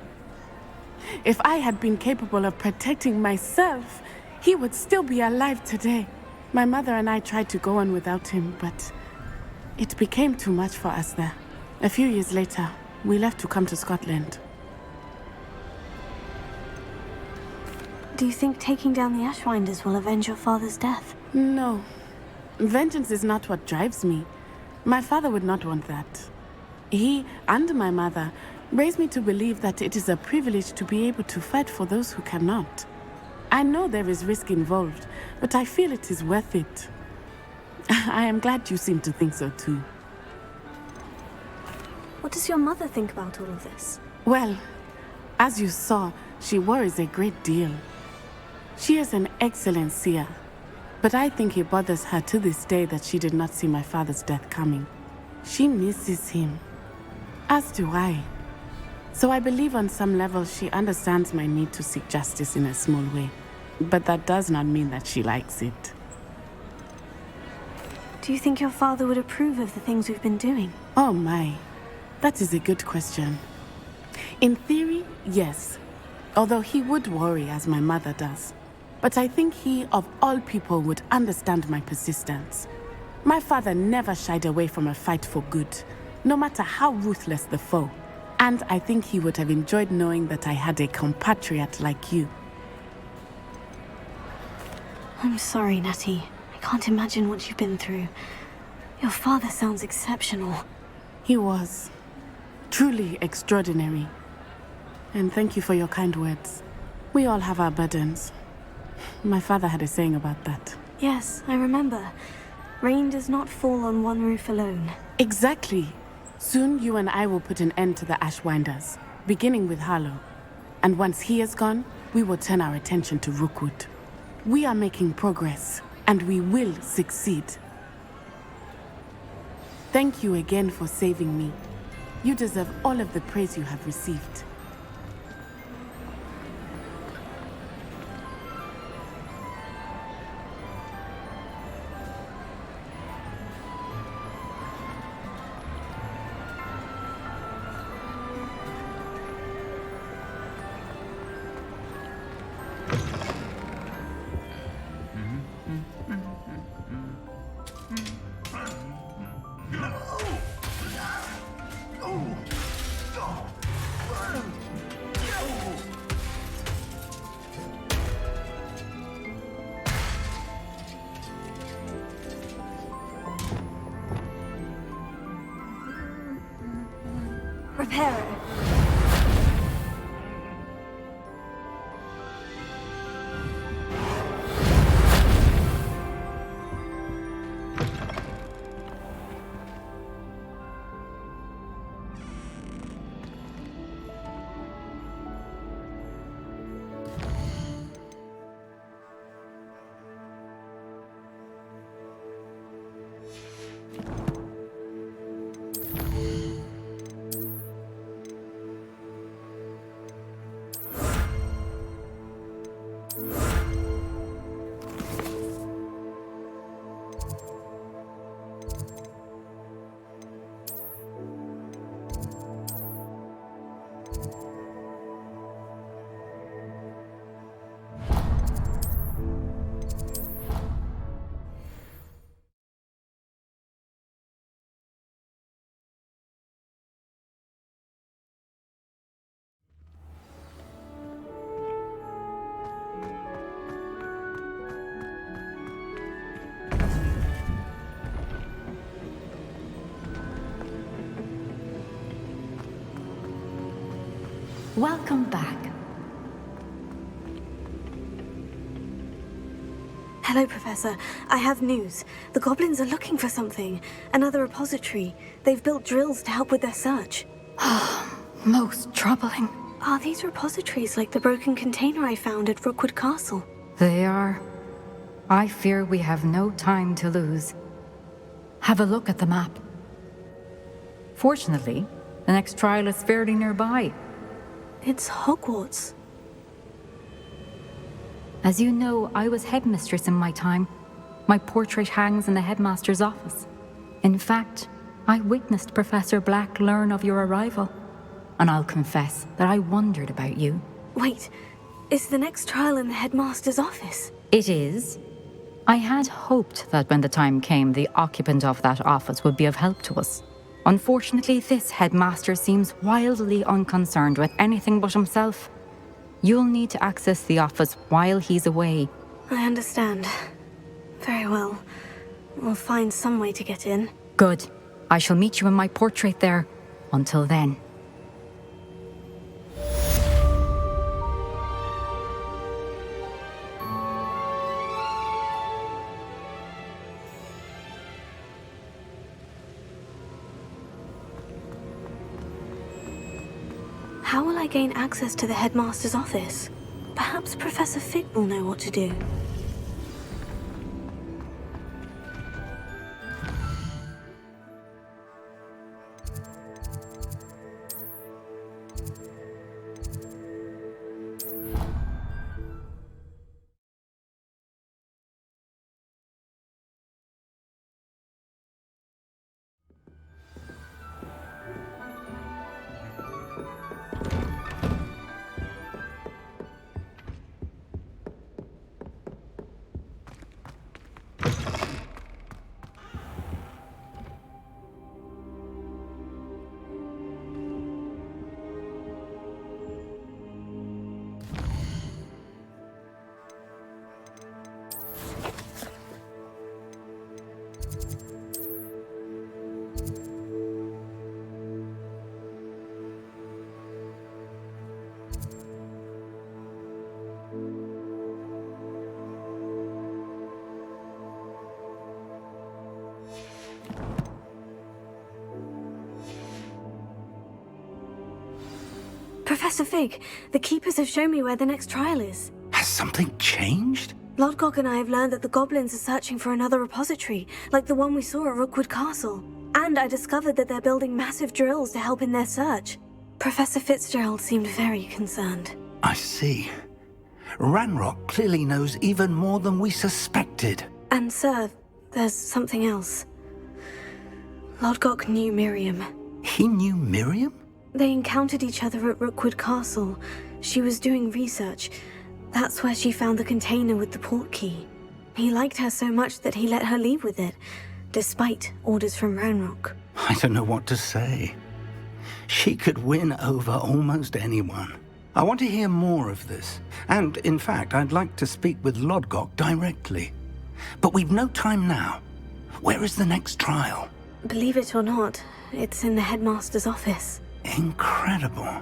If I had been capable of protecting myself, he would still be alive today. My mother and I tried to go on without him, but it became too much for us there. A few years later, we left to come to Scotland. Do you think taking down the Ashwinders will avenge your father's death? No. Vengeance is not what drives me. My father would not want that. He and my mother raised me to believe that it is a privilege to be able to fight for those who cannot. I know there is risk involved, but I feel it is worth it. I am glad you seem to think so too. What does your mother think about all of this? Well, as you saw, she worries a great deal. She is an excellent seer, but I think it bothers her to this day that she did not see my father's death coming. She misses him, as do I. So I believe on some level she understands my need to seek justice in a small way. But that does not mean that she likes it. Do you think your father would approve of the things we've been doing? Oh my, that is a good question. In theory, yes. Although he would worry as my mother does. But I think he, of all people, would understand my persistence. My father never shied away from a fight for good, no matter how ruthless the foe. And I think he would have enjoyed knowing that I had a compatriot like you. I'm sorry, Natty. I can't imagine what you've been through. Your father sounds exceptional. He was. Truly extraordinary. And thank you for your kind words. We all have our burdens. My father had a saying about that. Yes, I remember. Rain does not fall on one roof alone. Exactly. Soon you and I will put an end to the Ashwinders, beginning with Harlow. And once he is gone, we will turn our attention to Rookwood. We are making progress, and we will succeed. Thank you again for saving me. You deserve all of the praise you have received. Reparo. Welcome back. Hello, Professor. I have news. The goblins are looking for something. Another repository. They've built drills to help with their search. Most troubling. Are these repositories like the broken container I found at Rookwood Castle? They are. I fear we have no time to lose. Have a look at the map. Fortunately, the next trial is fairly nearby. It's Hogwarts. As you know, I was headmistress in my time. My portrait hangs in the headmaster's office. In fact, I witnessed Professor Black learn of your arrival. And I'll confess that I wondered about you. Wait, is the next trial in the headmaster's office? It is. I had hoped that when the time came, the occupant of that office would be of help to us. Unfortunately, this headmaster seems wildly unconcerned with anything but himself. You'll need to access the office while he's away. I understand. Very well. We'll find some way to get in. Good. I shall meet you in my portrait there. Until then. How will I gain access to the headmaster's office? Perhaps Professor Fig will know what to do. Professor Fig, the Keepers have shown me where the next trial is. Has something changed? Lodgok and I have learned that the goblins are searching for another repository, like the one we saw at Rookwood Castle. And I discovered that they're building massive drills to help in their search. Professor Fitzgerald seemed very concerned. I see. Ranrock clearly knows even more than we suspected. And sir, there's something else. Lodgok knew Miriam. He knew Miriam? They encountered each other at Rookwood Castle. She was doing research. That's where she found the container with the port key. He liked her so much that he let her leave with it, despite orders from Ranrock. I don't know what to say. She could win over almost anyone. I want to hear more of this. And, in fact, I'd like to speak with Lodgok directly. But we've no time now. Where is the next trial? Believe it or not, it's in the headmaster's office. Incredible.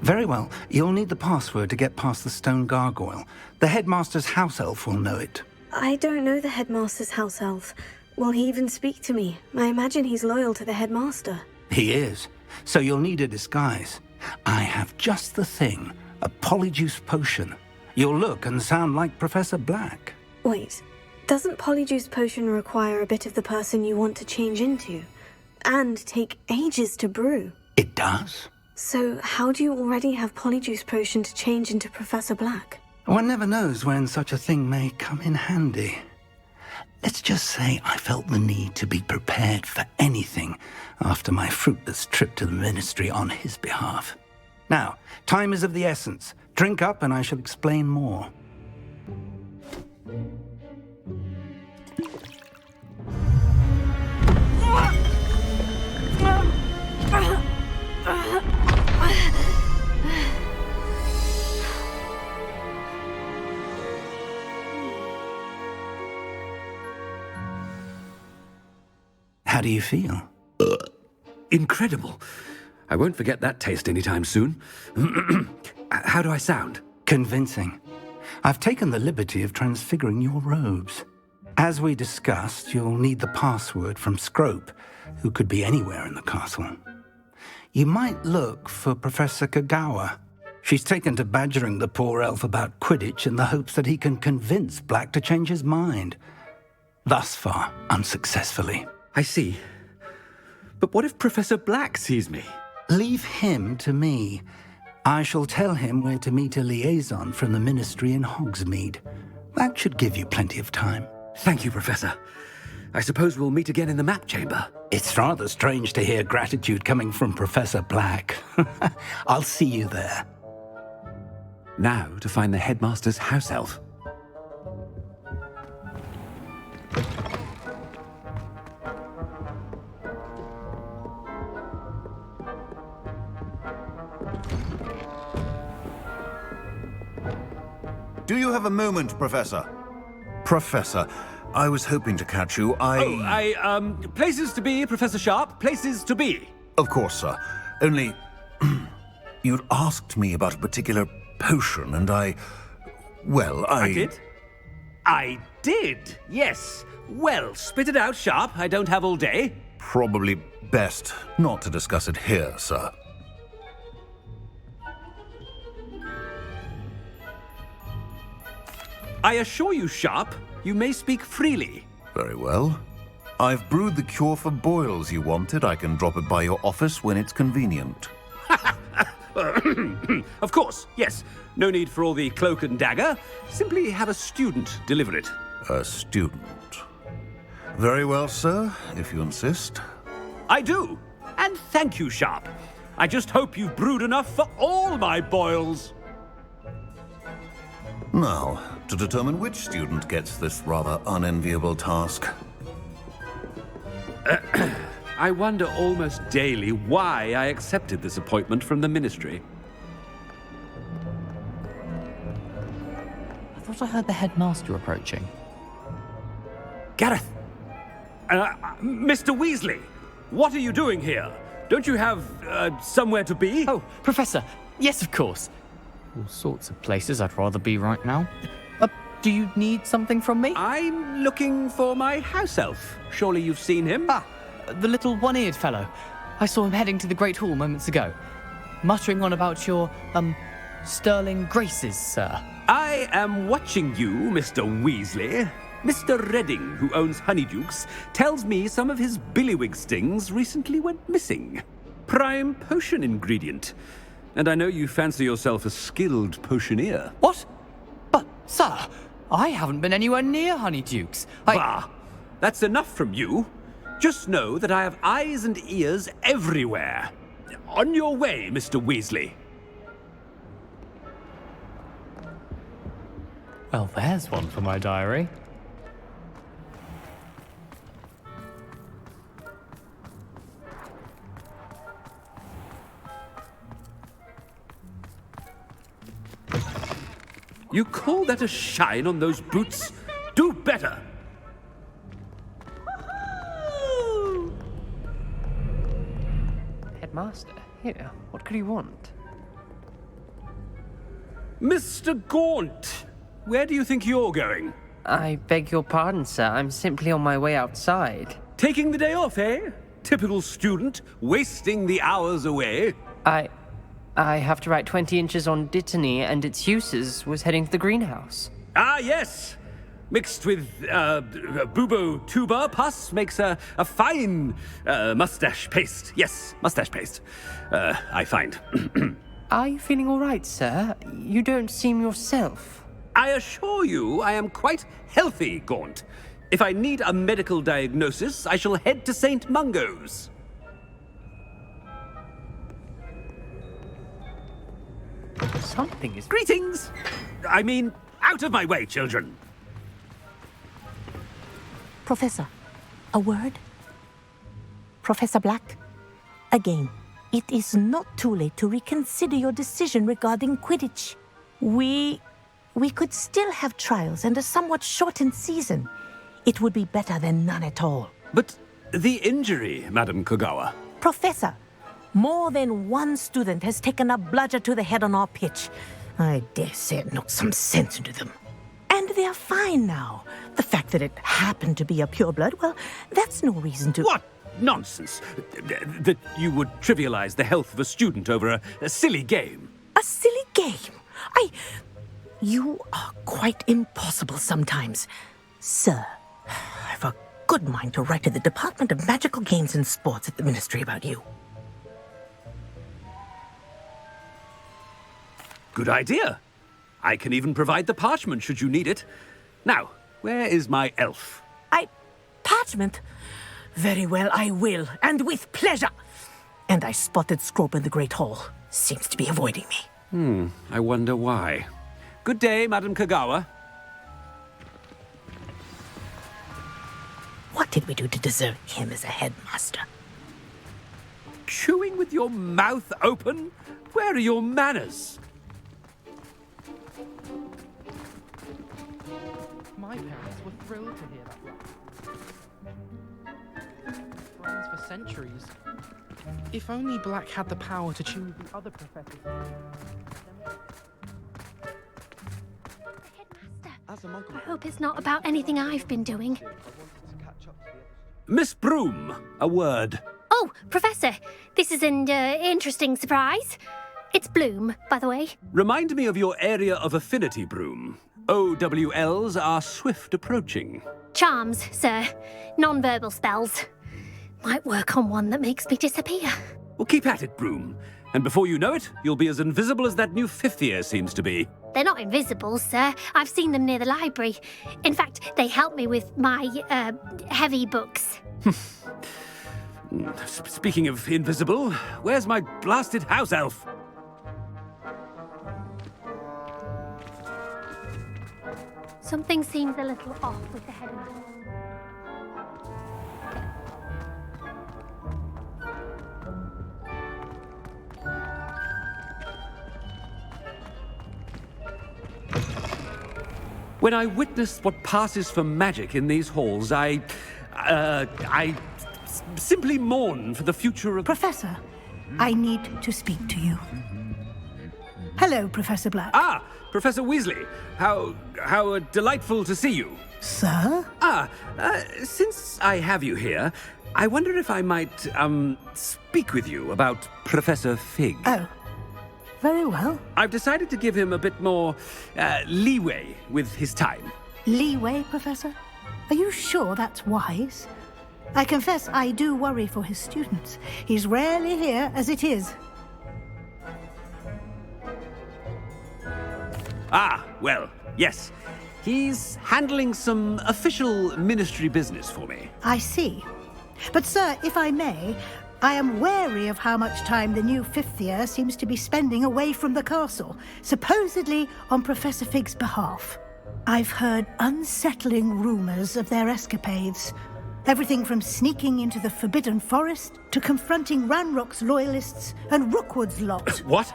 Very well, you'll need the password to get past the stone gargoyle. The headmaster's house elf will know it. I don't know the headmaster's house elf. Will he even speak to me? I imagine he's loyal to the headmaster. He is. So you'll need a disguise. I have just the thing. A polyjuice potion. You'll look and sound like Professor Black. Wait, doesn't polyjuice potion require a bit of the person you want to change into? And take ages to brew? It does. So how do you already have polyjuice potion to change into Professor Black? One never knows when such a thing may come in handy. Let's just say I felt the need to be prepared for anything after my fruitless trip to the ministry on his behalf. Now, time is of the essence. Drink up and I shall explain more. How do you feel? Incredible. I won't forget that taste anytime soon. How do I sound? Convincing. I've taken the liberty of transfiguring your robes. As we discussed, you'll need the password from Scrope, who could be anywhere in the castle. You might look for Professor Kagawa. She's taken to badgering the poor elf about Quidditch in the hopes that he can convince Black to change his mind. Thus far, unsuccessfully. I see. But what if Professor Black sees me? Leave him to me. I shall tell him where to meet a liaison from the Ministry in Hogsmeade. That should give you plenty of time. Thank you, Professor. I suppose we'll meet again in the map chamber. It's rather strange to hear gratitude coming from Professor Black. I'll see you there. Now to find the headmaster's house elf. Do you have a moment, Professor? Professor, I was hoping to catch you. Places to be, Professor Sharp. Places to be. Of course, sir. Only, you'd asked me about a particular potion, and I did? I did, yes. Well, spit it out, Sharp. I don't have all day. Probably best not to discuss it here, sir. I assure you, Sharp, you may speak freely. Very well. I've brewed the cure for boils you wanted. I can drop it by your office when it's convenient. Of course, yes. No need for all the cloak and dagger. Simply have a student deliver it. A student. Very well, sir, if you insist. I do. And thank you, Sharp. I just hope you've brewed enough for all my boils. Now, to determine which student gets this rather unenviable task. I wonder almost daily why I accepted this appointment from the Ministry. I thought I heard the headmaster approaching. Gareth! Mr. Weasley! What are you doing here? Don't you have, somewhere to be? Oh, Professor! Yes, of course. All sorts of places I'd rather be right now. Do you need something from me? I'm looking for my house elf. Surely you've seen him? Ah, the little one-eared fellow. I saw him heading to the Great Hall moments ago. Muttering on about your, sterling graces, sir. I am watching you, Mr. Weasley. Mr. Redding, who owns Honeydukes, tells me some of his billywig stings recently went missing. Prime potion ingredient. And I know you fancy yourself a skilled potioneer. What? But, sir, I haven't been anywhere near Honeydukes. Bah! That's enough from you. Just know that I have eyes and ears everywhere. On your way, Mr. Weasley. Well, there's one for my diary. You call that a shine on those boots? Do better! Headmaster, here, what could he want? Mr. Gaunt, where do you think you're going? I beg your pardon, sir. I'm simply on my way outside. Taking the day off, eh? Typical student, wasting the hours away. I have to write 20 inches on Dittany and its uses. Was heading to the greenhouse. Ah, yes! Mixed with bubo tuber pus makes a fine mustache paste. Yes, mustache paste. I find. Are you feeling all right, sir? You don't seem yourself. I assure you I am quite healthy, Gaunt. If I need a medical diagnosis, I shall head to St. Mungo's. Something is... Greetings! I mean, out of my way, children! Professor, a word? Professor Black, again, it is not too late to reconsider your decision regarding Quidditch. We could still have trials and a somewhat shortened season. It would be better than none at all. But the injury, Madam Kogawa. Professor, More than one student has taken a bludger to the head on our pitch. I dare say it knocked some sense into them. And they're fine now. The fact that it happened to be a pureblood, well, that's no reason to... What nonsense! That you would trivialize the health of a student over a silly game. A silly game? You are quite impossible sometimes. Sir, I've a good mind to write to the Department of Magical Games and Sports at the Ministry about you. Good idea. I can even provide the parchment should you need it. Now, where is my elf? Parchment? Very well, I will, and with pleasure. And I spotted Scrope in the Great Hall. Seems to be avoiding me. I wonder why. Good day, Madam Kagawa. What did we do to deserve him as a headmaster? Chewing with your mouth open? Where are your manners? My parents were thrilled to hear that rap. Friends for centuries. If only Black had the power to choose the other professors. I hope it's not about anything I've been doing. Miss Broom, a word. Oh, Professor, this is an interesting surprise. It's Bloom, by the way. Remind me of your area of affinity, Broom. OWLs are swift approaching. Charms, sir. Non-verbal spells. Might work on one that makes me disappear. Well, keep at it, Broom. And before you know it, you'll be as invisible as that new fifth year seems to be. They're not invisible, sir. I've seen them near the library. In fact, they help me with my, heavy books. Speaking of invisible, where's my blasted house elf? Something seems a little off with the headmaster. When I witness what passes for magic in these halls, I simply mourn for the future of... Professor, I need to speak to you. Hello, Professor Black. Ah, Professor Weasley. How delightful to see you. Sir? Since I have you here, I wonder if I might, speak with you about Professor Fig. Oh, very well. I've decided to give him a bit more, leeway with his time. Leeway, Professor? Are you sure that's wise? I confess I do worry for his students. He's rarely here as it is. Ah, well, yes. He's handling some official ministry business for me. I see. But, sir, if I may, I am wary of how much time the new fifth year seems to be spending away from the castle, supposedly on Professor Fig's behalf. I've heard unsettling rumors of their escapades. Everything from sneaking into the Forbidden Forest to confronting Ranrock's loyalists and Rookwood's lot. What?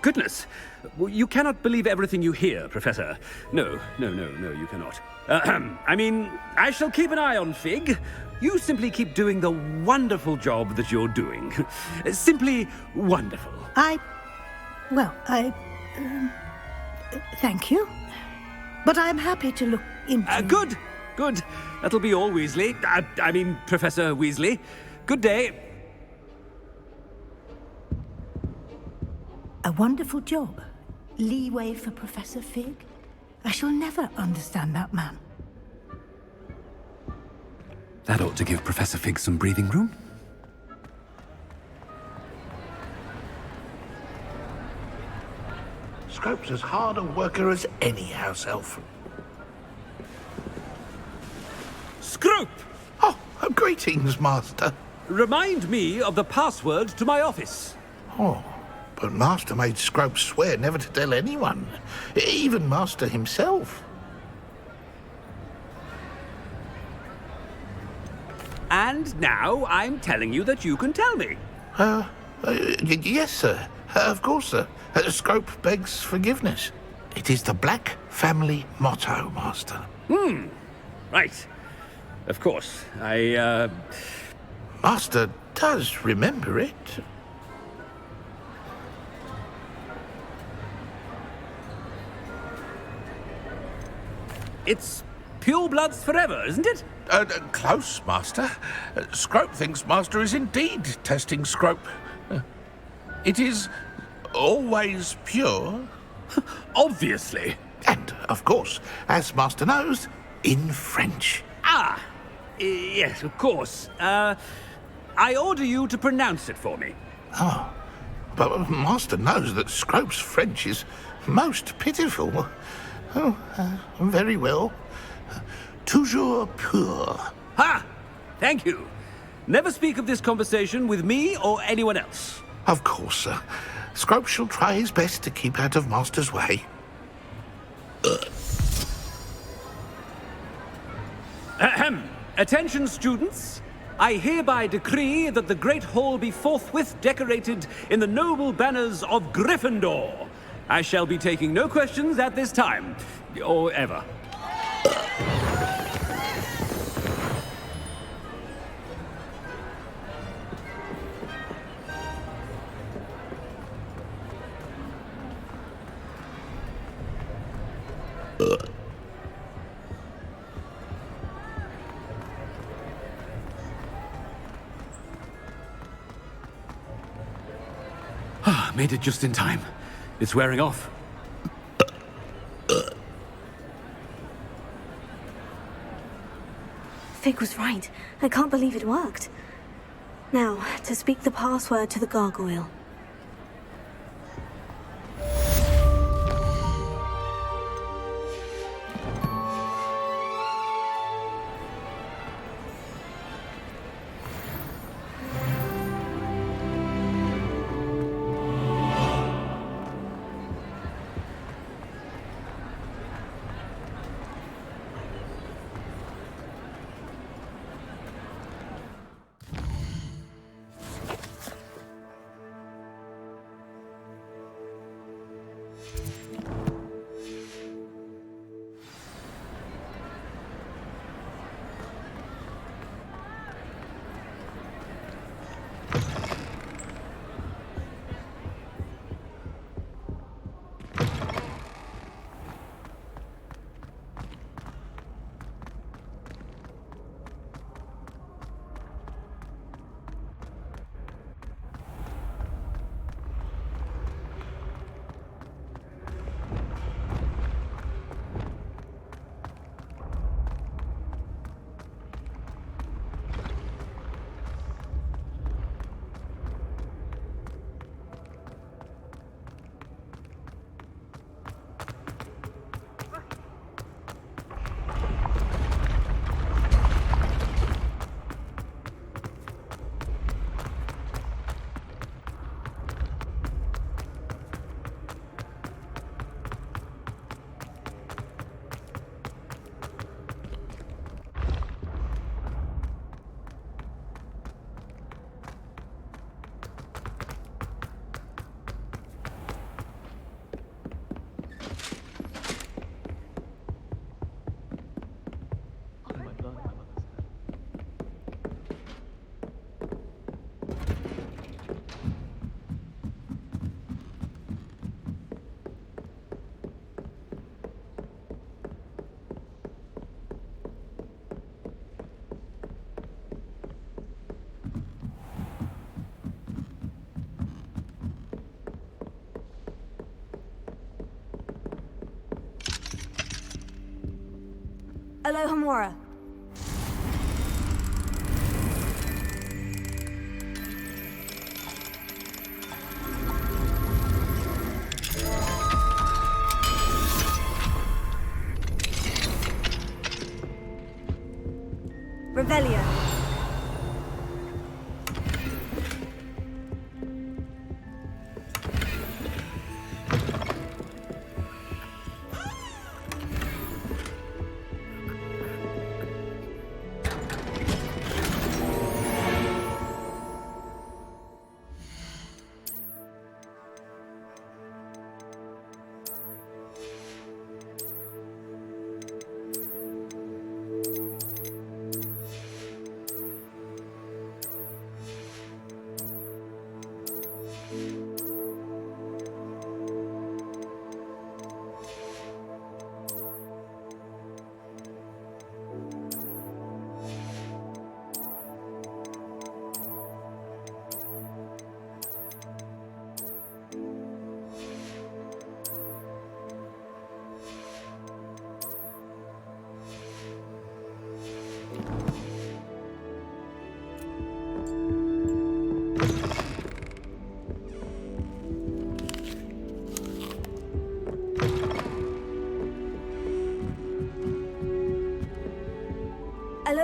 Goodness. You cannot believe everything you hear, Professor. No, you cannot. I mean, I shall keep an eye on Fig. You simply keep doing the wonderful job that you're doing. Simply wonderful. Thank you. But I'm happy to look into... Good. That'll be all, Weasley. I mean, Professor Weasley. Good day. A wonderful job. Leeway for Professor Fig. I shall never understand that man. That ought to give Professor Fig some breathing room. Scrope's as hard a worker as any house elf. Scrope! Oh, greetings, Master. Remind me of the password to my office. Oh, but Master made Scrope swear never to tell anyone, even Master himself. And now I'm telling you that you can tell me. Yes, sir. Of course, sir. Scrope begs forgiveness. It is the Black family motto, Master. Right. Of course. Master does remember it. It's pure bloods forever, isn't it? Close, Master. Scrope thinks Master is indeed testing Scrope. It is always pure. Obviously. And, of course, as Master knows, in French. Ah, yes, of course. I order you to pronounce it for me. Oh, but Master knows that Scrope's French is most pitiful. Oh, very well. Toujours pur. Ha! Thank you. Never speak of this conversation with me or anyone else. Of course, sir. Scrope shall try his best to keep out of Master's way. Ahem. Attention, students. I hereby decree that the Great Hall be forthwith decorated in the noble banners of Gryffindor. I shall be taking no questions at this time, or ever. Made it just in time. It's wearing off. Fig was right. I can't believe it worked. Now, to speak the password to the gargoyle. Alohomora. Revelio.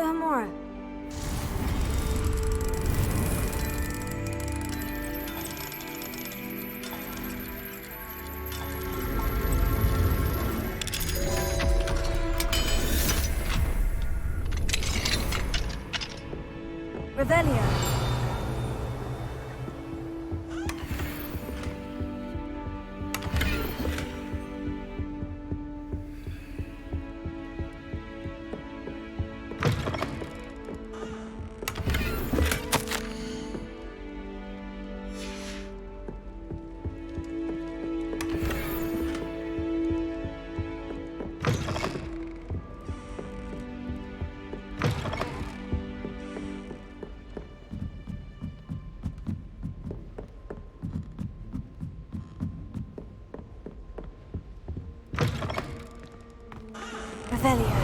Alohomora. Revelio. Revelio.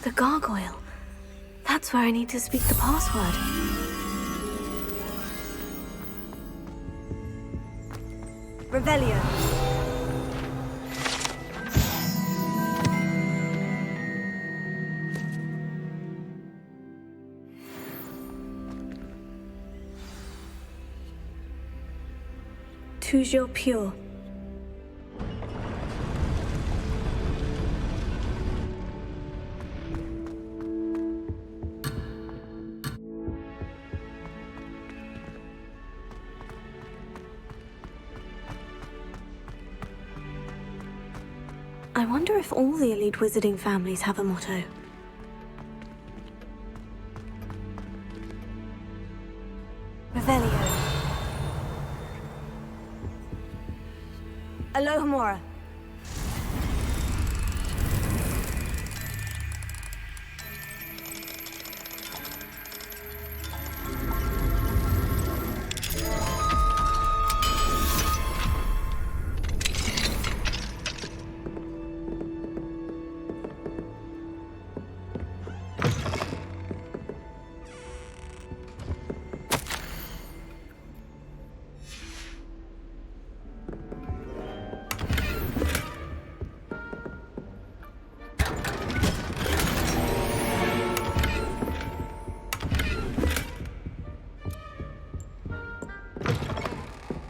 The gargoyle. That's where I need to speak the password. Revelio. Toujours pure. I wonder if all the elite wizarding families have a motto. Revelio. Alohomora.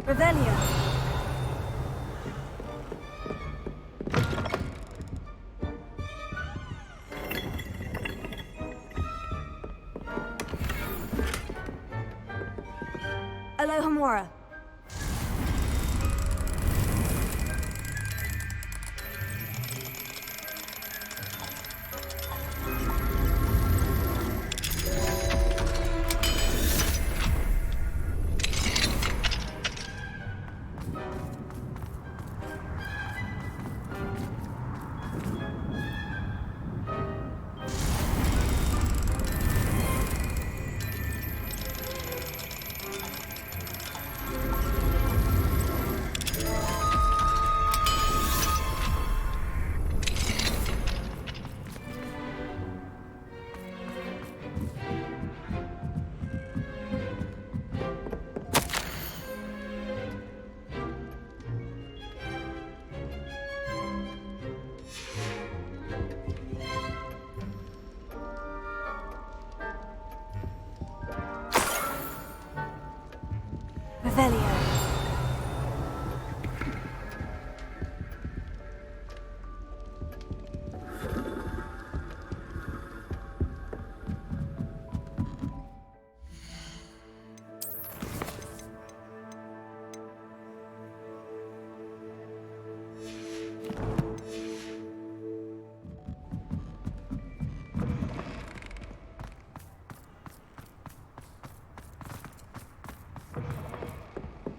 Revelio. Alohomora. Revelio.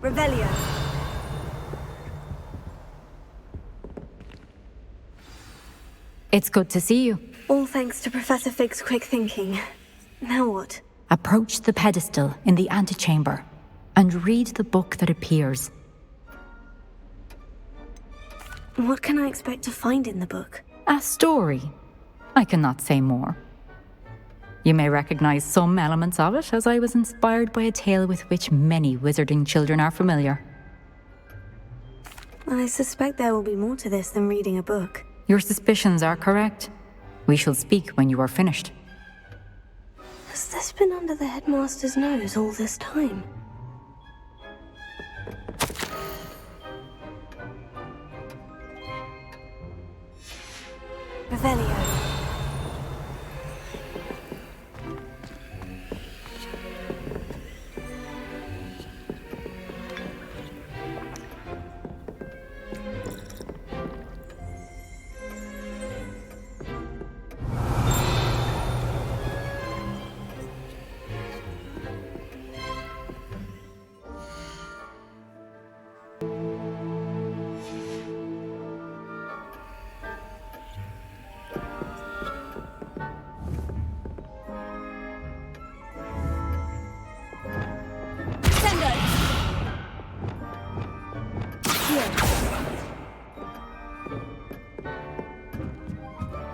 Revelio. It's good to see you. All thanks to Professor Fig's quick thinking. Now what? Approach the pedestal in the antechamber and read the book that appears. What can I expect to find in the book? A story. I cannot say more. You may recognize some elements of it, as I was inspired by a tale with which many wizarding children are familiar. I suspect there will be more to this than reading a book. Your suspicions are correct. We shall speak when you are finished. Has this been under the headmaster's nose all this time? Revelio.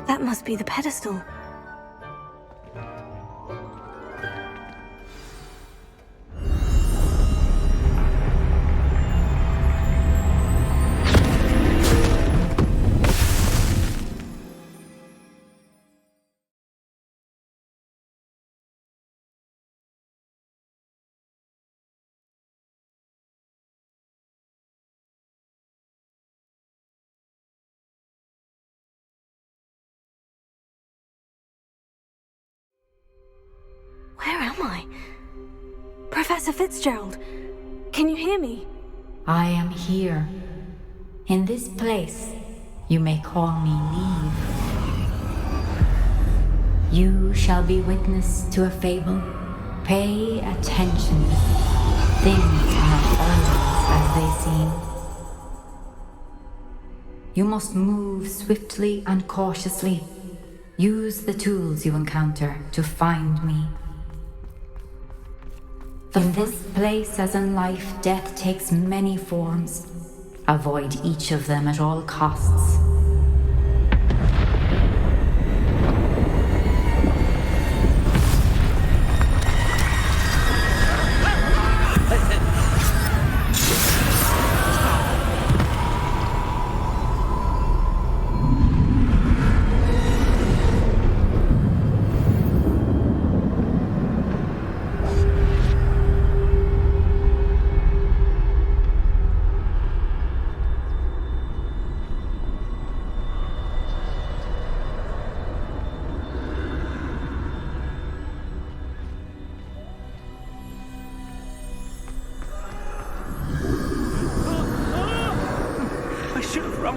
That must be the pedestal. Where am I? Professor Fitzgerald, can you hear me? I am here. In this place, you may call me Neve. You shall be witness to a fable. Pay attention. Things are not always as they seem. You must move swiftly and cautiously. Use the tools you encounter to find me. In this place, as in life, death takes many forms. Avoid each of them at all costs.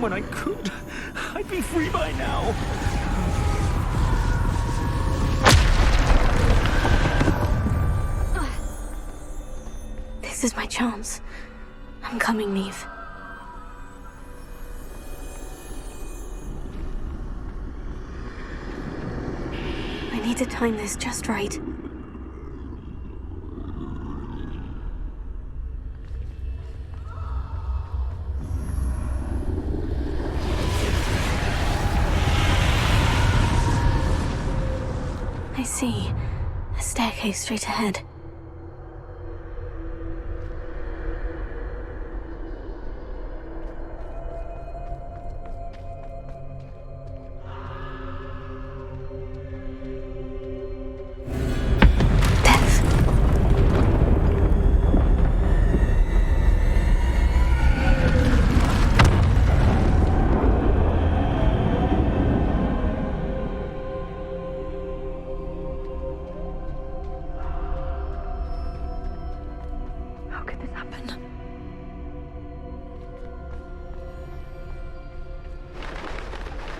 When I could, I'd be free by now. This is my chance. I'm coming, Neve. I need to time this just right. I see. A staircase straight ahead.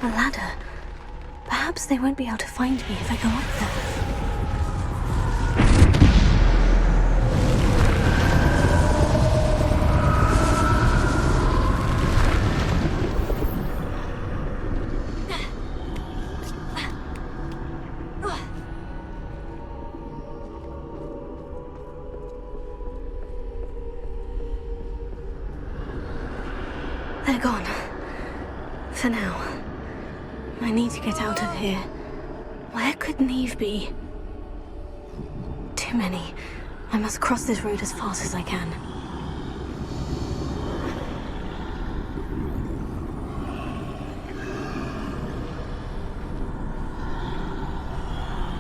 A ladder. Perhaps they won't be able to find me if I go up there. They're gone. For now. I need to get out of here. Where could Neve be? Too many. I must cross this road as fast as I can.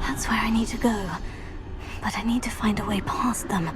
That's where I need to go. But I need to find a way past them.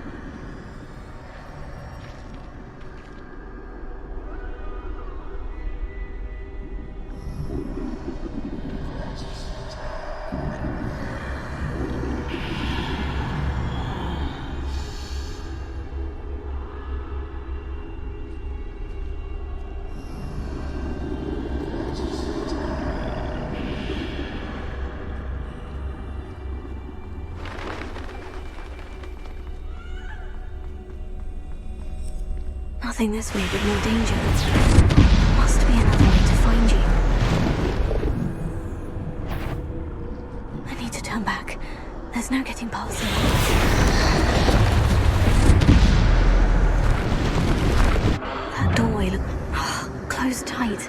Nothing this way but more danger. There must be another way to find you. I need to turn back. There's no getting past them. That doorway closed tight.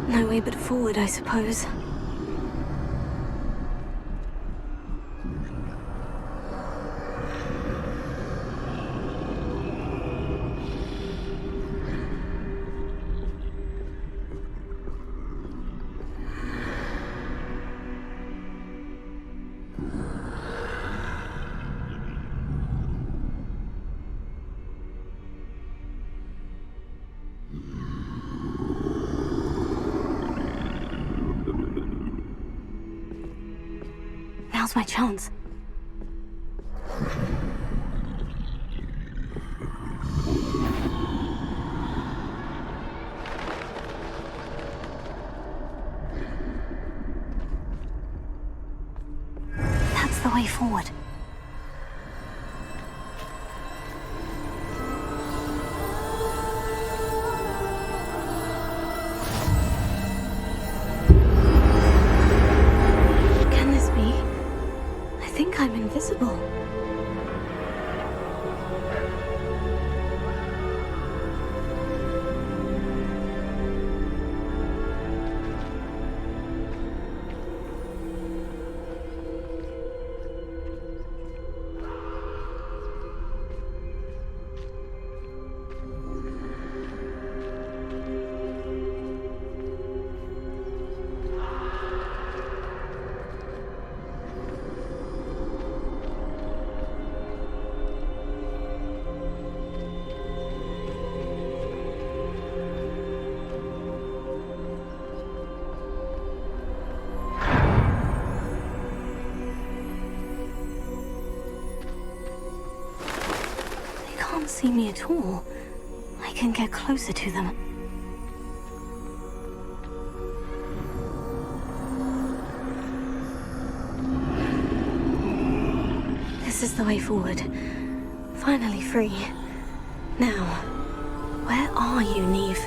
No way but forward, I suppose. Now's my chance. That's the way forward. Can this be? I think I'm invisible. Can't see me at all. I can get closer to them. This is the way forward. Finally free. Now, where are you, Neve?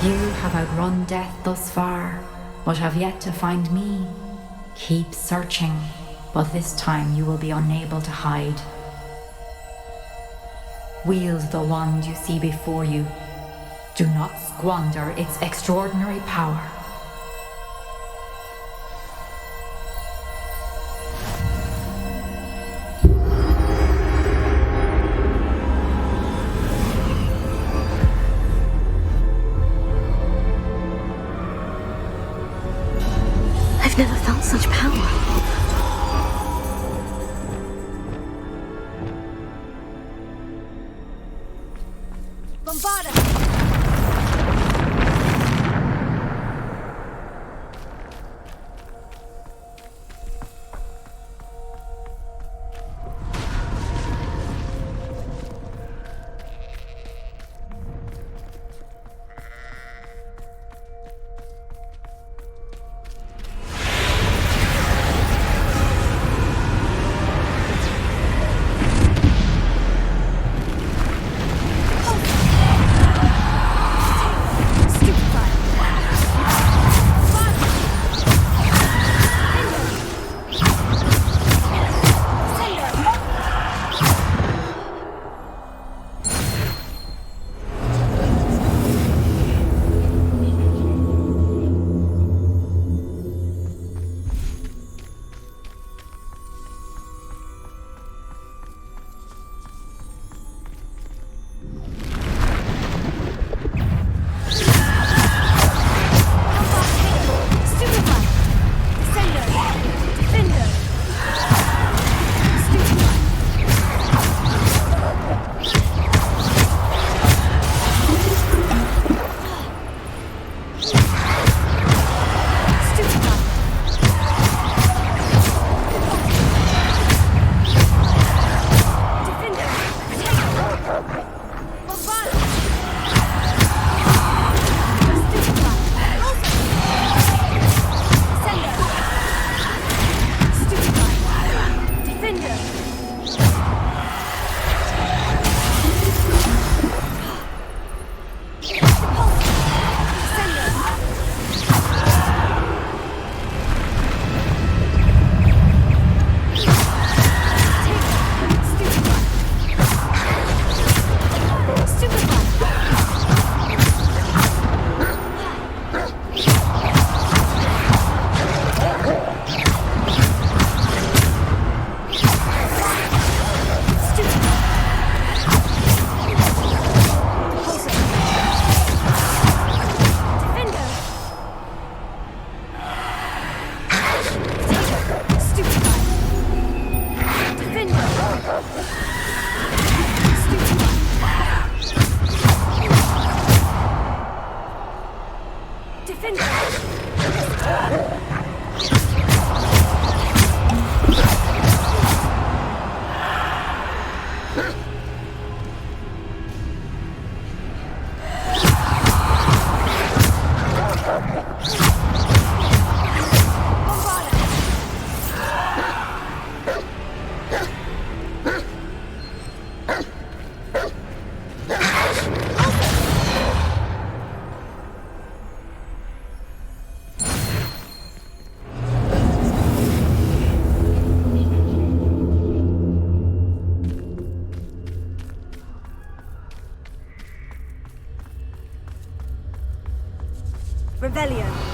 You have outrun death thus far, but have yet to find me. Keep searching, but this time you will be unable to hide. Wield the wand you see before you. Do not squander its extraordinary power. I've never felt such power. Bombarda! Revelio.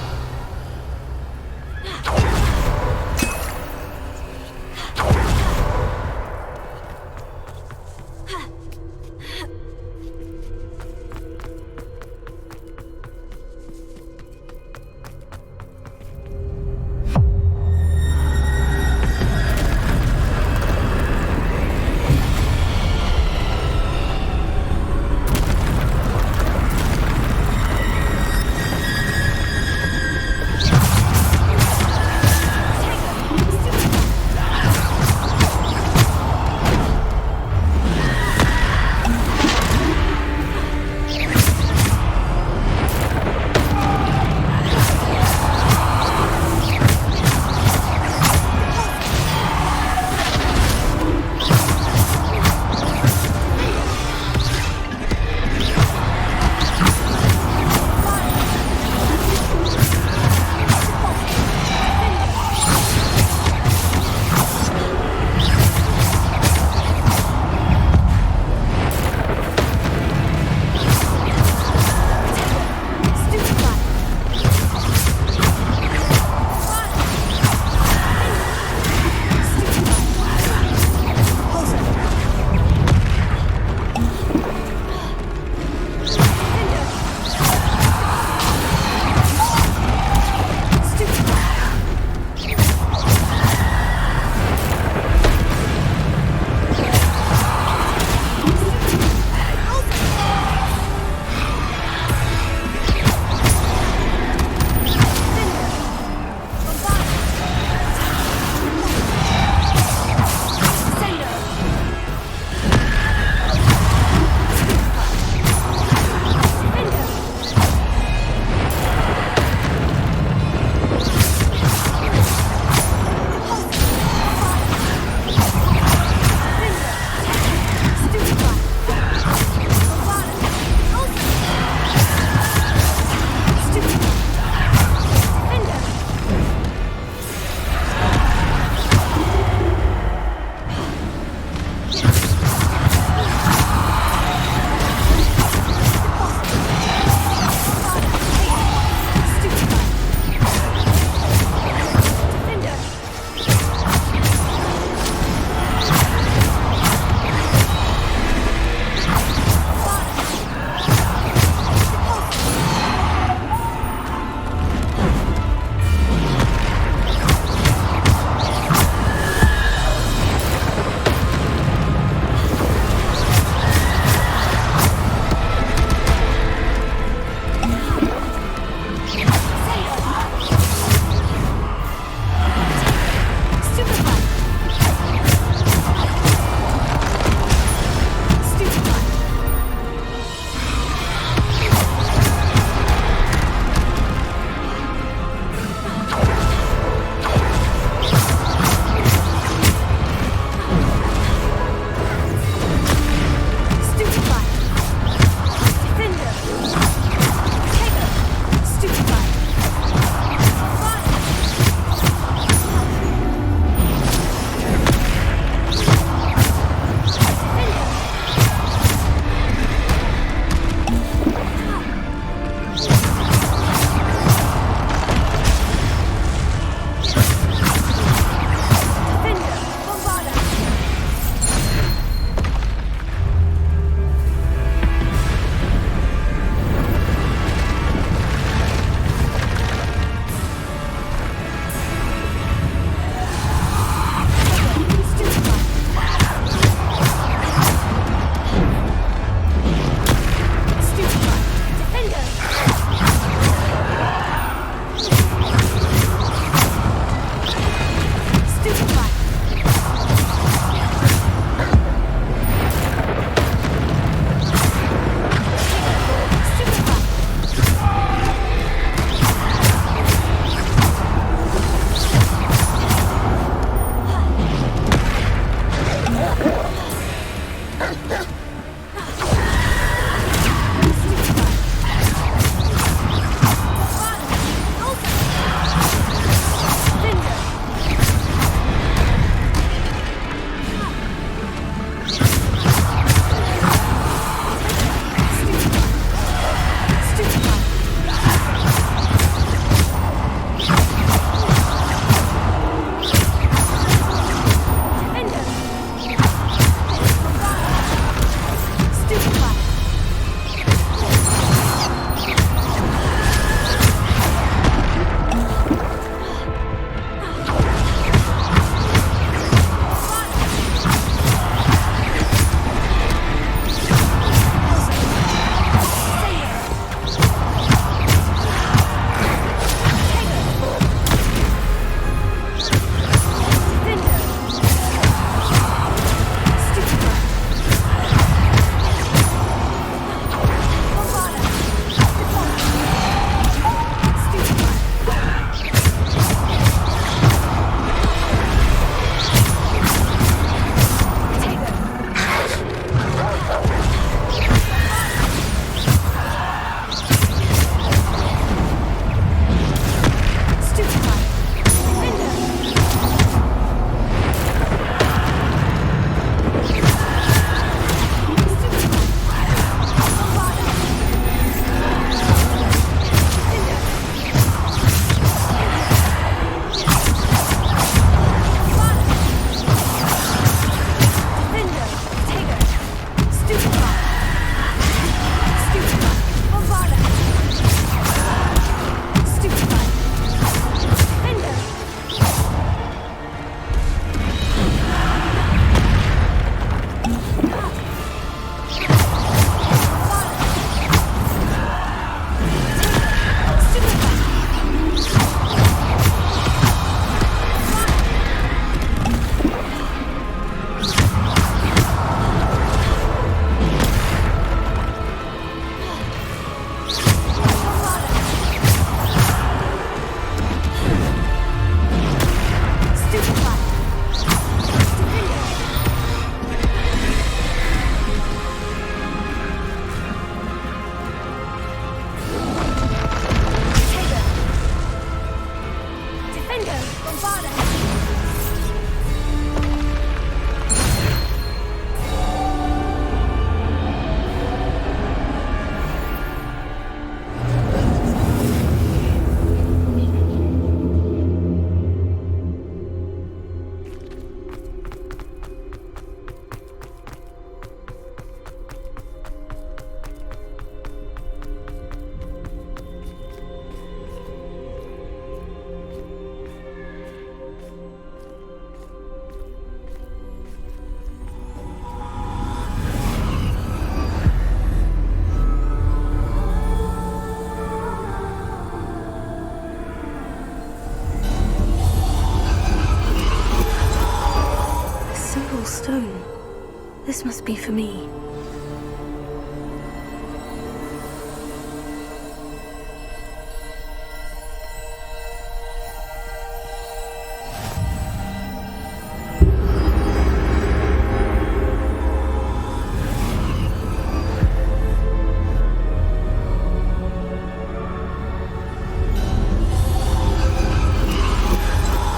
magical stone. This must be for me.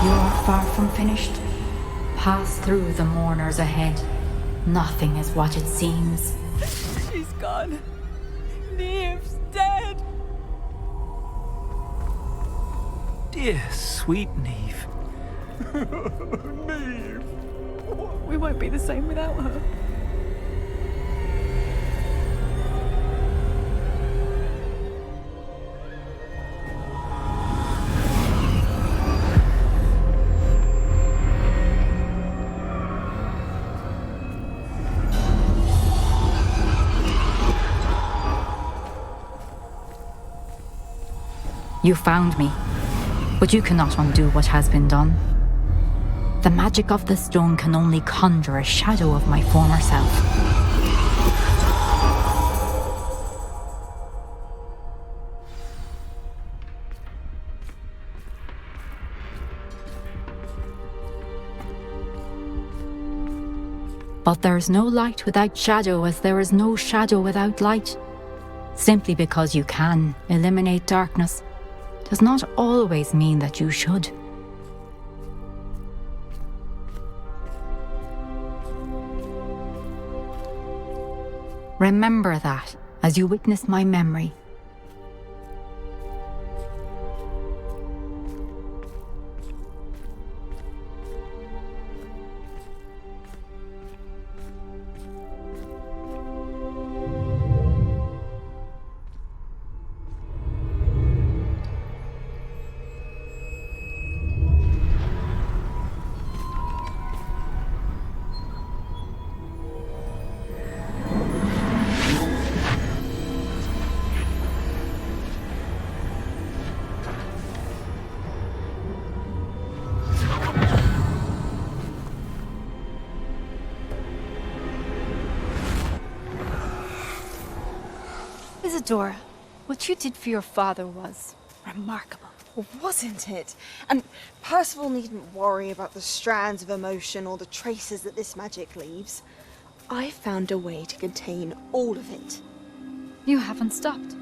You're far from finished. Pass through the mourners ahead. Nothing is what it seems. She's gone. Neve's dead. Dear sweet Neve. Neve. We won't be the same without her. You found me, but you cannot undo what has been done. The magic of the stone can only conjure a shadow of my former self. But there is no light without shadow, as there is no shadow without light. Simply because you can eliminate darkness does not always mean that you should. Remember that as you witness my memory. Isadora, what you did for your father was remarkable. Well, wasn't it? And Percival needn't worry about the strands of emotion or the traces that this magic leaves. I found a way to contain all of it. You haven't stopped.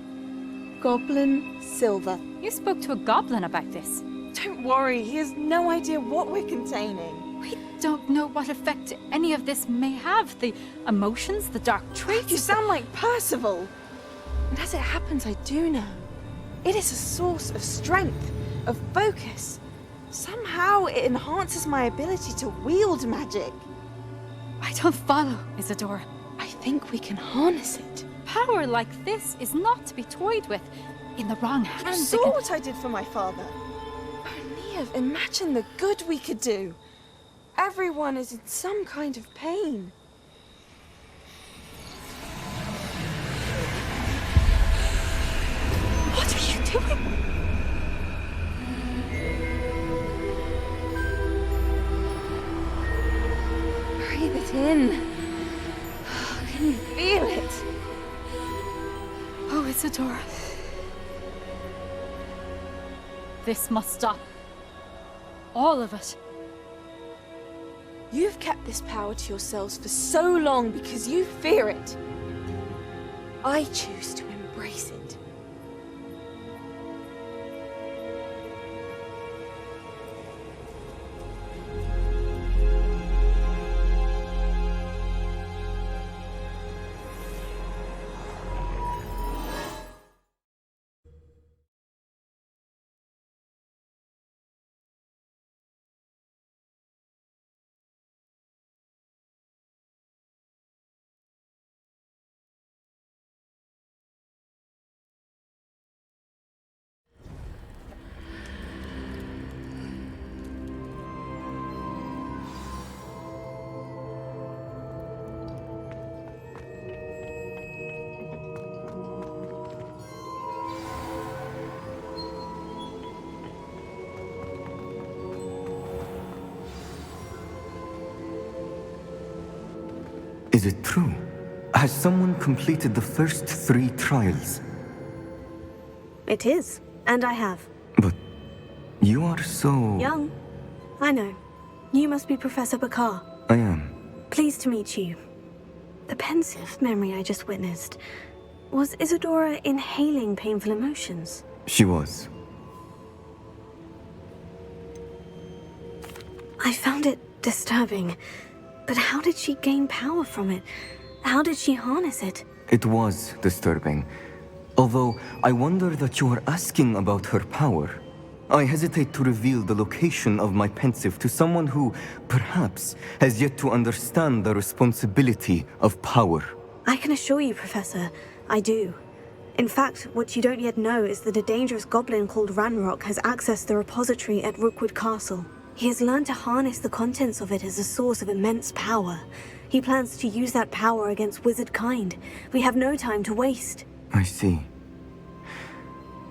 Goblin Silver. You spoke to a goblin about this. Don't worry, he has no idea what we're containing. We don't know what effect any of this may have. The emotions, the dark traits. You sound like Percival. And as it happens, I do know. It is a source of strength, of focus. Somehow it enhances my ability to wield magic. I don't follow, Isadora. I think we can harness it. Power like this is not to be toyed with. In the wrong hands. You saw what I did for my father. Oh, Neve, imagine the good we could do. Everyone is in some kind of pain. What are you doing? Breathe it in. Can you feel it? Oh, Isadora. This must stop. All of it. You've kept this power to yourselves for so long because you fear it. I choose to embrace it. Is it true? Has someone completed the first 3 trials? It is, and I have. But you are so... Young. I know. You must be Professor Bakar. I am. Pleased to meet you. The pensive memory I just witnessed. Was Isadora inhaling painful emotions? She was. I found it disturbing. But how did she gain power from it? How did she harness it? It was disturbing. Although I wonder that you are asking about her power. I hesitate to reveal the location of my pensive to someone who, perhaps, has yet to understand the responsibility of power. I can assure you, Professor, I do. In fact, what you don't yet know is that a dangerous goblin called Ranrock has accessed the repository at Rookwood Castle. He has learned to harness the contents of it as a source of immense power. He plans to use that power against wizard kind. We have no time to waste. I see.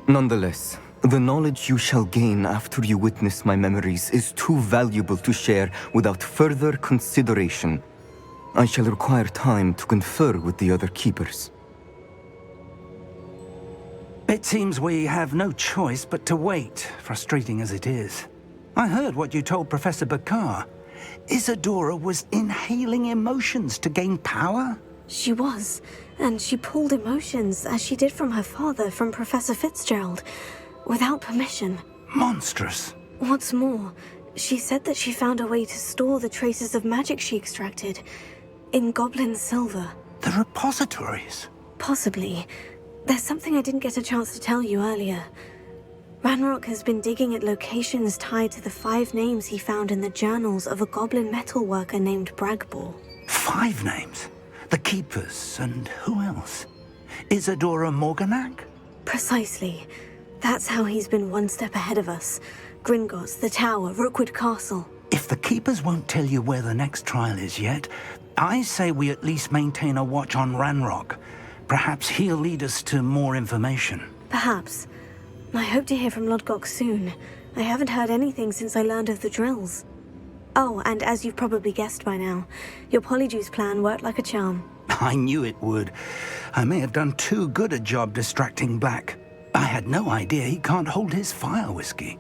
Nonetheless, the knowledge you shall gain after you witness my memories is too valuable to share without further consideration. I shall require time to confer with the other keepers. It seems we have no choice but to wait, frustrating as it is. I heard what you told Professor Bakar. Isadora was inhaling emotions to gain power? She was, and she pulled emotions, as she did from her father, from Professor Fitzgerald, without permission. Monstrous. What's more, she said that she found a way to store the traces of magic she extracted in goblin silver. The repositories? Possibly. There's something I didn't get a chance to tell you earlier. Ranrock has been digging at locations tied to the 5 names he found in the journals of a goblin metalworker named Bragball. 5 names? The Keepers, and who else? Isadora Morganac? Precisely. That's how he's been one step ahead of us. Gringotts, the Tower, Rookwood Castle. If the Keepers won't tell you where the next trial is yet, I say we at least maintain a watch on Ranrock. Perhaps he'll lead us to more information. Perhaps. I hope to hear from Lodgok soon. I haven't heard anything since I learned of the drills. Oh, and as you've probably guessed by now, your Polyjuice plan worked like a charm. I knew it would. I may have done too good a job distracting Black. I had no idea he can't hold his fire whiskey.